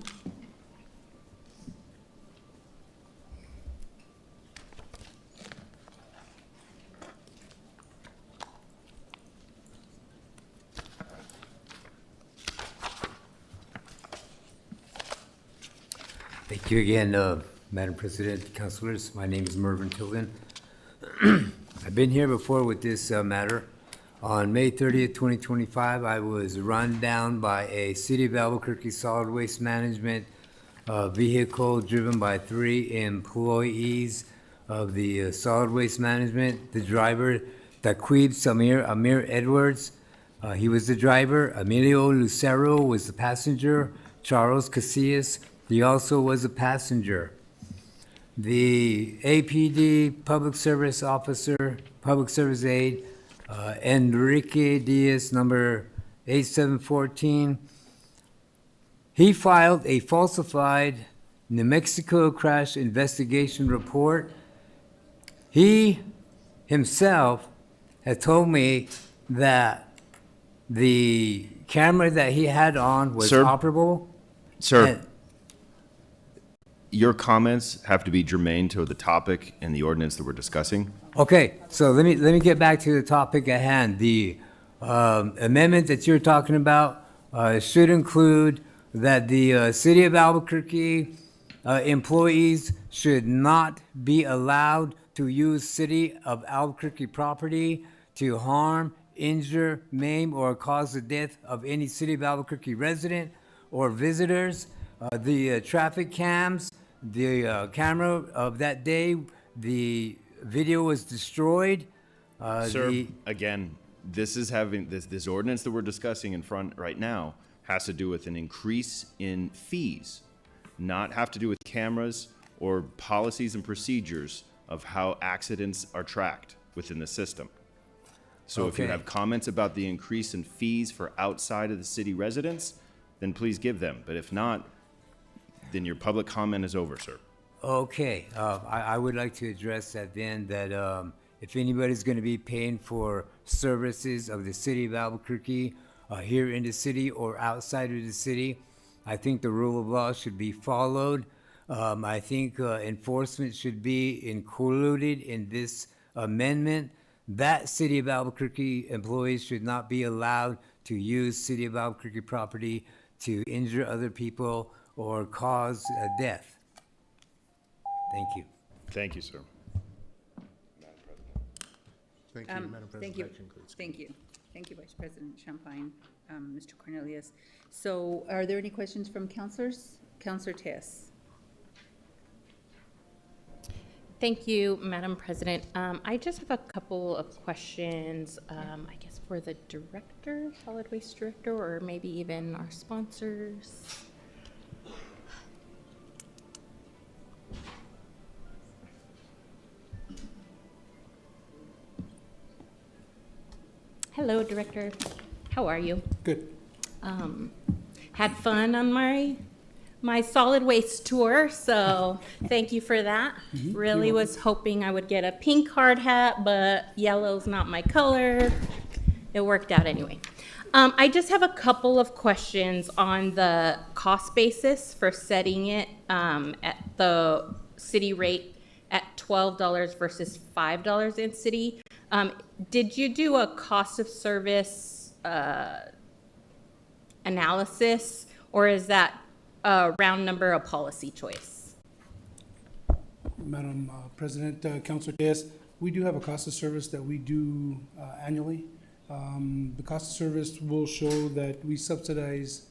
Speaker 2: Thank you again, Madam President, councilors. My name is Mervyn Tilden. I've been here before with this matter. On May 30th, 2025, I was run down by a City of Albuquerque solid waste management vehicle driven by 3 employees of the solid waste management. The driver, Taquib Amir Edwards, he was the driver. Emilio Lucero was the passenger. Charles Casillas, he also was a passenger. The APD public service officer, public service aide, Enrique Diaz, number 8714, he filed a falsified New Mexico crash investigation report. He himself had told me that the camera that he had on was operable.
Speaker 22: Sir, your comments have to be germane to the topic and the ordinance that we're discussing.
Speaker 2: Okay, so let me get back to the topic at hand. The amendment that you're talking about should include that the City of Albuquerque employees should not be allowed to use City of Albuquerque property to harm, injure, maim, or cause the death of any City of Albuquerque resident or visitors. The traffic cams, the camera of that day, the video was destroyed.
Speaker 22: Sir, again, this is having, this ordinance that we're discussing in front right now has to do with an increase in fees, not have to do with cameras or policies and procedures of how accidents are tracked within the system. So if you
Speaker 2: Okay.
Speaker 22: have comments about the increase in fees for outside of the city residents, then please give them. But if not, then your public comment is over, sir.
Speaker 2: Okay, I would like to address that then, that if anybody's going to be paying for services of the City of Albuquerque here in the city or outside of the city, I think the rule of law should be followed. I think enforcement should be included in this amendment. That City of Albuquerque employees should not be allowed to use City of Albuquerque property to injure other people or cause death. Thank you.
Speaker 22: Thank you, sir.
Speaker 8: Thank you, Madam President.
Speaker 1: Thank you.
Speaker 8: That concludes.
Speaker 1: Thank you. Thank you, Vice President Champagne, Mr. Cornelius. So are there any questions from counselors? Counselor Tess.
Speaker 11: Thank you, Madam President. I just have a couple of questions, I guess for the director, solid waste director, or maybe even our sponsors. Hello, Director. How are you?
Speaker 16: Good.
Speaker 11: Had fun on my solid waste tour, so thank you for that. Really was hoping I would get a pink hard hat, but yellow's not my color. It worked out anyway. I just have a couple of questions on the cost basis for setting it at the city rate at $12 versus $5 in city. Did you do a cost of service analysis, or is that a round number a policy choice?
Speaker 16: Madam President, Councilor Diaz, we do have a cost of service that we do annually. The cost of service will show that we subsidize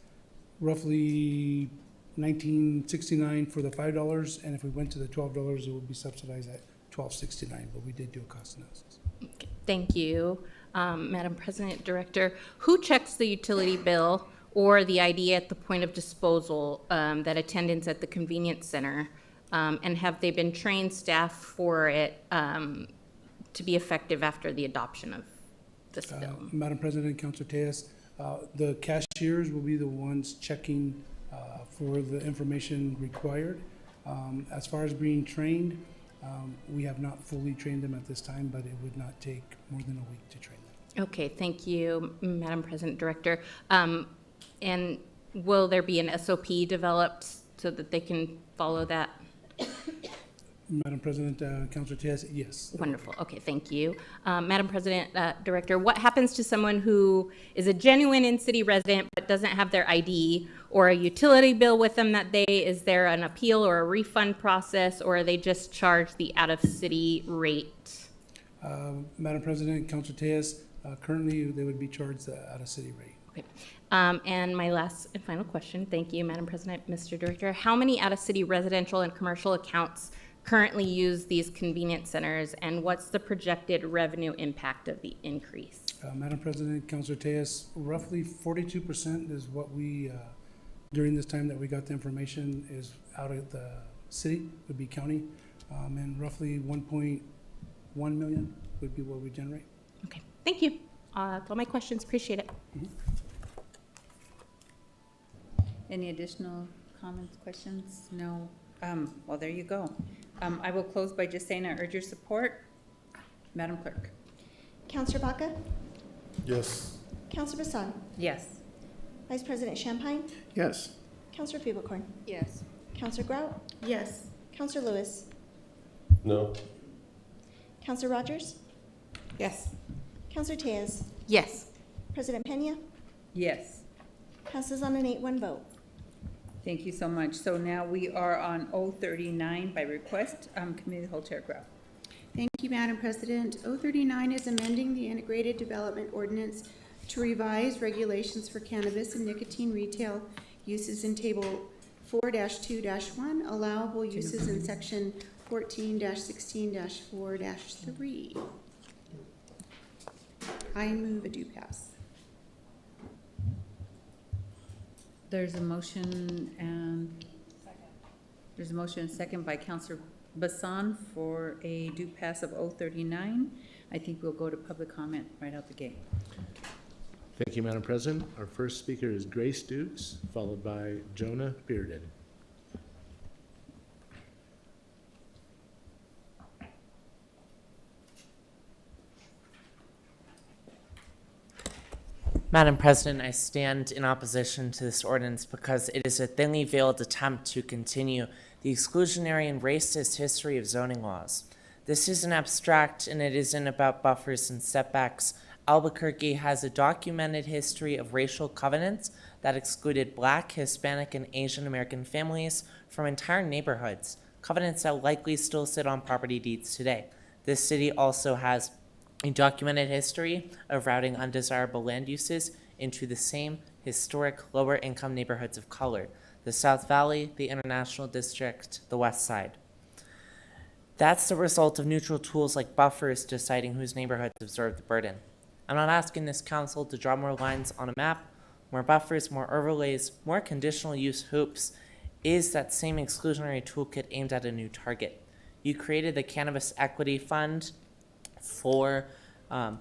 Speaker 16: roughly $19.69 for the $5, and if we went to the $12, it would be subsidized at $12.69, but we did do a cost analysis.
Speaker 11: Okay, thank you, Madam President, Director. Who checks the utility bill or the ID at the point of disposal, that attendants at the convenience center, and have they been trained staff for it to be effective after the adoption of this bill?
Speaker 16: Madam President, Councilor Tejas, the cashiers will be the ones checking for the information required. As far as being trained, we have not fully trained them at this time, but it would not take more than a week to train them.
Speaker 11: Okay, thank you, Madam President, Director. And will there be an SOP developed so that they can follow that?
Speaker 16: Madam President, Councilor Tejas, yes.
Speaker 11: Wonderful. Okay, thank you. Madam President, Director, what happens to someone who is a genuine in-city resident but doesn't have their ID or a utility bill with them that day? Is there an appeal or a refund process, or are they just charged the out-of-city rate?
Speaker 16: Madam President, Councilor Tejas, currently they would be charged the out-of-city rate.
Speaker 11: Okay. And my last and final question, thank you, Madam President, Mr. Director. How many out-of-city residential and commercial accounts currently use these convenience centers, and what's the projected revenue impact of the increase?
Speaker 16: Madam President, Councilor Tejas, roughly 42% is what we, during this time that we got the information, is out of the city, would be county, and roughly 1.1 million would be what we generate.
Speaker 11: Okay, thank you. That's all my questions. Appreciate it.
Speaker 1: Any additional comments, questions? No? Well, there you go. I will close by just saying I urge your support. Madam Clerk.
Speaker 4: Councilor Baca?
Speaker 7: Yes.
Speaker 4: Councilor Bassan?
Speaker 1: Yes.
Speaker 4: Vice President Champagne?
Speaker 8: Yes.
Speaker 4: Councilor Fieberkorn?
Speaker 1: Yes.
Speaker 4: Councilor Grout?
Speaker 13: Yes.
Speaker 4: Councilor Lewis?
Speaker 7: No.
Speaker 4: Councilor Rogers?
Speaker 13: Yes.
Speaker 4: Councilor Tejas?
Speaker 11: Yes.
Speaker 4: President Pena?
Speaker 1: Yes.
Speaker 4: Passes on an 8-1 vote.
Speaker 1: Thank you so much. So now we are on 039 by request. Committee of the Whole Chair Grau.
Speaker 24: Thank you, Madam President. 039 is amending the Integrated Development Ordinance to revise regulations for cannabis and nicotine retail uses in Table 4-2-1, allowable uses in Section 14-16-4-3. I move a do pass.
Speaker 1: There's a motion and there's a motion and second by Councillor Bassan for a due pass of 039. I think we'll go to public comment right out the gate.
Speaker 8: Thank you, Madam President. Our first speaker is Grace Dukes, followed by Jonah Bearden.
Speaker 9: Madam President, I stand in opposition to this ordinance because it is a thinly veiled attempt to continue the exclusionary and racist history of zoning laws. This isn't abstract and it isn't about buffers and setbacks. Albuquerque has a documented history of racial covenants that excluded Black, Hispanic, and Asian American families from entire neighborhoods, covenants that likely still sit on property deeds today. This city also has a documented history of routing undesirable land uses into the same historic lower-income neighborhoods of color, the South Valley, the International District, the West Side. That's the result of neutral tools like buffers deciding whose neighborhoods absorb the burden. I'm not asking this council to draw more lines on a map, more buffers, more overlays, more conditional use hoops. Is that same exclusionary toolkit aimed at a new target? You created the Cannabis Equity Fund for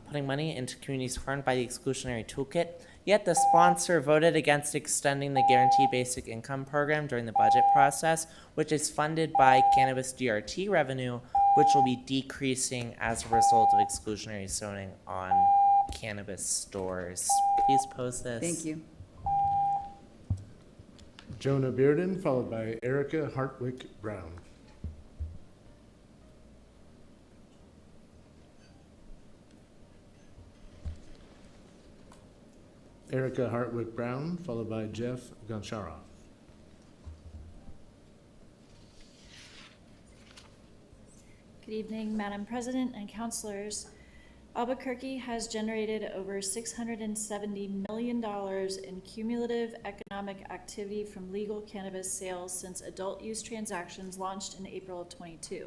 Speaker 9: putting money into communities harmed by the exclusionary toolkit, yet the sponsor voted against extending the Guaranteed Basic Income Program during the budget process, which is funded by cannabis DRT revenue, which will be decreasing as a result of exclusionary zoning on cannabis stores. Please pose this.
Speaker 1: Thank you.
Speaker 8: Jonah Bearden, followed by Erica Hartwick Brown. Erica Hartwick Brown, followed by Jeff Goncharoff.
Speaker 17: Good evening, Madam President and councilors. Albuquerque has generated over $670 million in cumulative economic activity from legal cannabis sales since adult use transactions launched in April of 22,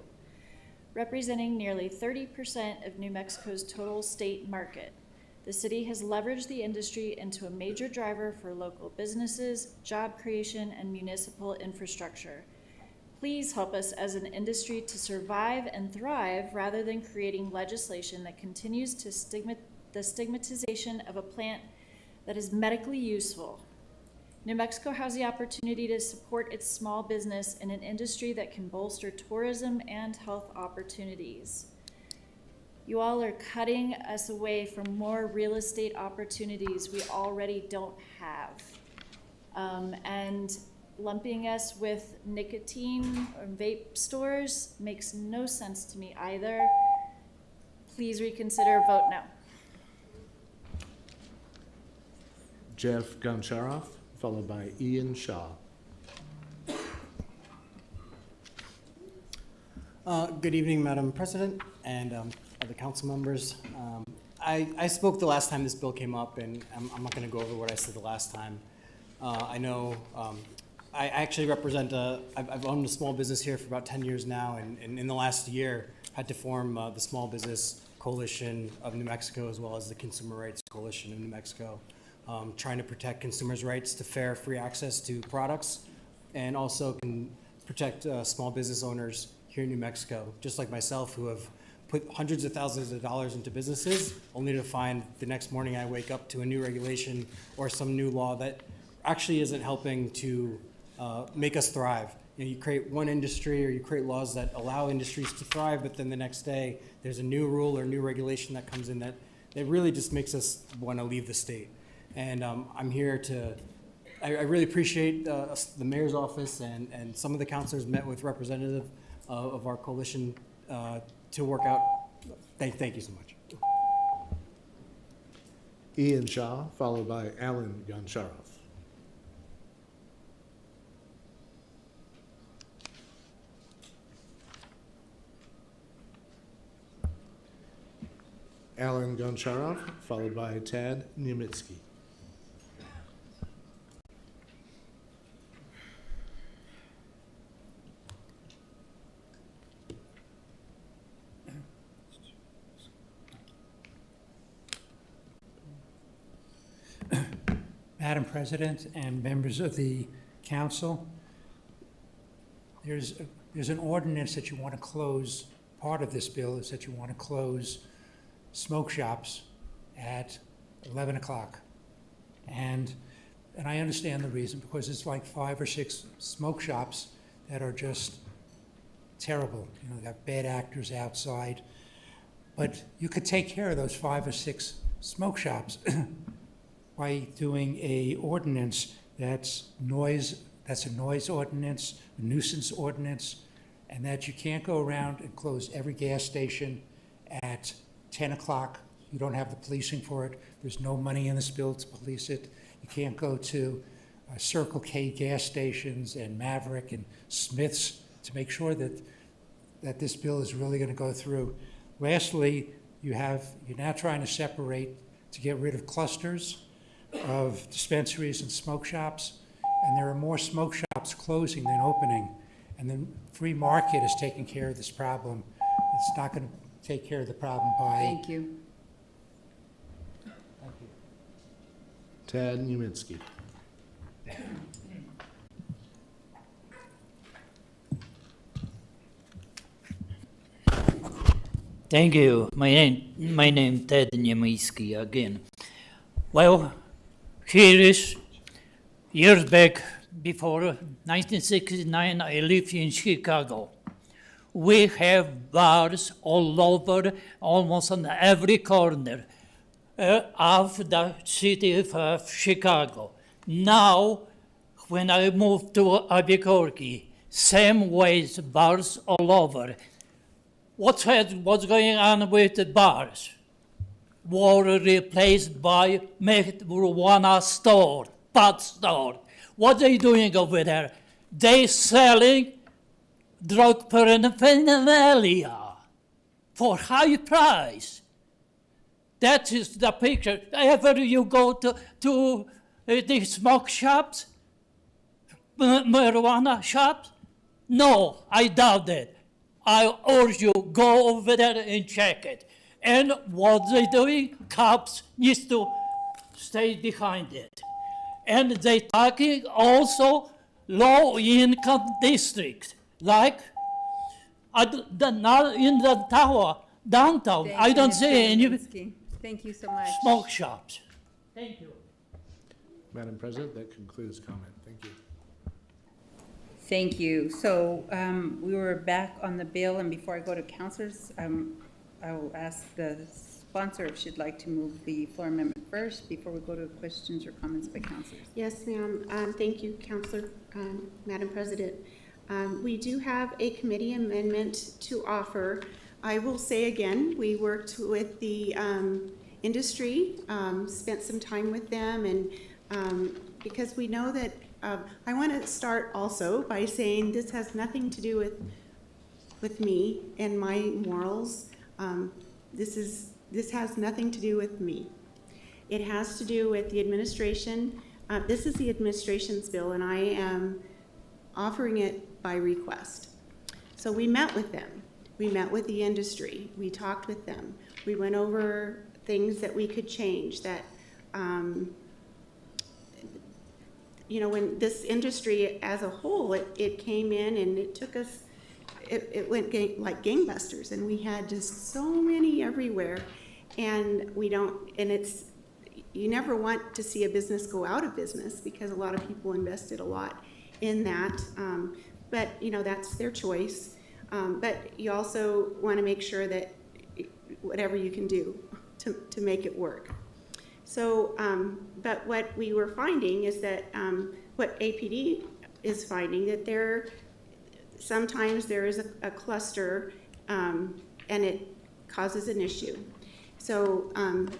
Speaker 17: representing nearly 30% of New Mexico's total state market. The city has leveraged the industry into a major driver for local businesses, job creation, and municipal infrastructure. Please help us as an industry to survive and thrive rather than creating legislation that continues to the stigmatization of a plant that is medically useful. New Mexico has the opportunity to support its small business in an industry that can bolster tourism and health opportunities. You all are cutting us away from more real estate opportunities we already don't have. And lumping us with nicotine or vape stores makes no sense to me either. Please reconsider, vote no.
Speaker 8: Jeff Goncharoff, followed by Ian Shaw.
Speaker 18: Good evening, Madam President and other council members. I spoke the last time this bill came up, and I'm not going to go over what I said the last time. I know I actually represent, I've owned a small business here for about 10 years now, and in the last year had to form the Small Business Coalition of New Mexico as well as the Consumer Rights Coalition of New Mexico, trying to protect consumers' rights to fair, free access to products, and also can protect small business owners here in New Mexico, just like myself, who have put hundreds of thousands of dollars into businesses, only to find the next morning I wake up to a new regulation or some new law that actually isn't helping to make us thrive. You know, you create one industry or you create laws that allow industries to thrive, but then the next day there's a new rule or new regulation that comes in that really just makes us want to leave the state. And I'm here to, I really appreciate the mayor's office and some of the councilors met with representative of our coalition to work out. Thank you so much.
Speaker 8: Ian Shaw, followed by Alan Goncharoff. Alan Goncharov, followed by Tad Niemitzki.
Speaker 3: Madam President and members of the council, there's an ordinance that you want to close. Part of this bill is that you want to close smoke shops at 11 o'clock. And I understand the reason, because it's like 5 or 6 smoke shops that are just terrible. You know, they have bad actors outside. But you could take care of those 5 or 6 smoke shops by doing a ordinance that's a noise ordinance, a nuisance ordinance, and that you can't go around and close every gas station at 10 o'clock. You don't have the policing for it. There's no money in this bill to police it. You can't go to Circle K gas stations and Maverick and Smith's to make sure that this bill is really going to go through. Lastly, you're now trying to separate to get rid of clusters of dispensaries and smoke shops, and there are more smoke shops closing than opening, and the free market is taking care of this problem. It's not going to take care of the problem by...
Speaker 1: Thank you.
Speaker 3: Thank you.
Speaker 8: Tad Niemitzki.
Speaker 12: Thank you. My name Ted Niemiecki again. Well, here is years back, before 1969, I lived in Chicago. We have bars all over, almost on every corner of the city of Chicago. Now, when I moved to Albuquerque, same ways, bars all over. What's going on with the bars? Were replaced by marijuana store, pot store. What are they doing over there? They selling drug paraphernalia for high price. That is the picture. Ever you go to the smoke shops, marijuana shops? No, I doubt it. I urge you, go over there and check it. And what they doing, cops needs to stay behind it. And they talking also low-income districts, like not in the downtown.
Speaker 1: Thank
Speaker 12: I
Speaker 1: you,
Speaker 12: don't
Speaker 1: Mr.
Speaker 12: see any
Speaker 1: Niemiecki. Thank you so much.
Speaker 12: smoke shops. Thank you.
Speaker 8: Madam President, that concludes comment. Thank you.
Speaker 1: Thank you. So we were back on the bill, and before I go to councilors, I will ask the sponsor if she'd like to move the floor amendment first before we go to questions or comments by councilors.
Speaker 24: Yes, ma'am. Thank you, Councilor, Madam President. We do have a committee amendment to offer. I will say again, we worked with the industry, spent some time with them, and because we know that I want to start also by saying this has nothing to do with me and my morals. This has nothing to do with me. It has to do with the administration. This is the administration's bill, and I am offering it by request. So we met with them. We met with the industry. We talked with them. We went over things that we could change that, when this industry as a whole, it came in and it took us, it went like gangbusters, and we had just so many everywhere, and you never want to see a business go out of business because a lot of people invested a lot in that, but that's their choice, but you also want to make sure that whatever you can do to make it work. So, but what we were finding is that what APD is finding, that sometimes there is a cluster and it causes an issue. So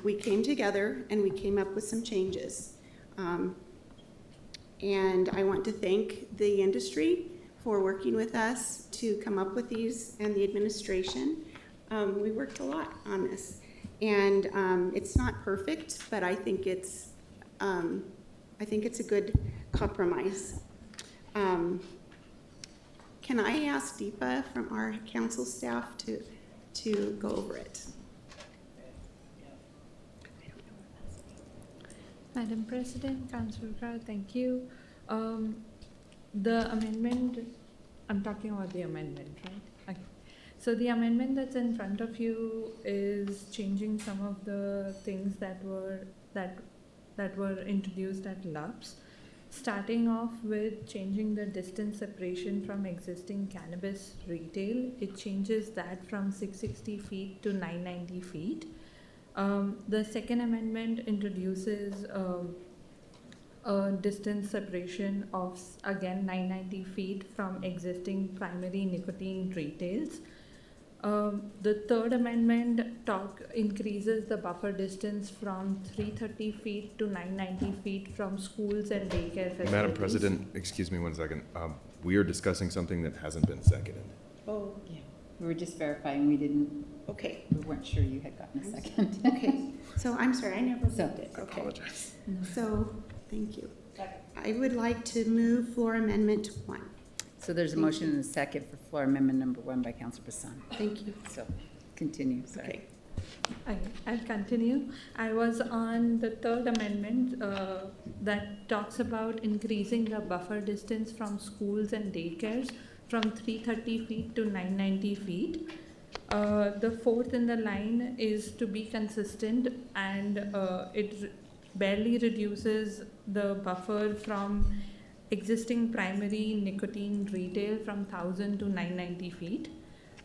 Speaker 24: we came together and we came up with some changes. And I want to thank the industry for working with us to come up with these, and the administration. We worked a lot on this. And it's not perfect, but I think it's a good compromise. Can I ask Deepa from our council staff to go over it?
Speaker 5: Madam President, Councilor Crowe, thank you. The amendment, I'm talking about the amendment, right? Okay. So the amendment that's in front of you is changing some of the things that were introduced at LUPS. Starting off with changing the distance separation from existing cannabis retail, it changes that from 660 feet to 990 feet. The second amendment introduces a distance separation of, again, 990 feet from existing primary nicotine retails. The third amendment increases the buffer distance from 330 feet to 990 feet from schools and daycare facilities.
Speaker 22: Madam President, excuse me one second. We are discussing something that hasn't been seconded.
Speaker 19: Oh, yeah. We were just verifying. We didn't.
Speaker 24: Okay.
Speaker 19: We weren't sure you had gotten a second.
Speaker 24: Okay. So I'm sorry, I never moved it.
Speaker 22: I apologize.
Speaker 24: So, thank you. I would like to move floor amendment 1.
Speaker 19: So there's a motion and a second for floor amendment number 1 by Councilor Vincent.
Speaker 24: Thank you.
Speaker 19: So continue, sorry.
Speaker 24: Okay.
Speaker 5: I'll continue. I was on the third amendment that talks about increasing the buffer distance from schools and daycares from 330 feet to 990 feet. The fourth in the line is to be consistent, and it barely reduces the buffer from existing primary nicotine retail from 1,000 to 990 feet.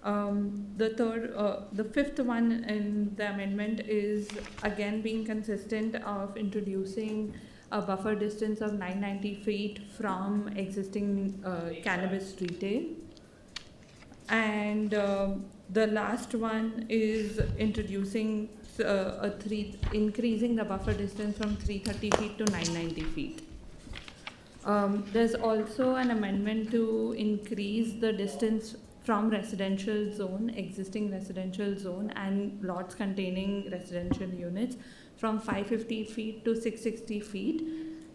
Speaker 5: The fifth one in the amendment is again being consistent of introducing a buffer distance of 990 feet from existing cannabis retail. And the last one is introducing increasing the buffer distance from 330 feet to 990 feet. There's also an amendment to increase the distance from residential zone, existing residential zone, and lots containing residential units from 550 feet to 660 feet,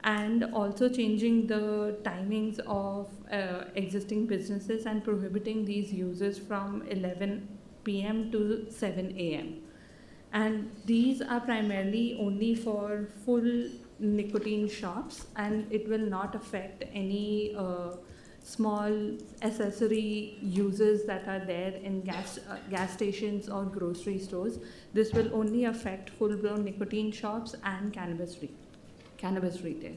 Speaker 5: and also changing the timings of existing businesses and prohibiting these uses from 11 p.m. to 7 a.m. And these are primarily only for full nicotine shops, and it will not affect any small accessory uses that are there in gas stations or grocery stores. This will only affect full-blown nicotine shops and cannabis retail.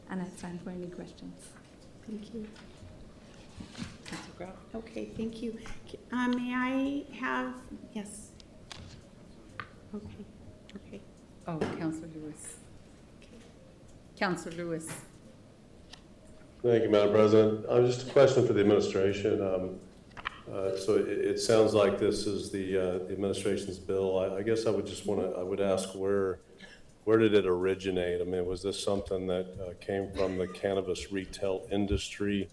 Speaker 5: And I stand for any questions.
Speaker 24: Thank you. Okay, thank you. May I have, yes. Okay.
Speaker 19: Oh, Councilor Lewis. Councilor Lewis.
Speaker 7: Thank you, Madam President. Just a question for the administration. So it sounds like this is the administration's bill. I guess I would just I would ask where did it originate? I mean, was this something that came from the cannabis retail industry,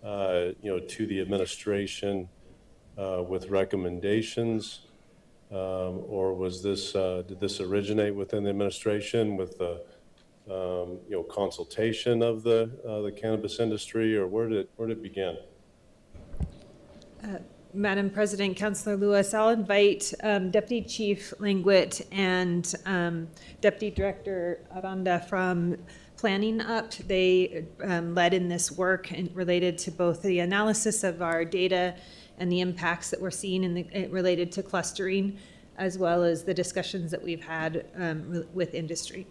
Speaker 7: to the administration with recommendations? Or was this, did this originate within the administration with the, consultation of the cannabis industry, or where did it begin?
Speaker 23: Madam President, Councilor Lewis, I'll invite Deputy Chief Langwit and Deputy Director Aranda from Planning up. They led in this work and related to both the analysis of our data and the impacts that we're seeing related to clustering, as well as the discussions that we've had with industry.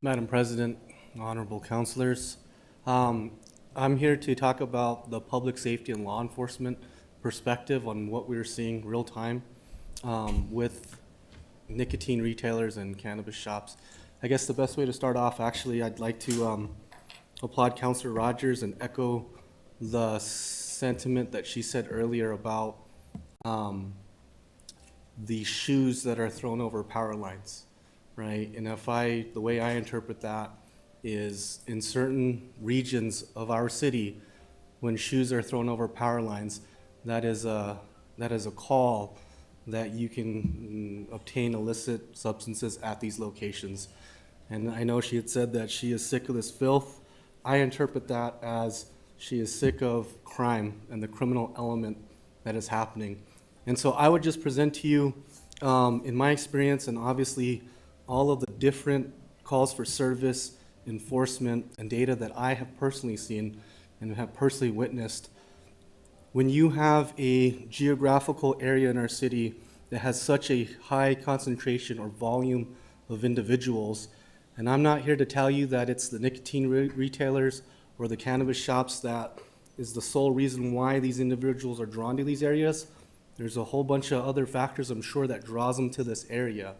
Speaker 20: Madam President, honorable councilors, I'm here to talk about the public safety and law enforcement perspective on what we're seeing real time with nicotine retailers and cannabis shops. I guess the best way to start off, actually, I'd like to applaud Councilor Rogers and echo the sentiment that she said earlier about the shoes that are thrown over power lines. Right, and the way I interpret that is in certain regions of our city, when shoes are thrown over power lines, that is a call that you can obtain illicit substances at these locations. And I know she had said that she is sick of this filth. I interpret that as she is sick of crime and the criminal element that is happening. And so I would just present to you, in my experience, and obviously all of the different calls for service, enforcement, and data that I have personally seen and have personally witnessed. When you have a geographical area in our city that has such a high concentration or volume of individuals, and I'm not here to tell you that it's the nicotine retailers or the cannabis shops that is the sole reason why these individuals are drawn to these areas. There's a whole bunch of other factors, I'm sure, that draws them to this area.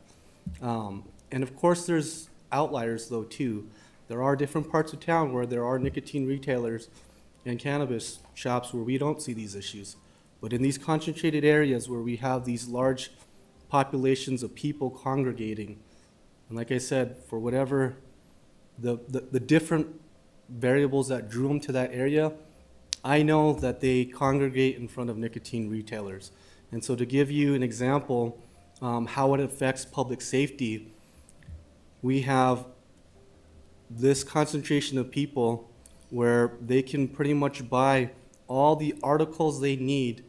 Speaker 20: And of course, there's outliers, though, too. There are different parts of town where there are nicotine retailers and cannabis shops where we don't see these issues. But in these concentrated areas where we have these large populations of people congregating, and like I said, for whatever the different variables that drew them to that area, I know that they congregate in front of nicotine retailers. And so to give you an example, how it affects public safety, we have this concentration of people where they can pretty much buy all the articles they need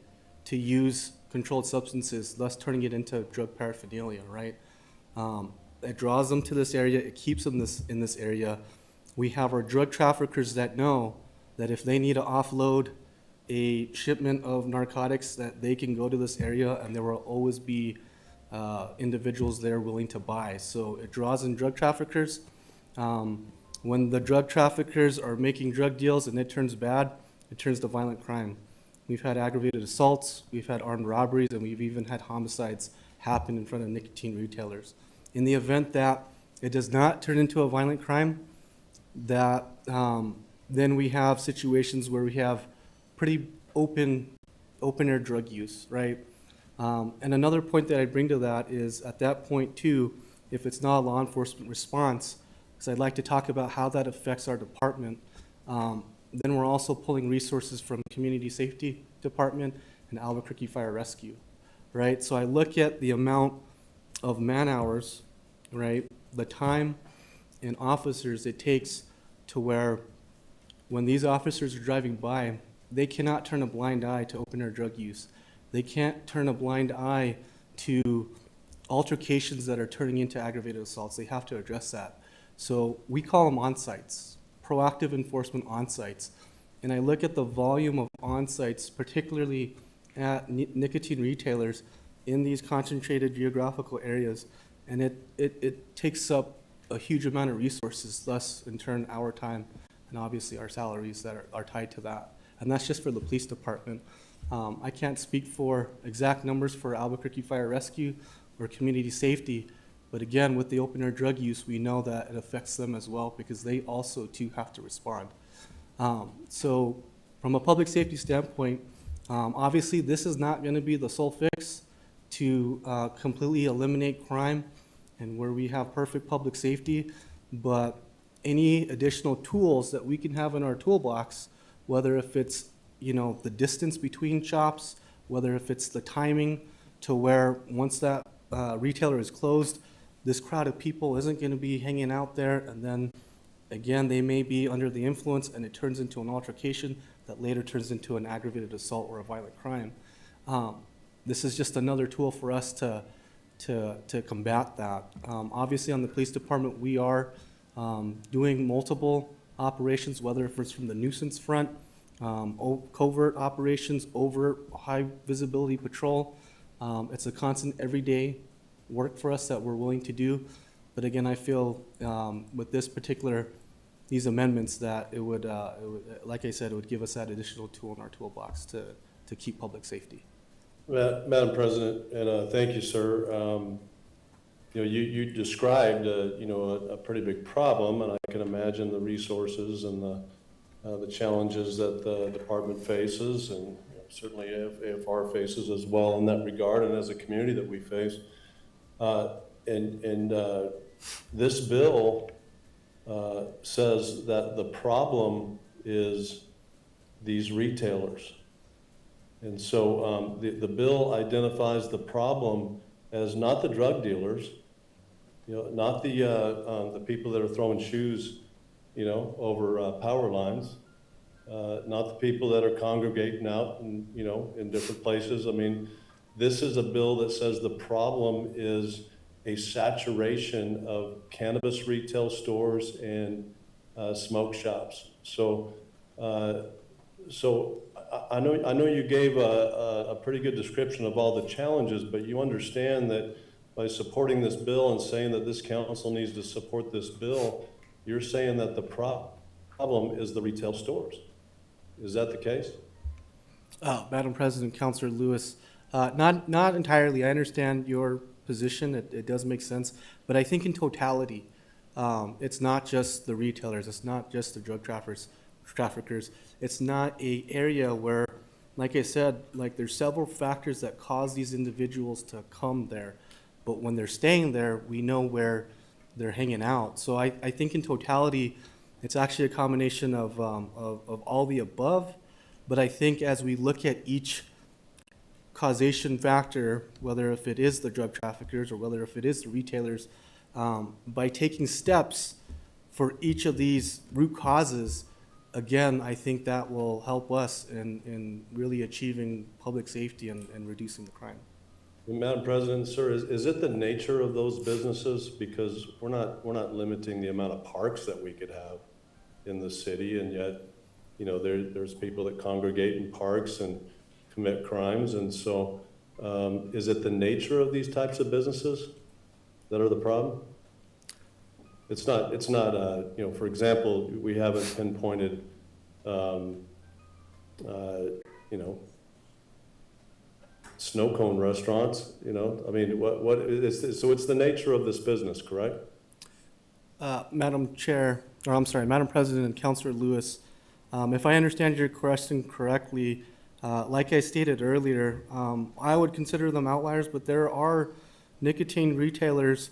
Speaker 20: to use controlled substances, thus turning it into drug paraphernalia, right? It draws them to this area, it keeps them in this area. We have our drug traffickers that know that if they need to offload a shipment of narcotics, that they can go to this area and there will always be individuals there willing to buy. So it draws in drug traffickers. When the drug traffickers are making drug deals and it turns bad, it turns to violent crime. We've had aggravated assaults, we've had armed robberies, and we've even had homicides happen in front of nicotine retailers. In the event that it does not turn into a violent crime, that then we have situations where we have pretty open air drug use, right? And another point that I bring to that is at that point too, if it's not a law enforcement response, because I'd like to talk about how that affects our department, then we're also pulling resources from Community Safety Department and Albuquerque Fire Rescue, right? So I look at the amount of man hours, right? The time and officers it takes to where when these officers are driving by, they cannot turn a blind eye to open air drug use. They can't turn a blind eye to altercations that are turning into aggravated assaults. They have to address that. So we call them on-sites, proactive enforcement on-sites. And I look at the volume of on-sites, particularly at nicotine retailers in these concentrated geographical areas, and it takes up a huge amount of resources, thus in turn our time and obviously our salaries that are tied to that. And that's just for the police department. I can't speak for exact numbers for Albuquerque Fire Rescue or Community Safety, but again, with the open air drug use, we know that it affects them as well because they also too have to respond. So from a public safety standpoint, obviously this is not going to be the sole fix to completely eliminate crime and where we have perfect public safety, but any additional tools that we can have in our toolbox, whether if it's the distance between shops, whether if it's the timing to where once that retailer is closed, this crowd of people isn't going to be hanging out there, and then again they may be under the influence and it turns into an altercation that later turns into an aggravated assault or a violent crime. This is just another tool for us to combat that. Obviously on the police department we are doing multiple operations, whether if it's from the nuisance front, covert operations, overt high visibility patrol. It's a constant everyday work for us that we're willing to do. But again, I feel with these amendments that it would, like I said, it would give us that additional tool in our toolbox to keep public safety.
Speaker 7: Madam President, and thank you, sir. You described a pretty big problem, and I can imagine the resources and the challenges that the department faces, and certainly AFR faces as well in that regard, and as a community that we face. This bill says that the problem is these retailers. And so the bill identifies the problem as not the drug dealers, not the people that are throwing shoes, over power lines, not the people that are congregating out and, in different places. I mean, this is a bill that says the problem is a saturation of cannabis retail stores and smoke shops. So, I know you gave a pretty good description of all the challenges, but you understand that by supporting this bill and saying that this council needs to support this bill, you're saying that the problem is the retail stores. Is that the case?
Speaker 20: Madam President, Councilor Lewis, not entirely. I understand your position. It does make sense. But I think in totality, it's not just the retailers. It's not just the drug traffickers. It's not an area where, like I said, there's several factors that cause these individuals to come there. But when they're staying there, we know where they're hanging out. So I think in totality, it's actually a combination of all the above. But I think as we look at each causation factor, whether if it is the drug traffickers or whether if it is the retailers, by taking steps for each of these root causes, again, I think that will help us in really achieving public safety and reducing the crime.
Speaker 7: Madam President, sir, is it the nature of those businesses? Because we're not limiting the amount of parks that we could have in the city, and yet, there's people that congregate in parks and commit crimes, and so is it the nature of these types of businesses that are the problem? It's not. For example, we haven't pinpointed, snow cone restaurants. I mean, what is so? It's the nature of this business, correct?
Speaker 20: Madam President and Councilor Lewis, if I understand your question correctly, like I stated earlier, I would consider them outliers, but there are nicotine retailers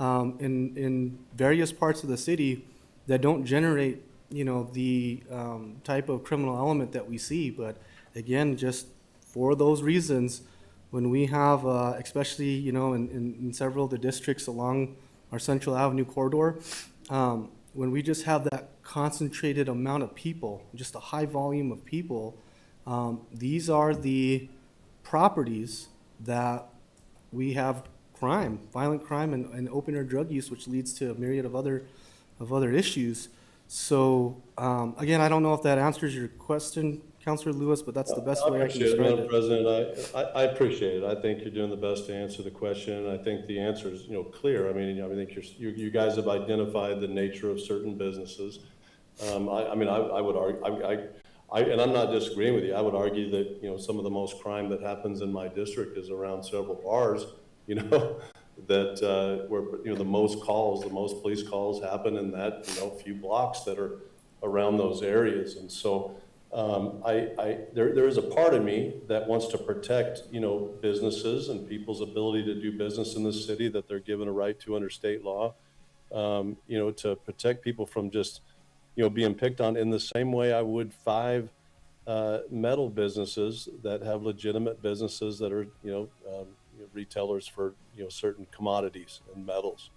Speaker 20: in various parts of the city that don't generate, the type of criminal element that we see. But again, just for those reasons, when we have, especially, in several of the districts along our Central Avenue corridor, when we just have that concentrated amount of people, just a high volume of people, these are the properties that we have crime, violent crime, and open air drug use, which leads to a myriad of other issues. So again, I don't know if that answers your question, Councilor Lewis, but that's the best way I can describe it.
Speaker 7: Madam President, I appreciate it. I think you're doing the best to answer the question, and I think the answer is clear. I think you guys have identified the nature of certain businesses. I would argue, and I'm not disagreeing with you. I would argue that some of the most crime that happens in my district is around several bars. That where the most police calls happen in that few blocks that are around those areas, and so. There is a part of me that wants to protect, businesses and people's ability to do business in the city that they're given a right to under state law, to protect people from just, being picked on in the same way I would 5 metal businesses that have legitimate businesses that are, retailers for, certain commodities and metals.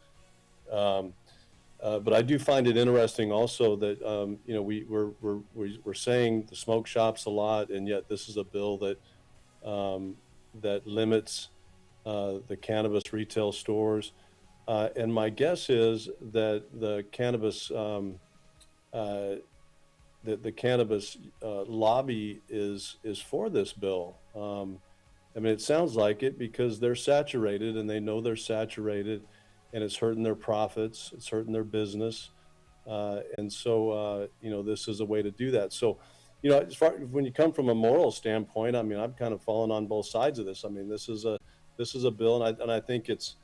Speaker 7: But I do find it interesting also that we're saying the smoke shops a lot, and yet this is a bill that that limits the cannabis retail stores. And my guess is that the cannabis lobby is for this bill. It sounds like it because they're saturated, and they know they're saturated. And it's hurting their profits, it's hurting their business. And so, this is a way to do that. So, as far when you come from a moral standpoint, I'm kind of falling on both sides of this. This is a bill, and I think it's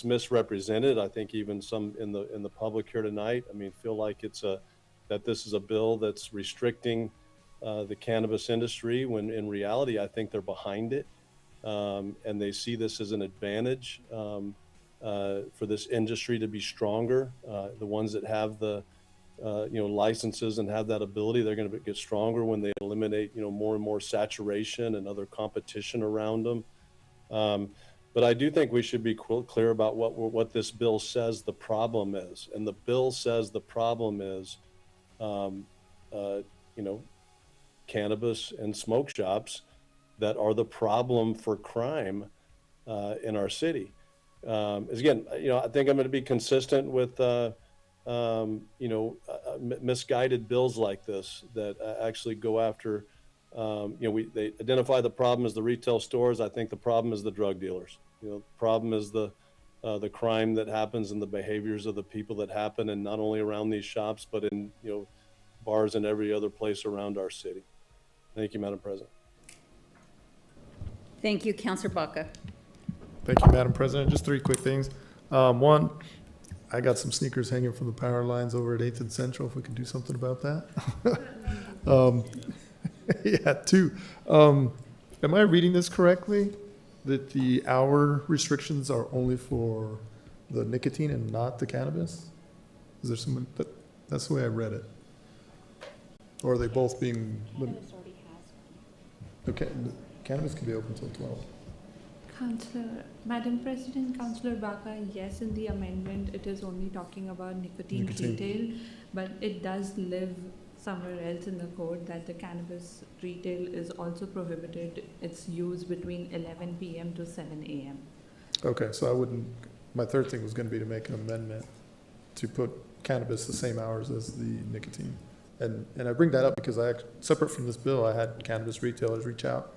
Speaker 7: misrepresented. I think even some in the public here tonight, feel like that this is a bill that's restricting the cannabis industry, when in reality, I think they're behind it. And they see this as an advantage. For this industry to be stronger, the ones that have the licenses and have that ability. They're going to get stronger when they eliminate, more and more saturation and other competition around them. But I do think we should be clear about what this bill says the problem is. And the bill says the problem is, cannabis and smoke shops that are the problem for crime in our city. Again, I think I'm going to be consistent with, misguided bills like this that actually go after, they identify the problem as the retail stores. I think the problem is the drug dealers. The problem is the crime that happens and the behaviors of the people that happen, and not only around these shops, but in, bars and every other place around our city. Thank you, Madam President.
Speaker 1: Thank you, Councilor Baca.
Speaker 6: Thank you, Madam President. Just 3 quick things. One, I got some sneakers hanging from the power lines over at 8th and Central, if we could do something about that. Yeah, 2, am I reading this correctly? That the hour restrictions are only for the nicotine and not the cannabis? Is there someone, that's the way I read it. Or are they both being limited? Okay, cannabis can be open till 12.
Speaker 5: Madam President, Councillor Baca, yes, in the amendment, it is only talking about nicotine retail, but it does live somewhere else in the code that the cannabis retail is also prohibited. Its use between 11 p.m. to 7 a.m.
Speaker 6: Okay, so I wouldn't, my third thing was going to be to make an amendment to put cannabis the same hours as the nicotine. And I bring that up because separate from this bill, I had cannabis retailers reach out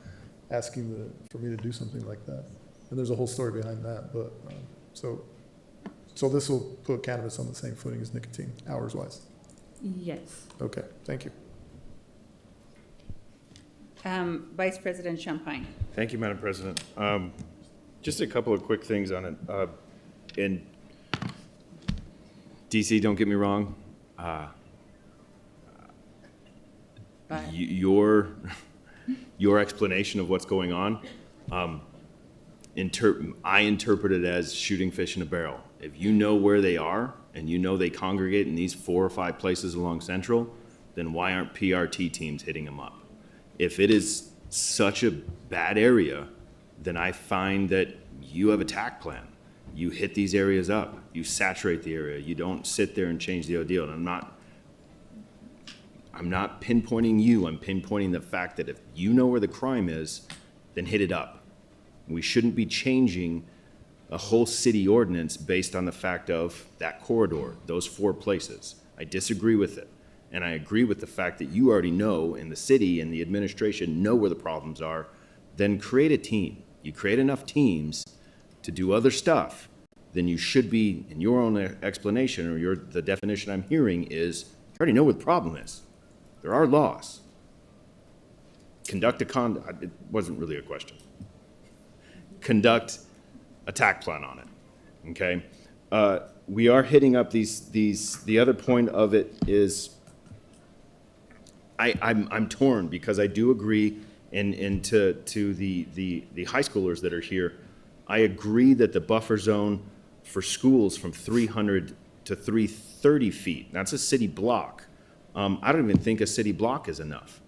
Speaker 6: asking for me to do something like that. And there's a whole story behind that, but, so this will put cannabis on the same footing as nicotine, hours-wise?
Speaker 5: Yes.
Speaker 6: Okay, thank you.
Speaker 1: Vice President Champagne.
Speaker 22: Thank you, Madam President. Just a couple of quick things on it. In DC, don't get me wrong, your explanation of what's going on, I interpret it as shooting fish in a barrel. If you know where they are and you know they congregate in these 4 or 5 places along Central, then why aren't PRT teams hitting them up? If it is such a bad area, then I find that you have a TAC plan. You hit these areas up. You saturate the area. You don't sit there and change the ordeal. And I'm not pinpointing you. I'm pinpointing the fact that if you know where the crime is, then hit it up. We shouldn't be changing a whole city ordinance based on the fact of that corridor, those 4 places. I disagree with it. And I agree with the fact that you already know, and the city and the administration know where the problems are. Then create a team. You create enough teams to do other stuff, then you should be, in your own explanation, or the definition I'm hearing is, you already know what the problem is. There are laws. It wasn't really a question. Conduct a TAC plan on it, okay? We are hitting up the other point of it is, I'm torn because I do agree, and to the high schoolers that are here, I agree that the buffer zone for schools from 300 to 330 feet, that's a city block. I don't even think a city block is enough,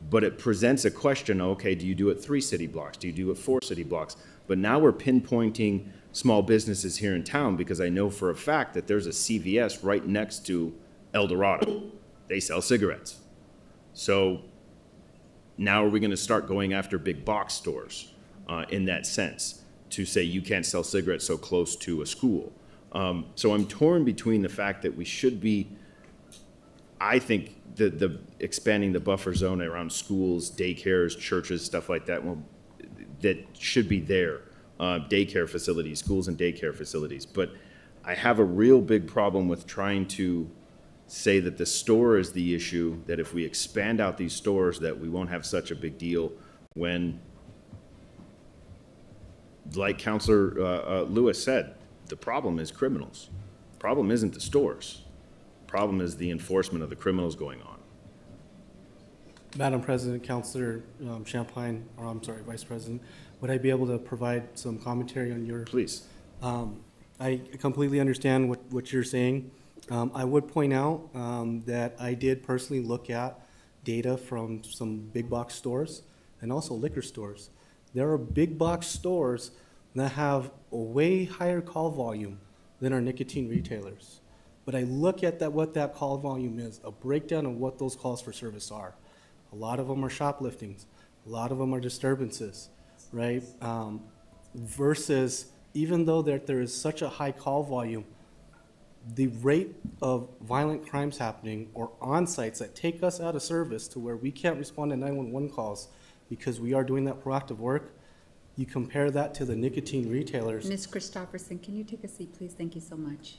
Speaker 22: but it presents a question, okay, do you do it 3 city blocks? Do you do it 4 city blocks? But now we're pinpointing small businesses here in town because I know for a fact that there's a CVS right next to El Dorado. They sell cigarettes. So now are we going to start going after big box stores in that sense to say you can't sell cigarettes so close to a school? So I'm torn between the fact that we should be, I think the expanding the buffer zone around schools, daycares, churches, stuff like that, well, that should be there. Daycare facilities, schools and daycare facilities. But I have a real big problem with trying to say that the store is the issue, that if we expand out these stores that we won't have such a big deal when, like Councilor Lewis said, the problem is criminals. The problem isn't the stores. The problem is the enforcement of the criminals going on.
Speaker 20: Madam President, Councilor Champagne, or I'm sorry, Vice President, would I be able to provide some commentary on your?
Speaker 22: Please.
Speaker 20: I completely understand what you're saying. I would point out that I did personally look at data from some big box stores and also liquor stores. There are big box stores that have a way higher call volume than our nicotine retailers. But I look at that, what that call volume is, a breakdown of what those calls for service are. A lot of them are shopliftings. A lot of them are disturbances, right? Versus, even though there is such a high call volume, the rate of violent crimes happening or on sites that take us out of service to where we can't respond to 911 calls because we are doing that proactive work, you compare that to the nicotine retailers.
Speaker 19: Ms. Christopherson, can you take a seat, please? Thank you so much.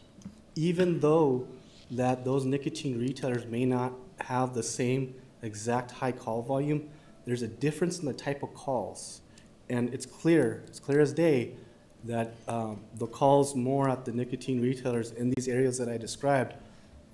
Speaker 20: Even though that those nicotine retailers may not have the same exact high call volume, there's a difference in the type of calls. And it's clear as day, that the calls more at the nicotine retailers in these areas that I described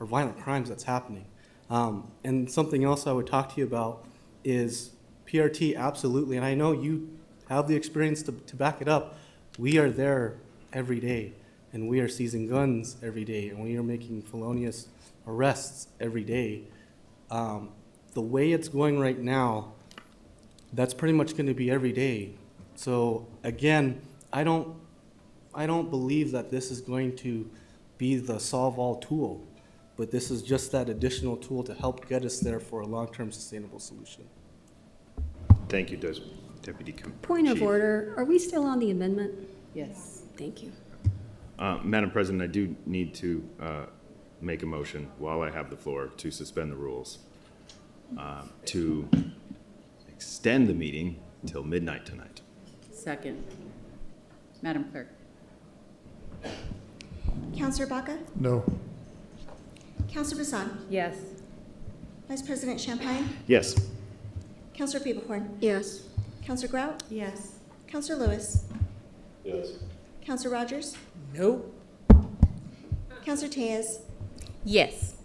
Speaker 20: are violent crimes that's happening. And something else I would talk to you about is PRT, absolutely. And I know you have the experience to back it up. We are there every day, and we are seizing guns every day, and we are making felonious arrests every day. The way it's going right now, that's pretty much going to be every day. So again, I don't believe that this is going to be the solve-all tool, but this is just that additional tool to help get us there for a long-term sustainable solution.
Speaker 22: Thank you, Deputy
Speaker 10: Point of
Speaker 22: Chief.
Speaker 10: order, are we still on the amendment?
Speaker 19: Yes.
Speaker 10: Thank you.
Speaker 22: Madam President, I do need to make a motion while I have the floor to suspend the rules, to extend the meeting till midnight tonight.
Speaker 19: Second. Madam Clerk.
Speaker 4: Counselor Baca?
Speaker 6: No.
Speaker 4: Counselor Bassan?
Speaker 19: Yes.
Speaker 4: Vice President Champagne?
Speaker 22: Yes.
Speaker 4: Counselor Peeblehorn?
Speaker 10: Yes.
Speaker 4: Counselor Grout?
Speaker 17: Yes.
Speaker 4: Counselor Lewis?
Speaker 7: Yes.
Speaker 4: Counselor Rogers?
Speaker 19: No.
Speaker 4: Counselor Tejas?
Speaker 11: Yes.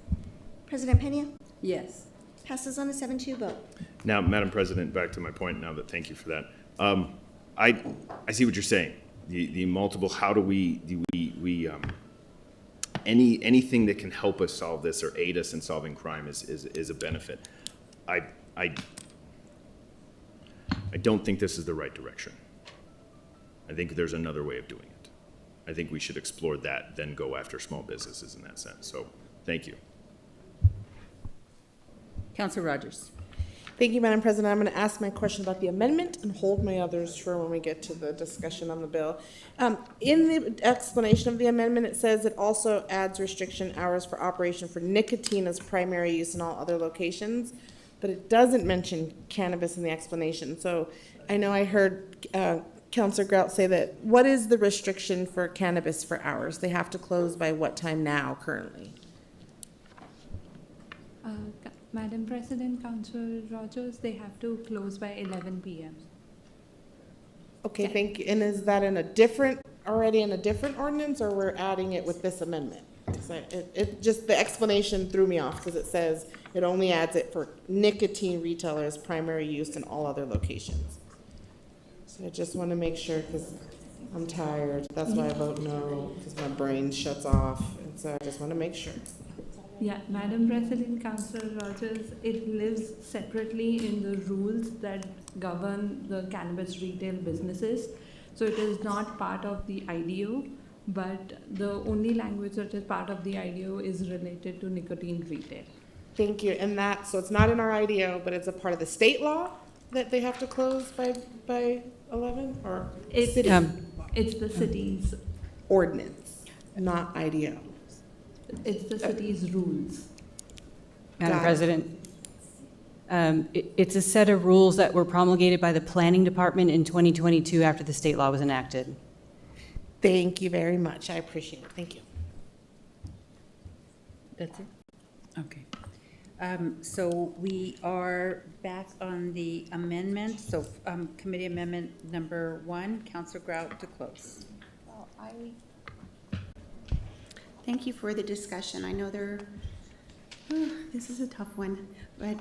Speaker 4: President Pena?
Speaker 19: Yes.
Speaker 4: Passes on a 7-2 vote.
Speaker 22: Now, Madam President, back to my point now that, thank you for that. I see what you're saying. The multiple, how do we anything that can help us solve this or aid us in solving crime is a benefit. I don't think this is the right direction. I think there's another way of doing it. I think we should explore that, then go after small businesses in that sense. So, thank you.
Speaker 19: Counselor Rogers.
Speaker 13: Thank you, Madam President. I'm going to ask my question about the amendment and hold my others for when we get to the discussion on the bill. In the explanation of the amendment, it says it also adds restriction hours for operation for nicotine as primary use in all other locations, but it doesn't mention cannabis in the explanation. So I know I heard Councilor Grout say that, what is the restriction for cannabis for hours? They have to close by what time now currently?
Speaker 5: Madam President, Councillor Rogers, they have to close by 11 p.m.
Speaker 13: Okay, thank you. And is that in a different, already in a different ordinance, or we're adding it with this amendment? It just, the explanation threw me off because it says it only adds it for nicotine retailers, primary use in all other locations. So I just want to make sure, because I'm tired. That's why I vote no, because my brain shuts off. And so I just want to make sure.
Speaker 5: Yeah, Madam President, Councillor Rogers, it lives separately in the rules that govern the cannabis retail businesses. So it is not part of the IDO, but the only language that is part of the IDO is related to nicotine retail.
Speaker 13: Thank you. And that, so it's not in our IDO, but it's a part of the state law that they have to close by 11, or
Speaker 5: It's the city's
Speaker 13: ordinance, not IDO.
Speaker 5: It's the city's rules.
Speaker 14: Madam President, it's a set of rules that were promulgated by the Planning Department in 2022 after the state law was enacted.
Speaker 13: Thank you very much. I appreciate it. Thank you.
Speaker 19: That's it? Okay. So we are back on the amendment. So committee amendment number 1, Councilor Grout to close.
Speaker 4: Well, thank you for the discussion. I know this is a tough one, but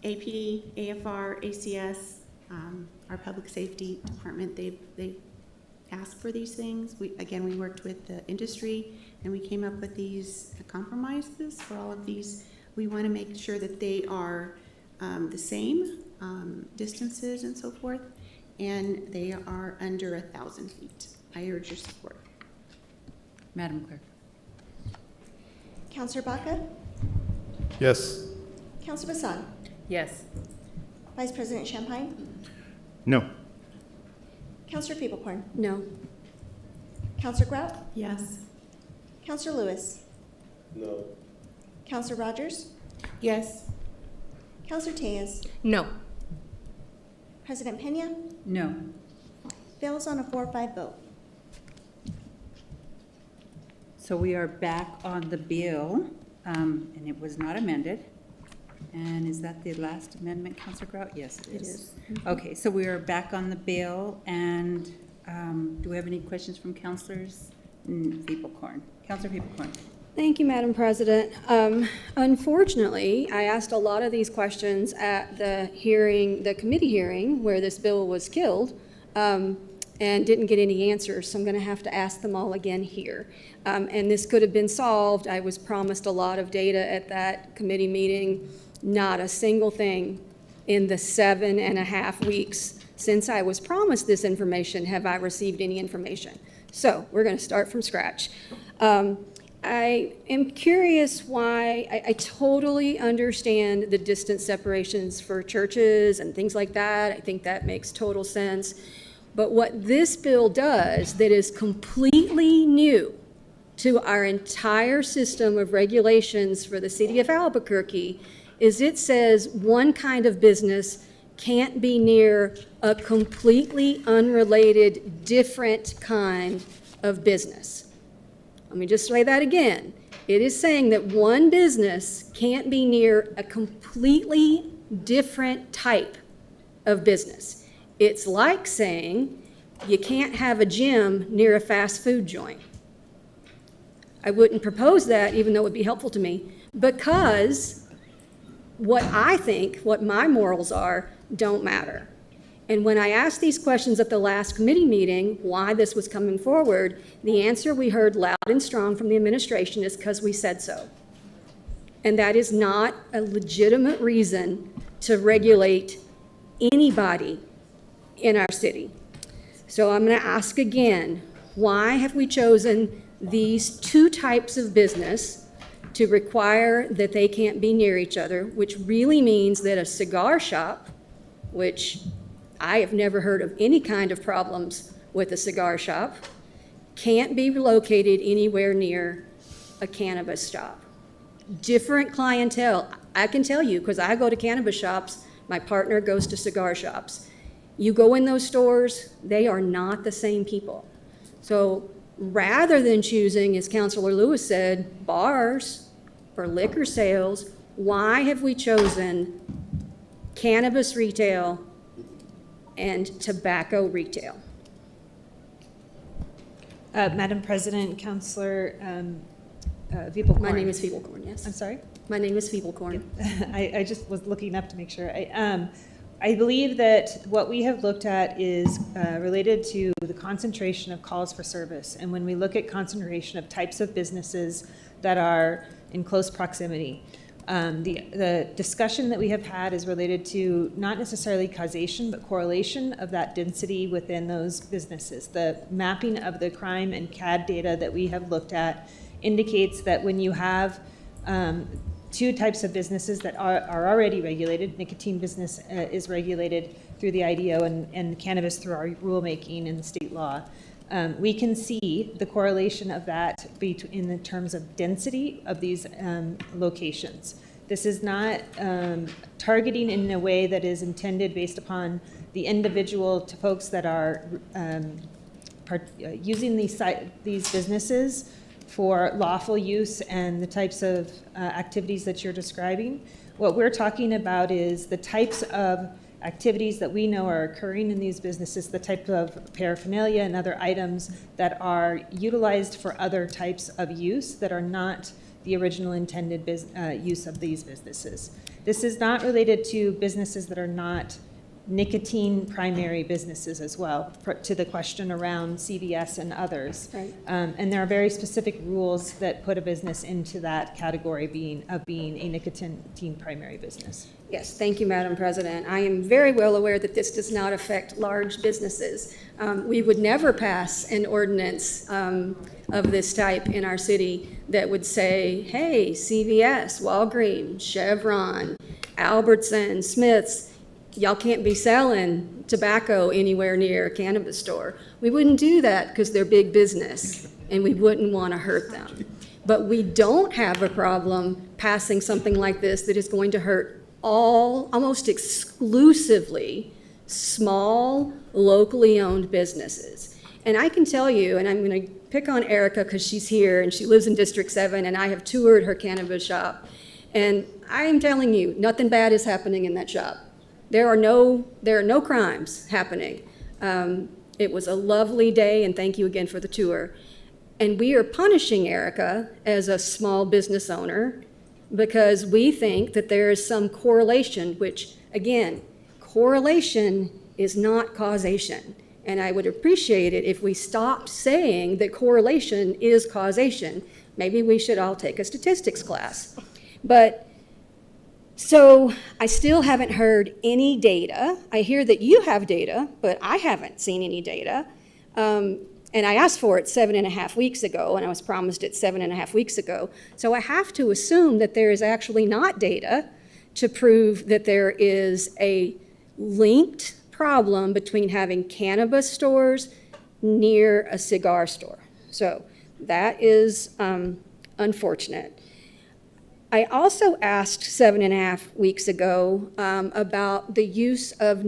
Speaker 4: APD, AFR, ACS, our public safety department, they've ask for these things. We worked with the industry and we came up with these compromises for all of these. We want to make sure that they are the same distances and so forth, and they are under 1,000 feet. I urge your support.
Speaker 19: Madam Clerk.
Speaker 2: Counselor Baca?
Speaker 6: Yes.
Speaker 2: Counselor Bassan?
Speaker 1: Yes.
Speaker 2: Vice President Champagne?
Speaker 22: No.
Speaker 2: Counselor Feeblecorn?
Speaker 10: No.
Speaker 2: Counselor Grout?
Speaker 4: Yes.
Speaker 2: Counselor Lewis?
Speaker 7: No.
Speaker 2: Counselor Rogers?
Speaker 13: Yes.
Speaker 2: Counselor Tejas?
Speaker 11: No.
Speaker 2: President Pena?
Speaker 19: No.
Speaker 2: Fails on a 4-5 vote.
Speaker 19: So we are back on the bill, and it was not amended. And is that the last amendment, Councilor Grout? Yes, it is. Okay, so we are back on the bill, and do we have any questions from councilors? Feeblecorn. Councilor Feeblecorn.
Speaker 10: Thank you, Madam President. Unfortunately, I asked a lot of these questions at the hearing, the committee hearing, where this bill was killed, and didn't get any answers, so I'm going to have to ask them all again here. And this could have been solved. I was promised a lot of data at that committee meeting. Not a single thing in the 7.5 weeks since I was promised this information have I received any information. So we're going to start from scratch. I am curious why, I totally understand the distance separations for churches and things like that. I think that makes total sense. But what this bill does that is completely new to our entire system of regulations for the city of Albuquerque is it says one kind of business can't be near a completely unrelated, different kind of business. Let me just say that again. It is saying that one business can't be near a completely different type of business. It's like saying you can't have a gym near a fast food joint. I wouldn't propose that, even though it would be helpful to me, because what I think, what my morals are, don't matter. And when I asked these questions at the last committee meeting, why this was coming forward, the answer we heard loud and strong from the administration is because we said so. And that is not a legitimate reason to regulate anybody in our city. So I'm going to ask again, why have we chosen these two types of business to require that they can't be near each other, which really means that a cigar shop, which I have never heard of any kind of problems with a cigar shop, can't be located anywhere near a cannabis shop. Different clientele. I can tell you, because I go to cannabis shops, my partner goes to cigar shops. You go in those stores, they are not the same people. So rather than choosing, as Councilor Lewis said, bars or liquor sales, why have we chosen cannabis retail and tobacco retail?
Speaker 23: Madam President, Councilor Feeblecorn.
Speaker 10: My name is Feeblecorn, yes.
Speaker 23: I'm sorry?
Speaker 10: My name is Feeblecorn.
Speaker 23: I just was looking up to make sure. I believe that what we have looked at is related to the concentration of calls for service. And when we look at concentration of types of businesses that are in close proximity, the discussion that we have had is related to not necessarily causation, but correlation of that density within those businesses. The mapping of the crime and CAD data that we have looked at indicates that when you have two types of businesses that are already regulated, nicotine business is regulated through the IDO and cannabis through our rulemaking and state law. We can see the correlation of that in the terms of density of these locations. This is not targeting in a way that is intended based upon the individual to folks that are using these businesses for lawful use and the types of activities that you're describing. What we're talking about is the types of activities that we know are occurring in these businesses, the type of paraphernalia and other items that are utilized for other types of use that are not the original intended use of these businesses. This is not related to businesses that are not nicotine primary businesses as well, to the question around CVS and others.
Speaker 10: Right.
Speaker 23: And there are very specific rules that put a business into that category being a nicotine primary business.
Speaker 10: Yes, thank you, Madam President. I am very well aware that this does not affect large businesses. We would never pass an ordinance of this type in our city that would say, hey, CVS, Walgreens, Chevron, Albertsons, Smith's, y'all can't be selling tobacco anywhere near a cannabis store. We wouldn't do that because they're big business and we wouldn't want to hurt them. But we don't have a problem passing something like this that is going to hurt almost exclusively small, locally owned businesses. And I can tell you, and I'm going to pick on Erica because she's here and she lives in District 7 and I have toured her cannabis shop. And I am telling you, nothing bad is happening in that shop. There are no crimes happening. It was a lovely day, and thank you again for the tour. And we are punishing Erica as a small business owner because we think that there is some correlation, which, again, correlation is not causation. And I would appreciate it if we stopped saying that correlation is causation. Maybe we should all take a statistics class. But so I still haven't heard any data. I hear that you have data, but I haven't seen any data. And I asked for it 7.5 weeks ago, and I was promised it 7.5 weeks ago. So I have to assume that there is actually not data to prove that there is a linked problem between having cannabis stores near a cigar store. So that is unfortunate. I also asked 7.5 weeks ago about the use of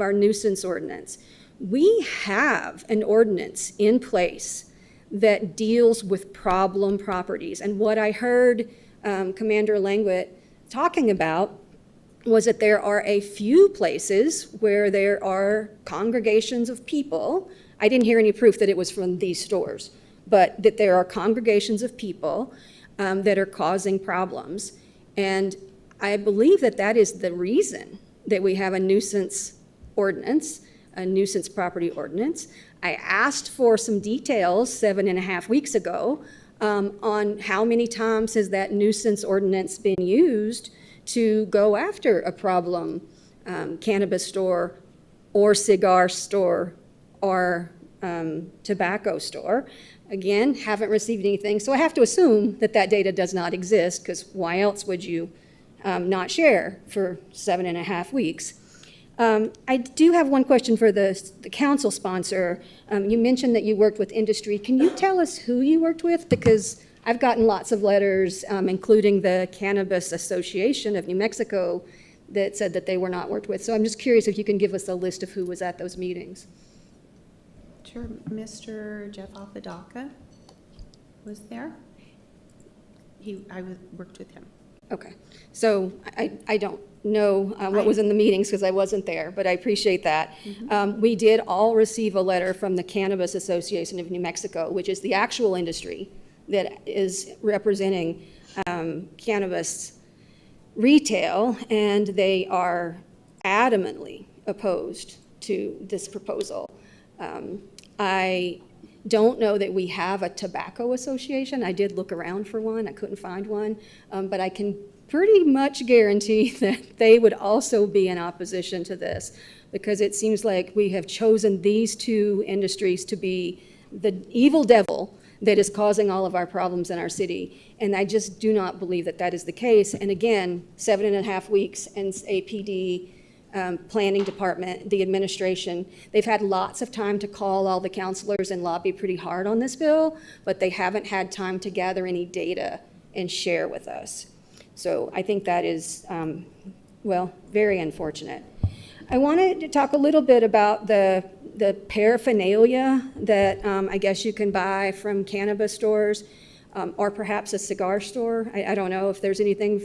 Speaker 10: our nuisance ordinance. We have an ordinance in place that deals with problem properties. And what I heard Commander Langwit talking about was that there are a few places where there are congregations of people. I didn't hear any proof that it was from these stores, but that there are congregations of people that are causing problems. And I believe that that is the reason that we have a nuisance ordinance, a nuisance property ordinance. I asked for some details 7.5 weeks ago on how many times has that nuisance ordinance been used to go after a problem cannabis store or cigar store or tobacco store. Again, haven't received anything, so I have to assume that that data does not exist, because why else would you not share for 7.5 weeks? I do have one question for the council sponsor. You mentioned that you worked with industry. Can you tell us who you worked with? Because I've gotten lots of letters, including the Cannabis Association of New Mexico, that said that they were not worked with. So I'm just curious if you can give us a list of who was at those meetings.
Speaker 4: Sure. Mr. Jeff Apodaca was there. I worked with him.
Speaker 10: Okay. So I don't know what was in the meetings because I wasn't there, but I appreciate that. We did all receive a letter from the Cannabis Association of New Mexico, which is the actual industry that is representing cannabis retail, and they are adamantly opposed to this proposal. I don't know that we have a tobacco association. I did look around for one. I couldn't find one, but I can pretty much guarantee that they would also be in opposition to this, because it seems like we have chosen these two industries to be the evil devil that is causing all of our problems in our city. And I just do not believe that that is the case. And again, 7.5 weeks and APD, planning department, the administration, they've had lots of time to call all the counselors and lobby pretty hard on this bill, but they haven't had time to gather any data and share with us. So I think that is, well, very unfortunate. I wanted to talk a little bit about the paraphernalia that I guess you can buy from cannabis stores, or perhaps a cigar store. I don't know if there's anything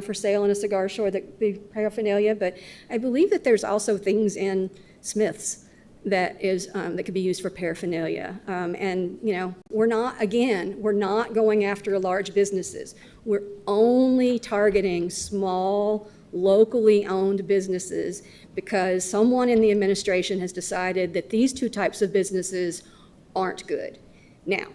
Speaker 10: for sale in a cigar store that would be paraphernalia, but I believe that there's also things in Smith's that could be used for paraphernalia. And you know, we're not going after large businesses. We're only targeting small, locally owned businesses because someone in the administration has decided that these two types of businesses aren't good. Now,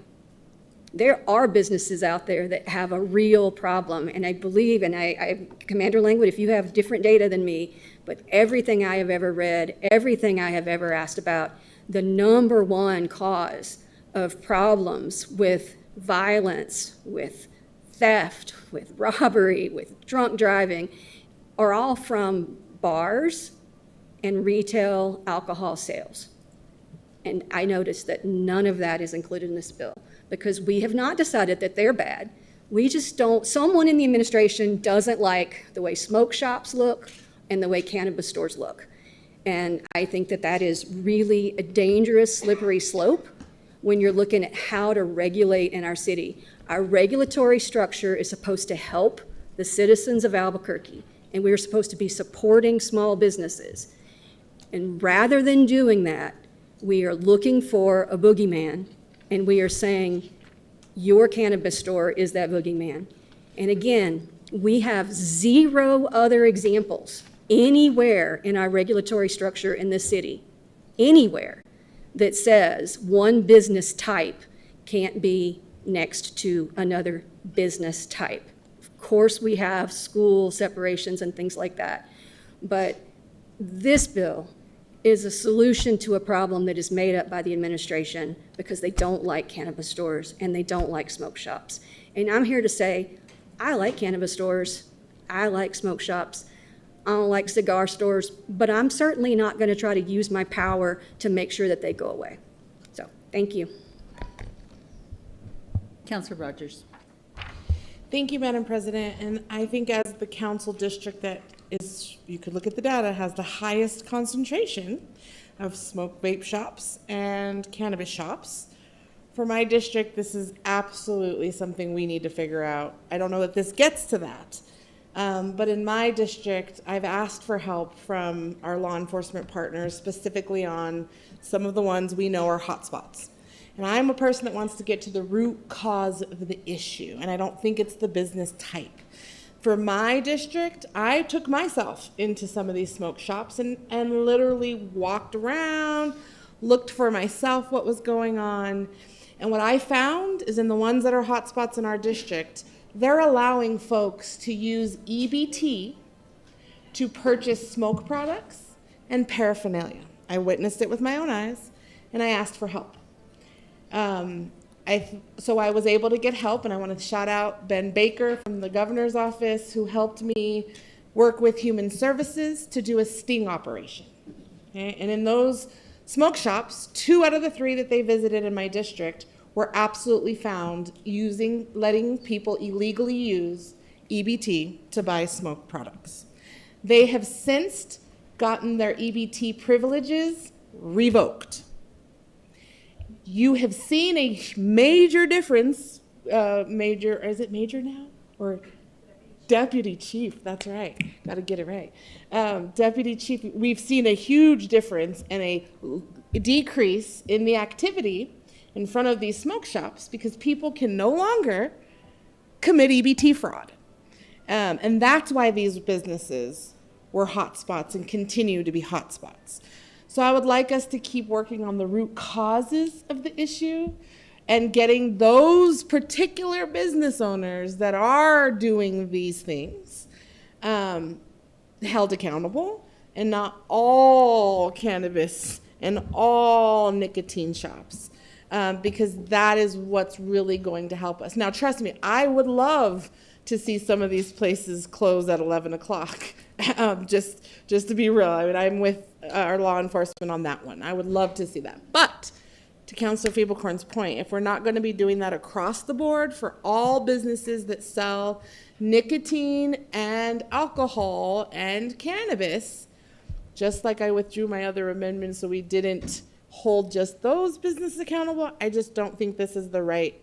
Speaker 10: there are businesses out there that have a real problem, and I believe, and Commander Langwood, if you have different data than me, but everything I have ever read, everything I have ever asked about, the number one cause of problems with violence, with theft, with robbery, with drunk driving, are all from bars and retail alcohol sales. And I noticed that none of that is included in this bill because we have not decided that they're bad. We just don't, someone in the administration doesn't like the way smoke shops look and the way cannabis stores look. And I think that that is really a dangerous, slippery slope when you're looking at how to regulate in our city. Our regulatory structure is supposed to help the citizens of Albuquerque, and we are supposed to be supporting small businesses. And rather than doing that, we are looking for a boogeyman, and we are saying, your cannabis store is that boogeyman. And again, we have zero other examples anywhere in our regulatory structure in this city, anywhere, that says one business type can't be next to another business type. Of course, we have school separations and things like that, but this bill is a solution to a problem that is made up by the administration because they don't like cannabis stores and they don't like smoke shops. And I'm here to say, I like cannabis stores, I like smoke shops, I don't like cigar stores, but I'm certainly not going to try to use my power to make sure that they go away. So, thank you.
Speaker 1: Councilor Rogers.
Speaker 13: Thank you, Madam President. And I think as the council district that is, you could look at the data, has the highest concentration of smoke vape shops and cannabis shops. For my district, this is absolutely something we need to figure out. I don't know that this gets to that. But in my district, I've asked for help from our law enforcement partners, specifically on some of the ones we know are hotspots. And I'm a person that wants to get to the root cause of the issue, and I don't think it's the business type. For my district, I took myself into some of these smoke shops and literally walked around, looked for myself what was going on. And what I found is in the ones that are hotspots in our district, they're allowing folks to use EBT to purchase smoke products and paraphernalia. I witnessed it with my own eyes, and I asked for help. So I was able to get help, and I want to shout out Ben Baker from the governor's office who helped me work with Human Services to do a sting operation. Okay? And in those smoke shops, 2 out of the 3 that they visited in my district were absolutely found letting people illegally use EBT to buy smoke products. They have since gotten their EBT privileges revoked. You have seen a major difference, is it major now? Or deputy chief, that's right, gotta get it right. Deputy chief, we've seen a huge difference and a decrease in the activity in front of these smoke shops because people can no longer commit EBT fraud. And that's why these businesses were hotspots and continue to be hotspots. So I would like us to keep working on the root causes of the issue and getting those particular business owners that are doing these things held accountable, and not all cannabis and all nicotine shops, because that is what's really going to help us. Now, trust me, I would love to see some of these places close at 11 o'clock, just to be real. I mean, I'm with our law enforcement on that one. I would love to see that. But to Councilor Feeblecorn's point, if we're not going to be doing that across the board for all businesses that sell nicotine and alcohol and cannabis, just like I withdrew my other amendment so we didn't hold just those businesses accountable, I just don't think this is the right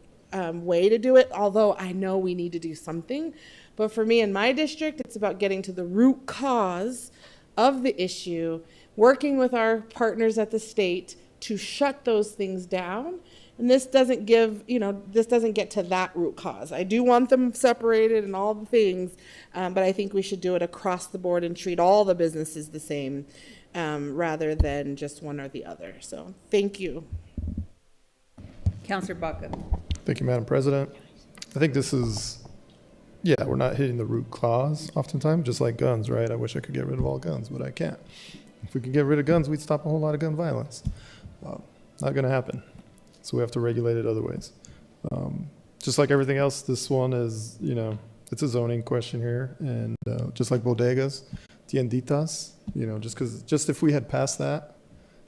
Speaker 13: way to do it, although I know we need to do something. But for me in my district, it's about getting to the root cause of the issue, working with our partners at the state to shut those things down, And this doesn't give, this doesn't get to that root cause. I do want them separated and all the things, but I think we should do it across the board and treat all the businesses the same, rather than just one or the other. So thank you.
Speaker 1: Councilor Baca.
Speaker 6: Thank you, Madam President. I think this is, we're not hitting the root cause oftentimes, just like guns, right? I wish I could get rid of all guns, but I can't. If we could get rid of guns, we'd stop a whole lot of gun violence. Not going to happen. So we have to regulate it other ways. Just like everything else, this one is, it's a zoning question here. And just like bodegas, tienditas, just if we had passed that,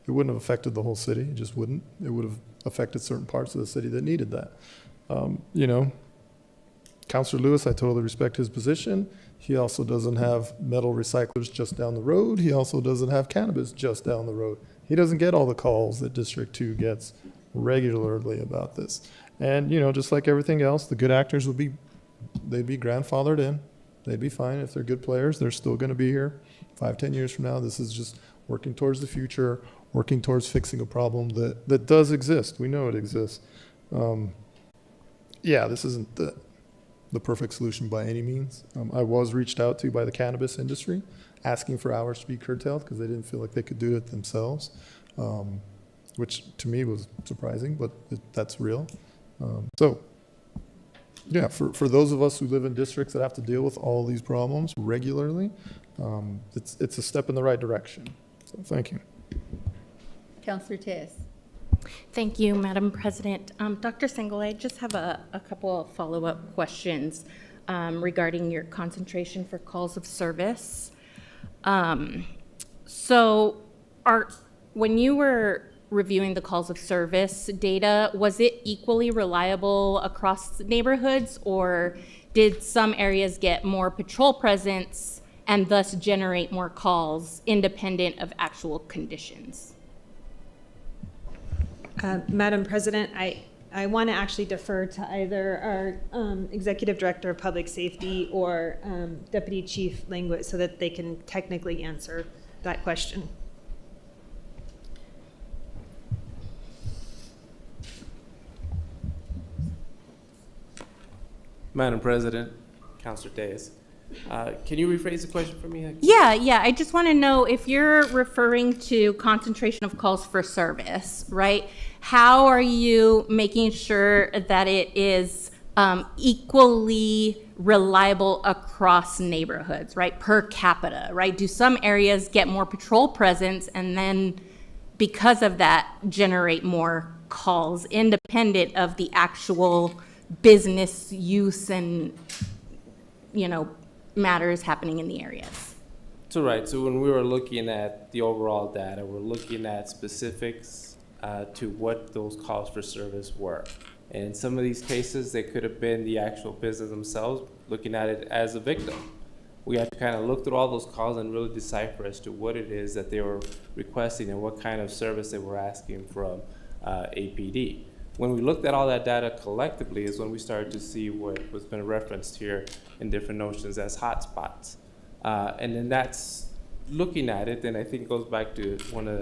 Speaker 6: it wouldn't have affected the whole city. It just wouldn't. It would have affected certain parts of the city that needed that. Councilor Lewis, I totally respect his position. He also doesn't have metal recyclers just down the road. He also doesn't have cannabis just down the road. He doesn't get all the calls that District 2 gets regularly about this. And, just like everything else, the good actors they'd be grandfathered in. They'd be fine. If they're good players, they're still going to be here 5-10 years from now. This is just working towards the future, working towards fixing a problem that does exist. We know it exists. This isn't the perfect solution by any means. I was reached out to by the cannabis industry asking for hours to be curtailed because they didn't feel like they could do it themselves, which to me was surprising, but that's real. For those of us who live in districts that have to deal with all these problems regularly, it's a step in the right direction. So thank you.
Speaker 1: Councilor Tejas.
Speaker 11: Thank you, Madam President. Dr. Sengel, I just have a couple of follow-up questions regarding your concentration for calls of service. When you were reviewing the calls of service data, was it equally reliable across neighborhoods, or did some areas get more patrol presence and thus generate more calls independent of actual conditions?
Speaker 23: Madam President, I want to actually defer to either our Executive Director of Public Safety or Deputy Chief Languit so that they can technically answer that question.
Speaker 9: Madam President, Councilor Tejas, can you rephrase the question for me?
Speaker 11: Yeah. I just want to know if you're referring to concentration of calls for service, right? How are you making sure that it is equally reliable across neighborhoods, right? Per capita, right? Do some areas get more patrol presence and then because of that generate more calls independent of the actual business use and, matters happening in the areas?
Speaker 9: So when we were looking at the overall data, we're looking at specifics to what those calls for service were. And in some of these cases, they could have been the actual business themselves looking at it as a victim. We had to kind of look through all those calls and really decipher as to what it is that they were requesting and what kind of service they were asking from APD. When we looked at all that data collectively is when we started to see what was been referenced here in different notions as hotspots. And then that's looking at it, and I think it goes back to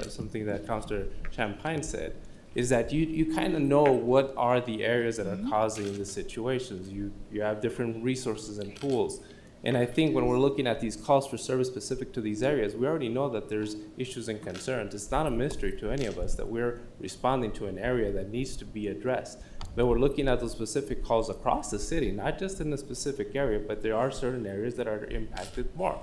Speaker 9: something that Councilor Champagne said, is that you kind of know what are the areas that are causing the situations. You have different resources and tools. And I think when we're looking at these calls for service specific to these areas, we already know that there's issues and concerns. It's not a mystery to any of us that we're responding to an area that needs to be addressed. But we're looking at those specific calls across the city, not just in the specific area, but there are certain areas that are impacted more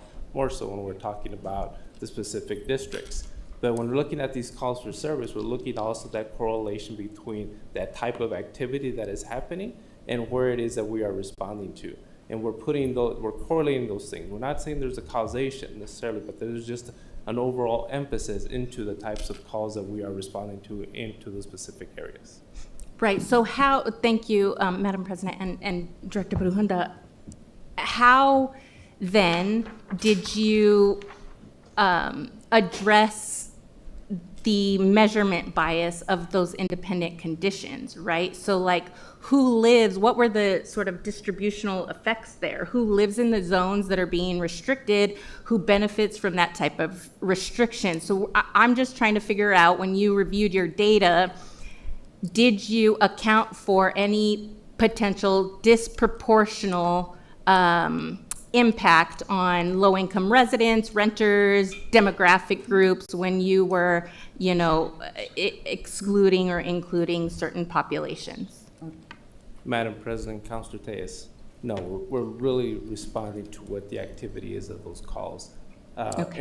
Speaker 9: so when we're talking about the specific districts. But when we're looking at these calls for service, we're looking also at that correlation between that type of activity that is happening and where it is that we are responding to. And we're correlating those things. We're not saying there's a causation necessarily, but there's just an overall emphasis into the types of calls that we are responding to into the specific areas.
Speaker 11: Right, so thank you, Madam President and Director Brujanda. How then did you address the measurement bias of those independent conditions, right? So what were the sort of distributional effects there? Who lives in the zones that are being restricted? Who benefits from that type of restriction? So I'm just trying to figure out, when you reviewed your data, did you account for any potential disproportional impact on low-income residents, renters, demographic groups when you were, excluding or including certain populations?
Speaker 9: Madam President, Councilor Tejas, no, we're really responding to what the activity is of those calls.
Speaker 11: Okay.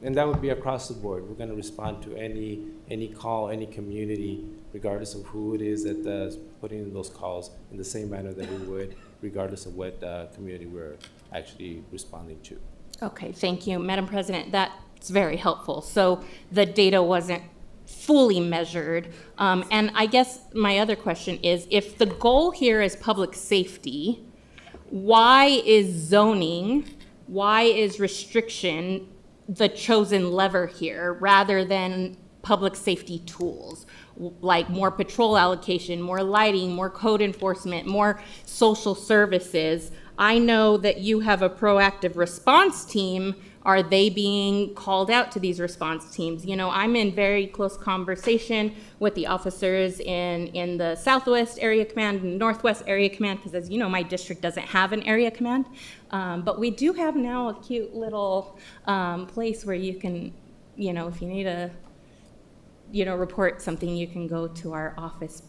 Speaker 9: And that would be across the board. We're going to respond to any call, any community, regardless of who it is that's putting in those calls, in the same manner that we would, regardless of what community we're actually responding to.
Speaker 11: Okay, thank you. Madam President, that's very helpful. So the data wasn't fully measured. And I guess my other question is, if the goal here is public safety, why is zoning, why is restriction the chosen lever here rather than public safety tools? Like more patrol allocation, more lighting, more code enforcement, more social services. I know that you have a proactive response team. Are they being called out to these response teams? I'm in very close conversation with the officers in the Southwest Area Command and Northwest Area Command, because as you know, my district doesn't have an area command. But we do have now a cute little place where you can, if you need a report something, you can go to our office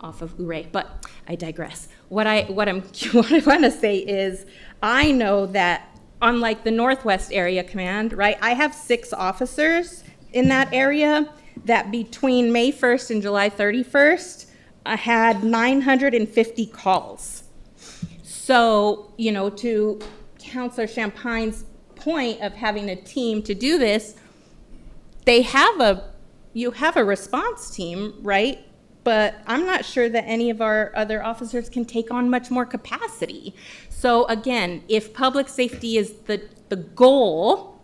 Speaker 11: off of Ouray. But I digress. What I want to say is, I know that unlike the Northwest Area Command, right, I have 6 officers in that area that between May 1st and July 31st, I had 950 calls. So, to Councilor Champagne's point of having a team to do this, you have a response team, right? But I'm not sure that any of our other officers can take on much more capacity. So again, if public safety is the goal,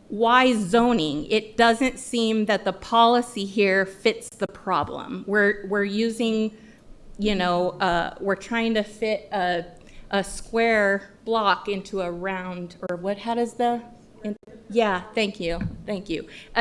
Speaker 11: why zoning? It doesn't seem that the policy here fits the problem. We're using, we're trying to fit a square block into a round, or what, how does the, yeah, thank you.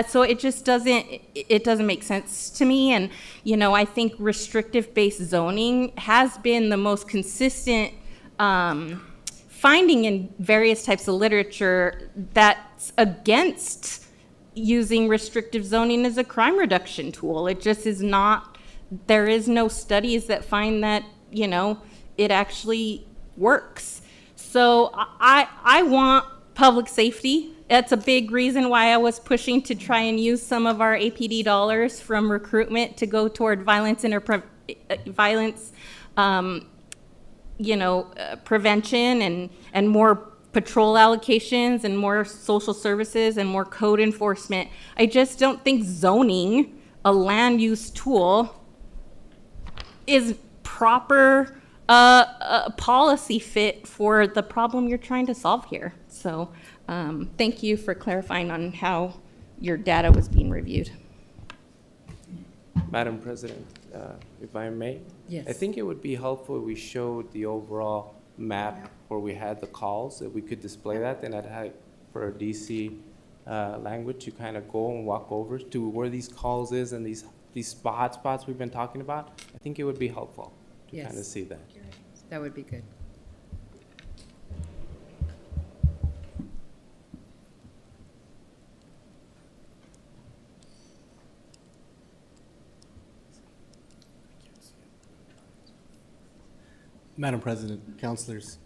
Speaker 11: So it just doesn't make sense to me. And, I think restrictive-based zoning has been the most consistent finding in various types of literature that's against using restrictive zoning as a crime reduction tool. It just is not, there is no studies that find that, it actually works. So I want public safety. That's a big reason why I was pushing to try and use some of our APD dollars from recruitment to go toward violence prevention and more patrol allocations and more social services and more code enforcement. I just don't think zoning, a land use tool, is proper policy fit for the problem you're trying to solve here. So thank you for clarifying on how your data was being reviewed.
Speaker 9: Madam President, if I may?
Speaker 19: Yes.
Speaker 9: I think it would be helpful if we showed the overall map where we had the calls, that we could display that, and I'd have for a DC language to kind of go and walk over to where these calls is and these spots we've been talking about. I think it would be helpful to kind of see that.
Speaker 19: That would be good.
Speaker 20: Madam President, councilors,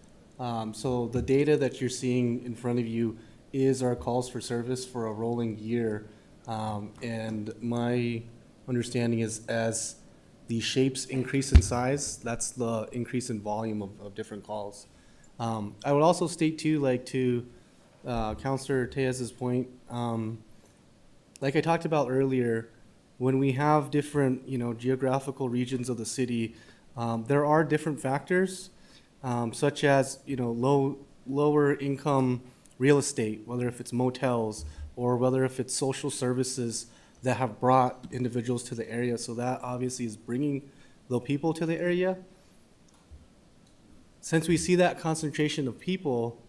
Speaker 20: so the data that you're seeing in front of you is our calls for service for a rolling year. And my understanding is as the shapes increase in size, that's the increase in volume of different calls. I would also state too, like to Councilor Tejas' point, like I talked about earlier, when we have different, geographical regions of the city, there are different factors, such as, lower income real estate, whether if it's motels or whether if it's social services that have brought individuals to the area. So that obviously is bringing the people to the area. Since we see that concentration of people,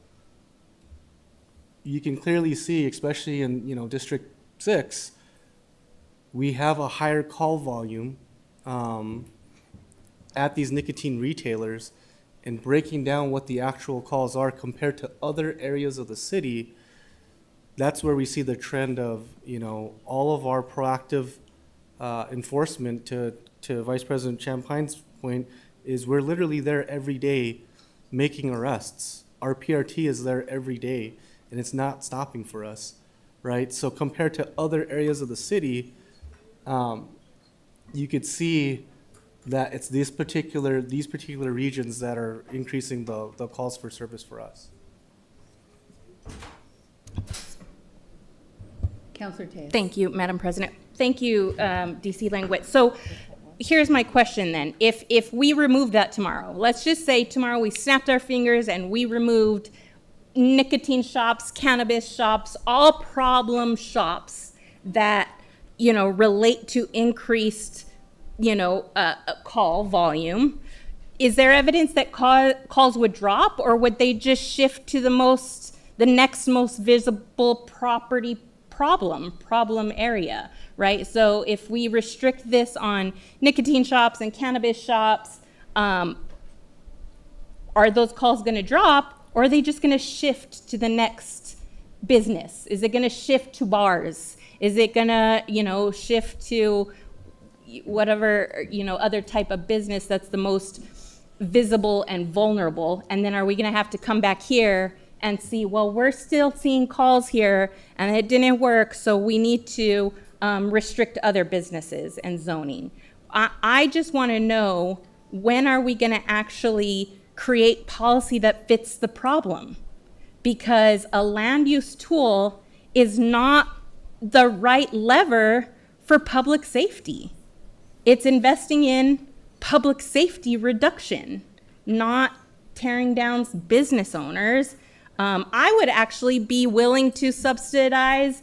Speaker 20: you can clearly see, especially in, District 6, we have a higher call volume at these nicotine retailers, and breaking down what the actual calls are compared to other areas of the city, that's where we see the trend of, all of our proactive enforcement, to Vice President Champagne's point, is we're literally there every day making arrests. Our PRT is there every day, and it's not stopping for us, right? So compared to other areas of the city, you could see that it's these particular regions that are increasing the calls for service for us.
Speaker 1: Councilor Tejas.
Speaker 11: Thank you, Madam President. Thank you, DC Langwit. So here's my question then. If we remove that tomorrow, let's just say tomorrow we snapped our fingers and we removed nicotine shops, cannabis shops, all problem shops that, relate to increased, call volume. Is there evidence that calls would drop, or would they just shift to the next most visible problem area, right? So if we restrict this on nicotine shops and cannabis shops, are those calls going to drop, or are they just going to shift to the next business? Is it going to shift to bars? Is it going to, shift to whatever, other type of business that's the most visible and vulnerable? And then are we going to have to come back here and see, well, we're still seeing calls here and it didn't work, so we need to restrict other businesses and zoning? I just want to know, when are we going to actually create policy that fits the problem? Because a land use tool is not the right lever for public safety. It's investing in public safety reduction, not tearing down business owners. I would actually be willing to subsidize,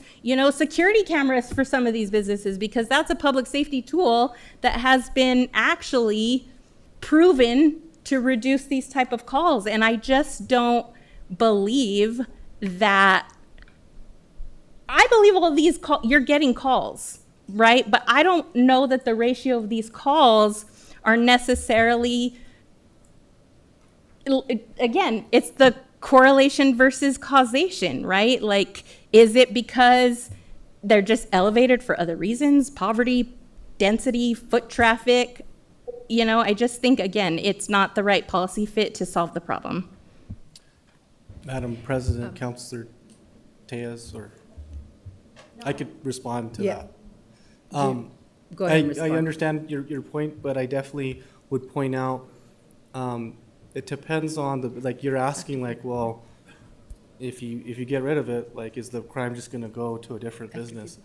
Speaker 11: security cameras for some of these businesses, because that's a public safety tool that has been actually proven to reduce these type of calls. And I just don't believe that. I believe all of these calls, you're getting calls, right? But I don't know that the ratio of these calls are necessarily, again, it's the correlation versus causation, right? Like, is it because they're just elevated for other reasons? Poverty, density, foot traffic? I just think, again, it's not the right policy fit to solve the problem.
Speaker 20: Madam President, Councilor Tejas, or I could respond to that.
Speaker 1: Go ahead and
Speaker 20: I
Speaker 1: respond.
Speaker 20: understand your point, but I definitely would point out, it depends on you're asking, well, if you get rid of it, is the crime just going to go to a different business?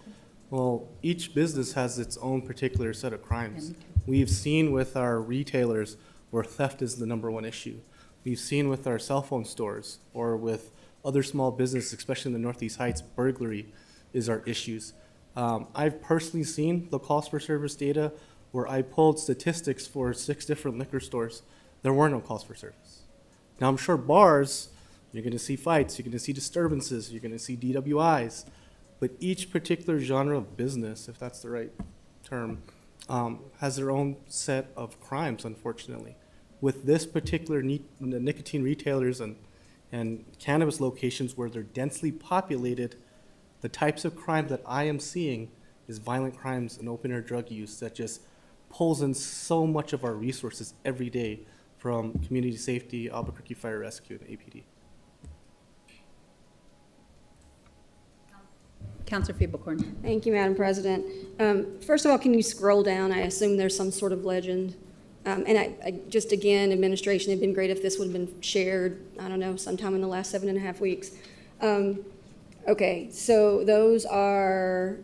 Speaker 20: Well, each business has its own particular set of crimes. We've seen with our retailers where theft is the #1 issue. We've seen with our cell phone stores, or with other small businesses, especially in the Northeast Heights, burglary is our issues. I've personally seen the calls for service data where I pulled statistics for 6 different liquor stores. There were no calls for service. Now, I'm sure bars, you're going to see fights, you're going to see disturbances, you're going to see DWIs, but each particular genre of business, if that's the right term, has their own set of crimes, unfortunately. With this particular nicotine retailers and cannabis locations where they're densely populated, the types of crime that I am seeing is violent crimes and open-air drug use that just pulls in so much of our resources every day from community safety, Albuquerque Fire Rescue, and APD.
Speaker 1: Councilor Feeble-Corn.
Speaker 10: Thank you, Madam President. First of all, can you scroll down? I assume there's some sort of legend. And I just, again, administration, it'd been great if this would have been shared, I don't know, sometime in the last 7.5 weeks. Okay, so those are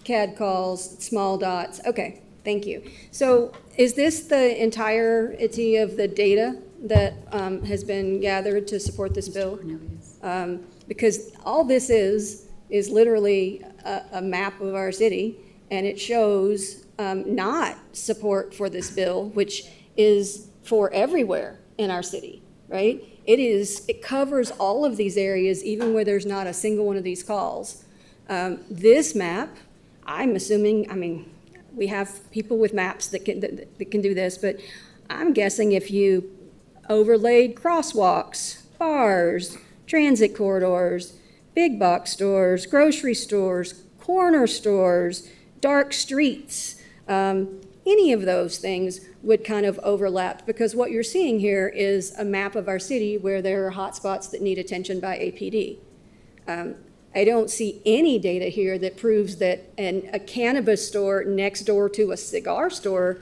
Speaker 10: CAD calls, small dots. Okay, thank you. So is this the entirety of the data that has been gathered to support this bill? Because all this is literally a map of our city, and it shows not support for this bill, which is for everywhere in our city, right? It covers all of these areas, even where there's not a single one of these calls. This map, I'm assuming, I mean, we have people with maps that can do this, but I'm guessing if you overlaid crosswalks, bars, transit corridors, big box stores, grocery stores, corner stores, dark streets, any of those things would kind of overlap, because what you're seeing here is a map of our city where there are hotspots that need attention by APD. I don't see any data here that proves that a cannabis store next door to a cigar store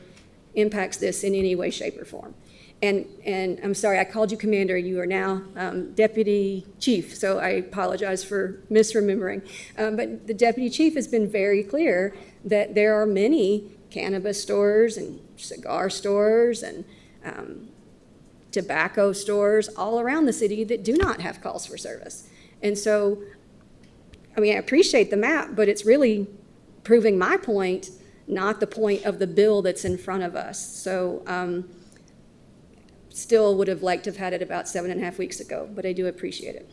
Speaker 10: impacts this in any way, shape, or form. And I'm sorry, I called you Commander. You are now Deputy Chief, so I apologize for misremembering. But the Deputy Chief has been very clear that there are many cannabis stores and cigar stores and tobacco stores all around the city that do not have calls for service. And so, I mean, I appreciate the map, but it's really proving my point, not the point of the bill that's in front of us. So still would have liked to have had it about 7.5 weeks ago, but I do appreciate it.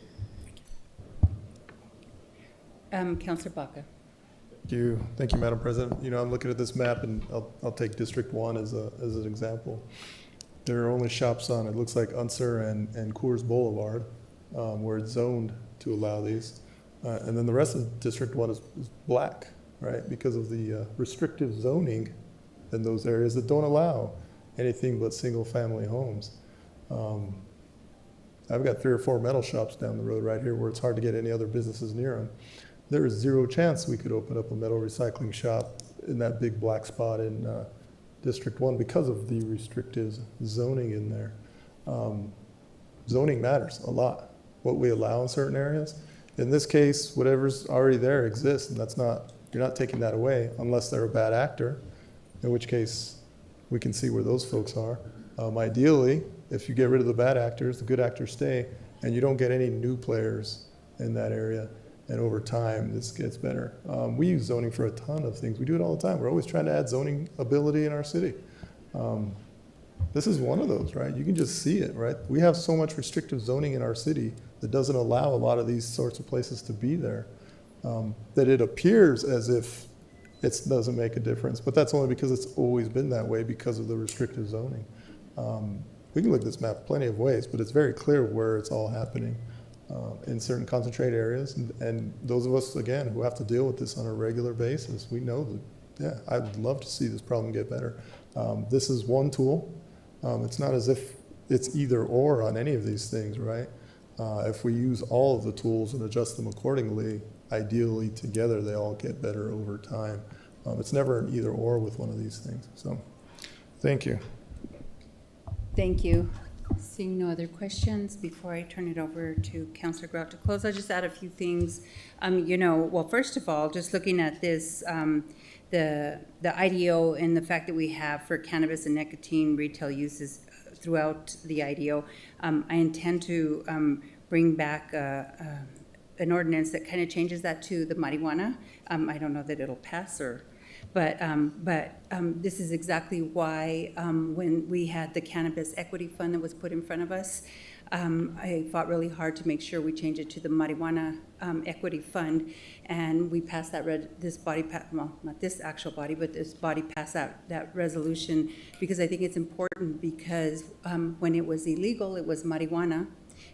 Speaker 19: Councilor Baca.
Speaker 6: Thank you, Madam President. You know, I'm looking at this map, and I'll take District 1 as an example. There are only shops on, it looks like Unser and Coors Boulevard, where it's zoned to allow these. And then the rest of District 1 is black, right? Because of the restrictive zoning in those areas that don't allow anything but single-family homes. I've got 3 or 4 metal shops down the road right here where it's hard to get any other businesses near them. There is zero chance we could open up a metal recycling shop in that big black spot in District 1 because of the restrictive zoning in there. Zoning matters a lot, what we allow in certain areas. In this case, whatever's already there exists, and you're not taking that away unless they're a bad actor, in which case we can see where those folks are. Ideally, if you get rid of the bad actors, the good actors stay, and you don't get any new players in that area. And over time, this gets better. We use zoning for a ton of things. We do it all the time. We're always trying to add zoning ability in our city. This is one of those, right? You can just see it, right? We have so much restrictive zoning in our city that doesn't allow a lot of these sorts of places to be there, that it appears as if it doesn't make a difference, but that's only because it's always been that way because of the restrictive zoning. We can look at this map plenty of ways, but it's very clear where it's all happening. In certain concentrated areas, and those of us, again, who have to deal with this on a regular basis, we know that, yeah, I'd love to see this problem get better. This is one tool. It's not as if it's either or on any of these things, right? If we use all of the tools and adjust them accordingly, ideally together they all get better over time. It's never an either or with one of these things. So, thank you.
Speaker 19: Thank you. Seeing no other questions, before I turn it over to Councilor Grout to close, I'll just add a few things. You know, well, first of all, just looking at this, the IDO and the fact that we have for cannabis and nicotine retail uses throughout the IDO, I intend to bring back an ordinance that kind of changes that to the marijuana. I don't know that it'll pass but this is exactly why when we had the cannabis equity fund that was put in front of us, I fought really hard to make sure we change it to the marijuana equity fund, and we passed that well, not this actual body, but this body passed that resolution because I think it's important because when it was illegal, it was marijuana.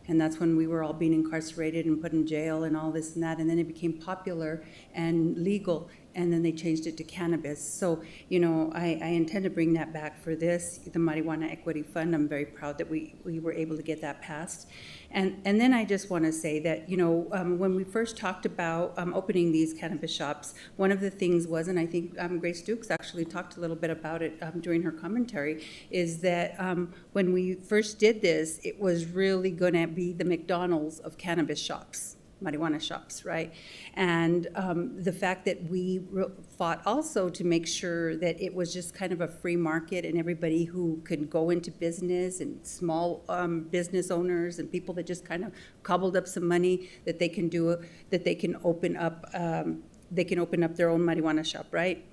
Speaker 19: And that's when we were all being incarcerated and put in jail and all this and that. And then it became popular and legal. And then they changed it to cannabis. So, you know, I intend to bring that back for this, the Marijuana Equity Fund. I'm very proud that we were able to get that passed. And then I just want to say that, you know, when we first talked about opening these cannabis shops, one of the things was, and I think Grace Dukes actually talked a little bit about it during her commentary, is that when we first did this, it was really going to be the McDonald's of cannabis shops. Marijuana shops, right? And the fact that we fought also to make sure that it was just kind of a free market and everybody who could go into business and small business owners and people that just kind of cobbled up some money that they can do, that they can open up their own marijuana shop, right?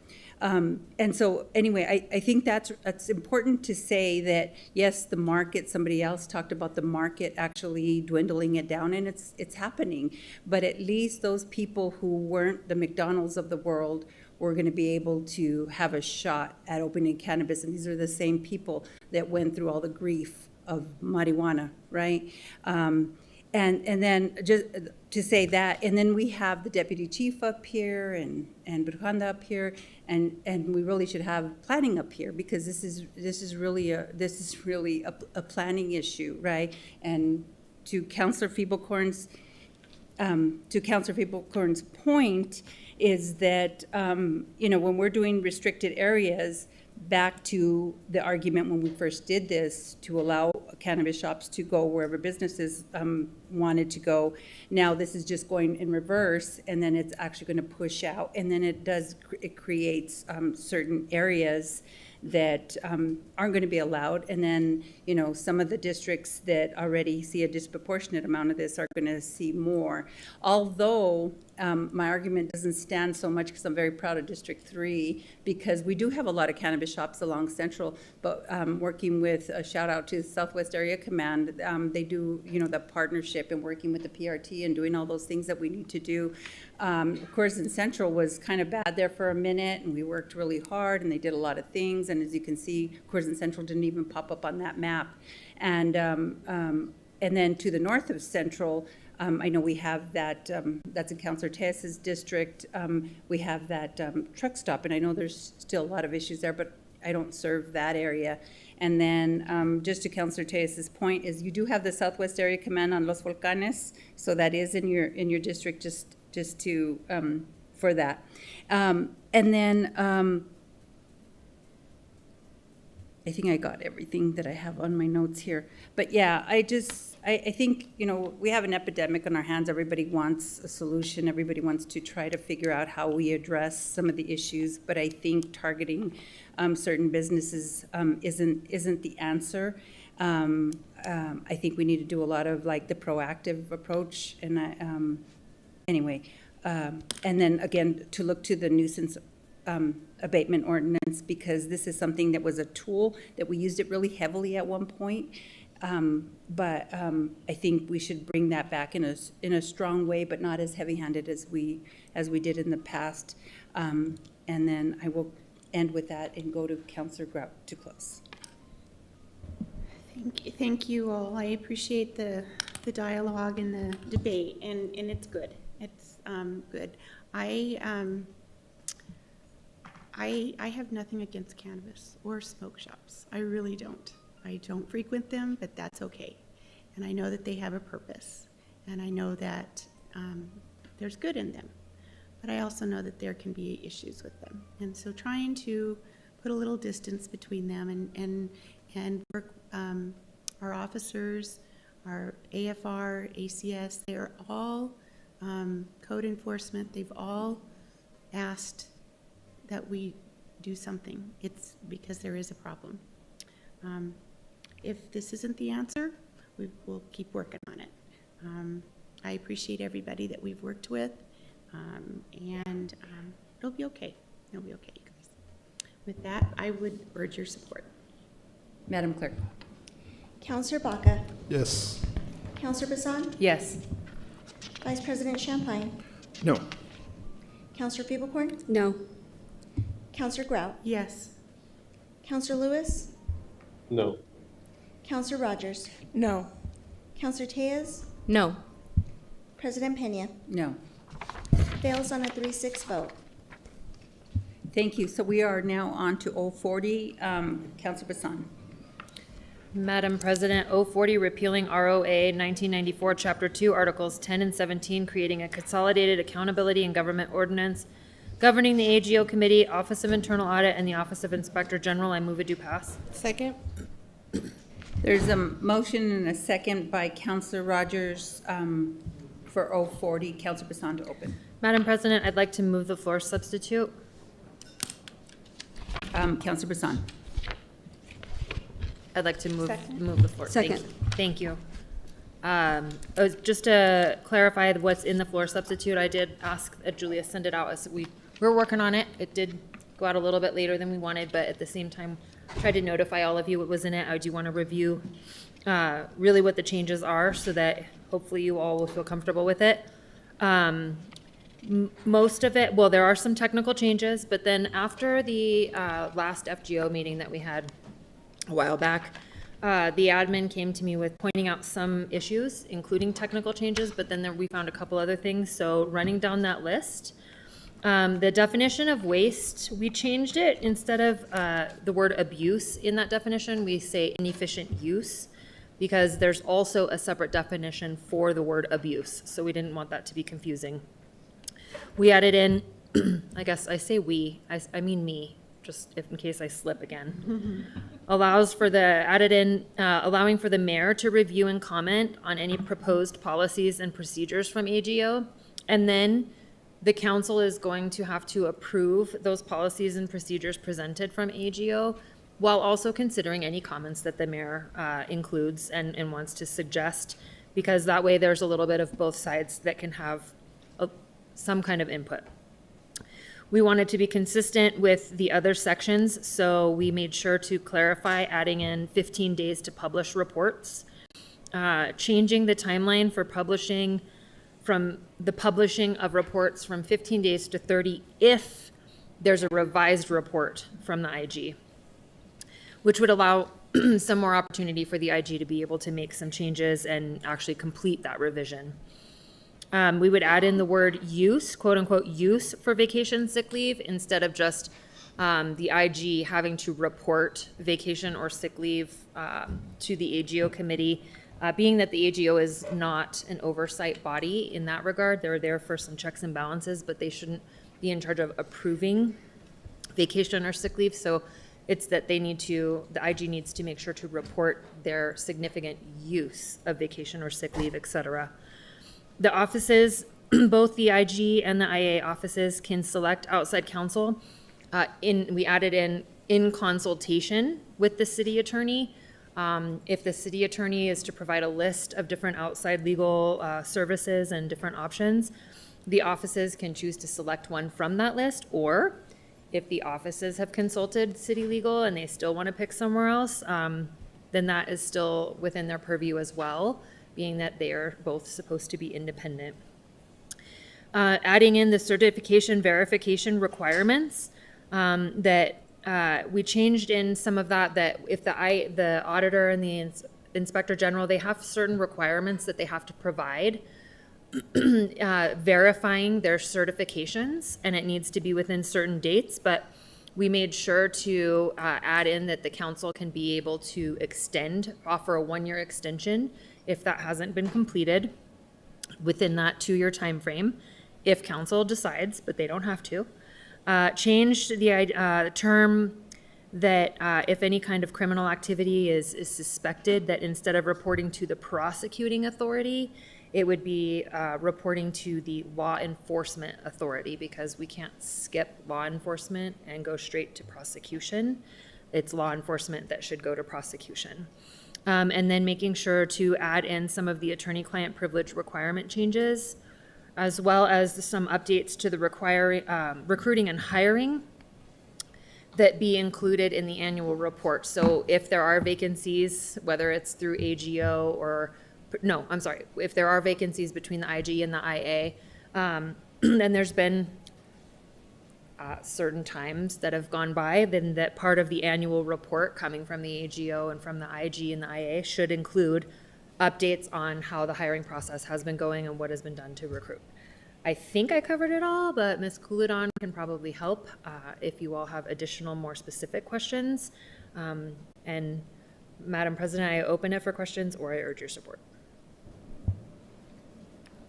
Speaker 19: And so anyway, I think that's important to say that, yes, the market, somebody else talked about the market actually dwindling it down, and it's happening. But at least those people who weren't the McDonald's of the world we're going to be able to have a shot at opening cannabis. And these are the same people that went through all the grief of marijuana, right? And then just to say that, and then we have the deputy chief up here and Brujanda up here, and we really should have planning up here, because this is really a planning issue, right? And to Councilor Feeblecorn's point is that when we're doing restricted areas, back to the argument when we first did this, to allow cannabis shops to go wherever businesses wanted to go. Now this is just going in reverse, and then it's actually going to push out, and then it creates certain areas that aren't going to be allowed. And then, some of the districts that already see a disproportionate amount of this are going to see more. Although my argument doesn't stand so much, because I'm very proud of District 3, because we do have a lot of cannabis shops along Central, but working with, a shout out to Southwest Area Command, they do, the partnership and working with the PRT and doing all those things that we need to do. Of course, in Central was kind of bad there for a minute, and we worked really hard, and they did a lot of things. And as you can see, of course, in Central didn't even pop up on that map. And then to the north of Central, I know we have that, that's in Councilor Tejas' district. We have that truck stop, and I know there's still a lot of issues there, but I don't serve that area. And then just to Councilor Tejas' point is, you do have the Southwest Area Command on Los Volcanes, so that is in your district, just to for that. And then I think I got everything that I have on my notes here. But yeah, I think, we have an epidemic on our hands. Everybody wants a solution. Everybody wants to try to figure out how we address some of the issues. But I think targeting certain businesses isn't the answer. I think we need to do a lot of the proactive approach. And anyway, and then again, to look to the nuisance abatement ordinance, because this is something that was a tool that we used it really heavily at one point. But I think we should bring that back in a strong way, but not as heavy-handed as we did in the past. And then I will end with that and go to Councilor Grout to close.
Speaker 24: Thank you all. I appreciate the dialogue and the debate, and it's good. It's good. I have nothing against cannabis or smoke shops. I really don't. I don't frequent them, but that's okay. And I know that they have a purpose, and I know that there's good in them. But I also know that there can be issues with them. And so trying to put a little distance between them and work, our officers, our AFR, ACS, they are all code enforcement. They've all asked that we do something. It's because there is a problem. If this isn't the answer, we will keep working on it. I appreciate everybody that we've worked with, and it'll be okay. It'll be okay, you guys. With that, I would urge your support.
Speaker 19: Madam Clerk.
Speaker 2: Councilor Baca.
Speaker 6: Yes.
Speaker 2: Councilor Bassan.
Speaker 14: Yes.
Speaker 2: Vice President Champagne.
Speaker 22: No.
Speaker 2: Councilor Feeblecorn.
Speaker 10: No.
Speaker 2: Councilor Grout.
Speaker 24: Yes.
Speaker 2: Councilor Lewis.
Speaker 7: No.
Speaker 2: Councilor Rogers.
Speaker 13: No.
Speaker 2: Councilor Tejas.
Speaker 11: No.
Speaker 2: President Pena.
Speaker 19: No.
Speaker 2: Fails on a 3-6 vote.
Speaker 19: Thank you. So we are now on to 040. Councilor Bassan.
Speaker 15: Madam President, 040 repealing ROA 1994, Chapter 2, Articles 10 and 17, creating a consolidated accountability and government ordinance governing the AGO Committee, Office of Internal Audit, and the Office of Inspector General. I move it do pass.
Speaker 13: Second.
Speaker 19: There's a motion and a second by Councilor Rogers for 040. Councilor Bassan to open.
Speaker 15: Madam President, I'd like to move the floor substitute.
Speaker 19: Councilor Bassan.
Speaker 15: I'd like to move the floor.
Speaker 10: Second.
Speaker 15: Thank you. Just to clarify what's in the floor substitute, I did ask that Julia send it out as we're working on it. It did go out a little bit later than we wanted, but at the same time, tried to notify all of you what was in it. I do want to review really what the changes are so that hopefully you all will feel comfortable with it. Most of it, well, there are some technical changes, but then after the last FGO meeting that we had a while back, the admin came to me with pointing out some issues, including technical changes, but then we found a couple other things. So running down that list, the definition of waste, we changed it. Instead of the word abuse in that definition, we say inefficient use, because there's also a separate definition for the word abuse. So we didn't want that to be confusing. We added in, I guess I say we, I mean me, just if in case I slip again. Allowing for the mayor to review and comment on any proposed policies and procedures from AGO. And then the council is going to have to approve those policies and procedures presented from AGO, while also considering any comments that the mayor includes and wants to suggest, because that way there's a little bit of both sides that can have some kind of input. We wanted to be consistent with the other sections, so we made sure to clarify adding in 15 days to publish reports, changing the timeline for publishing from the publishing of reports from 15 days to 30 if there's a revised report from the IG, which would allow some more opportunity for the IG to be able to make some changes and actually complete that revision. We would add in the word use, quote unquote, use for vacation sick leave, instead of just the IG having to report vacation or sick leave to the AGO committee, being that the AGO is not an oversight body in that regard. They're there for some checks and balances, but they shouldn't be in charge of approving vacation or sick leave. So it's that the IG needs to make sure to report their significant use of vacation or sick leave, et cetera. The offices, both the IG and the IA offices, can select outside counsel. We added in consultation with the city attorney. If the city attorney is to provide a list of different outside legal services and different options, the offices can choose to select one from that list, or if the offices have consulted city legal and they still want to pick somewhere else, then that is still within their purview as well, being that they are both supposed to be independent. Adding in the certification verification requirements, that we changed in some of that if the auditor and the inspector general, they have certain requirements that they have to provide, verifying their certifications, and it needs to be within certain dates, but we made sure to add in that the council can be able to offer a 1-year extension if that hasn't been completed within that 2-year time frame, if council decides, but they don't have to. Changed the term that if any kind of criminal activity is suspected, that instead of reporting to the prosecuting authority, it would be reporting to the law enforcement authority, because we can't skip law enforcement and go straight to prosecution. It's law enforcement that should go to prosecution. And then making sure to add in some of the attorney-client privilege requirement changes, as well as some updates to the recruiting and hiring that be included in the annual report. So if there are vacancies, whether it's through AGO or, no, I'm sorry, if there are vacancies between the IG and the IA, then there's been certain times that have gone by, then that part of the annual report coming from the AGO and from the IG and the IA should include updates on how the hiring process has been going and what has been done to recruit. I think I covered it all, but Ms. Coulidon can probably help if you all have additional, more specific questions. And Madam President, I open it for questions, or I urge your support.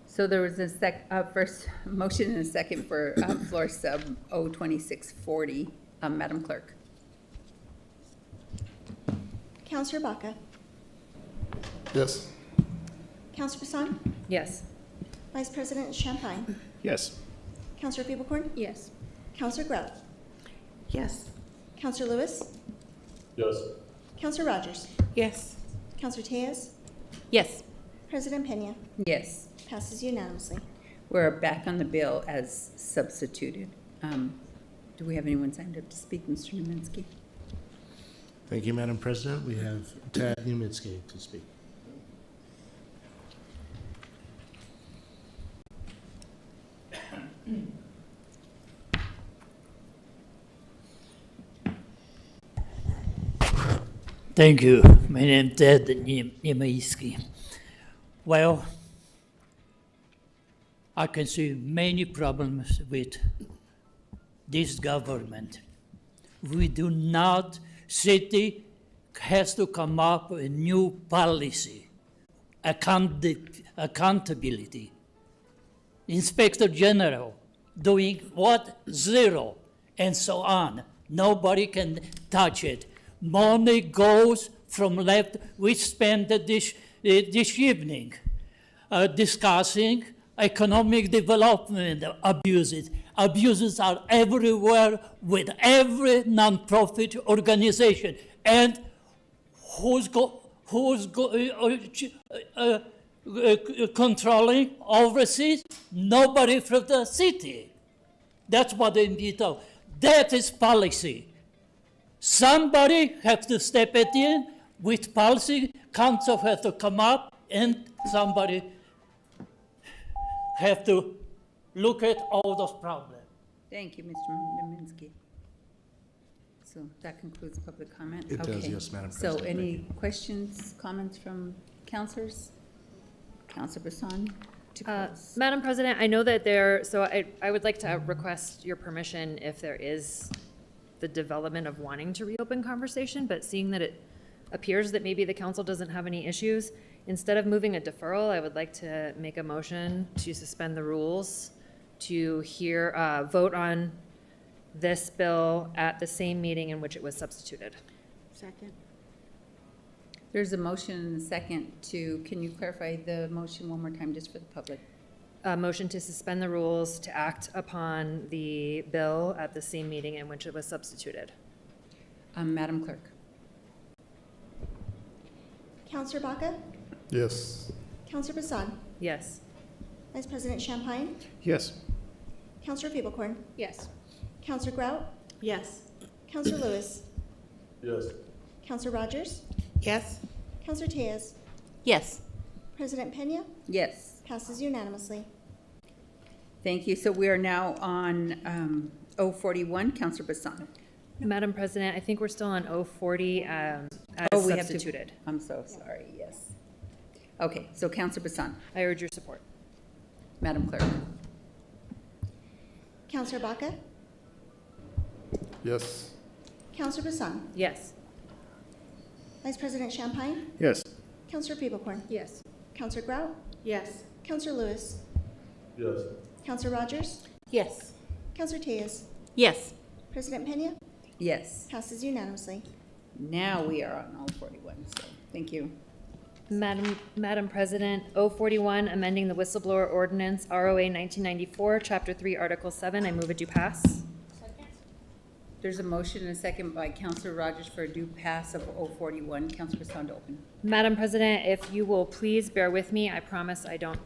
Speaker 1: So there was a first motion and a second for floor sub 02640. Madam Clerk.
Speaker 2: Counselor Baca.
Speaker 6: Yes.
Speaker 2: Counselor Bassan.
Speaker 15: Yes.
Speaker 2: Vice President Champagne.
Speaker 22: Yes.
Speaker 2: Counselor Feeblecorn.
Speaker 10: Yes.
Speaker 2: Counselor Grout.
Speaker 24: Yes.
Speaker 2: Counselor Lewis.
Speaker 7: Yes.
Speaker 2: Counselor Rogers.
Speaker 13: Yes.
Speaker 2: Counselor Tejas.
Speaker 11: Yes.
Speaker 2: President Pena.
Speaker 1: Yes.
Speaker 2: Passes unanimously.
Speaker 1: We're back on the bill as substituted. Do we have anyone signed up to speak, Mr. Neminsky?
Speaker 8: Thank you, Madam President. We have Tad Neminsky to speak.
Speaker 12: Thank you. My name is Ted Niemaiski. Well, I can see many problems with this government. We do not, city has to come up with new policy, accountability. Inspector General doing what? Zero, and so on. Nobody can touch it. Money goes from left. We spent this evening discussing economic development abuses. Abuses are everywhere with every nonprofit organization. And who's controlling, overseas? Nobody from the city. That's what they need to. That is policy. Somebody has to step it in with policy. Council has to come up, and somebody have to look at all those problems.
Speaker 1: Thank you, Mr. Neminsky. So that concludes public comment?
Speaker 8: It does,
Speaker 1: Okay.
Speaker 8: yes, Madam
Speaker 1: So
Speaker 8: President. Thank
Speaker 1: any
Speaker 8: you.
Speaker 1: questions, comments from councilors? Councilor Bassan? to close.
Speaker 15: Madam President, I know that I would like to request your permission if there is the development of wanting to reopen conversation, but seeing that it appears that maybe the council doesn't have any issues, instead of moving a deferral, I would like to make a motion to suspend the rules to vote on this bill at the same meeting in which it was substituted.
Speaker 4: Second.
Speaker 1: There's a motion and a second can you clarify the motion one more time just for the public?
Speaker 15: A motion to suspend the rules to act upon the bill at the same meeting in which it was substituted.
Speaker 1: Madam Clerk.
Speaker 2: Counselor Baca?
Speaker 6: Yes.
Speaker 2: Counselor Bassan?
Speaker 15: Yes.
Speaker 2: Vice President Champagne?
Speaker 8: Yes.
Speaker 2: Counselor Feeblecorn?
Speaker 10: Yes.
Speaker 2: Counselor Grout?
Speaker 4: Yes.
Speaker 2: Counselor Lewis?
Speaker 7: Yes.
Speaker 2: Counselor Rogers?
Speaker 13: Yes.
Speaker 2: Counselor Tejas?
Speaker 11: Yes.
Speaker 2: President Pena?
Speaker 1: Yes.
Speaker 2: Passes unanimously.
Speaker 1: Thank you. So we are now on 041. Counselor Bassan.
Speaker 15: Madam President, I think we're still on 040 as
Speaker 1: Oh, we have to-
Speaker 15: substituted.
Speaker 1: I'm so sorry, yes. Okay, so Counselor Bassan.
Speaker 15: I urge your support.
Speaker 1: Madam Clerk.
Speaker 2: Counselor Baca?
Speaker 6: Yes.
Speaker 2: Counselor Bassan?
Speaker 15: Yes.
Speaker 2: Vice President Champagne?
Speaker 8: Yes.
Speaker 2: Counselor Feeblecorn?
Speaker 10: Yes.
Speaker 2: Counselor Grout?
Speaker 4: Yes.
Speaker 2: Counselor Lewis?
Speaker 7: Yes.
Speaker 2: Counselor Rogers?
Speaker 13: Yes.
Speaker 2: Counselor Tejas?
Speaker 11: Yes.
Speaker 2: President Pena?
Speaker 1: Yes.
Speaker 2: Passes unanimously.
Speaker 1: Now we are on 041, so thank you.
Speaker 15: Madam President, 041, amending the whistleblower ordinance, ROA 1994, Chapter 3, Article 7. I move it do pass.
Speaker 1: There's a motion and a second by Counselor Rogers for a due pass of 041. Counselor Bassan to open.
Speaker 15: Madam President, if you will please bear with me, I promise I don't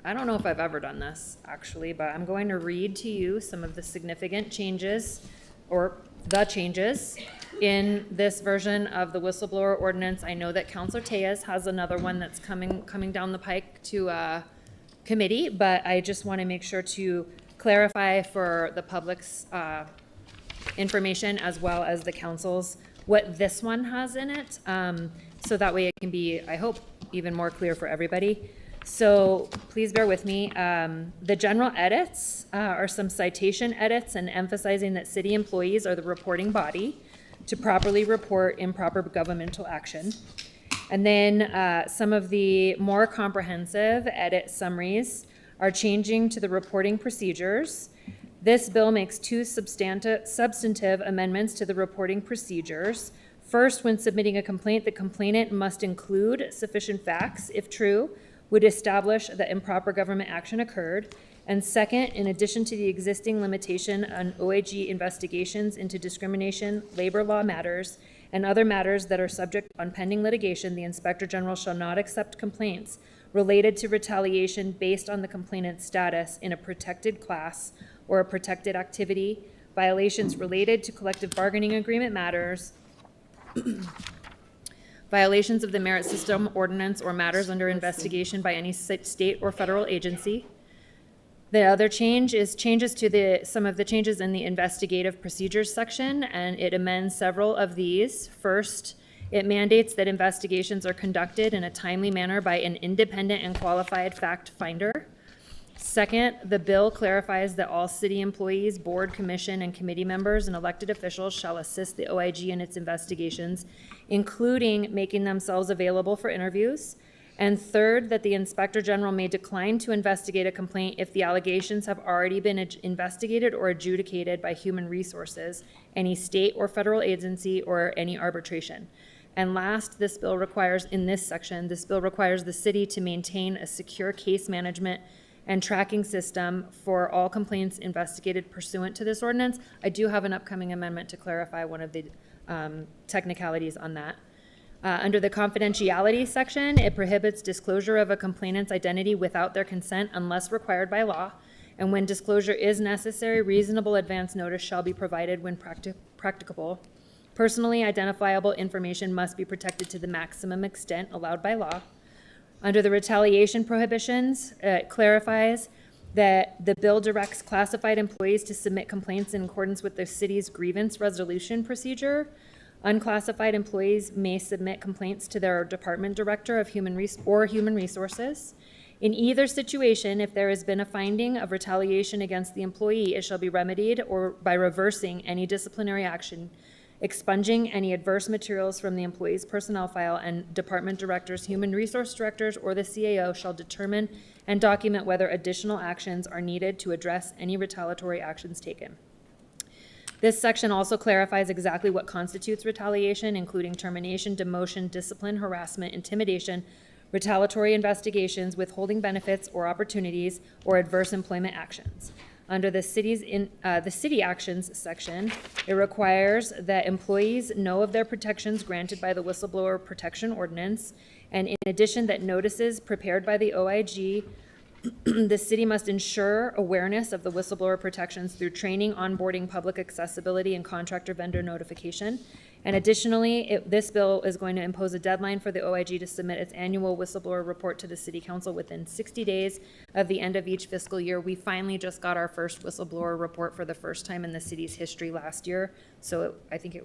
Speaker 15: know if I've ever done this, actually, but I'm going to read to you some of the significant changes, or the changes, in this version of the whistleblower ordinance. I know that Counselor Tejas has another one that's coming down the pike to committee, but I just want to make sure to clarify for the public's information as well as the council's what this one has in it, so that way it can be, I hope, even more clear for everybody. So please bear with me. The general edits are some citation edits and emphasizing that city employees are the reporting body to properly report improper governmental action. And then some of the more comprehensive edit summaries are changing to the reporting procedures. This bill makes two substantive amendments to the reporting procedures. First, when submitting a complaint, the complainant must include sufficient facts, if true, would establish that improper government action occurred. And second, in addition to the existing limitation on OAG investigations into discrimination, labor law matters, and other matters that are subject on pending litigation, the Inspector General shall not accept complaints related to retaliation based on the complainant's status in a protected class or a protected activity, violations related to collective bargaining agreement matters, violations of the Merit System Ordinance or matters under investigation by any state or federal agency. The other change is changes to some of the changes in the investigative procedures section, and it amends several of these. First, It mandates that investigations are conducted in a timely manner by an independent and qualified fact finder. Second, the bill clarifies that all city employees, board, commission, and committee members and elected officials shall assist the OIG in its investigations, including making themselves available for interviews. And third, that the Inspector General may decline to investigate a complaint if the allegations have already been investigated or adjudicated by Human Resources, any state or federal agency, or any arbitration. And last, this bill requires, in this section, this bill requires the city to maintain a secure case management and tracking system for all complaints investigated pursuant to this ordinance. I do have an upcoming amendment to clarify one of the technicalities on that. Under the confidentiality section, it prohibits disclosure of a complainant's identity without their consent unless required by law. And when disclosure is necessary, reasonable advance notice shall be provided when practicable. Personally identifiable information must be protected to the maximum extent allowed by law. Under the retaliation prohibitions, it clarifies that the bill directs classified employees to submit complaints in accordance with the city's grievance resolution procedure. Unclassified employees may submit complaints to their department director of human resources. In either situation, if there has been a finding of retaliation against the employee, it shall be remedied or by reversing any disciplinary action, expunging any adverse materials from the employee's personnel file, and department directors, human resource directors, or the CAO shall determine and document whether additional actions are needed to address any retaliatory actions taken. This section also clarifies exactly what constitutes retaliation, including termination, demotion, discipline, harassment, intimidation, retaliatory investigations, withholding benefits or opportunities, or adverse employment actions. Under the city actions section, it requires that employees know of their protections granted by the whistleblower protection ordinance, and in addition that notices prepared by the OIG, the city must ensure awareness of the whistleblower protections through training, onboarding, public accessibility, and contractor vendor notification. And additionally, this bill is going to impose a deadline for the OIG to submit its annual whistleblower report to the City Council within 60 days of the end of each fiscal year. We finally just got our first whistleblower report for the first time in the city's history last year. So I think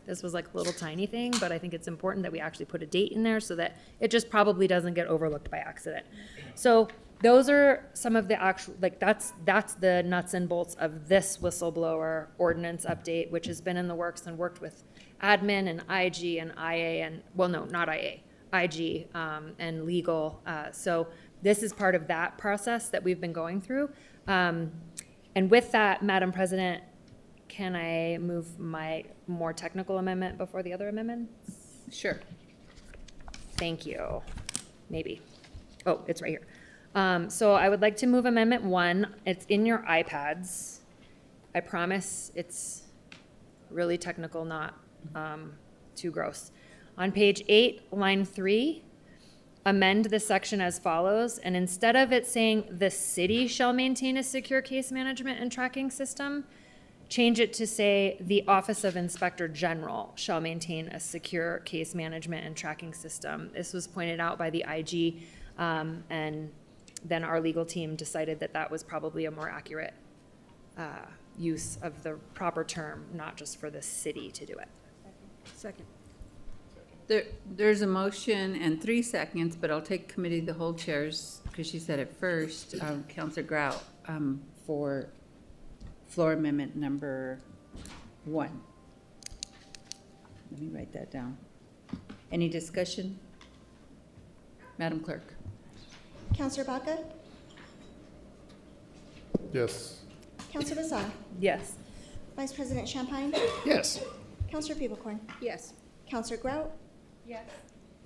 Speaker 15: this was like a little tiny thing, but I think it's important that we actually put a date in there so that it just probably doesn't get overlooked by accident. So those are some of the actual, that's the nuts and bolts of this whistleblower ordinance update, which has been in the works and worked with admin and IG and IA and, well, no, not IA, IG and legal. So this is part of that process that we've been going through. And with that, Madam President, can I move my more technical amendment before the other amendments?
Speaker 1: Sure.
Speaker 15: Thank you. Maybe. Oh, it's right here. So I would like to move Amendment 1. It's in your iPads. I promise it's really technical, not too gross. On page 8, line 3, amend the section as follows. And instead of it saying the city shall maintain a secure case management and tracking system, change it to say the Office of Inspector General shall maintain a secure case management and tracking system. This was pointed out by the IG, and then our legal team decided that that was probably a more accurate use of the proper term, not just for the city to do it.
Speaker 1: Second. There's a motion and 3 seconds, but I'll take committee of the whole chairs, because she said it first, Councilor Grout, for floor amendment number 1. Let me write that down. Any discussion? Madam Clerk.
Speaker 2: Councilor Baca?
Speaker 6: Yes.
Speaker 2: Councilor Baza?
Speaker 15: Yes.
Speaker 2: Vice President Champagne?
Speaker 8: Yes.
Speaker 2: Councilor Peebles?
Speaker 1: Yes.
Speaker 2: Councilor Grout?
Speaker 15: Yes.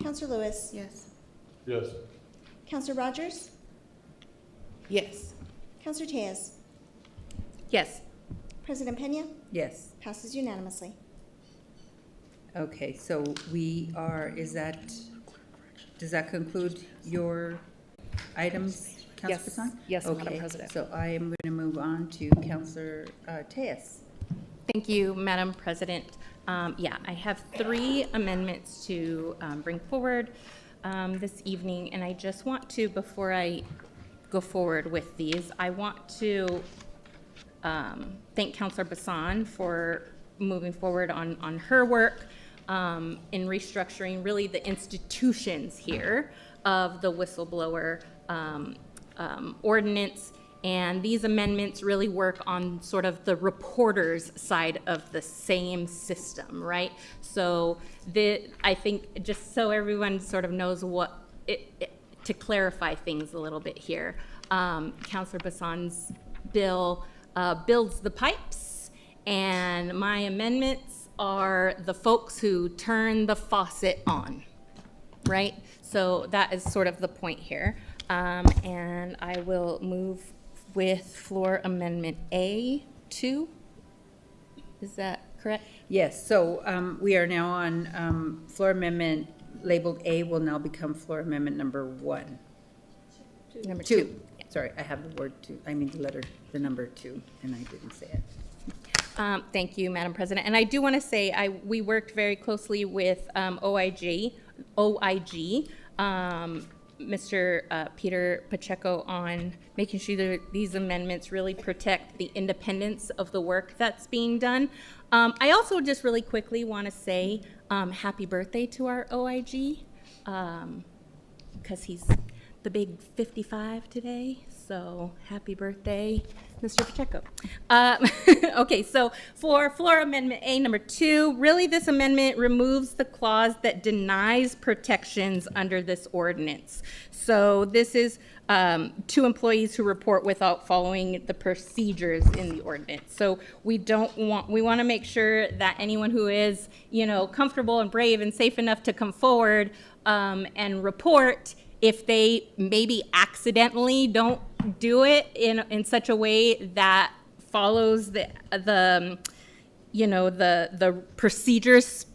Speaker 2: Councilor Lewis?
Speaker 4: Yes.
Speaker 7: Yes.
Speaker 2: Councilor Rogers?
Speaker 13: Yes.
Speaker 2: Councilor Tejas?
Speaker 15: Yes.
Speaker 2: President Pena?
Speaker 1: Yes.
Speaker 2: Passes unanimously.
Speaker 1: Okay, so we are, does that conclude your items, Councilor
Speaker 15: Yes.
Speaker 1: Bassan?
Speaker 15: Yes, Madam
Speaker 1: Okay,
Speaker 15: President.
Speaker 1: so I am going to move on to Councilor Tejas.
Speaker 11: Thank you, Madam President. Yeah, I have 3 amendments to bring forward this evening, and I just want to, before I go forward with these, I want to thank Councilor Bassan for moving forward on her work. in restructuring really the institutions here of the whistleblower ordinance. And these amendments really work on sort of the reporter's side of the same system, right? So I think just so everyone sort of knows what, to clarify things a little bit here, Councilor Bassan's bill builds the pipes, and my amendments are the folks who turn the faucet on, right? So that is sort of the point here. And I will move with floor amendment A2. Is that correct?
Speaker 19: Yes, so we are now on floor amendment labeled A will now become floor amendment number 1.
Speaker 11: Number
Speaker 19: two.
Speaker 11: two.
Speaker 19: Sorry, I have the word 2. I mean the number 2, and I didn't say it.
Speaker 11: Thank you, Madam President. And I do want to say we worked very closely with OIG, Mr. Peter Pacheco, on making sure that these amendments really protect the independence of the work that's being done. I also just really quickly want to say happy birthday to our OIG, because he's the big 55 today. So happy birthday, Mr. Pacheco. Okay, so for floor amendment A number 2, really this amendment removes the clause that denies protections under this ordinance. So this is to employees who report without following the procedures in the ordinance. So we want to make sure that anyone who is, comfortable and brave and safe enough to come forward and report, if they maybe accidentally don't do it in such a way that follows the procedures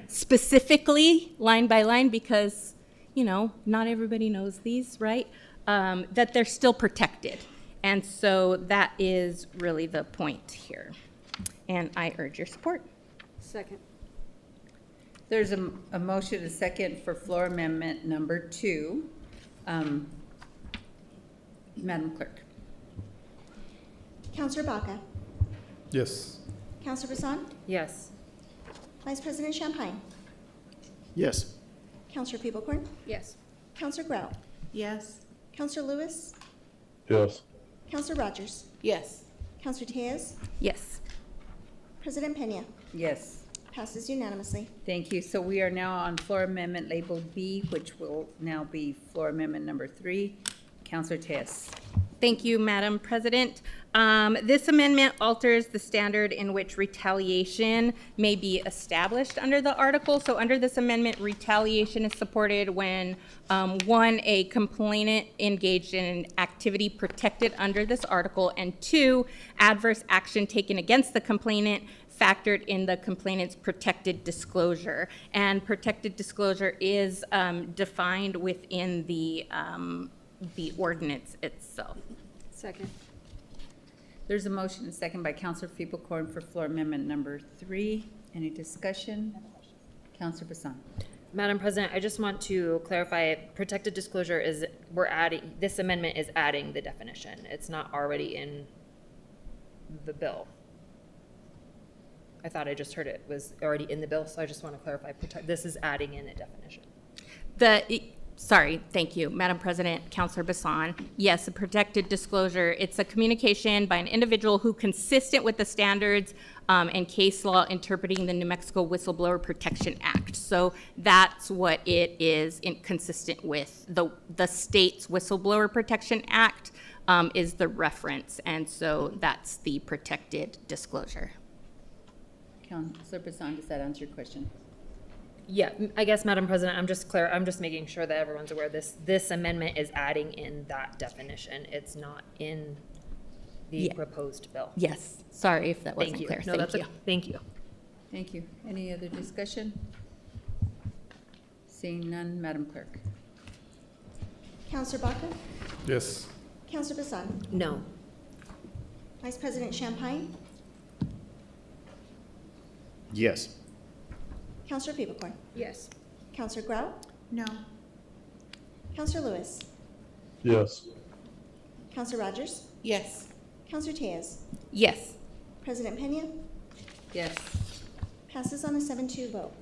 Speaker 11: specifically line by line, because not everybody knows these, right? That they're still protected. And so that is really the point here. And I urge your support.
Speaker 10: Second.
Speaker 19: There's a motion, a second for floor amendment number 2. Madam Clerk.
Speaker 2: Counselor Baca.
Speaker 6: Yes.
Speaker 2: Counselor Bassan.
Speaker 15: Yes.
Speaker 2: Vice President Champagne.
Speaker 8: Yes.
Speaker 2: Counselor Peeblecorn.
Speaker 10: Yes.
Speaker 2: Counselor Grout.
Speaker 4: Yes.
Speaker 2: Counselor Lewis.
Speaker 7: Yes.
Speaker 2: Counselor Rogers.
Speaker 13: Yes.
Speaker 2: Counselor Tejas.
Speaker 11: Yes.
Speaker 2: President Pena.
Speaker 19: Yes.
Speaker 2: Passes unanimously.
Speaker 19: Thank you. So we are now on floor amendment labeled B, which will now be floor amendment number 3. Counselor Tejas.
Speaker 11: Thank you, Madam President. This amendment alters the standard in which retaliation may be established under the article. So under this amendment, retaliation is supported when, 1, a complainant engaged in an activity protected under this article, and 2, adverse action taken against the complainant factored in the complainant's protected disclosure. And protected disclosure is defined within the ordinance itself.
Speaker 10: Second.
Speaker 19: There's a motion, a second by Counselor Peeblecorn for floor amendment number 3. Any discussion? Counselor Bassan.
Speaker 15: Madam President, I just want to clarify, protected disclosure is, this amendment is adding the definition. It's not already in the bill. I thought I just heard it was already in the bill, so I just want to clarify, this is adding in a definition.
Speaker 11: Sorry, thank you, Madam President, Councilor Bassan. Yes, a protected disclosure. It's a communication by an individual who, consistent with the standards and case law interpreting the New Mexico Whistleblower Protection Act. So that's what it is consistent with. The state's Whistleblower Protection Act is the reference, and so that's the protected disclosure.
Speaker 19: Counselor Bassan, does that answer your question?
Speaker 15: Yeah, I guess, Madam President, I'm just making sure that everyone's aware this amendment is adding in that definition. It's not in the proposed bill.
Speaker 11: Yes, sorry if that wasn't clear.
Speaker 15: No, that's okay. Thank you.
Speaker 19: Thank you. Any other discussion? Seeing none, Madam Clerk.
Speaker 2: Counselor Baca.
Speaker 6: Yes.
Speaker 2: Counselor Bassan.
Speaker 15: No.
Speaker 2: Vice President Champagne.
Speaker 8: Yes.
Speaker 2: Counselor Peeblecorn.
Speaker 10: Yes.
Speaker 2: Counselor Grout.
Speaker 4: No.
Speaker 2: Counselor Lewis.
Speaker 7: Yes.
Speaker 2: Counselor Rogers.
Speaker 13: Yes.
Speaker 2: Counselor Tejas.
Speaker 11: Yes.
Speaker 2: President Pena.
Speaker 19: Yes.
Speaker 2: Passes on a 7-2 vote.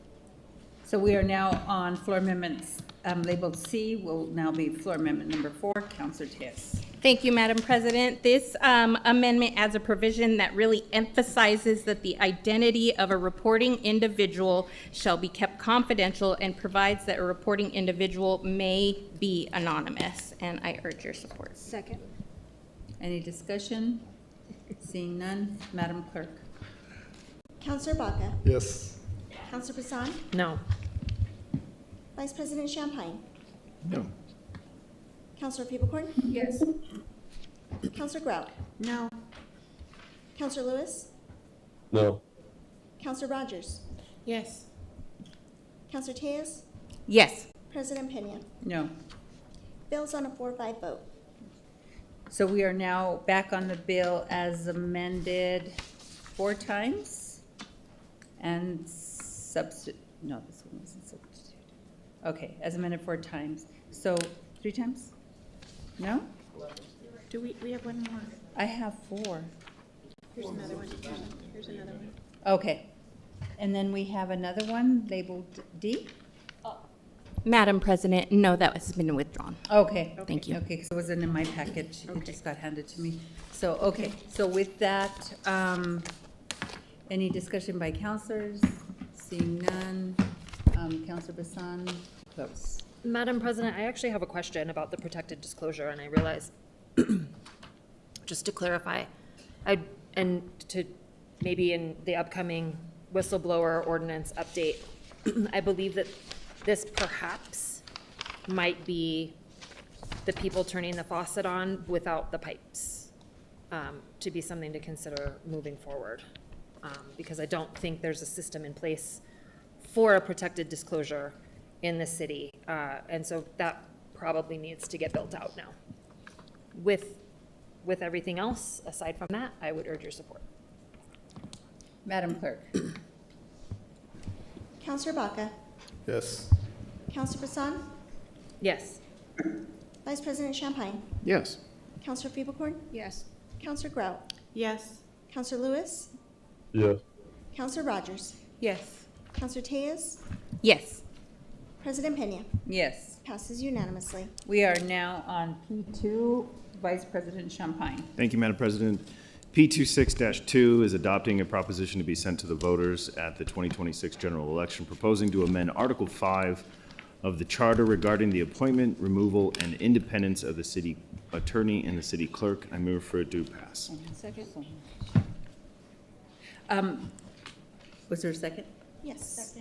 Speaker 19: So we are now on floor amendments labeled C, will now be floor amendment number 4. Counselor Tias.
Speaker 11: Thank you, Madam President. This amendment adds a provision that really emphasizes that the identity of a reporting individual shall be kept confidential and provides that a reporting individual may be anonymous. And I urge your support.
Speaker 10: Second.
Speaker 19: Any discussion? Seeing none, Madam Clerk.
Speaker 2: Counselor Baca?
Speaker 6: Yes.
Speaker 2: Counselor Bassan?
Speaker 15: No.
Speaker 2: Vice President Champagne?
Speaker 22: No.
Speaker 2: Counselor Peebles?
Speaker 19: Yes.
Speaker 2: Counselor Grout?
Speaker 4: No.
Speaker 2: Counselor Lewis?
Speaker 7: No.
Speaker 2: Counselor Rogers?
Speaker 13: Yes.
Speaker 2: Counselor Tejas?
Speaker 11: Yes.
Speaker 2: President Pena?
Speaker 19: No.
Speaker 2: Bill's on a 4-5 vote.
Speaker 19: So we are now back on the bill as amended 4 times and no, this one wasn't substituted. Okay, as amended 4 times. So 3 times? No?
Speaker 4: Do we have one more?
Speaker 19: I have 4.
Speaker 4: Here's another one. Here's another one.
Speaker 19: Okay. And then we have another one labeled D?
Speaker 11: Madam President, no, that has been withdrawn.
Speaker 19: Okay.
Speaker 11: Thank you.
Speaker 19: Okay, because it wasn't in my package. It just got handed to me. So, okay, so with that, any discussion by counselors? Seeing none. Counselor Bassan, close.
Speaker 15: Madam President, I actually have a question about the protected disclosure, and I realize, just to clarify, and to maybe in the upcoming whistleblower ordinance update, I believe that this perhaps might be the people turning the faucet on without the pipes, to be something to consider moving forward. Because I don't think there's a system in place for a protected disclosure in the city. And so that probably needs to get built out now. With everything else, aside from that, I would urge your support.
Speaker 19: Madam Clerk.
Speaker 2: Counselor Baca?
Speaker 6: Yes.
Speaker 2: Counselor Bassan?
Speaker 15: Yes.
Speaker 2: Vice President Champagne?
Speaker 22: Yes.
Speaker 2: Counselor Peebles?
Speaker 10: Yes.
Speaker 2: Counselor Grout?
Speaker 13: Yes.
Speaker 2: Counselor Lewis?
Speaker 7: Yes.
Speaker 2: Counselor Rogers?
Speaker 13: Yes.
Speaker 2: Counselor Tejas?
Speaker 11: Yes.
Speaker 2: President Pena?
Speaker 19: Yes.
Speaker 2: Passes unanimously.
Speaker 19: We are now on P2, Vice President Champagne.
Speaker 22: Thank you, Madam President. P26-2 is adopting a proposition to be sent to the voters at the 2026 general election, proposing to amend Article 5 of the charter regarding the appointment, removal, and independence of the city attorney and the city clerk. I move for it to pass.
Speaker 10: Second.
Speaker 19: Was there a second?
Speaker 2: Yes.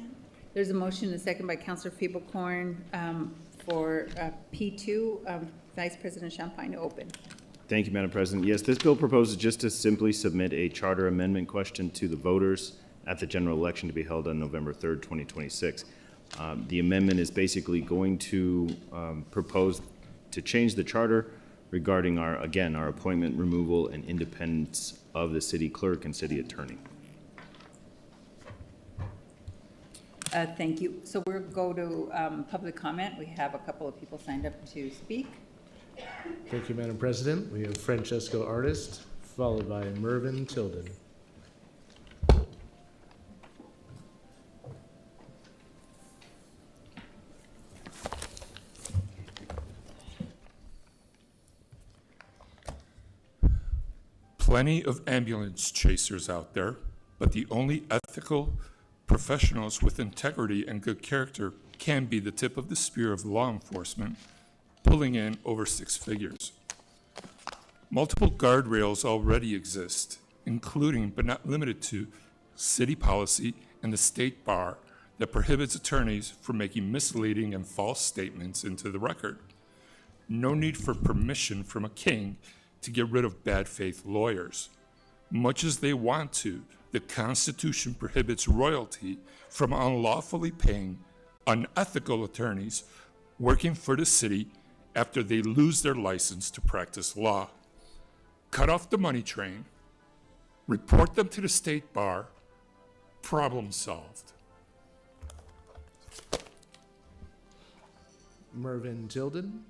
Speaker 19: There's a motion and a second by Counselor Feeblecorn for P2, Vice President Champagne to open.
Speaker 22: Thank you, Madam President. Yes, this bill proposes just to simply submit a charter amendment question to the voters at the general election to be held on November 3rd, 2026. The amendment is basically going to propose to change the charter regarding our appointment, removal, and independence of the city clerk and city attorney.
Speaker 19: Thank you. So we'll go to public comment. We have a couple of people signed up to speak.
Speaker 8: Thank you, Madam President. We have Francesco Artist, followed by Mervyn Tilden.
Speaker 3: Plenty of ambulance chasers out there, but the only ethical professionals with integrity and good character can be the tip of the spear of law enforcement, pulling in over 6 figures. Multiple guardrails already exist, including but not limited to city policy and the state bar that prohibits attorneys from making misleading and false statements into the record. No need for permission from a king to get rid of bad faith lawyers. Much as they want to, the Constitution prohibits royalty from unlawfully paying unethical attorneys working for the city after they lose their license to practice law. Cut off the money train, report them to the state bar, problem solved.
Speaker 8: Mervyn Tilden.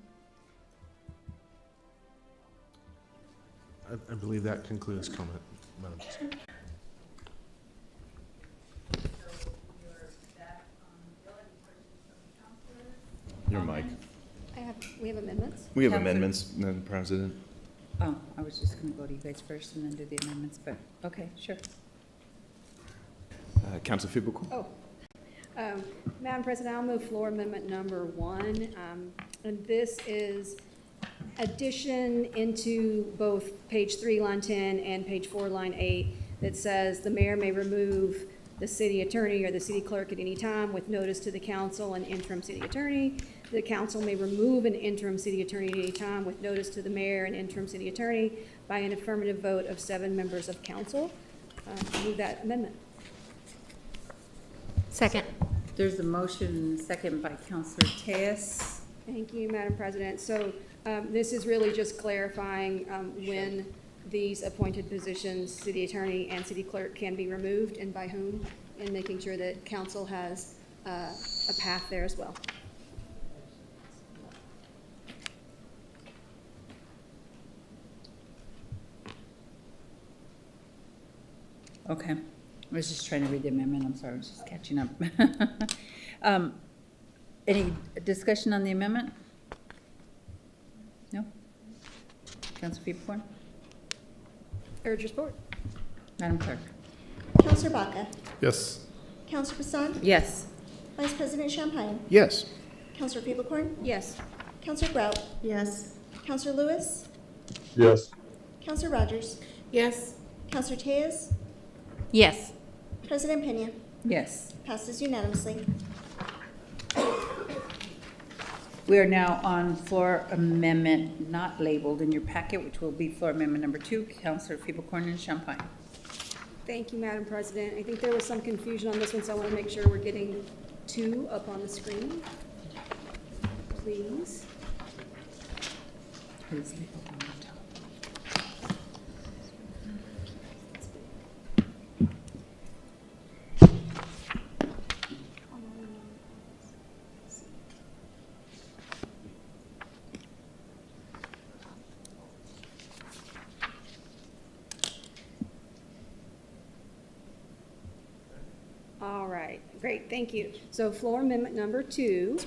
Speaker 8: I believe that concludes comment, Madam President.
Speaker 22: We have
Speaker 1: Counselor-
Speaker 22: amendments, Madam President.
Speaker 1: Oh, I was just gonna go to you guys first and then do the amendments, but, okay, sure.
Speaker 22: Council Fiebelkorn?
Speaker 10: Oh, Madam President, I'll move floor amendment number 1. And this is addition into both page 3, line 10, and page 4, line 8, that says the mayor may remove the city attorney or the city clerk at any time with notice to the council and interim city attorney. The council may remove an interim city attorney at any time with notice to the mayor and interim city attorney by an affirmative vote of 7 members of council. Move that amendment.
Speaker 15: Second.
Speaker 1: There's a motion, second by Counselor Tejas.
Speaker 10: Thank you, Madam President. So this is really just clarifying when these appointed positions, city attorney and city clerk, can be removed and by whom, and making sure that council has a path there as well.
Speaker 1: Okay, I was just trying to read the amendment, I'm sorry, I was just catching up. Any discussion on the amendment? No? Counselor Fiebelkorn?
Speaker 10: Urge your support.
Speaker 1: Madam Clerk?
Speaker 2: Counselor Baca?
Speaker 6: Yes.
Speaker 2: Counselor Passan?
Speaker 1: Yes.
Speaker 2: Vice President Champagne?
Speaker 8: Yes.
Speaker 2: Counselor Fiebelkorn?
Speaker 10: Yes.
Speaker 2: Counselor Grout?
Speaker 4: Yes.
Speaker 2: Counselor Lewis?
Speaker 6: Yes.
Speaker 2: Counselor Rogers?
Speaker 13: Yes.
Speaker 2: Counselor Tejas?
Speaker 15: Yes.
Speaker 2: President Pena?
Speaker 1: Yes.
Speaker 2: Passes unanimously.
Speaker 1: We are now on floor amendment not labeled in your packet, which will be floor amendment number 2, Counselor Fiebelkorn and Champagne.
Speaker 10: Thank you, Madam President. I think there was some confusion on this one, so I want to make sure we're getting 2 up on the screen. Please.
Speaker 1: Please label on the top.
Speaker 10: All right, great, thank you. So floor amendment number 2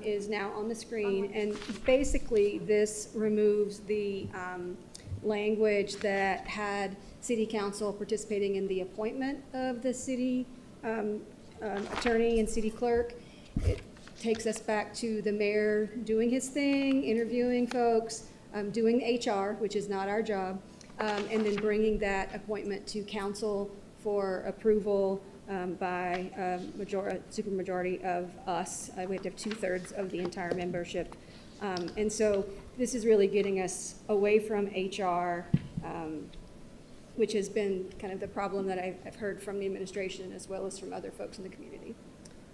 Speaker 10: is now on the screen, and basically this removes the language that had city council participating in the appointment of the city attorney and city clerk. It takes us back to the mayor doing his thing, interviewing folks, doing HR, which is not our job, and then bringing that appointment to council for approval by supermajority of us. We have to have 2/3 of the entire membership. And so this is really getting us away from HR, which has been kind of the problem that I've heard from the administration as well as from other folks in the community.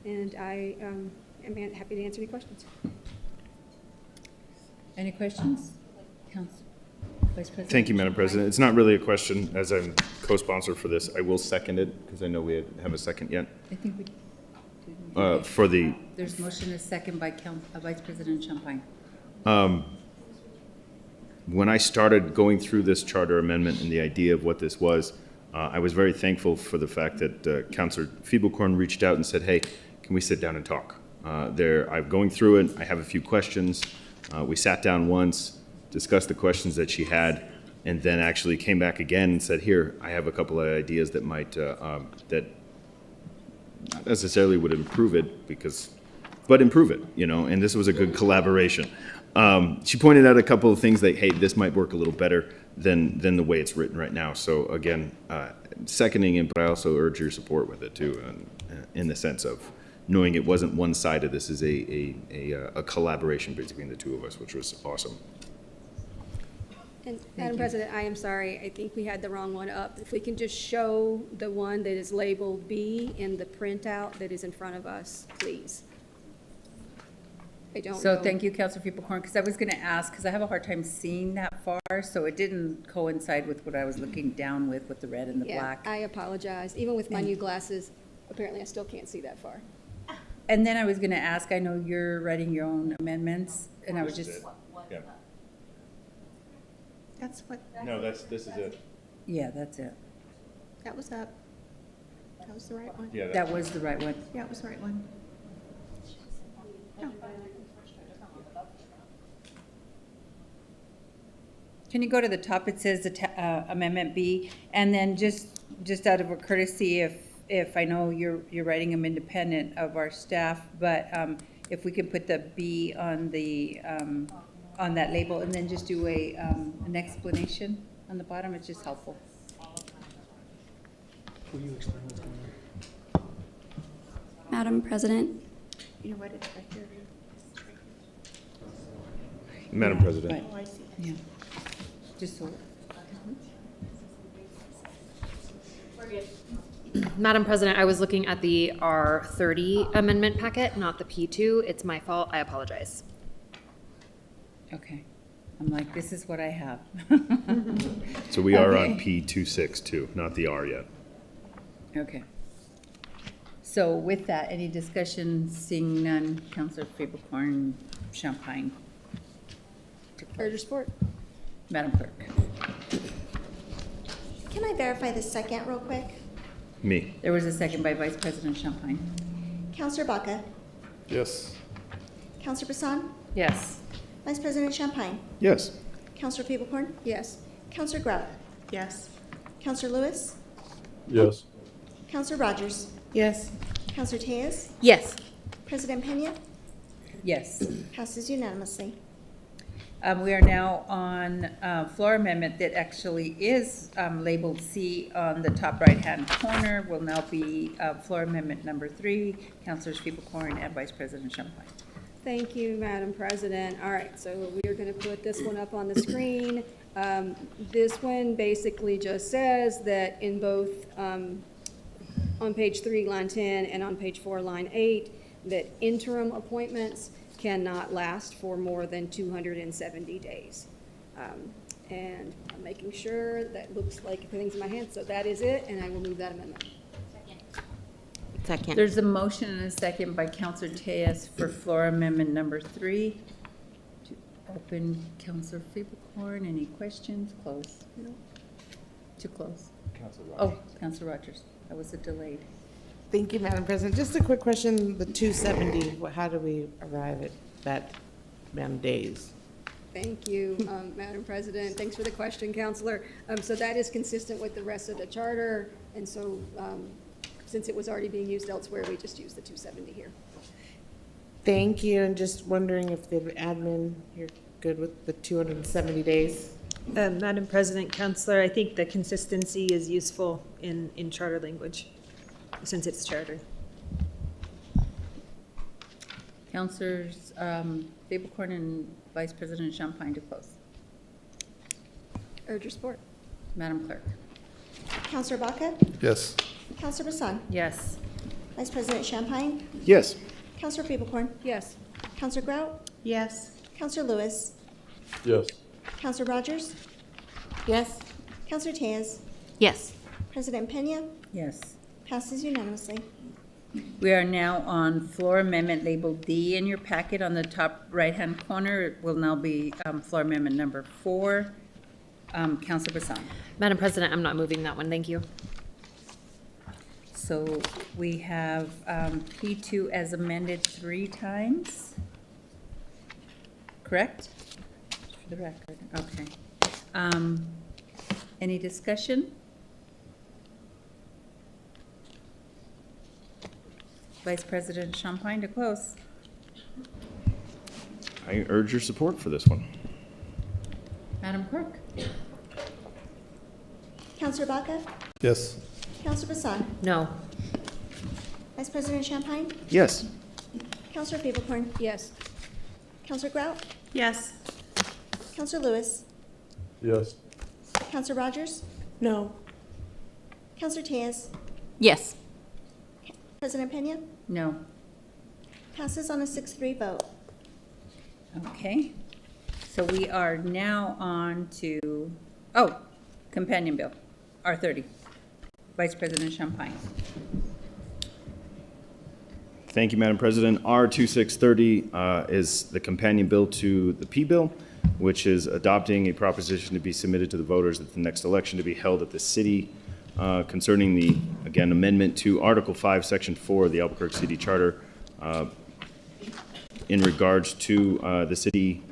Speaker 10: And I am happy to answer any questions.
Speaker 1: Any questions? Council, Vice President?
Speaker 22: Thank you, Madam President. It's not really a question, as I'm co-sponsor for this. I will second it, because I know we have a second yet.
Speaker 1: I think we
Speaker 22: For the,
Speaker 1: There's motion is second by Vice President Champagne.
Speaker 22: when I started going through this charter amendment and the idea of what this was, I was very thankful for the fact that Councilor Fiebelkorn reached out and said, hey, can we sit down and talk? I'm going through it. I have a few questions. We sat down once, discussed the questions that she had, and then actually came back again and said, here, I have a couple of ideas that might, that not necessarily would improve it, but improve it, and this was a good collaboration. She pointed out a couple of things that, hey, this might work a little better than the way it's written right now. So again, seconding it, but I also urge your support with it too, in the sense of knowing it wasn't one-sided. This is a collaboration between the two of us, which was awesome.
Speaker 10: And Madam President, I am sorry, I think we had the wrong one up. If we can just show the one that is labeled B in the printout that is in front of us, please. I don't know.
Speaker 1: So thank you, Councilor Fiebelkorn, because I was going to ask, because I have a hard time seeing that far, so it didn't coincide with what I was looking down with the red and the black.
Speaker 10: I apologize. Even with my new glasses, apparently I still can't see that far.
Speaker 1: And then I was going to ask, I know you're writing your own amendments, and I was just...
Speaker 22: Yeah.
Speaker 4: That's what.
Speaker 22: No, this is it.
Speaker 1: Yeah, that's it.
Speaker 4: That was up. That was the right one.
Speaker 22: Yeah,
Speaker 1: That was the right one.
Speaker 4: Yeah, it was the right one. No.
Speaker 1: Can you go to the top? It says Amendment B, and then just out of a courtesy, if I know you're writing them independent of our staff, but if we could put the B on the on that label, and then just do an explanation on the bottom, it's just helpful.
Speaker 6: Will you explain what's going on?
Speaker 2: Madam President.
Speaker 4: You know what, it's right here.
Speaker 22: Madam President.
Speaker 4: Oh, I see.
Speaker 1: Yeah. Just so.
Speaker 15: Madam President, I was looking at the R30 amendment packet, not the P2. It's my fault. I apologize.
Speaker 1: Okay. I'm like, this is what I have.
Speaker 22: So we are
Speaker 1: Okay.
Speaker 22: on P262, not the R yet.
Speaker 1: Okay. So with that, any discussion? Seeing none, Councilor Fabercorn, Champagne.
Speaker 2: Urge your support.
Speaker 1: Madam Clerk.
Speaker 2: Can I verify the second real quick?
Speaker 22: Me.
Speaker 1: There was a second by Vice President Champagne.
Speaker 2: Counselor Baca,
Speaker 6: Yes.
Speaker 2: Counselor Bassan,
Speaker 15: Yes.
Speaker 2: Vice President Champagne,
Speaker 22: Yes.
Speaker 2: Counselor Fabercorn,
Speaker 10: Yes.
Speaker 2: Counselor Grout,
Speaker 4: Yes.
Speaker 2: Counselor Lewis,
Speaker 7: Yes.
Speaker 2: Counselor Rogers,
Speaker 13: Yes.
Speaker 2: Counselor Tejas,
Speaker 15: Yes.
Speaker 2: President Pena,
Speaker 1: Yes.
Speaker 2: passes unanimously.
Speaker 1: We are now on floor amendment that actually is labeled C on the top right-hand corner. Will now be floor amendment number 3, Councilors Fabercorn and Vice President Champagne.
Speaker 10: Thank you, Madam President. All right, so we are going to put this one up on the screen. This one basically just says that in both, on page 3, line 10, and on page 4, line 8, that interim appointments cannot last for more than 270 days. And I'm making sure that looks like everything's in my hand, so that is it, and I will move that amendment.
Speaker 15: Second.
Speaker 1: There's a motion and a second by Councilor Tejas for floor amendment number 3. To open, Councilor Fabercorn, any questions? Close. No. To close. Oh, Councilor Rogers. That was a delayed.
Speaker 13: Thank you, Madam President. Just a quick question, the 270, how do we arrive at that amount of days?
Speaker 10: Thank you, Madam President. Thanks for the question, Counselor. So that is consistent with the rest of the charter, and so since it was already being used elsewhere, we just used the 270 here.
Speaker 13: Thank you, and just wondering if the admin, you're good with the 270 days?
Speaker 23: Madam President, Counselor, I think the consistency is useful in charter language, since it's charter.
Speaker 1: Councilors Fabercorn and Vice President Champagne to close.
Speaker 10: Urge your support.
Speaker 1: Madam Clerk.
Speaker 2: Counselor Baca,
Speaker 6: Yes.
Speaker 2: Counselor Bassan,
Speaker 1: Yes.
Speaker 2: Vice President Champagne,
Speaker 22: Yes.
Speaker 2: Counselor Fabercorn,
Speaker 10: Yes.
Speaker 2: Counselor Grout,
Speaker 4: Yes.
Speaker 2: Counselor Lewis,
Speaker 7: Yes.
Speaker 2: Counselor Rogers,
Speaker 13: Yes.
Speaker 2: Counselor Tejas,
Speaker 15: Yes.
Speaker 2: President Pena,
Speaker 1: Yes.
Speaker 2: passes unanimously.
Speaker 1: We are now on floor amendment labeled D in your packet on the top right-hand corner. It will now be floor amendment number 4. Councilor Bassan.
Speaker 15: Madam President, I'm not moving that one. Thank you.
Speaker 1: So we have P2 as amended 3 times. Correct? For the record, okay. Any discussion? Vice President Champagne to close.
Speaker 22: I urge your support for this one.
Speaker 1: Madam Clerk.
Speaker 2: Counselor Baca,
Speaker 6: Yes.
Speaker 2: Counselor Bassan,
Speaker 15: No.
Speaker 2: Vice President Champagne,
Speaker 22: Yes.
Speaker 2: Counselor Fabercorn,
Speaker 10: Yes.
Speaker 2: Counselor Grout,
Speaker 4: Yes.
Speaker 2: Counselor Lewis,
Speaker 7: Yes.
Speaker 2: Counselor Rogers,
Speaker 13: No.
Speaker 2: Counselor Tejas,
Speaker 15: Yes.
Speaker 2: President Pena,
Speaker 1: No.
Speaker 2: passes on a 6-3 vote.
Speaker 1: Okay. So we are now on to, companion bill, R30. Vice President Champagne.
Speaker 22: Thank you, Madam President. R2630 is the companion bill to the P bill, which is adopting a proposition to be submitted to the voters at the next election to be held at the city concerning the, again, amendment to Article 5, Section 4 of the Albuquerque City Charter in regards to the city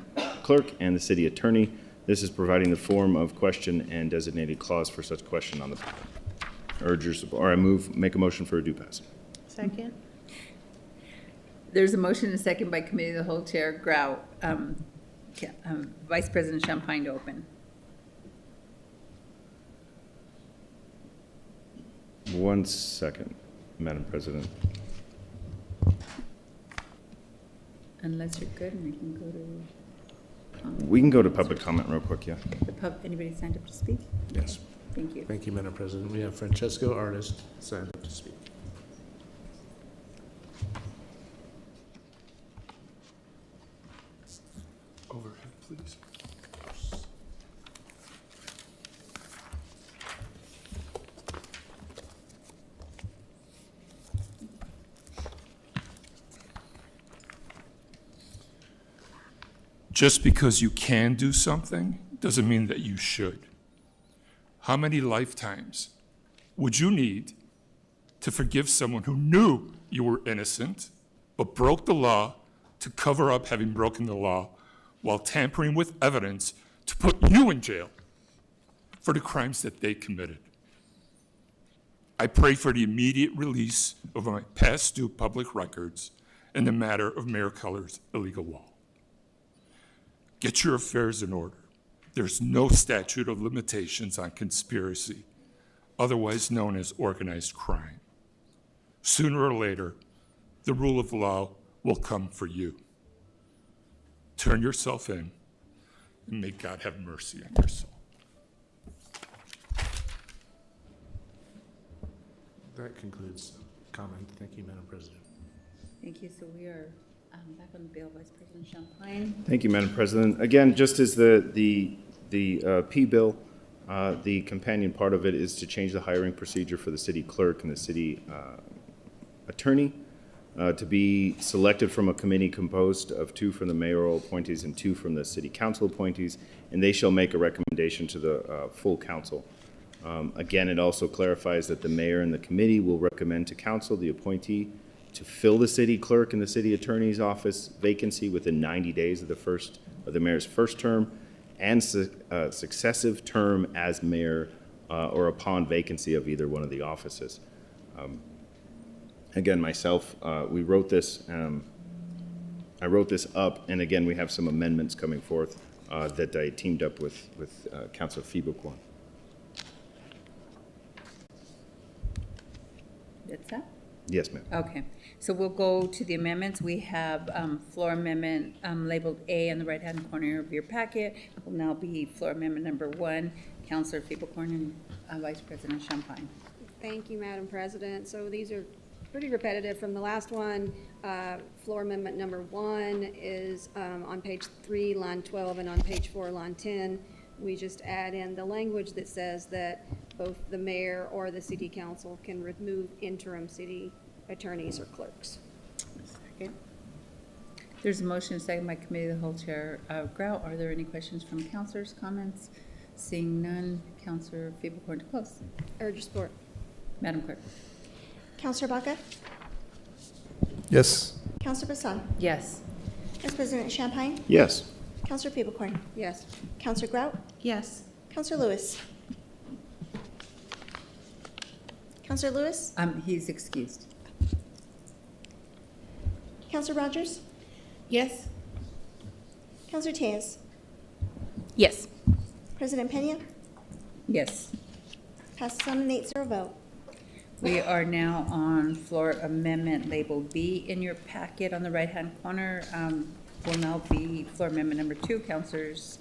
Speaker 22: clerk and the city attorney. This is providing the form of question and designated clause for such question on the ballot. Urge your support, or make a motion for a due pass.
Speaker 13: Second.
Speaker 1: There's a motion and a second by Committee of the Whole Chair Grout. Vice President Champagne to open.
Speaker 22: 1 second, Madam President.
Speaker 1: Unless you're good, and we can go to.
Speaker 22: We can go to public comment real quick, yeah.
Speaker 1: Anybody signed up to speak?
Speaker 8: Yes.
Speaker 1: Thank you.
Speaker 8: Thank you, Madam President. We have Francesco Artist signed up to speak.
Speaker 3: Overhead, please. Just because you can do something doesn't mean that you should. How many lifetimes would you need to forgive someone who knew you were innocent but broke the law to cover up having broken the law while tampering with evidence to put you in jail for the crimes that they committed? I pray for the immediate release of my past due public records in the matter of Mayor Keller's illegal wall. Get your affairs in order. There's no statute of limitations on conspiracy, otherwise known as organized crime. Sooner or later, the rule of law will come for you. Turn yourself in, and may God have mercy on your soul.
Speaker 8: That concludes comment. Thank you, Madam President.
Speaker 1: Thank you. So we are back on the bill, Vice President Champagne.
Speaker 22: Thank you, Madam President. Again, just as the P bill, the companion part of it is to change the hiring procedure for the city clerk and the city attorney to be selected from a committee composed of 2 from the mayoral appointees and 2 from the city council appointees, and they shall make a recommendation to the full council. Again, it also clarifies that the mayor and the committee will recommend to council the appointee to fill the city clerk and the city attorney's office vacancy within 90 days of the mayor's first term and successive term as mayor or upon vacancy of either one of the offices. Again, myself, we wrote this. I wrote this up, and again, we have some amendments coming forth that I teamed up with Councilor Fibocon.
Speaker 1: That's that?
Speaker 22: Yes, ma'am.
Speaker 1: Okay, so we'll go to the amendments. We have floor amendment labeled A in the right-hand corner of your packet. Will now be floor amendment number 1. Councilor Fibocon and Vice President Champagne.
Speaker 10: Thank you, Madam President. So these are pretty repetitive from the last one. Floor amendment number 1 is on page 3, line 12, and on page 4, line 10. We just add in the language that says that both the mayor or the city council can remove interim city attorneys or clerks.
Speaker 1: Second. There's a motion and second by Committee of the Whole Chair Grout. Are there any questions from councilors, comments? Seeing none, Councilor Fibocon to close.
Speaker 10: Urge support.
Speaker 1: Madam Clerk.
Speaker 2: Counselor Baca?
Speaker 6: Yes.
Speaker 2: Counselor Bassan?
Speaker 15: Yes.
Speaker 2: Vice President Champagne?
Speaker 22: Yes.
Speaker 2: Counselor Fibocon?
Speaker 10: Yes.
Speaker 2: Counselor Grout?
Speaker 4: Yes.
Speaker 2: Counselor Lewis? Counselor Lewis?
Speaker 1: He's excused.
Speaker 2: Counselor Rogers?
Speaker 13: Yes.
Speaker 2: Counselor Tejas?
Speaker 11: Yes.
Speaker 2: President Pena?
Speaker 1: Yes.
Speaker 2: Passes on an 8-0 vote.
Speaker 1: We are now on floor amendment labeled B in your packet on the right-hand corner. Will now be floor amendment number 2, Councilors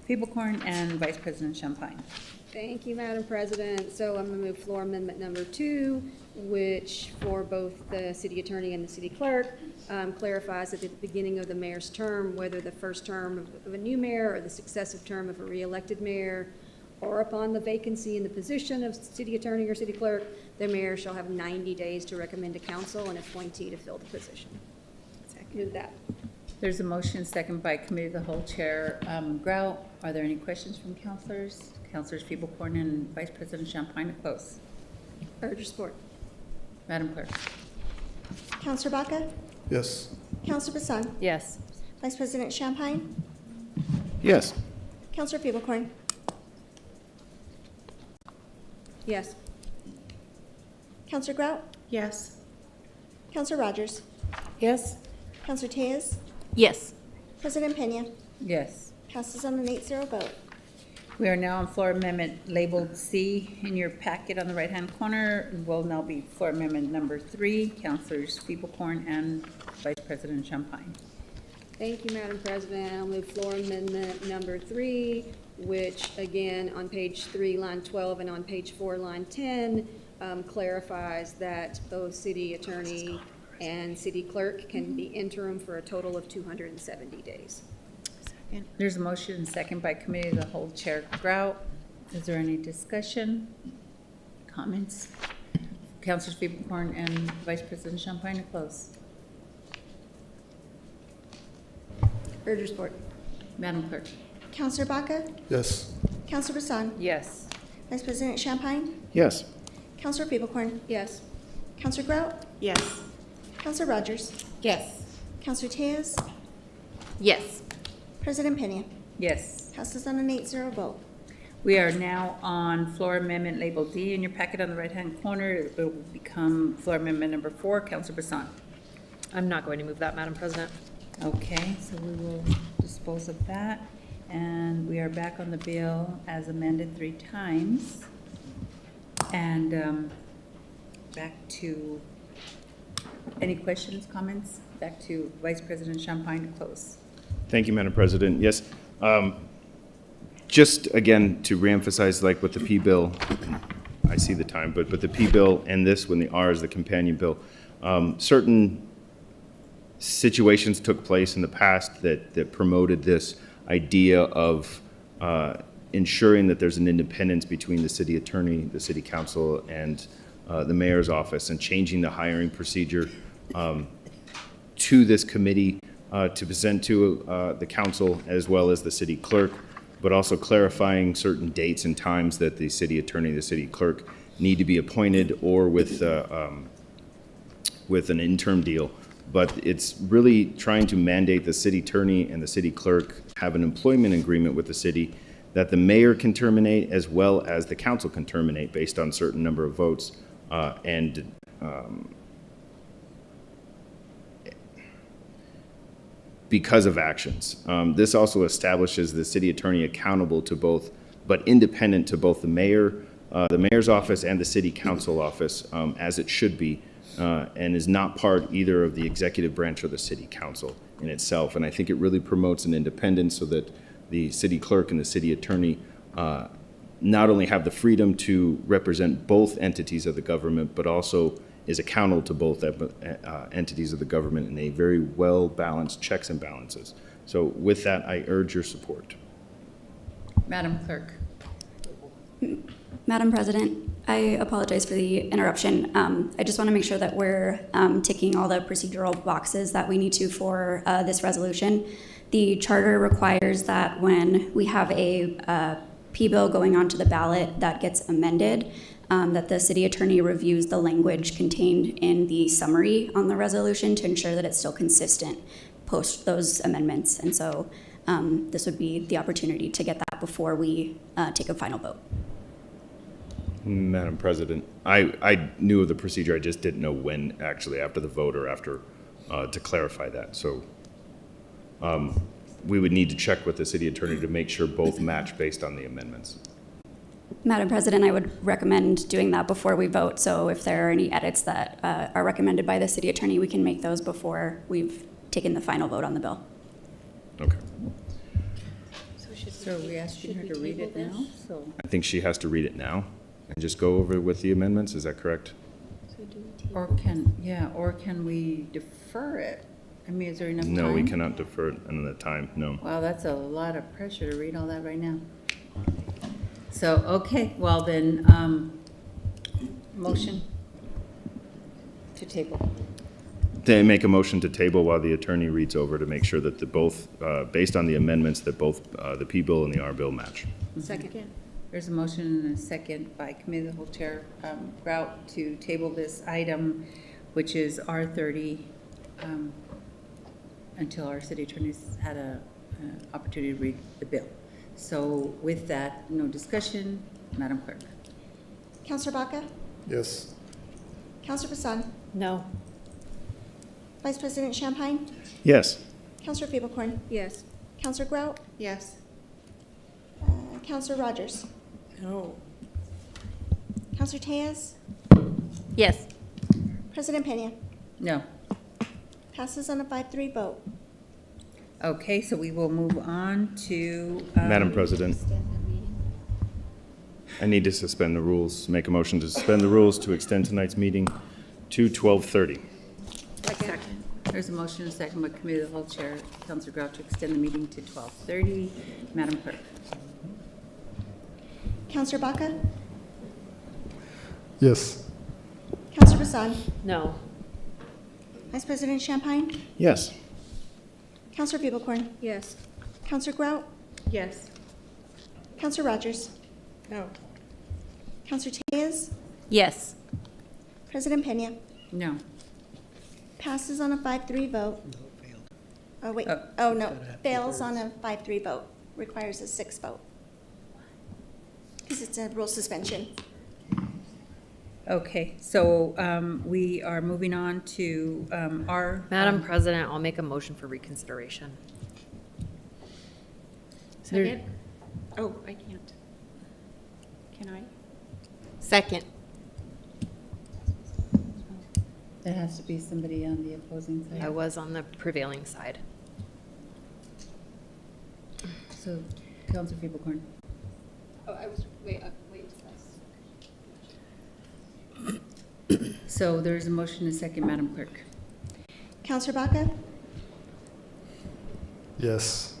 Speaker 1: Fibocon and Vice President Champagne.
Speaker 10: Thank you, Madam President. So I'm going to move floor amendment number 2, which for both the city attorney and the city clerk clarifies that at the beginning of the mayor's term, whether the first term of a new mayor or the successive term of a re-elected mayor, or upon the vacancy in the position of city attorney or city clerk, the mayor shall have 90 days to recommend to council an appointee to fill the position. Second that.
Speaker 1: There's a motion second by Committee of the Whole Chair Grout. Are there any questions from councilors? Councilors Fibocon and Vice President Champagne to close.
Speaker 10: Urge support.
Speaker 1: Madam Clerk.
Speaker 2: Counselor Baca?
Speaker 6: Yes.
Speaker 2: Counselor Bassan?
Speaker 15: Yes.
Speaker 2: Vice President Champagne?
Speaker 22: Yes.
Speaker 2: Counselor Pivocorn.
Speaker 10: Yes.
Speaker 2: Counselor Grout.
Speaker 13: Yes.
Speaker 2: Counselor Rogers.
Speaker 13: Yes.
Speaker 2: Counselor Tejas.
Speaker 11: Yes.
Speaker 2: President Pena.
Speaker 1: Yes.
Speaker 2: Passes on an 8-0 vote.
Speaker 1: We are now on floor amendment labeled C. In your packet on the right-hand corner will now be floor amendment number 3, Councilors Pivocorn and Vice President Champagne.
Speaker 10: Thank you, Madam President. I'll move floor amendment number 3, which again, on page 3, line 12, and on page 4, line 10, clarifies that both city attorney and city clerk can be interim for a total of 270 days.
Speaker 1: There's a motion and second by committee of the whole, Chair Grout. Is there any discussion, comments? Councilors Pivocorn and Vice President Champagne to close.
Speaker 2: Urge report.
Speaker 1: Madam Clerk.
Speaker 2: Counselor Baca.
Speaker 6: Yes.
Speaker 2: Counselor Bassan.
Speaker 1: Yes.
Speaker 2: Vice President Champagne.
Speaker 8: Yes.
Speaker 2: Counselor Pivocorn.
Speaker 10: Yes.
Speaker 2: Counselor Grout.
Speaker 13: Yes.
Speaker 2: Counselor Rogers.
Speaker 13: Yes.
Speaker 2: Counselor Tejas.
Speaker 11: Yes.
Speaker 2: President Pena.
Speaker 1: Yes.
Speaker 2: Passes on an 8-0 vote.
Speaker 1: We are now on floor amendment labeled D. In your packet on the right-hand corner, it will become floor amendment number 4, Councilor Bassan.
Speaker 15: I'm not going to move that, Madam President.
Speaker 1: Okay, so we will dispose of that. And we are back on the bill as amended 3 times. And back to, any questions, comments? Back to Vice President Champagne to close.
Speaker 22: Thank you, Madam President. Yes. Just again, to reemphasize, like with the P bill, I see the time, but the P bill and this, when the R is the companion bill, certain situations took place in the past that promoted this idea of ensuring that there's an independence between the city attorney, the city council, and the mayor's office, and changing the hiring procedure to this committee to present to the council as well as the city clerk, but also clarifying certain dates and times that the city attorney, the city clerk need to be appointed or with an interim deal. But it's really trying to mandate the city attorney and the city clerk have an employment agreement with the city that the mayor can terminate as well as the council can terminate based on certain number of votes because of actions. This also establishes the city attorney accountable to both, but independent to both the mayor's office and the city council office, as it should be, and is not part either of the executive branch or the city council in itself. And I think it really promotes an independence so that the city clerk and the city attorney not only have the freedom to represent both entities of the government, but also is accountable to both entities of the government in a very well-balanced checks and balances. So with that, I urge your support.
Speaker 1: Madam Clerk.
Speaker 16: Madam President, I apologize for the interruption. I just want to make sure that we're ticking all the procedural boxes that we need to for this resolution. The charter requires that when we have a P bill going onto the ballot that gets amended, that the city attorney reviews the language contained in the summary on the resolution to ensure that it's still consistent post those amendments. And so this would be the opportunity to get that before we take a final vote.
Speaker 22: Madam President, I knew of the procedure, I just didn't know when actually after the vote or after to clarify that. So we would need to check with the city attorney to make sure both match based on the amendments.
Speaker 16: Madam President, I would recommend doing that before we vote. So if there are any edits that are recommended by the city attorney, we can make those before we've taken the final vote on the bill.
Speaker 22: Okay.
Speaker 1: So are we asking her to read it now? So
Speaker 22: I think she has to read it now and just go over with the amendments. Is that correct?
Speaker 1: or can we defer it? I mean, is there enough time?
Speaker 22: No, we cannot defer it another time, no.
Speaker 1: Wow, that's a lot of pressure to read all that right now. So, okay, well then, motion to table.
Speaker 22: They make a motion to table while the attorney reads over to make sure that the both, based on the amendments, that both the P bill and the R bill match.
Speaker 1: Second. There's a motion and a second by Committee of the Whole Chair Grout to table this item, which is R30, until our city attorneys had an opportunity to read the bill.
Speaker 19: So with that, no discussion, Madam Clerk.
Speaker 2: Counselor Baca?
Speaker 6: Yes.
Speaker 2: Counselor Bassan?
Speaker 15: No.
Speaker 2: Vice President Champagne?
Speaker 22: Yes.
Speaker 2: Counselor Feeblecorn?
Speaker 10: Yes.
Speaker 2: Counselor Grout?
Speaker 4: Yes.
Speaker 2: Counselor Rogers?
Speaker 13: No.
Speaker 2: Counselor Tejas?
Speaker 15: Yes.
Speaker 2: President Pena?
Speaker 19: No.
Speaker 2: Passes on a 5-3 vote.
Speaker 19: Okay, so we will move on to.
Speaker 22: Madam President, I need to suspend the rules, make a motion to suspend the rules to extend tonight's meeting to 12:30.
Speaker 19: Second. There's a motion and a second by Committee of the Whole Chair, Councilor Grout, to extend the meeting to 12:30. Madam Clerk.
Speaker 2: Counselor Baca?
Speaker 6: Yes.
Speaker 2: Counselor Bassan?
Speaker 15: No.
Speaker 2: Vice President Champagne?
Speaker 22: Yes.
Speaker 2: Counselor Feeblecorn?
Speaker 10: Yes.
Speaker 2: Counselor Grout?
Speaker 13: Yes.
Speaker 2: Counselor Rogers?
Speaker 13: No.
Speaker 2: Counselor Tejas?
Speaker 15: Yes.
Speaker 2: President Pena?
Speaker 19: No.
Speaker 2: Passes on a 5-3 vote. Oh, wait. Oh, no. Fails on a 5-3 vote. Requires a 6 vote. Because it's a rule suspension.
Speaker 19: Okay, so we are moving on to our.
Speaker 15: Madam President, I'll make a motion for reconsideration.
Speaker 19: Second?
Speaker 4: Oh, I can't. Can I?
Speaker 15: Second.
Speaker 19: There has to be somebody on the opposing side.
Speaker 15: I was on the prevailing side.
Speaker 19: So, Councilor Feeblecorn.
Speaker 10: Oh, I was, wait.
Speaker 19: So there's a motion and a second, Madam Clerk.
Speaker 2: Counselor Baca?
Speaker 6: Yes.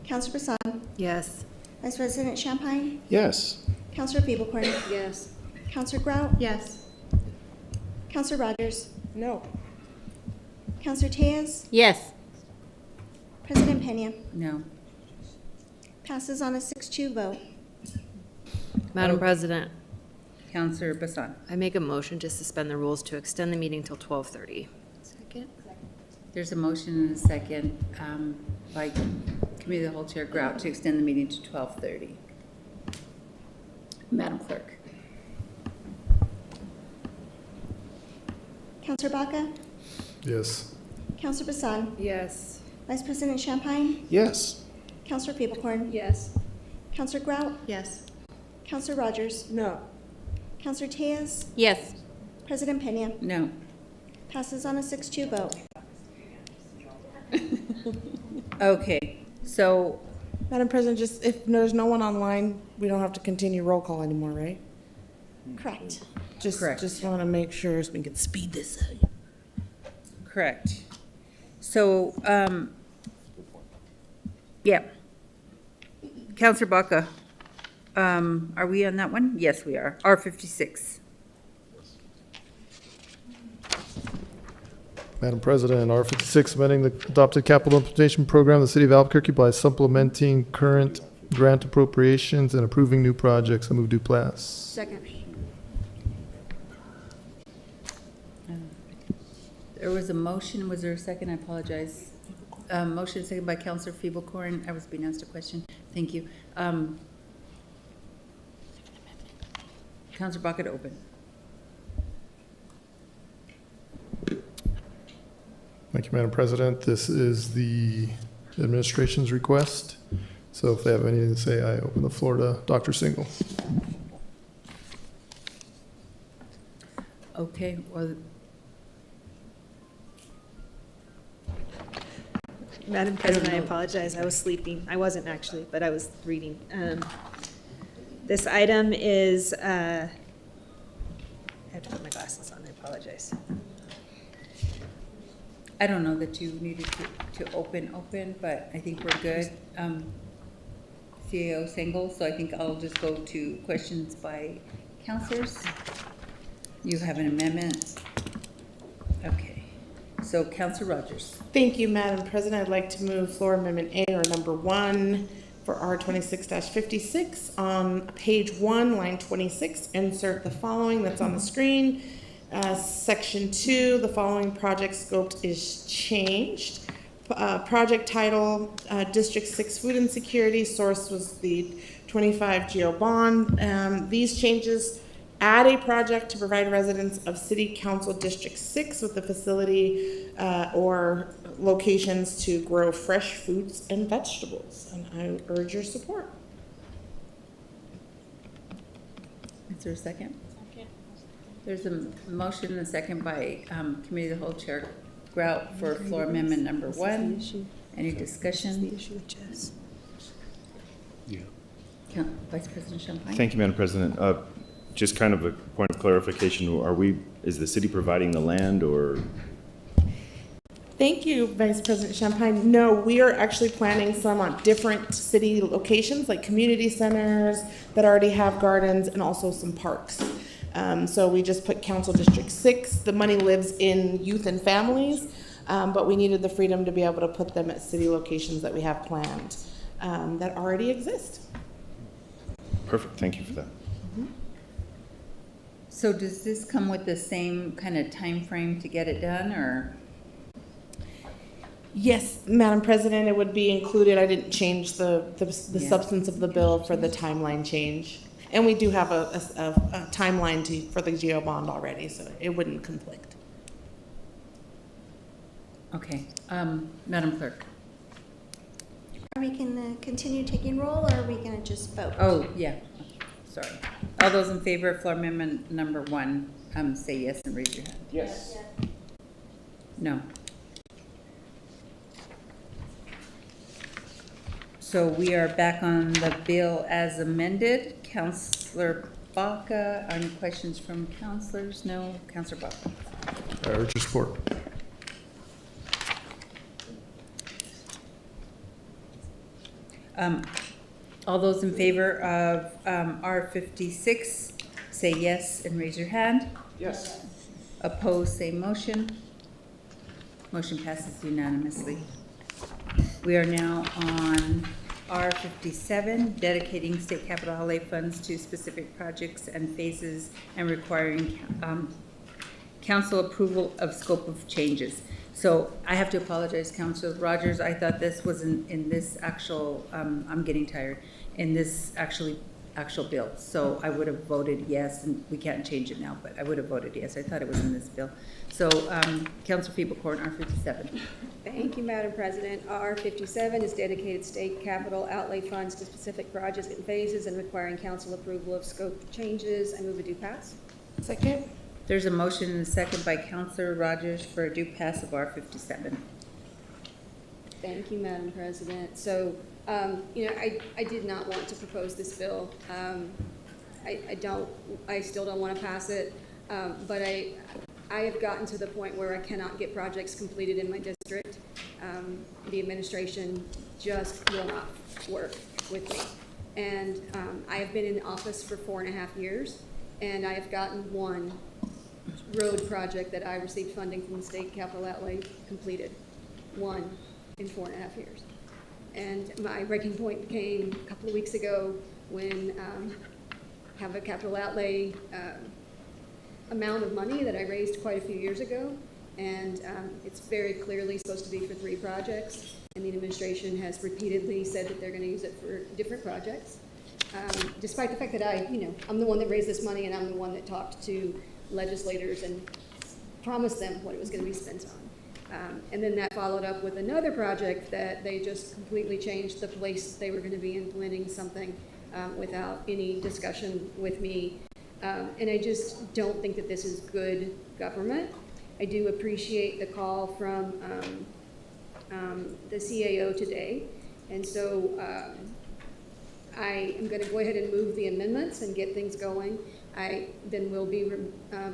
Speaker 2: Counselor Bassan?
Speaker 15: Yes.
Speaker 2: Vice President Champagne?
Speaker 22: Yes.
Speaker 2: Counselor Feeblecorn?
Speaker 10: Yes.
Speaker 2: Counselor Grout?
Speaker 4: Yes.
Speaker 2: Counselor Rogers?
Speaker 13: No.
Speaker 2: Counselor Tejas?
Speaker 15: Yes.
Speaker 2: President Pena?
Speaker 19: No.
Speaker 2: Passes on a 6-2 vote.
Speaker 15: Madam President,
Speaker 19: Councilor Bassan.
Speaker 15: I make a motion to suspend the rules to extend the meeting till 12:30.
Speaker 19: Second. There's a motion and a second by Committee of the Whole Chair Grout to extend the meeting to 12:30. Madam Clerk.
Speaker 2: Counselor Baca?
Speaker 6: Yes.
Speaker 2: Counselor Bassan?
Speaker 10: Yes.
Speaker 2: Vice President Champagne?
Speaker 22: Yes.
Speaker 2: Counselor Feeblecorn?
Speaker 10: Yes.
Speaker 2: Counselor Grout?
Speaker 4: Yes.
Speaker 2: Counselor Rogers?
Speaker 13: No.
Speaker 2: Counselor Tejas?
Speaker 15: Yes.
Speaker 2: President Pena?
Speaker 19: No.
Speaker 2: Passes on a 6-2 vote.
Speaker 19: Okay, so
Speaker 13: Madam President, just if there's no one online, we don't have to continue roll call anymore, right?
Speaker 2: Correct.
Speaker 19: Correct.
Speaker 13: Just want to make sure so we can speed this up.
Speaker 19: correct. So, yeah. Councilor Baca, are we on that one? Yes, we are. R56.
Speaker 6: Madam President, R56, amending the adopted capital implementation program of the City of Albuquerque by supplementing current grant appropriations and approving new projects. I move Duplass.
Speaker 10: Second.
Speaker 19: There was a motion. Was there a second? I apologize. Motion second by Councilor Feeblecorn. I was being asked a question. Thank you. Councilor Baca to open.
Speaker 6: Thank you, Madam President. This is the administration's request. So if they have anything to say, I open the floor to Dr. Single.
Speaker 19: Okay, well,
Speaker 23: Madam President, I apologize. I was sleeping. I wasn't actually, but I was reading. This item is, I have to put my glasses on. I apologize.
Speaker 19: I don't know that you needed to open, but I think we're good. CAO single, so I think I'll just go to questions by councilors. You have an amendment. Okay, so Councilor Rogers.
Speaker 13: Thank you, Madam President. I'd like to move floor amendment A, or number 1, for R26-56 on page 1, line 26. Insert the following that's on the screen. Section 2, the following project scoped is changed Project title, District 6 Food Insecurity. Source was the 25 GO bond. These changes add a project to provide residents of City Council District 6 with the facility or locations to grow fresh fruits and vegetables. And I urge your support.
Speaker 1: Is there a second? There's a motion and a second by Committee of the Whole Chair Grout for floor amendment number 1. Any discussion?
Speaker 22: Yeah.
Speaker 1: Vice President Champagne?
Speaker 22: Thank you, Madam President. Just kind of a point of clarification, is the city providing the land or?
Speaker 13: Thank you, Vice President Champagne. No, we are actually planning some on different city locations, like community centers that already have gardens, and also some parks. So we just put Council District 6. The money lives in youth and families, but we needed the freedom to be able to put them at city locations that we have planned that already exist.
Speaker 22: Perfect, thank you for that.
Speaker 1: So does this come with the same kind of time frame to get it done, or?
Speaker 13: Yes, Madam President, it would be included. I didn't change the substance of the bill for the timeline change. And we do have a timeline for the GO bond already, so it wouldn't conflict.
Speaker 1: Okay, Madam Clerk.
Speaker 2: Are we going to continue taking roll, or are we going to just vote?
Speaker 1: Oh, yeah, sorry. All those in favor of floor amendment number 1, say yes and raise your hand.
Speaker 9: Yes.
Speaker 1: No. So we are back on the bill as amended. Councillor Baca, any questions from councillors? No. Councillor Baca.
Speaker 6: I urge your support.
Speaker 1: All those in favor of R56, say yes and raise your hand.
Speaker 9: Yes.
Speaker 1: Opposed, say motion. Motion passes unanimously. We are now on R57, dedicating state capital outlay funds to specific projects and phases and requiring council approval of scope of changes. So I have to apologize, Councilor Rogers. I thought this was in this actual, I'm getting tired, in this actual bill. So I would have voted yes, and we can't change it now, but I would have voted yes. I thought it was in this bill. So Councilor Feeblecorn, R57.
Speaker 10: Thank you, Madam President. R57 is dedicated state capital outlay funds to specific projects and phases and requiring council approval of scope changes. I move a due pass.
Speaker 13: Second.
Speaker 1: There's a motion and a second by Councilor Rogers for a due pass of R57.
Speaker 10: Thank you, Madam President. So, I did not want to propose this bill. I still don't want to pass it, but I have gotten to the point where I cannot get projects completed in my district. The administration just will not work with me. And I have been in office for 4.5 years, and I have gotten one road project that I received funding from the state capital outlay completed. One in 4.5 years. And my breaking point came a couple of weeks ago when have a capital outlay amount of money that I raised quite a few years ago, and it's very clearly supposed to be for 3 projects, and the administration has repeatedly said that they're going to use it for different projects, despite the fact that I'm the one that raised this money, and I'm the one that talked to legislators and promised them what it was going to be spent on. And then that followed up with another project that they just completely changed the place they were going to be implementing something without any discussion with me. And I just don't think that this is good government. I do appreciate the call from the CAO today. And so I am going to go ahead and move the amendments and get things going. I then will be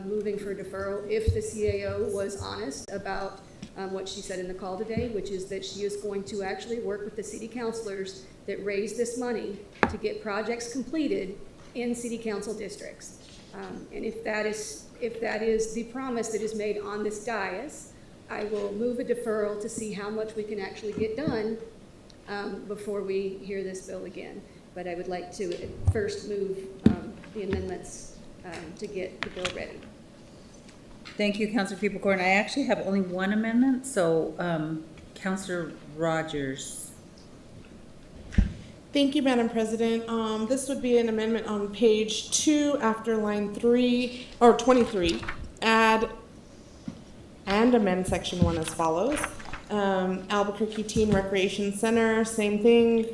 Speaker 10: moving for deferral if the CAO was honest about what she said in the call today, which is that she is going to actually work with the city councilors that raised this money to get projects completed in city council districts. And if that is the promise that is made on this dais, I will move a deferral to see how much we can actually get done before we hear this bill again. But I would like to first move the amendments to get the bill ready.
Speaker 1: Thank you, Councilor Feeblecorn. I actually have only one amendment, so
Speaker 19: Counselor Rogers.
Speaker 23: Thank you, Madam President. This would be an amendment on page 2 after line 3, or 23. Add and amend section 1 as follows. Albuquerque Teen Recreation Center, same thing.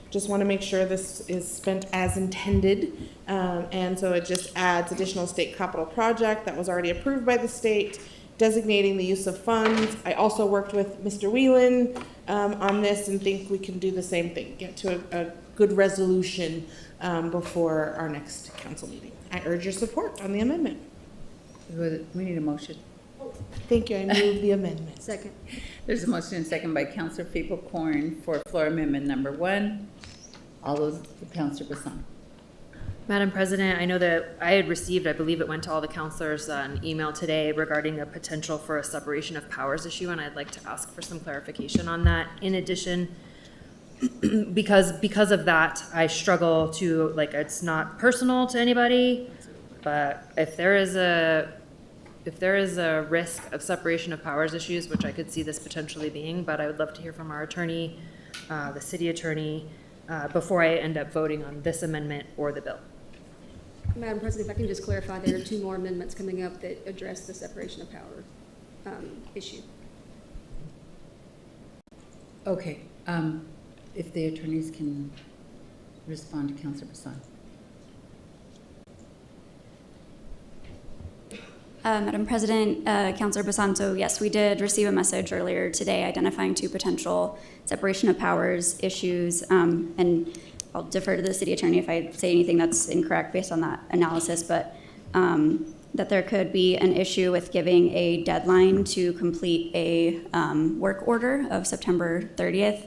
Speaker 23: Just want to make sure this is spent as intended. And so it just adds additional state capital project that was already approved by the state, designating the use of funds. I also worked with Mr. Whelan on this and think we can do the same thing, get to a good resolution before our next council meeting. I urge your support on the amendment.
Speaker 19: We need a motion.
Speaker 23: Thank you. I move the amendment.
Speaker 10: Second.
Speaker 19: There's a motion and second by Counselor People-Corn for floor amendment number 1. All those, Counselor Bassan.
Speaker 15: Madam President, I know that I had received, I believe it went to all the councilors, an email today regarding a potential for a separation of powers issue, and I'd like to ask for some clarification on that. In addition, because of that, I struggle to, like, it's not personal to anybody, but if there is a risk of separation of powers issues, which I could see this potentially being, but I would love to hear from our attorney, the city attorney, before I end up voting on this amendment or the bill.
Speaker 10: Madam President, if I can just clarify, there are 2 more amendments coming up that address the separation of power issue.
Speaker 19: Okay, if the attorneys can respond to Counselor Bassan.
Speaker 16: Madam President, Councilor Basanto, yes, we did receive a message earlier today identifying 2 potential separation of powers issues, and I'll defer to the city attorney if I say anything that's incorrect based on that analysis, but that there could be an issue with giving a deadline to complete a work order of September 30th,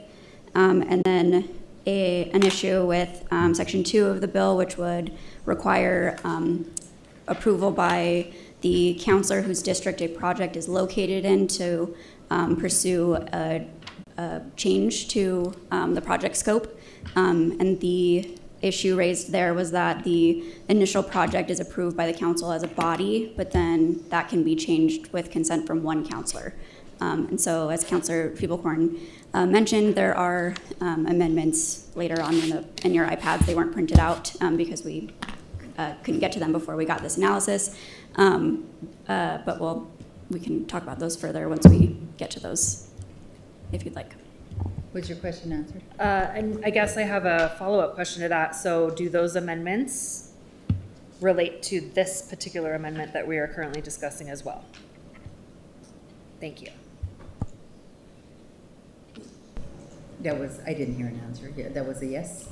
Speaker 16: and then an issue with Section 2 of the bill, which would require approval by the counselor whose district a project is located in to pursue a change to the project scope. And the issue raised there was that the initial project is approved by the council as a body, but then that can be changed with consent from one counselor. And so, as Councilor People-Corn mentioned, there are amendments later on in your iPads. They weren't printed out because we couldn't get to them before we got this analysis. But we can talk about those further once we get to those, if you'd like.
Speaker 19: Was your question answered?
Speaker 15: And I guess I have a follow-up question to that. So do those amendments relate to this particular amendment that we are currently discussing as well? Thank you.
Speaker 19: I didn't hear an answer. Yeah, that was a yes?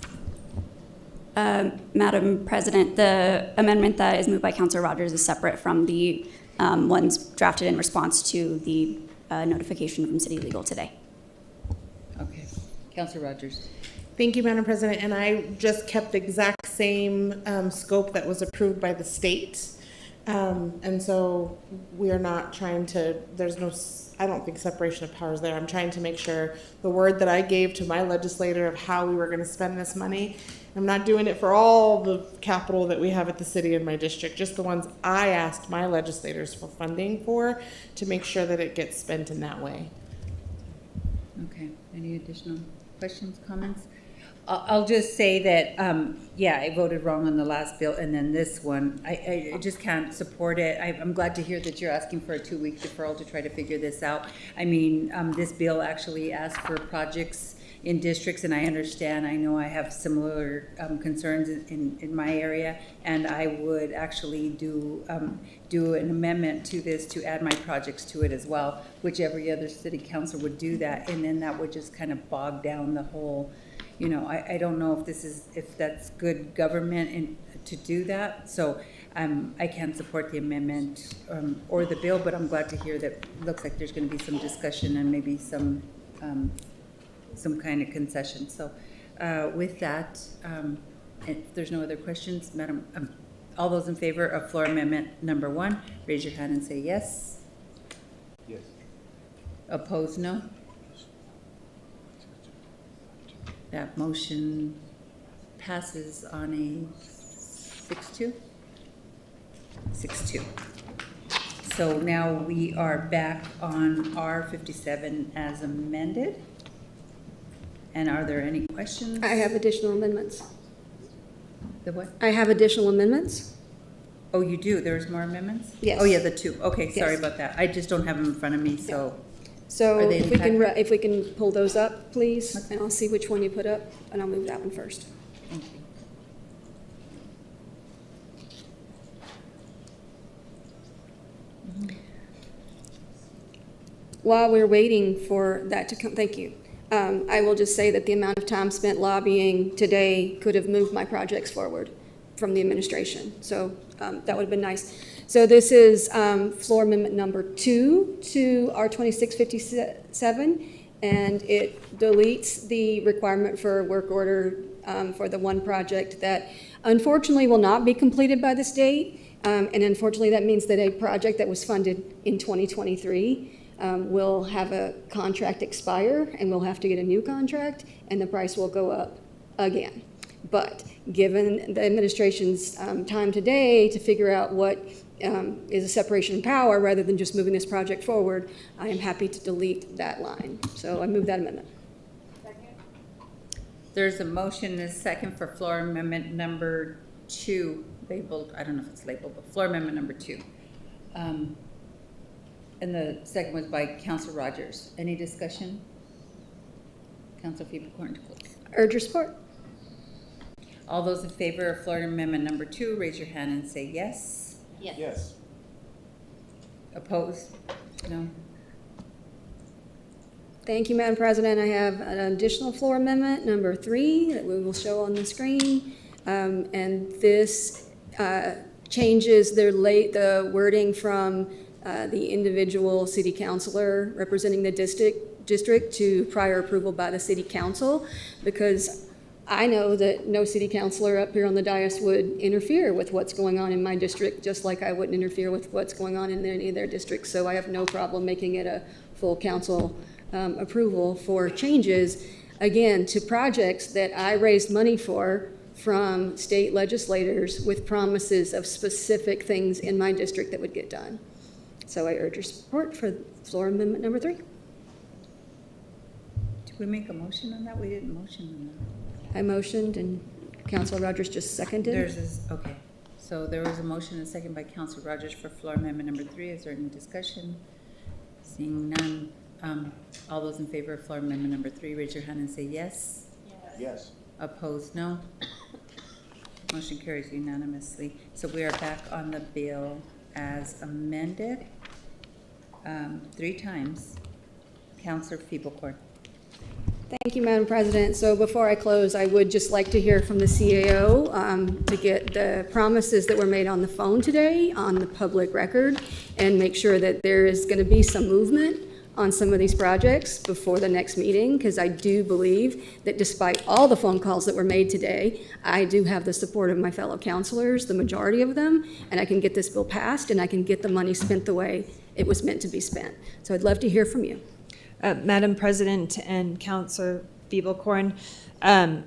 Speaker 16: Madam President, the amendment that is moved by Councilor Rogers is separate from the ones drafted in response to the notification from City Legal today.
Speaker 19: Okay. Councilor Rogers.
Speaker 23: Thank you, Madam President. And I just kept the exact same scope that was approved by the state. And so we are not trying to, there's no, I don't think separation of powers there. I'm trying to make sure the word that I gave to my legislator of how we were going to spend this money, I'm not doing it for all the capital that we have at the city in my district, just the ones I asked my legislators for funding for, to make sure that it gets spent in that way.
Speaker 19: Okay. Any additional questions, comments? I'll just say that, yeah, I voted wrong on the last bill, and then this one, I just can't support it. I'm glad to hear that you're asking for a 2-week deferral to try to figure this out. I mean, this bill actually asked for projects in districts, and I understand, I know I have similar concerns in my area, and I would actually do an amendment to this to add my projects to it as well, which every other city council would do that, and then that would just kind of bog down the whole, you know, I don't know if that's good government to do that, so I can't support the amendment or the bill, but I'm glad to hear that it looks like there's going to be some discussion and maybe some kind of concession. So with that, if there's no other questions, Madam, all those in favor of floor amendment number 1, raise your hand and say yes.
Speaker 22: Yes.
Speaker 19: Opposed, no. That motion passes on a 6-2. 6-2. So now we are back on R57 as amended. And are there any questions?
Speaker 10: I have additional amendments.
Speaker 19: The what?
Speaker 10: I have additional amendments.
Speaker 19: Oh, you do? There's more amendments?
Speaker 10: Yes.
Speaker 19: Oh, yeah, the two. Okay, sorry
Speaker 10: Yes.
Speaker 19: about that. I just don't have them in front of me, so.
Speaker 10: So
Speaker 19: Are they in
Speaker 10: if we can,
Speaker 19: packet?
Speaker 10: if we can pull those up, please, and I'll see which one you put up, and I'll move that one first.
Speaker 19: Thank you.
Speaker 10: While we're waiting for that to come, thank you. I will just say that the amount of time spent lobbying today could have moved my projects forward from the administration. So that would have been nice. So this is floor amendment number 2 to R2657, and it deletes the requirement for a work order for the one project that unfortunately will not be completed by the state. And unfortunately, that means that a project that was funded in 2023 will have a contract expire, and we'll have to get a new contract, and the price will go up again. But given the administration's time today to figure out what is a separation of power rather than just moving this project forward, I am happy to delete that line. So I move that amendment.
Speaker 19: There's a motion and a second for floor amendment number 2, labeled, I don't know if it's labeled, but floor amendment number 2. And the second was by Councilor Rogers. Any discussion? Councilor Fiebelkorn.
Speaker 10: Urge your support.
Speaker 19: All those in favor of floor amendment number 2, raise your hand and say yes.
Speaker 15: Yes.
Speaker 20: Yes.
Speaker 19: Opposed? No?
Speaker 10: Thank you, Madam President. I have an additional floor amendment, number 3, that we will show on the screen. And this changes the wording from the individual city councilor representing the district to prior approval by the city council, because I know that no city councilor up here on the dais would interfere with what's going on in my district, just like I wouldn't interfere with what's going on in any of their districts. So I have no problem making it a full council approval for changes, again, to projects that I raised money for from state legislators with promises of specific things in my district that would get done. So I urge your support for floor amendment number 3.
Speaker 19: Did we make a motion on that? We didn't motion on that.
Speaker 10: I motioned and Councilor Rogers just seconded.
Speaker 19: Okay. So there was a motion and a second by Councilor Rogers for floor amendment number 3. Is there any discussion? Seeing none. All those in favor of floor amendment number 3, raise your hand and say yes.
Speaker 20: Yes.
Speaker 19: Opposed, no. Motion carries unanimously. So we are back on the bill as amended 3 times. Councilor Fiebelkorn.
Speaker 10: Thank you, Madam President. So before I close, I would just like to hear from the CAO to get the promises that were made on the phone today on the public record and make sure that there is going to be some movement on some of these projects before the next meeting, because I do believe that despite all the phone calls that were made today, I do have the support of my fellow councilors, the majority of them, and I can get this bill passed and I can get the money spent the way it was meant to be spent. So I'd love to hear from you.
Speaker 23: Madam President and Councilor Fiebelkorn,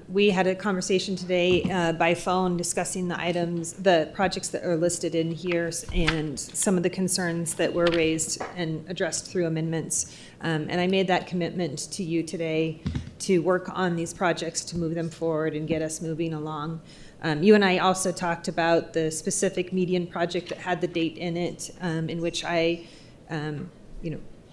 Speaker 23: we had a conversation today by phone discussing the items, the projects that are listed in here and some of the concerns that were raised and addressed through amendments. And I made that commitment to you today to work on these projects to move them forward and get us moving along. You and I also talked about the specific median project that had the date in it, in which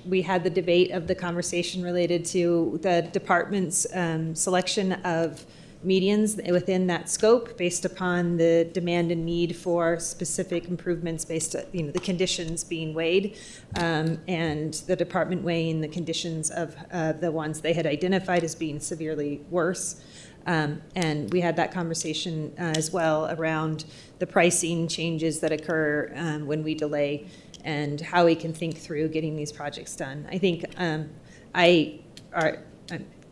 Speaker 23: we had the debate of the conversation related to the department's selection of medians within that scope based upon the demand and need for specific improvements based on, the conditions being weighed, and the department weighing the conditions of the ones they had identified as being severely worse. And we had that conversation as well around the pricing changes that occur when we delay and how we can think through getting these projects done. I think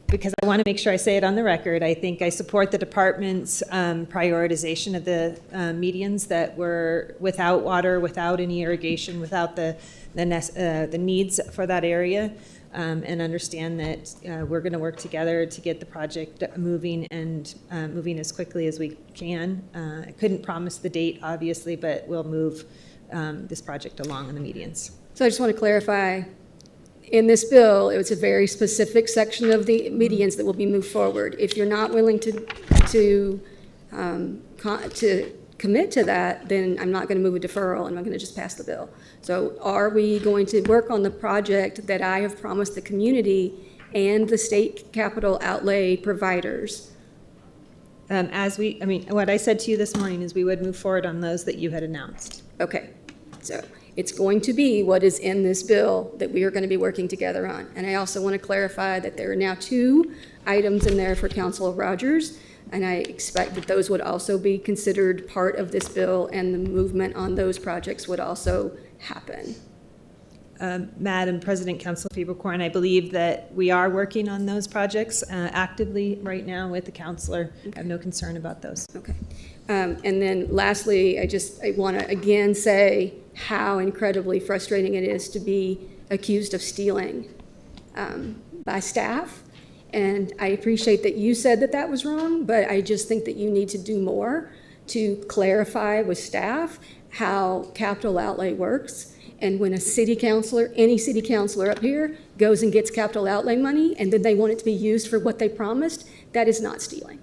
Speaker 23: because I want to make sure I say it on the record, I think I support the department's prioritization of the medians that were without water, without any irrigation, without the needs for that area, and understand that we're going to work together to get the project moving and moving as quickly as we can. I couldn't promise the date, obviously, but we'll move this project along in the medians.
Speaker 10: So I just want to clarify, in this bill, it was a very specific section of the medians that will be moved forward. If you're not willing to commit to that, then I'm not going to move a deferral, and I'm going to just pass the bill. So are we going to work on the project that I have promised the community and the state capital outlay providers?
Speaker 23: What I said to you this morning is we would move forward on those that you had announced.
Speaker 10: Okay, so it's going to be what is in this bill that we are going to be working together on. And I also want to clarify that there are now 2 items in there for Council Rogers, and I expect that those would also be considered part of this bill, and the movement on those projects would also happen.
Speaker 23: Madam President, Councilor Feeble-Corn, I believe that we are working on those projects actively right now with the councilor. Okay. I have no concern about those.
Speaker 10: Okay. And then lastly, I want to again say how incredibly frustrating it is to be accused of stealing by staff. And I appreciate that you said that that was wrong, but I just think that you need to do more to clarify with staff how capital outlay works. And when a city councilor, any city councilor up here, goes and gets capital outlay money and then they want it to be used for what they promised, that is not stealing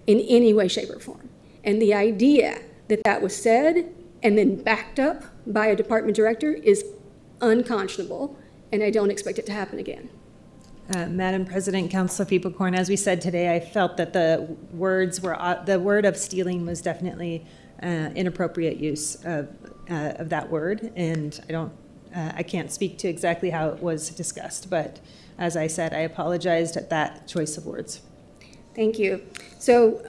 Speaker 10: in any way, shape, or form. And the idea that that was said and then backed up by a department director is unconscionable, and I don't expect it to happen again.
Speaker 23: Madam President, Councilor Feeble-Corn, as we said today, I felt that the word of stealing was definitely inappropriate use of that word, and I can't speak to exactly how it was discussed, but as I said, I apologized at that choice of words.
Speaker 10: Thank you. So,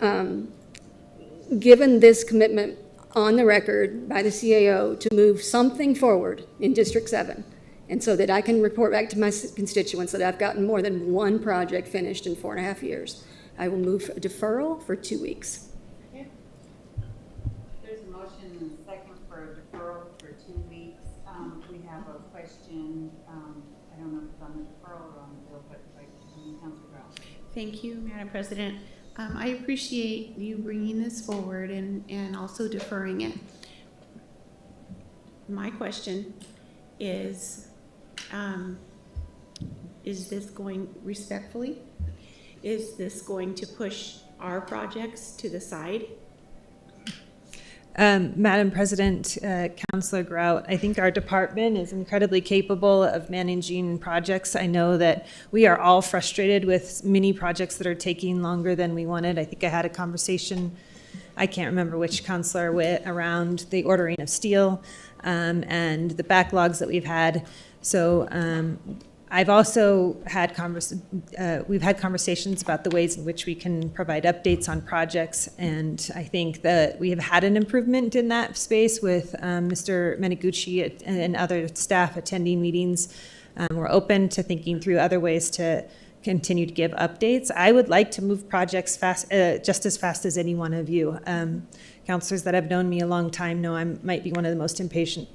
Speaker 10: given this commitment on the record by the CAO to move something forward in District 7, and so that I can report back to my constituents that I've gotten more than one project finished in 4.5 years, I will move a deferral for 2 weeks.
Speaker 19: There's a motion and a second for a deferral for 2 weeks. We have a question, I don't know if it's on the deferral or on the bill, but like Councilor Brown.
Speaker 4: Thank you, Madam President. I appreciate you bringing this forward and also deferring it. My question is this going, respectfully, is this going to push our projects to the side?
Speaker 23: Madam President, Councilor Grout, I think our department is incredibly capable of managing projects. I know that we are all frustrated with many projects that are taking longer than we wanted. I think I had a conversation, I can't remember which councilor, around the ordering of steel and the backlogs that we've had. So I've also had we've had conversations about the ways in which we can provide updates on projects, and I think that we have had an improvement in that space with Mr. Menigucci and other staff attending meetings. We're open to thinking through other ways to continue to give updates. I would like to move projects fast, just as fast as any one of you. Councilors that have known me a long time know I might be one of the most impatient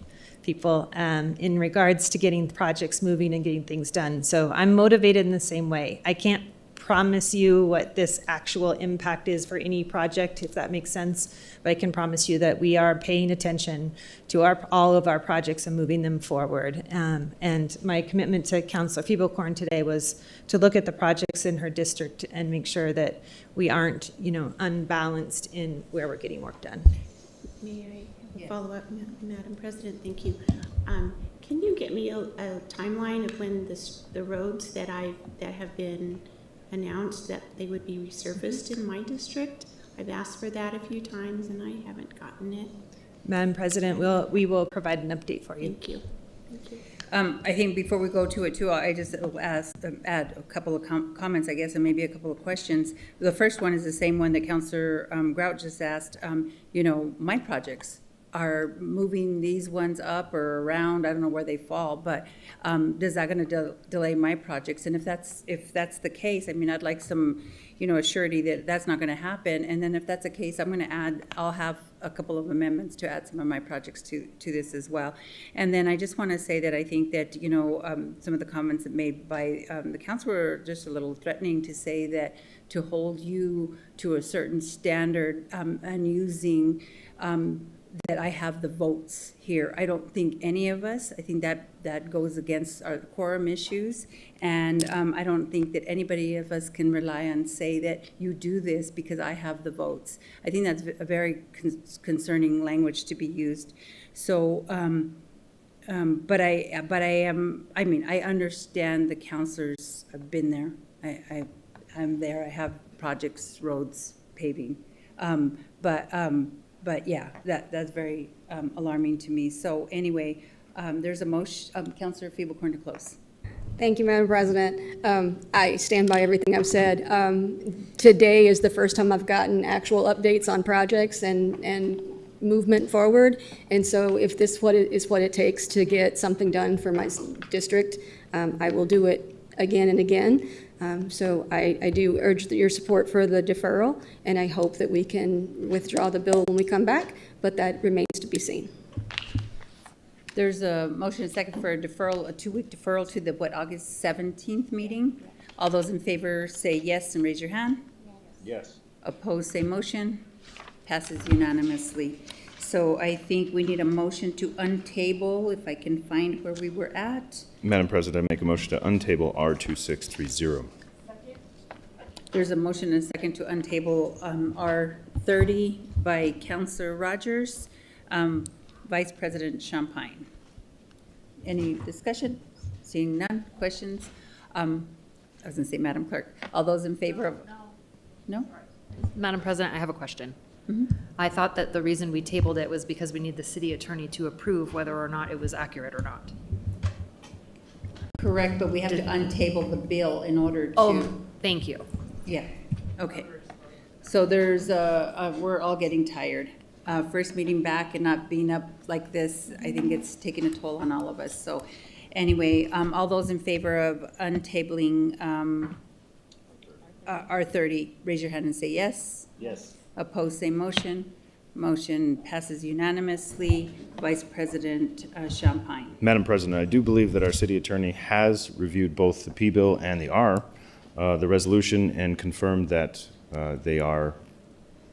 Speaker 23: people in regards to getting projects moving and getting things done. So I'm motivated in the same way. I can't promise you what this actual impact is for any project, if that makes sense, but I can promise you that we are paying attention to all of our projects and moving them forward. And my commitment to Councilor Feeble-Corn today was to look at the projects in her district and make sure that we aren't, unbalanced in where we're getting work done.
Speaker 4: May I follow up, Madam President? Thank you. Can you get me a timeline of when the roads that have been announced that they would be resurfaced in my district? I've asked for that a few times and I haven't gotten it.
Speaker 23: Madam President, we will provide an update for you.
Speaker 4: Thank you. Thank you.
Speaker 1: I think before we go to it too, I just add a couple of comments, I guess, and maybe a couple of questions. The first one is the same one that Councilor Grout just asked. My projects are moving these ones up or around. I don't know where they fall, but is that going to delay my projects? And if that's the case, I mean, I'd like some, a surety that that's not going to happen. And then if that's the case, I'll have a couple of amendments to add some of my projects to this as well. And then I just want to say that I think that, some of the comments that made by the council were just a little threatening, to say that to hold you to a certain standard and using
Speaker 19: that I have the votes here. I don't think any of us, I think that goes against our quorum issues. And I don't think that anybody of us can rely on, say that you do this because I have the votes. I think that's a very concerning language to be used. So, but I mean, I understand the counselors. I've been there. I'm there. I have projects, roads, paving. But yeah, that's very alarming to me. So anyway, there's a motion, Councilor Feeblecorn to close.
Speaker 10: Thank you, Madam President. I stand by everything I've said. Today is the first time I've gotten actual updates on projects and movement forward. And so if this is what it takes to get something done for my district, I will do it again and again. So I do urge your support for the deferral, and I hope that we can withdraw the bill when we come back, but that remains to be seen.
Speaker 19: There's a motion and second for a deferral, a 2-week deferral to the, August 17th meeting? All those in favor say yes and raise your hand.
Speaker 22: Yes.
Speaker 19: Opposed, say motion. Passes unanimously. So I think we need a motion to untable, if I can find where we were at.
Speaker 22: Madam President, I make a motion to untable R2630.
Speaker 19: There's a motion and a second to untable R30 by Councilor Rogers, Vice President Champagne. Any discussion? Seeing none. Questions? I was going to say, Madam Clerk, all those in favor of? No?
Speaker 15: Madam President, I have a question.
Speaker 19: Mm-hmm.
Speaker 15: I thought that the reason we tabled it was because we need the city attorney to approve whether or not it was accurate or not.
Speaker 19: Correct, but we have to untable the bill in order to.
Speaker 15: Oh, thank you.
Speaker 19: Yeah, okay. So there's, we're all getting tired. First meeting back and not being up like this, I think it's taking a toll on all of us. So anyway, all those in favor of untabling R30, raise your hand and say yes.
Speaker 22: Yes.
Speaker 19: Opposed, say motion. Motion passes unanimously. Vice President Champagne.
Speaker 22: Madam President, I do believe that our city attorney has reviewed both the P bill and the R, the resolution, and confirmed that they are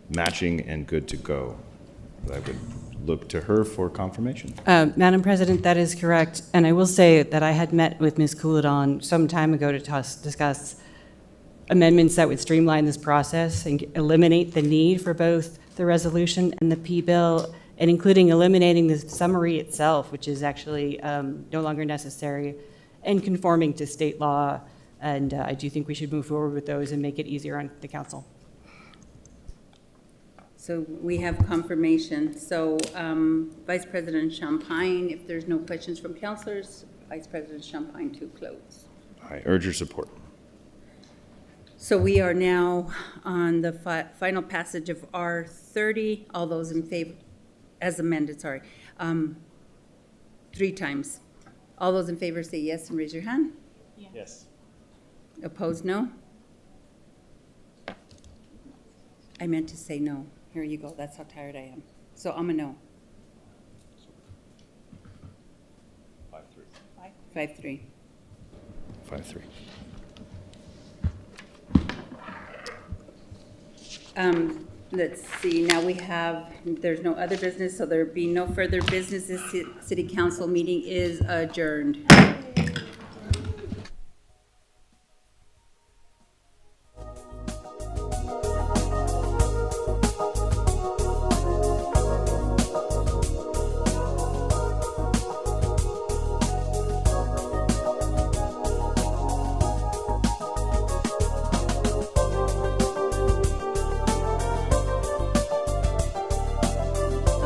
Speaker 22: matching and good to go. I would look to her for confirmation.
Speaker 14: Madam President, that is correct. And I will say that I had met with Ms. Couladon some time ago to discuss amendments that would streamline this process and eliminate the need for both the resolution and the P bill, and including eliminating the summary itself, which is actually no longer necessary, and conforming to state law. And I do think we should move forward with those and make it easier on the council.
Speaker 19: So we have confirmation. So Vice President Champagne, if there's no questions from councilors, Vice President Champagne to close.
Speaker 22: I urge your support.
Speaker 19: So we are now on the final passage of R30. All those in favor, as amended, sorry, 3 times. All those in favor say yes and raise your hand.
Speaker 22: Yes.
Speaker 19: Opposed, no? I meant to say no. Here you go. That's how tired I am. So I'm a no. 5-3.
Speaker 22: 5-3.
Speaker 19: Let's see, now we have, there's no other business, so there be no further business. This city council meeting is adjourned.